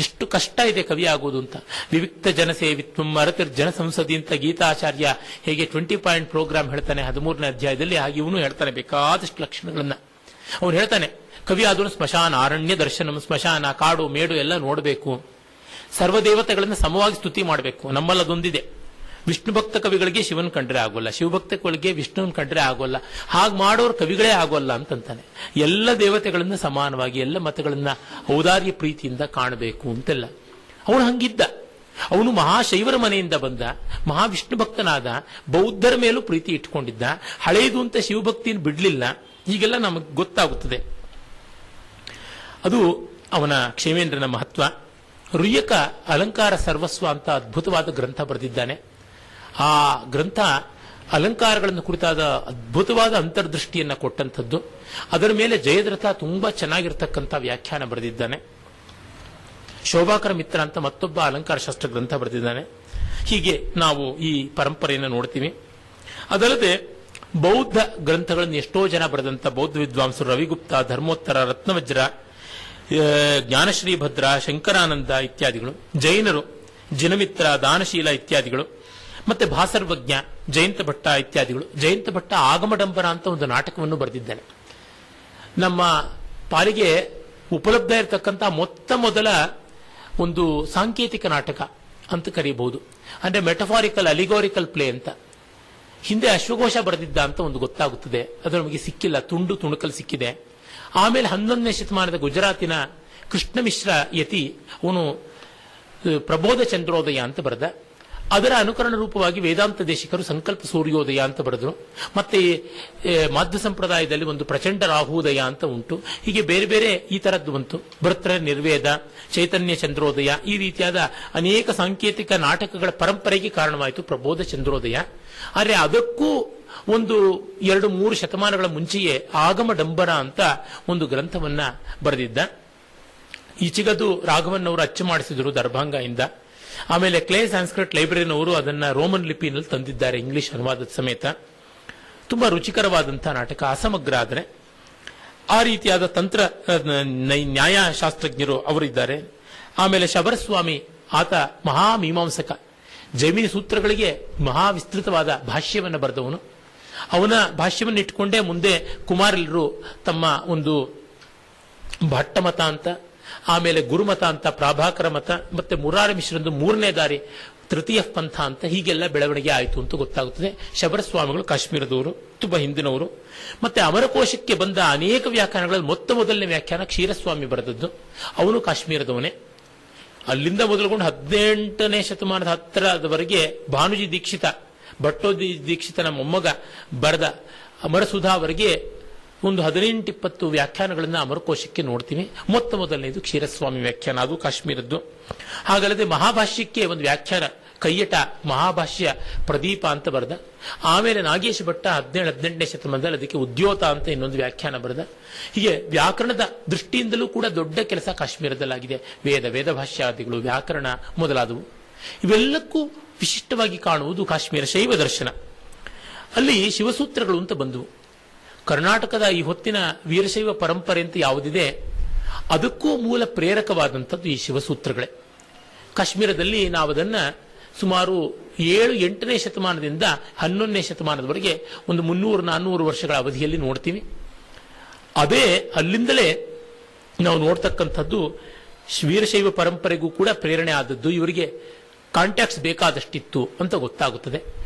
ಎಷ್ಟು ಕಷ್ಟ ಇದೆ ಕವಿ ಆಗೋದು ಅಂತ. ವಿವಿಕ್ತ ಜನಸೇವಿತ್ವಂ ಅರತಿರ್ ಜನ ಸಂಸದಿ ಅಂತ ಗೀತಾಚಾರ್ಯ ಹೇಗೆ 20 ಪಾಯಿಂಟ್ ಪ್ರೋಗ್ರಾಮ್ ಹೇಳ್ತಾನೆ 13ನೇ ಅಧ್ಯಾಯದಲ್ಲಿ, ಹಾಗೆ ಇವನು ಹೇಳ್ತಾನೆ ಬೇಕಾದಷ್ಟು ಲಕ್ಷಣಗಳನ್ನ. ಅವನು ಹೇಳ್ತಾನೆ, ಕವಿ ಆದವನು ಸ್ಮಶಾನ ಅರಣ್ಯ ದರ್ಶನಂ, ಸ್ಮಶಾನ ಕಾಡು ಮೇಡು ಎಲ್ಲ ನೋಡಬೇಕು, ಸರ್ವದೇವತೆಗಳನ್ನ ಸಮವಾಗಿ ಸ್ತುತಿ ಮಾಡಬೇಕು. ನಮ್ಮಲ್ಲಿ ಅದೊಂದಿದೆ, ವಿಷ್ಣು ಭಕ್ತ ಕವಿಗಳಿಗೆ ಶಿವನ್ ಕಂಡ್ರೆ ಆಗೋಲ್ಲ, ಶಿವಭಕ್ತ ಕವಿಗಳಿಗೆ ವಿಷ್ಣುವನ್ ಕಂಡ್ರೆ ಆಗೋಲ್ಲ, ಹಾಗೆ ಮಾಡೋರು ಕವಿಗಳೇ ಆಗೋಲ್ಲ ಅಂತಂತಾನೆ. ಎಲ್ಲ ದೇವತೆಗಳನ್ನ ಸಮಾನವಾಗಿ ಎಲ್ಲ ಮತಗಳನ್ನ ಔದಾರ್ಯ ಪ್ರೀತಿಯಿಂದ ಕಾಣಬೇಕು ಅಂತೆಲ್ಲ. ಅವನು ಹಂಗಿದ್ದ. ಅವನು ಮಹಾಶೈವರ ಮನೆಯಿಂದ ಬಂದ, ಮಹಾವಿಷ್ಣು ಭಕ್ತನಾದ, ಬೌದ್ಧರ ಮೇಲೂ ಪ್ರೀತಿ ಇಟ್ಕೊಂಡಿದ್ದ, ಹಳೆಯದು ಅಂತ ಶಿವಭಕ್ತಿಯನ್ನು ಬಿಡ್ಲಿಲ್ಲ. ಹೀಗೆಲ್ಲ ನಮಗೆ ಗೊತ್ತಾಗುತ್ತದೆ. ಅದು ಅವನ ಕ್ಷೇಮೇಂದ್ರನ ಮಹತ್ವ. ರುಯ್ಯಕ ಅಲಂಕಾರ ಸರ್ವಸ್ವ ಅಂತ ಅದ್ಭುತವಾದ ಗ್ರಂಥ ಬರೆದಿದ್ದಾನೆ. ಆ ಗ್ರಂಥ ಅಲಂಕಾರಗಳನ್ನು ಕುರಿತಾದ ಅದ್ಭುತವಾದ ಅಂತರ್ದೃಷ್ಟಿಯನ್ನ ಕೊಟ್ಟಂಥದ್ದು. ಅದರ ಮೇಲೆ ಜಯದ್ರಥ ತುಂಬಾ ಚೆನ್ನಾಗಿರ್ತಕ್ಕಂಥ ವ್ಯಾಖ್ಯಾನ ಬರೆದಿದ್ದಾನೆ. ಶೋಭಾಕರ ಮಿತ್ರ ಅಂತ ಮತ್ತೊಬ್ಬ ಅಲಂಕಾರ ಶಾಸ್ತ್ರ ಗ್ರಂಥ ಬರೆದಿದ್ದಾನೆ. ಹೀಗೆ ನಾವು ಈ ಪರಂಪರೆಯನ್ನು ನೋಡ್ತೀವಿ. ಅದಲ್ಲದೆ ಬೌದ್ಧ ಗ್ರಂಥಗಳನ್ನು ಎಷ್ಟೋ ಜನ ಬರೆದಂಥ ಬೌದ್ಧ ವಿದ್ವಾಂಸರು ರವಿಗುಪ್ತ, ಧರ್ಮೋತ್ತರ, ರತ್ನವಜ್ರ, ಜ್ಞಾನಶ್ರೀ ಭದ್ರ, ಶಂಕರಾನಂದ ಇತ್ಯಾದಿಗಳು, ಜೈನರು ಜಿನಮಿತ್ರ, ದಾನಶೀಲ ಇತ್ಯಾದಿಗಳು, ಮತ್ತೆ ಭಾಸರ್ವಜ್ಞ, ಜಯಂತ ಭಟ್ಟ ಇತ್ಯಾದಿಗಳು. ಜಯಂತ ಭಟ್ಟ ಆಗಮಡಂಬರ ಅಂತ ಒಂದು ನಾಟಕವನ್ನು ಬರೆದಿದ್ದಾನೆ. ನಮ್ಮ ಪಾಲಿಗೆ ಉಪಲಬ್ಧ ಇರತಕ್ಕಂಥ ಮೊದಲ ಒಂದು ಸಾಂಕೇತಿಕ ನಾಟಕ ಅಂತ ಕರೀಬಹುದು. ಅಂದ್ರೆ ಮೆಟಫಾರಿಕಲ್ ಅಲಿಗೋರಿಕಲ್ ಪ್ಲೇ ಅಂತ. ಹಿಂದೆ ಅಶ್ವಘೋಷ ಬರೆದಿದ್ದ ಅಂತ ಒಂದು ಗೊತ್ತಾಗುತ್ತದೆ, ಅದು ನಮಗೆ ಸಿಕ್ಕಿಲ್ಲ, ತುಂಡು ತುಣುಕಲ್ ಸಿಕ್ಕಿದೆ. ಆಮೇಲೆ 11ನೇ ಶತಮಾನದ ಗುಜರಾತಿನ ಕೃಷ್ಣ ಮಿಶ್ರ ಯತಿ ಅವನು ಪ್ರಬೋಧ ಚಂದ್ರೋದಯ ಅಂತ ಬರೆದ. ಅದರ ಅನುಕರಣ ರೂಪವಾಗಿ ವೇದಾಂತ ದೇಶಿಕರು ಸಂಕಲ್ಪ ಸೂರ್ಯೋದಯ ಅಂತ ಬರೆದರು. ಮತ್ತೆ ಮಾಧ್ವ ಸಂಪ್ರದಾಯದಲ್ಲಿ ಒಂದು ಪ್ರಚಂಡ ರಾಹೋದಯ ಅಂತ ಉಂಟು. ಹೀಗೆ ಬೇರೆ ಬೇರೆ ಈ ತರದ್ದು ಬಂತು. ಭರ್ತೃ ನಿರ್ವೇದ, ಚೈತನ್ಯ ಚಂದ್ರೋದಯ, ಈ ರೀತಿಯಾದ ಅನೇಕ ಸಾಂಕೇತಿಕ ನಾಟಕಗಳ ಪರಂಪರೆಗೆ ಕಾರಣವಾಯಿತು ಪ್ರಬೋಧ ಚಂದ್ರೋದಯ. ಆದರೆ ಅದಕ್ಕೂ ಒಂದು 2-3 ಶತಮಾನಗಳ ಮುಂಚೆಯೇ ಆಗಮ ಡಂಬರ ಅಂತ ಒಂದು ಗ್ರಂಥವನ್ನ ಬರೆದಿದ್ದ. ಈಚೆಗದು ರಾಘವನ್ನವರು ಅಚ್ಚು ಮಾಡಿಸಿದರು ದರ್ಭಾಂಗ ಇಂದ. ಆಮೇಲೆ ಕ್ಲೇ ಸಂಸ್ಕೃತ್ ಲೈಬ್ರರಿನವರು ಅದನ್ನ ರೋಮನ್ ಲಿಪಿನಲ್ಲಿ ತಂದಿದ್ದಾರೆ, ಇಂಗ್ಲಿಷ್ ಅನುವಾದದ ಸಮೇತ. ತುಂಬಾ ರುಚಿಕರವಾದಂತಹ ನಾಟಕ, ಅಸಮಗ್ರ. ಆದರೆ ಆ ರೀತಿಯಾದ ತಂತ್ರ ನ್ಯಾಯಶಾಸ್ತ್ರಜ್ಞರು ಅವರಿದ್ದಾರೆ. ಆಮೇಲೆ ಶಬರಸ್ವಾಮಿ, ಆತ ಮಹಾಮೀಮಾಂಸಕ, ಜೈಮಿನಿ ಸೂತ್ರಗಳಿಗೆ ಮಹಾವಿಸ್ತೃತವಾದ ಭಾಷ್ಯವನ್ನು ಬರೆದವನು. ಅವನ ಭಾಷ್ಯವನ್ನು ಇಟ್ಕೊಂಡೇ ಮುಂದೆ ಕುಮಾರಿಲರು ತಮ್ಮ ಒಂದು ಭಟ್ಟಮತ ಅಂತ, ಆಮೇಲೆ ಗುರುಮತ ಅಂತ ಪ್ರಾಭಾಕರ ಮತ, ಮತ್ತೆ ಮುರಾರ ಮಿಶ್ರಂದು 3ನೇ ದಾರಿ ತೃತೀಯ ಪಂಥ ಅಂತ ಹೀಗೆಲ್ಲ ಬೆಳವಣಿಗೆ ಆಯಿತು ಅಂತ ಗೊತ್ತಾಗುತ್ತದೆ. ಶಬರಸ್ವಾಮಿಗಳು ಕಾಶ್ಮೀರದವರು, ತುಂಬಾ ಹಿಂದಿನವರು. ಮತ್ತೆ ಅಮರಕೋಶಕ್ಕೆ ಬಂದ ಅನೇಕ ವ್ಯಾಖ್ಯಾನಗಳಲ್ಲಿ ಮೊದಲನೇ ವ್ಯಾಖ್ಯಾನ ಕ್ಷೀರಸ್ವಾಮಿ ಬರೆದದ್ದು, ಅವನು ಕಾಶ್ಮೀರದವನೇ. ಅಲ್ಲಿಂದ ಮೊದಲುಗೊಂಡು 18ನೇ ಶತಮಾನದ ಹತ್ತಿರದವರೆಗೆ ಭಾನುಜಿ ದೀಕ್ಷಿತ, ಭಟ್ಟೋಜಿ ದೀಕ್ಷಿತನ ಮೊಮ್ಮಗ ಬರೆದ ಅಮರಸುಧಾವರೆಗೆ ಒಂದು 18-20 ವ್ಯಾಖ್ಯಾನಗಳನ್ನು ಅಮರಕೋಶಕ್ಕೆ ನೋಡ್ತೀವಿ. ಮೊದಲನೇದು ಕ್ಷೀರಸ್ವಾಮಿ ವ್ಯಾಖ್ಯಾನ, ಅದು ಕಾಶ್ಮೀರದ್ದು. ಹಾಗಲ್ಲದೆ ಮಹಾಭಾಷ್ಯಕ್ಕೆ ಒಂದು ವ್ಯಾಖ್ಯಾನ ಕೈಯಟ ಮಹಾಭಾಷ್ಯ ಪ್ರದೀಪ ಅಂತ ಬರೆದ. ಆಮೇಲೆ ನಾಗೇಶ ಭಟ್ಟ 17-18ನೇ ಶತಮಾನದಲ್ಲಿ ಅದಕ್ಕೆ ಉದ್ಯೋತ ಅಂತ ಇನ್ನೊಂದು ವ್ಯಾಖ್ಯಾನ ಬರೆದ. ಹೀಗೆ ವ್ಯಾಕರಣದ ದೃಷ್ಟಿಯಿಂದಲೂ ಕೂಡ ದೊಡ್ಡ ಕೆಲಸ ಕಾಶ್ಮೀರದಲ್ಲಾಗಿದೆ. ವೇದ ಭಾಷ್ಯಾದಿಗಳು, ವ್ಯಾಕರಣ ಮೊದಲಾದವು. ಇವೆಲ್ಲಕ್ಕೂ ವಿಶಿಷ್ಟವಾಗಿ ಕಾಣುವುದು ಕಾಶ್ಮೀರ ಶೈವ ದರ್ಶನ. ಅಲ್ಲಿ ಶಿವಸೂತ್ರಗಳು ಅಂತ ಬಂದವು. ಕರ್ನಾಟಕದ ಈ ಹೊತ್ತಿನ ವೀರಶೈವ ಪರಂಪರೆ ಅಂತ ಯಾವುದಿದೆ ಅದಕ್ಕೂ ಮೂಲ ಪ್ರೇರಕವಾದಂಥದ್ದು ಈ ಶಿವಸೂತ್ರಗಳೇ. ಕಾಶ್ಮೀರದಲ್ಲಿ ನಾವು ಅದನ್ನು ಸುಮಾರು 7-8ನೇ ಶತಮಾನದಿಂದ 11ನೇ ಶತಮಾನದವರೆಗೆ ಒಂದು 300-400 ವರ್ಷಗಳ ಅವಧಿಯಲ್ಲಿ ನೋಡ್ತೀವಿ. ಅದೇ ಅಲ್ಲಿಂದಲೇ ನಾವು ನೋಡ್ತಕ್ಕಂಥದ್ದು ವೀರಶೈವ ಪರಂಪರೆಗೂ ಕೂಡ ಪ್ರೇರಣೆ ಆದದ್ದು. ಇವರಿಗೆ ಕಾಂಟ್ಯಾಕ್ಟ್ಸ್ ಬೇಕಾದಷ್ಟಿತ್ತು ಅಂತ ಗೊತ್ತಾಗುತ್ತದೆ.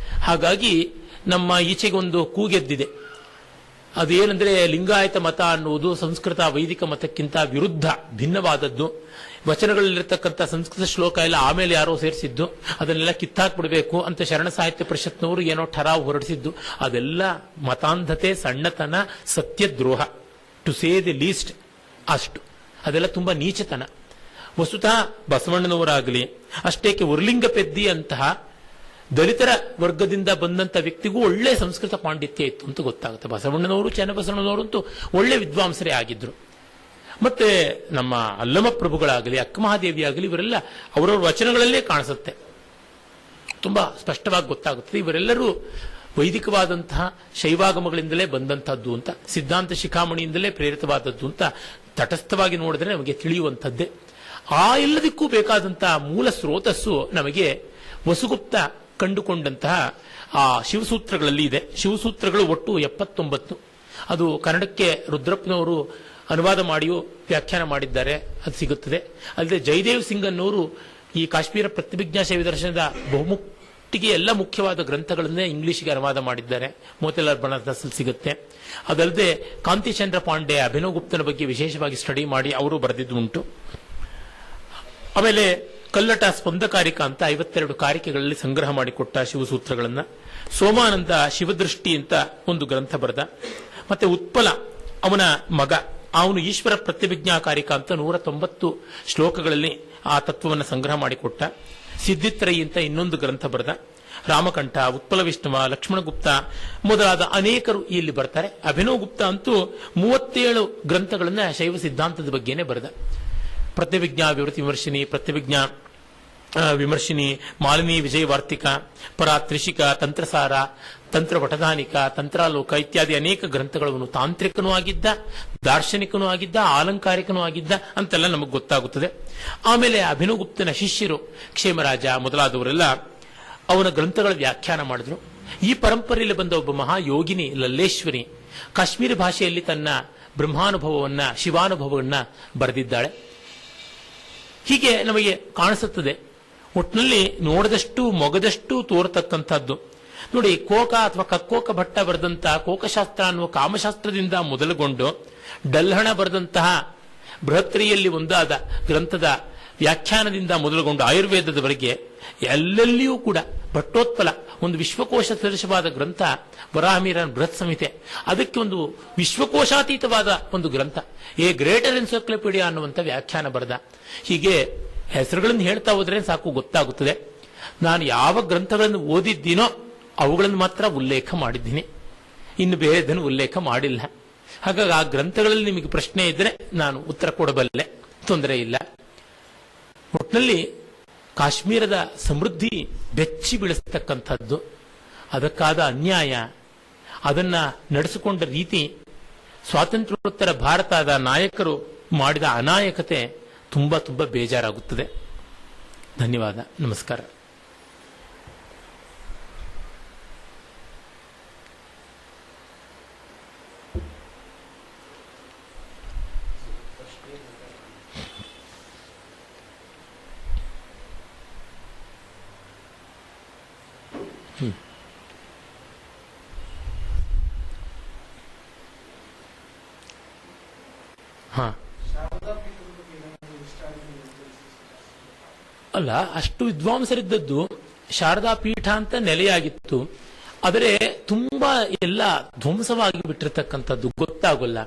ಹಾಗಾಗಿ ನಮ್ಮ ಈಚೆಗೆ ಒಂದು ಕೂಗೆದ್ದಿದೆ. ಅದೇನೆಂದರೆ ಲಿಂಗಾಯತ ಮತ ಅನ್ನುವುದು ಸಂಸ್ಕೃತ ವೈದಿಕ ಮತಕ್ಕಿಂತ ವಿರುದ್ಧ ಭಿನ್ನವಾದದ್ದು. ವಚನಗಳಲ್ಲಿರತಕ್ಕಂಥ ಸಂಸ್ಕೃತ ಶ್ಲೋಕ ಎಲ್ಲ ಆಮೇಲೆ ಯಾರೋ ಸೇರಿಸಿದ್ದು, ಅದನ್ನೆಲ್ಲ ಕಿತ್ತಾಕ್ಬಿಡ್ಬೇಕು ಅಂತ ಶರಣ ಸಾಹಿತ್ಯ ಪರಿಷತ್ನವರು ಏನೋ ಠರಾವ್ ಹೊರಡಿಸಿದ್ದು. ಅದೆಲ್ಲ ಮತಾಂಧತೆ, ಸಣ್ಣತನ, ಸತ್ಯದ್ರೋಹ, ಟು ಸೇ ದಿ ಲೀಸ್ಟ್. ಅಷ್ಟು ಅದೆಲ್ಲ ತುಂಬಾ ನೀಚತನ. ವಸ್ತುತಃ ಬಸವಣ್ಣನವರಾಗಲಿ, ಅಷ್ಟೇಕೆ ಉರ್ಲಿಂಗ ಪೆದ್ದಿ ಅಂತಹ ದಲಿತರ ವರ್ಗದಿಂದ ಬಂದಂತ ವ್ಯಕ್ತಿಗೂ ಒಳ್ಳೆ ಸಂಸ್ಕೃತ ಪಾಂಡಿತ್ಯ ಇತ್ತು ಅಂತ ಗೊತ್ತಾಗುತ್ತೆ. ಬಸವಣ್ಣನವರು, ಚನ್ನಬಸವಣ್ಣನವರಂತೂ ಒಳ್ಳೆ ವಿದ್ವಾಂಸರೇ ಆಗಿದ್ರು. ಮತ್ತೆ ನಮ್ಮ ಅಲ್ಲಮ ಪ್ರಭುಗಳಾಗಲಿ, ಅಕ್ಕಮಹಾದೇವಿ ಆಗಲಿ, ಇವರೆಲ್ಲ ಅವರವ್ರ ವಚನಗಳಲ್ಲೇ ಕಾಣಿಸುತ್ತೆ, ತುಂಬಾ ಸ್ಪಷ್ಟವಾಗಿ ಗೊತ್ತಾಗುತ್ತದೆ. ಇವರೆಲ್ಲರೂ ವೈದಿಕವಾದಂತಹ ಶೈವಾಗಮಗಳಿಂದಲೇ ಬಂದಂತಹದ್ದು ಅಂತ, ಸಿದ್ಧಾಂತ ಶಿಖಾಮಣಿಯಿಂದಲೇ ಪ್ರೇರಿತವಾದದ್ದು ಅಂತ ತಟಸ್ಥವಾಗಿ ನೋಡಿದ್ರೆ ನಮಗೆ ತಿಳಿಯುವಂಥದ್ದೇ. ಆ ಎಲ್ಲದಕ್ಕೂ ಬೇಕಾದಂತಹ ಮೂಲ ಸ್ರೋತಸ್ಸು ನಮಗೆ ವಸುಗುಪ್ತ ಕಂಡುಕೊಂಡಂತಹ ಆ ಶಿವಸೂತ್ರಗಳಲ್ಲಿ ಇದೆ. ಶಿವಸೂತ್ರಗಳು ಒಟ್ಟು 79. ಅದು ಕನ್ನಡಕ್ಕೆ ರುದ್ರಪ್ಪನವರು ಅನುವಾದ ಮಾಡಿಯೂ ವ್ಯಾಖ್ಯಾನ ಮಾಡಿದ್ದಾರೆ, ಅದು ಸಿಗುತ್ತದೆ. ಅಲ್ಲದೆ ಜಯದೇವ್ ಸಿಂಗ್ ಅನ್ನೋರು ಈ ಕಾಶ್ಮೀರ ಪ್ರತಿಭಿಜ್ಞಾ ಶೈವ ದರ್ಶನದ ಬಹುಮುಟ್ಟಿಗೆ ಎಲ್ಲ ಮುಖ್ಯವಾದ ಗ್ರಂಥಗಳನ್ನೇ ಇಂಗ್ಲಿಷ್ಗೆ ಅನುವಾದ ಮಾಡಿದ್ದಾರೆ. ಮೋತಿಲಾಲ್ ಬಣದಾಸಲ್ಲಿ ಸಿಗುತ್ತೆ. ಅದಲ್ಲದೆ ಕಾಂತಿಚಂದ್ರ ಪಾಂಡೆ ಅಭಿನವ್ ಗುಪ್ತನ ಬಗ್ಗೆ ವಿಶೇಷವಾಗಿ ಸ್ಟಡಿ ಮಾಡಿ ಅವರು ಬರೆದಿದ್ದು ಉಂಟು. ಆಮೇಲೆ ಕಲ್ಲಟ ಸ್ಪಂದಕಾರಿಕ ಅಂತ 52 ಕಾರಿಕೆಗಳಲ್ಲಿ ಸಂಗ್ರಹ ಮಾಡಿಕೊಟ್ಟ ಶಿವಸೂತ್ರಗಳನ್ನ. ಸೋಮಾನಂದ ಶಿವದೃಷ್ಟಿ ಅಂತ ಒಂದು ಗ್ರಂಥ ಬರೆದ. ಮತ್ತೆ ಉತ್ಪಲ ಅವನ ಮಗ, ಅವನು ಈಶ್ವರ ಪ್ರತಿಭಿಜ್ಞಾಕಾರಿಕ ಅಂತ 190 ಶ್ಲೋಕಗಳಲ್ಲಿ ಆ ತತ್ವವನ್ನು ಸಂಗ್ರಹ ಮಾಡಿಕೊಟ್ಟ. ಸಿದ್ಧಿತ್ರಯಿ ಅಂತ ಇನ್ನೊಂದು ಗ್ರಂಥ ಬರೆದ. ರಾಮಕಂಠ, ಉತ್ಪಲ ವಿಷ್ಣುವ, ಲಕ್ಷ್ಮಣಗುಪ್ತ ಮೊದಲಾದ ಅನೇಕರು ಇಲ್ಲಿ ಬರ್ತಾರೆ. ಅಭಿನವ್ ಗುಪ್ತ ಅಂತೂ 37 ಗ್ರಂಥಗಳನ್ನ ಶೈವ ಸಿದ್ಧಾಂತದ ಬಗ್ಗೆನೇ ಬರೆದ. ಪ್ರತಿವಿಜ್ಞಾ ವಿವೃತಿ ವಿಮರ್ಶಿನಿ, ಪ್ರತಿವಿಜ್ಞಾ ವಿಮರ್ಶಿನಿ, ಮಾಲಿನಿ ವಿಜಯವಾರ್ತಿಕ, ಪರಾ ತ್ರಿಷಿಕ, ತಂತ್ರಸಾರ, ತಂತ್ರ ವಟಧಾನಿಕ, ತಂತ್ರಾಲೋಕ ಇತ್ಯಾದಿ ಅನೇಕ ಗ್ರಂಥಗಳನ್ನು ತಾಂತ್ರಿಕನೂ ಆಗಿದ್ದ, ದಾರ್ಶನಿಕನೂ ಆಗಿದ್ದ, ಆಲಂಕಾರಿಕನೂ ಆಗಿದ್ದ ಅಂತೆಲ್ಲ ನಮಗೆ ಗೊತ್ತಾಗುತ್ತದೆ. ಆಮೇಲೆ ಅಭಿನವ್ ಗುಪ್ತನ ಶಿಷ್ಯರು ಕ್ಷೇಮರಾಜ ಮೊದಲಾದವರೆಲ್ಲ ಅವನ ಗ್ರಂಥಗಳ ವ್ಯಾಖ್ಯಾನ ಮಾಡಿದ್ರು. ಈ ಪರಂಪರೆಯಲ್ಲಿ ಬಂದ ಒಬ್ಬ ಮಹಾಯೋಗಿನಿ ಲಲ್ಲೇಶ್ವರಿ ಕಾಶ್ಮೀರಿ ಭಾಷೆಯಲ್ಲಿ ತನ್ನ ಬ್ರಹ್ಮಾನುಭವವನ್ನ, ಶಿವಾನುಭವವನ್ನ ಬರೆದಿದ್ದಾಳೆ. ಹೀಗೆ ನಮಗೆ ಕಾಣಿಸುತ್ತದೆ. ಒಟ್ಟಿನಲ್ಲಿ ನೋಡಿದಷ್ಟು ಮೊಗದಷ್ಟು ತೋರತಕ್ಕಂಥದ್ದು. ನೋಡಿ, ಕೋಕ ಅಥವಾ ಕಕ್ಕೋಕ ಭಟ್ಟ ಬರೆದಂತಹ ಕೋಕಶಾಸ್ತ್ರ ಅನ್ನುವ ಕಾಮಶಾಸ್ತ್ರದಿಂದ ಮೊದಲುಗೊಂಡು ಡಲ್ಹಣ ಬರೆದಂತಹ ಬೃಹತ್ರಿಯಲ್ಲಿ ಒಂದಾದ ಗ್ರಂಥದ ವ್ಯಾಖ್ಯಾನದಿಂದ ಮೊದಲುಗೊಂಡು ಆಯುರ್ವೇದದವರೆಗೆ ಎಲ್ಲೆಲ್ಲಿಯೂ ಕೂಡ ಭಟ್ಟೋತ್ಪಲ ಒಂದು ವಿಶ್ವಕೋಶ ಸದೃಶವಾದ ಗ್ರಂಥ, ವರಾಹಮಿರನ್ ಬೃಹತ್ ಸಂಹಿತೆ, ಅದಕ್ಕೆ ಒಂದು ವಿಶ್ವಕೋಶಾತೀತವಾದ ಒಂದು ಗ್ರಂಥ, ಎ ಗ್ರೇಟರ್ ಎನ್ಸೈಕ್ಲೋಪೀಡಿಯಾ ಅನ್ನುವಂಥ ವ್ಯಾಖ್ಯಾನ ಬರೆದ. ಹೀಗೆ ಹೆಸರುಗಳನ್ನು ಹೇಳ್ತಾ ಹೋದ್ರೆ ಸಾಕು ಗೊತ್ತಾಗುತ್ತದೆ. ನಾನು ಯಾವ ಗ್ರಂಥಗಳನ್ನು ಓದಿದ್ದೀನೋ ಅವುಗಳನ್ನು ಮಾತ್ರ ಉಲ್ಲೇಖ ಮಾಡಿದ್ದೀನಿ, ಇನ್ನು ಬೇರೆದನ್ನು ಉಲ್ಲೇಖ ಮಾಡಿಲ್ಲ. ಹಾಗಾಗಿ ಆ ಗ್ರಂಥಗಳಲ್ಲಿ ನಿಮಗೆ ಪ್ರಶ್ನೆ ಇದ್ರೆ ನಾನು ಉತ್ತರ ಕೊಡಬಲ್ಲೆ, ತೊಂದರೆ ಇಲ್ಲ. ಒಟ್ಟಿನಲ್ಲಿ ಕಾಶ್ಮೀರದ ಸಮೃದ್ಧಿ ಬೆಚ್ಚಿ ಬೀಳಿಸ್ತಕ್ಕಂಥದ್ದು, ಅದಕ್ಕಾದ ಅನ್ಯಾಯ, ಅದನ್ನ ನಡೆಸಿಕೊಂಡ ರೀತಿ, ಸ್ವಾತಂತ್ರ್ಯೋತ್ತರ ಭಾರತದ ನಾಯಕರು ಮಾಡಿದ ಅನಾಯಕತೆ ತುಂಬಾ ತುಂಬಾ ಬೇಜಾರಾಗುತ್ತದೆ. ಧನ್ಯವಾದ, ನಮಸ್ಕಾರ. ಹಾ, ಅಲ್ಲ, ಅಷ್ಟು ವಿದ್ವಾಂಸರಿದ್ದದ್ದು ಶಾರದಾ ಪೀಠ ಅಂತ ನೆಲೆಯಾಗಿತ್ತು. ಆದರೆ ತುಂಬಾ ಎಲ್ಲ ಧ್ವಂಸವಾಗಿ ಬಿಟ್ಟಿರ್ತಕ್ಕಂಥದ್ದು ಗೊತ್ತಾಗಲ್ಲ.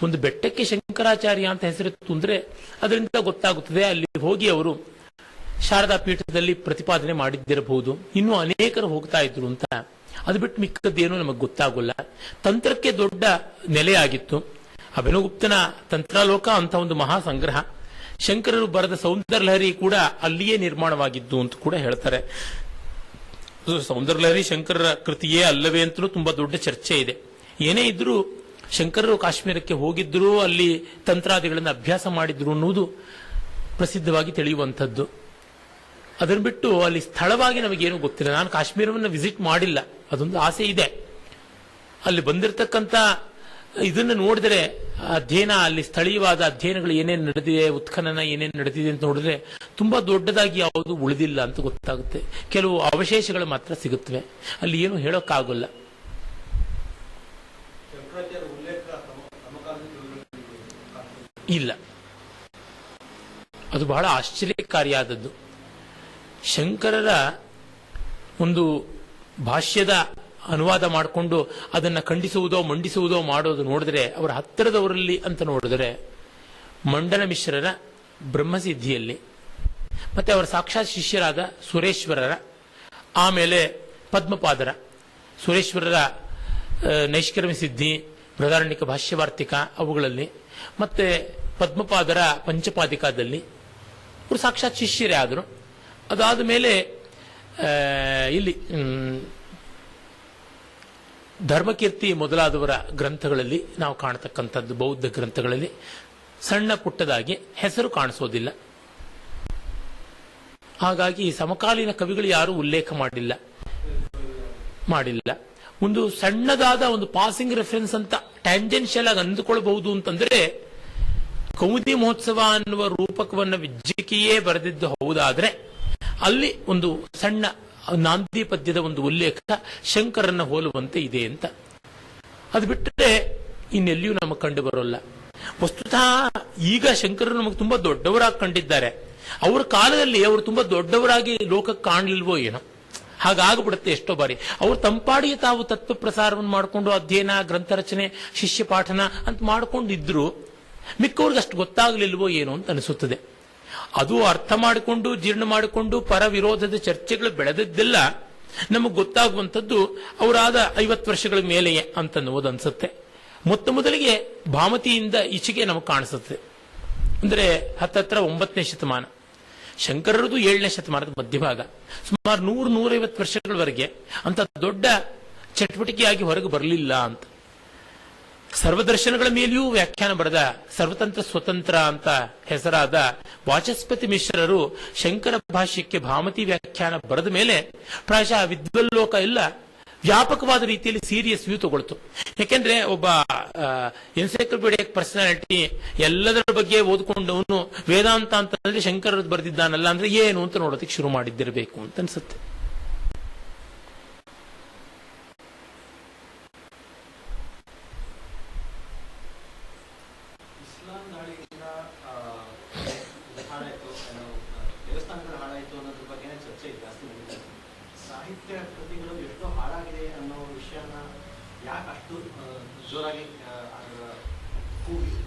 ಒಂದು ಬೆಟ್ಟಕ್ಕೆ ಶಂಕರಾಚಾರ್ಯ ಅಂತ ಹೆಸರಿತ್ತು ಅಂದ್ರೆ ಅದರಿಂದ ಗೊತ್ತಾಗುತ್ತದೆ ಅಲ್ಲಿ ಹೋಗಿ ಅವರು ಶಾರದಾ ಪೀಠದಲ್ಲಿ ಪ್ರತಿಪಾದನೆ ಮಾಡಿದ್ದಿರಬಹುದು, ಇನ್ನೂ ಅನೇಕರು ಹೋಗ್ತಾ ಇದ್ರು ಅಂತ. ಅದು ಬಿಟ್ಟು ಮಿಕ್ಕದ್ದೇನೂ ನಮಗೆ ಗೊತ್ತಾಗಲ್ಲ. ತಂತ್ರಕ್ಕೆ ದೊಡ್ಡ ನೆಲೆಯಾಗಿತ್ತು. ಅಭಿನವಗುಪ್ತನ ತಂತ್ರಾಲೋಕ ಅಂತ ಒಂದು ಮಹಾ ಸಂಗ್ರಹ, ಶಂಕರರು ಬರೆದ ಸೌಂದರ್ಯಲಹರಿ ಕೂಡ ಅಲ್ಲಿಯೇ ನಿರ್ಮಾಣವಾಗಿದ್ದು ಅಂತ ಕೂಡ ಹೇಳ್ತಾರೆ. ಸೌಂದರ್ಯಲಹರಿ ಶಂಕರರ ಕೃತಿಯೇ ಅಲ್ಲವೇ ಅಂತಲೂ ತುಂಬಾ ದೊಡ್ಡ ಚರ್ಚೆ ಇದೆ. ಏನೇ ಇದ್ರೂ ಶಂಕರರು ಕಾಶ್ಮೀರಕ್ಕೆ ಹೋಗಿದ್ರು, ಅಲ್ಲಿ ತಂತ್ರಾದಿಗಳನ್ನು ಅಭ್ಯಾಸ ಮಾಡಿದ್ರು ಅನ್ನುವುದು ಪ್ರಸಿದ್ಧವಾಗಿ ತಿಳಿಯುವಂಥದ್ದು. ಅದನ್ನು ಬಿಟ್ಟು ಅಲ್ಲಿ ಸ್ಥಳವಾಗಿ ನಮಗೇನು ಗೊತ್ತಿಲ್ಲ. ನಾನು ಕಾಶ್ಮೀರವನ್ನು ವಿಸಿಟ್ ಮಾಡಿಲ್ಲ, ಅದೊಂದು ಆಸೆ ಇದೆ. ಅಲ್ಲಿ ಬಂದಿರತಕ್ಕಂಥ ಇದನ್ನು ನೋಡಿದ್ರೆ ಅಧ್ಯಯನ, ಅಲ್ಲಿ ಸ್ಥಳೀಯವಾದ ಅಧ್ಯಯನಗಳು ಏನೇನು ನಡೆದಿದೆ, ಉತ್ಖನನ ಏನೇನು ನಡೆದಿದೆ ಅಂತ ನೋಡಿದ್ರೆ ತುಂಬಾ ದೊಡ್ಡದಾಗಿ ಯಾವುದು ಉಳಿದಿಲ್ಲ ಅಂತ ಗೊತ್ತಾಗುತ್ತೆ. ಕೆಲವು ಅವಶೇಷಗಳು ಮಾತ್ರ ಸಿಗುತ್ತವೆ, ಅಲ್ಲಿ ಏನು ಹೇಳೋಕ್ಕಾಗಲ್ಲ. ಇಲ್ಲ, ಅದು ಬಹಳ ಆಶ್ಚರ್ಯಕಾರಿಯಾದದ್ದು. ಶಂಕರರ ಒಂದು ಭಾಷ್ಯದ ಅನುವಾದ ಮಾಡಿಕೊಂಡು ಅದನ್ನು ಖಂಡಿಸುವುದೋ ಮಂಡಿಸುವುದೋ ಮಾಡೋದು ನೋಡಿದ್ರೆ, ಅವರ ಹತ್ತಿರದವರಲ್ಲಿ ಅಂತ ನೋಡಿದ್ರೆ ಮಂಡನ ಮಿಶ್ರರ ಬ್ರಹ್ಮಸಿದ್ಧಿಯಲ್ಲಿ, ಮತ್ತೆ ಅವರ ಸಾಕ್ಷಾತ್ ಶಿಷ್ಯರಾದ ಸುರೇಶ್ವರರ, ಆಮೇಲೆ ಪದ್ಮಪಾದರ, ಸುರೇಶ್ವರರ ನೈಷ್ಕರ್ಮ್ಯ ಸಿದ್ಧಿ, ಬೃಹದಾರಣ್ಯಕ ಭಾಷ್ಯವಾರ್ತಿಕ ಅವುಗಳಲ್ಲಿ, ಮತ್ತೆ ಪದ್ಮಪಾದರ ಪಂಚಪಾದಿಕಾದಲ್ಲಿ ಅವರು ಸಾಕ್ಷಾತ್ ಶಿಷ್ಯರೇ ಆದರು. ಅದಾದ ಮೇಲೆ ಇಲ್ಲಿ ಧರ್ಮಕೀರ್ತಿ ಮೊದಲಾದವರ ಗ್ರಂಥಗಳಲ್ಲಿ ನಾವು ಕಾಣತಕ್ಕಂಥದ್ದು, ಬೌದ್ಧ ಗ್ರಂಥಗಳಲ್ಲಿ ಸಣ್ಣ ಪುಟ್ಟದಾಗಿ ಹೆಸರು ಕಾಣಿಸೋದಿಲ್ಲ. ಹಾಗಾಗಿ ಸಮಕಾಲೀನ ಕವಿಗಳು ಯಾರೂ ಉಲ್ಲೇಖ ಮಾಡಿಲ್ಲ. ಒಂದು ಸಣ್ಣದಾದ ಒಂದು ಪಾಸಿಂಗ್ ರೆಫರೆನ್ಸ್ ಅಂತ ಟ್ಯಾಂಜೆನ್ಷಿಯಲ್ ಆಗಿ ಅಂದುಕೊಳ್ಬಹುದು ಅಂತಂದ್ರೆ, ಕೌಮುದಿ ಮಹೋತ್ಸವ ಅನ್ನುವ ರೂಪಕವನ್ನು ವಿಜ್ಜಿಕೆಯೇ ಬರೆದಿದ್ದು ಹೌದಾದ್ರೆ ಅಲ್ಲಿ ಒಂದು ಸಣ್ಣ ನಾಂದಿ ಪದ್ಯದ ಒಂದು ಉಲ್ಲೇಖ ಶಂಕರನ್ನ ಹೋಲುವಂತೆ ಇದೆ ಅಂತ. ಅದು ಬಿಟ್ಟರೆ ಇನ್ನೆಲ್ಲಿಯೂ ನಮಗೆ ಕಂಡು ಬರೋಲ್ಲ. ವಸ್ತುತಃ ಈಗ ಶಂಕರರು ನಮಗೆ ತುಂಬಾ ದೊಡ್ಡವರಾಗಿ ಕಂಡಿದ್ದಾರೆ. ಅವರ ಕಾಲದಲ್ಲಿ ಅವರು ತುಂಬಾ ದೊಡ್ಡವರಾಗಿ ಲೋಕಕ್ಕೆ ಕಾಣಲಿಲ್ವೋ ಏನೋ, ಹಾಗಾಗ್ಬಿಡುತ್ತೆ ಎಷ್ಟೋ ಬಾರಿ. ಅವರು ತಂಪಾಡಿಗೆ ತಾವು ತತ್ವ ಪ್ರಸಾರವನ್ನು ಮಾಡಿಕೊಂಡು ಅಧ್ಯಯನ, ಗ್ರಂಥ ರಚನೆ, ಶಿಷ್ಯ ಪಾಠನ ಅಂತ ಮಾಡಿಕೊಂಡಿದ್ರು. ಮಿಕ್ಕವ್ರಿಗೆ ಅಷ್ಟು ಗೊತ್ತಾಗಲಿಲ್ವೋ ಏನೋ ಅಂತ ಅನಿಸುತ್ತದೆ. ಅದು ಅರ್ಥ ಮಾಡಿಕೊಂಡು ಜೀರ್ಣ ಮಾಡಿಕೊಂಡು ಪರ ವಿರೋಧದ ಚರ್ಚೆಗಳು ಬೆಳೆದದ್ದೆಲ್ಲ ನಮಗೆ ಗೊತ್ತಾಗುವಂಥದ್ದು ಅವರಾದ 50 ವರ್ಷಗಳ ಮೇಲೆಯೇ ಅಂತನ್ನುವುದು ಅನ್ಸುತ್ತೆ. ಮೊದಲಿಗೆ ಭಾಮತಿಯಿಂದ ಈಚೆಗೆ ನಮಗೆ ಕಾಣಿಸುತ್ತೆ. ಅಂದರೆ ಹತ್ತತ್ರ 9ನೇ ಶತಮಾನ, ಶಂಕರರದು 7ನೇ ಶತಮಾನದ ಮಧ್ಯಭಾಗ, ಸುಮಾರು 100-150 ವರ್ಷಗಳವರೆಗೆ ಅಂತ ದೊಡ್ಡ ಚಟುವಟಿಕೆಯಾಗಿ ಹೊರಗೆ ಬರಲಿಲ್ಲ ಅಂತ. ಸರ್ವದರ್ಶನಗಳ ಮೇಲೆಯೂ ವ್ಯಾಖ್ಯಾನ ಬರೆದ ಸರ್ವತಂತ್ರ ಸ್ವತಂತ್ರ ಅಂತ ಹೆಸರಾದ ವಾಚಸ್ಪತಿ ಮಿಶ್ರರು ಶಂಕರ ಭಾಷ್ಯಕ್ಕೆ ಭಾಮತಿ ವ್ಯಾಖ್ಯಾನ ಬರೆದ ಮೇಲೆ ಪ್ರಾಯಶಃ ವಿದ್ವಲ್ಲೋಕ ಎಲ್ಲ ವ್ಯಾಪಕವಾದ ರೀತಿಯಲ್ಲಿ ಸೀರಿಯಸ್ ವ್ಯೂ ತಗೊಳ್ತು. ಯಾಕೆಂದ್ರೆ ಒಬ್ಬ ಎನ್ಸೈಕ್ಲೋಪೀಡಿಯಾ ಪರ್ಸನಾಲಿಟಿ ಎಲ್ಲದರ ಬಗ್ಗೆ ಓದ್ಕೊಂಡವನು ವೇದಾಂತ ಅಂತಂದ್ರೆ ಶಂಕರದ್ದು ಬರೆದಿದ್ದಾನಲ್ಲ ಅಂದ್ರೆ ಏನು ಅಂತ ನೋಡೋದಕ್ಕೆ ಶುರು ಮಾಡಿದ್ದಿರಬೇಕು ಅಂತ ಅನ್ಸುತ್ತೆ.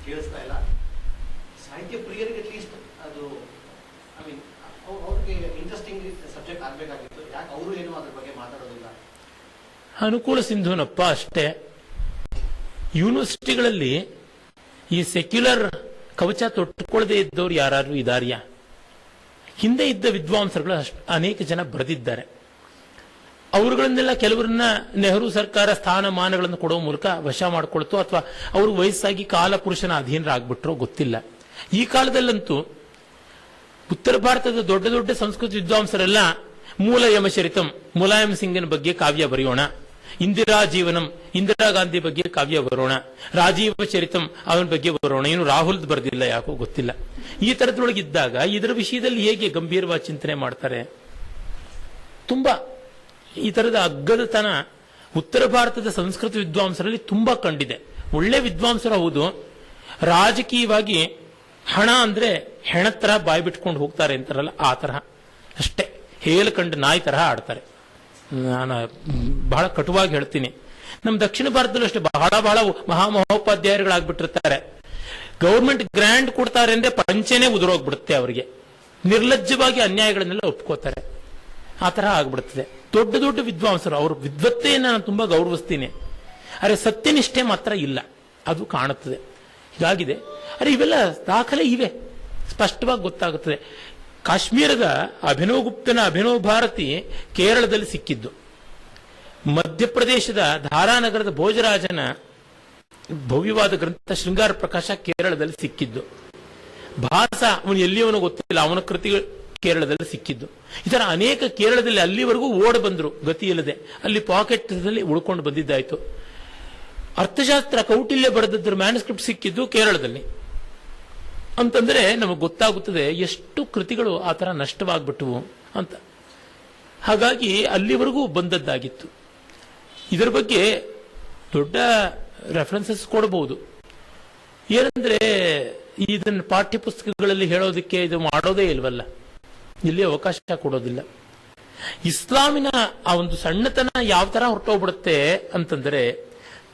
ಕೇಳಿಸ್ತಾ ಇಲ್ಲ. ಸಾಹಿತ್ಯ ಪ್ರಿಯರಿಗೆ ಅಟ್ಲೀಸ್ಟ್ ಅದು ಅವ್ರಿಗೆ ಇಂಟ್ರೆಸ್ಟಿಂಗ್ ಸಬ್ಜೆಕ್ಟ್ ಆಗ್ಬೇಕಾಗಿತ್ತು. ಯಾಕೆ ಅವರು ಏನು ಅದ್ರ ಬಗ್ಗೆ ಮಾತಾಡೋದಿಲ್ಲ? ಅನುಕೂಲ ಸಿಂಧುನಪ್ಪ ಅಷ್ಟೇ. ಯೂನಿವರ್ಸಿಟಿಗಳಲ್ಲಿ ಈ ಸೆಕ್ಯುಲರ್ ಕವಚ ತೊಟ್ಟುಕೊಳ್ಳದೆ ಇದ್ದವ್ರು ಯಾರು ಇದಾರ್ಯ? ಹಿಂದೆ ಇದ್ದ ವಿದ್ವಾಂಸರುಗಳು ಅನೇಕ ಜನ ಬರೆದಿದ್ದಾರೆ. ಅವರುಗಳನ್ನೆಲ್ಲ ಕೆಲವರನ್ನ ನೆಹರು ಸರ್ಕಾರ ಸ್ಥಾನಮಾನಗಳನ್ನು ಕೊಡುವ ಮೂಲಕ ವಶ ಮಾಡಿಕೊಳ್ತು, ಅಥವಾ ಅವರು ವಯಸ್ಸಾಗಿ ಕಾಲ ಪುರುಷನ ಅಧೀನರಾಗ್ಬಿಟ್ರೋ ಗೊತ್ತಿಲ್ಲ. ಈ ಕಾಲದಲ್ಲಂತೂ ಉತ್ತರ ಭಾರತದ ದೊಡ್ಡ ದೊಡ್ಡ ಸಂಸ್ಕೃತ ವಿದ್ವಾಂಸರೆಲ್ಲ ಮೂಲ ಯಮಚರಿತಂ, ಮುಲಾಯಂ ಸಿಂಗನ ಬಗ್ಗೆ ಕಾವ್ಯ ಬರೆಯೋಣ, ಇಂದಿರಾ ಜೀವನಂ, ಇಂದಿರಾ ಗಾಂಧಿ ಬಗ್ಗೆ ಕಾವ್ಯ ಬರೋಣ, ರಾಜೀವ ಚರಿತಂ ಅವನ ಬಗ್ಗೆ ಬರೋಣ, ಏನು ರಾಹುಲ್ದ್ ಬರೆದಿಲ್ಲ ಯಾಕೋ ಗೊತ್ತಿಲ್ಲ. ಈ ತರದೊಳಗಿದ್ದಾಗ ಇದರ ವಿಷಯದಲ್ಲಿ ಹೇಗೆ ಗಂಭೀರವಾದ ಚಿಂತನೆ ಮಾಡ್ತಾರೆ? ತುಂಬಾ ಈ ತರದ ಅಗ್ಗದತನ ಉತ್ತರ ಭಾರತದ ಸಂಸ್ಕೃತ ವಿದ್ವಾಂಸರಲ್ಲಿ ತುಂಬಾ ಕಂಡಿದೆ. ಒಳ್ಳೆ ವಿದ್ವಾಂಸರು ಹೌದು, ರಾಜಕೀಯವಾಗಿ ಹಣ ಅಂದ್ರೆ ಹೆಣತರ ಬಾಯಿ ಬಿಟ್ಕೊಂಡು ಹೋಗ್ತಾರೆ ಅಂತಾರಲ್ಲ ಆ ತರಹ ಅಷ್ಟೇ, ಹೇಳಕಂಡು ನಾಯಿ ತರಹ ಆಡ್ತಾರೆ. ನಾನು ಬಹಳ ಕಟುವಾಗಿ ಹೇಳ್ತೀನಿ. ನಮ್ಮ ದಕ್ಷಿಣ ಭಾರತದಲ್ಲೂ ಅಷ್ಟೇ ಬಹಳ ಬಹಳ ಮಹಾಮಹೋಪಾಧ್ಯಾಯರುಗಳಾಗ್ಬಿಟ್ಟಿರ್ತಾರೆ. ಗೌರ್ಮೆಂಟ್ ಗ್ರಾಂಟ್ ಕೊಡ್ತಾರೆ ಅಂದ್ರೆ ಪಂಚೆನೇ ಉದುರೋಗ್ಬಿಡುತ್ತೆ ಅವರಿಗೆ. ನಿರ್ಲಜ್ಜವಾಗಿ ಅನ್ಯಾಯಗಳನ್ನೆಲ್ಲ ಒಪ್ಕೋತಾರೆ. ಆ ತರಹ ಆಗ್ಬಿಡುತ್ತದೆ. ದೊಡ್ಡ ದೊಡ್ಡ ವಿದ್ವಾಂಸರು, ಅವ್ರ ವಿದ್ವತ್ತೆಯನ್ನು ನಾನು ತುಂಬಾ ಗೌರವಿಸ್ತೀನಿ. ಅರೆ ಸತ್ಯನಿಷ್ಠೆ ಮಾತ್ರ ಇಲ್ಲ, ಅದು ಕಾಣುತ್ತದೆ. ಹೀಗಾಗಿದೆ. ಅರೆ ಇವೆಲ್ಲ ದಾಖಲೆ ಇವೆ, ಸ್ಪಷ್ಟವಾಗಿ ಗೊತ್ತಾಗುತ್ತದೆ. ಕಾಶ್ಮೀರದ ಅಭಿನವಗುಪ್ತನ ಅಭಿನವ ಭಾರತಿ ಕೇರಳದಲ್ಲಿ ಸಿಕ್ಕಿದ್ದು, ಮಧ್ಯಪ್ರದೇಶದ ಧಾರಾನಗರದ ಭೋಜರಾಜನ ಭವ್ಯವಾದ ಗ್ರಂಥ ಶೃಂಗಾರ ಪ್ರಕಾಶ ಕೇರಳದಲ್ಲಿ ಸಿಕ್ಕಿದ್ದು. ಭಾಸ ಅವನು ಎಲ್ಲಿಯವನು ಗೊತ್ತಿಲ್ಲ, ಅವನ ಕೃತಿಗಳು ಕೇರಳದಲ್ಲಿ ಸಿಕ್ಕಿದ್ದು. ಈ ತರ ಅನೇಕ ಕೇರಳದಲ್ಲಿ ಅಲ್ಲಿವರೆಗೂ ಓಡ್ ಬಂದ್ರು ಗತಿ ಇಲ್ಲದೆ, ಅಲ್ಲಿ ಪಾಕೆಟ್ ಉಳ್ಕೊಂಡು ಬಂದಿದ್ದಾಯ್ತು. ಅರ್ಥಶಾಸ್ತ್ರ ಕೌಟಿಲ್ಯ ಬರೆದದ್ರ ಮ್ಯಾನುಸ್ಕ್ರಿಪ್ಟ್ ಸಿಕ್ಕಿದ್ದು ಕೇರಳದಲ್ಲಿ ಅಂತಂದ್ರೆ ನಮಗೆ ಗೊತ್ತಾಗುತ್ತದೆ ಎಷ್ಟು ಕೃತಿಗಳು ಆ ತರ ನಷ್ಟವಾಗ್ಬಿಟ್ಟವು ಅಂತ. ಹಾಗಾಗಿ ಅಲ್ಲಿವರೆಗೂ ಬಂದದ್ದಾಗಿತ್ತು. ಇದರ ಬಗ್ಗೆ ದೊಡ್ಡ ರೆಫರೆನ್ಸಸ್ ಕೊಡಬಹುದು. ಏನಂದ್ರೆ ಇದನ್ನು ಪಾಠ್ಯ ಪುಸ್ತಕಗಳಲ್ಲಿ ಹೇಳೋದಕ್ಕೆ ಇದು ಮಾಡೋದೇ ಇಲ್ವಲ್ಲ, ಇಲ್ಲಿ ಅವಕಾಶ ಕೊಡೋದಿಲ್ಲ. ಇಸ್ಲಾಮಿನ ಆ ಒಂದು ಸಣ್ಣತನ ಯಾವ ತರ ಹೊರಟೋಗ್ಬಿಡುತ್ತೆ ಅಂತಂದ್ರೆ,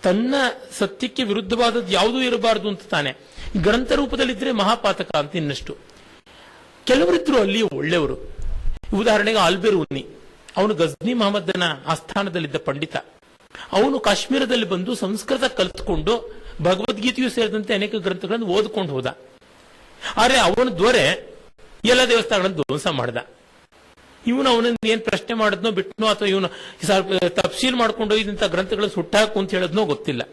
ತನ್ನ ಸತ್ಯಕ್ಕೆ ವಿರುದ್ಧವಾದದ್ದು ಯಾವುದೂ ಇರಬಾರದು ಅಂತ ತಾನೆ. ಗ್ರಂಥ ರೂಪದಲ್ಲಿದ್ರೆ ಮಹಾಪಾತಕ ಅಂತ ಇನ್ನಷ್ಟು. ಕೆಲವರಿದ್ರು ಅಲ್ಲಿ ಒಳ್ಳೆಯವರು. ಉದಾಹರಣೆಗೆ ಆಲ್ಬೆರೂನಿ, ಅವನು ಗಜ್ನಿ ಮಹಮ್ಮದನ ಆಸ್ಥಾನದಲ್ಲಿದ್ದ ಪಂಡಿತ. ಅವನು ಕಾಶ್ಮೀರದಲ್ಲಿ ಬಂದು ಸಂಸ್ಕೃತ ಕಲಿತುಕೊಂಡು ಭಗವದ್ಗೀತೆಯೂ ಸೇರಿದಂತೆ ಅನೇಕ ಗ್ರಂಥಗಳನ್ನು ಓದ್ಕೊಂಡು ಹೋದ. ಆದರೆ ಅವನ ದೊರೆ ಎಲ್ಲ ದೇವಸ್ಥಾನಗಳನ್ನು ಧ್ವಂಸ ಮಾಡ್ದ. ಇವನು ಅವನನ್ನು ಏನ್ ಪ್ರಶ್ನೆ ಮಾಡಿದ್ನೋ ಬಿಟ್ನೋ, ಅಥವಾ ಇವನು ತಪ್ಸೀಲ್ ಮಾಡ್ಕೊಂಡು ಇಂಥ ಗ್ರಂಥಗಳನ್ನು ಸುಟ್ಟಾಕು ಅಂತ ಹೇಳದ್ನೋ ಗೊತ್ತಿಲ್ಲ.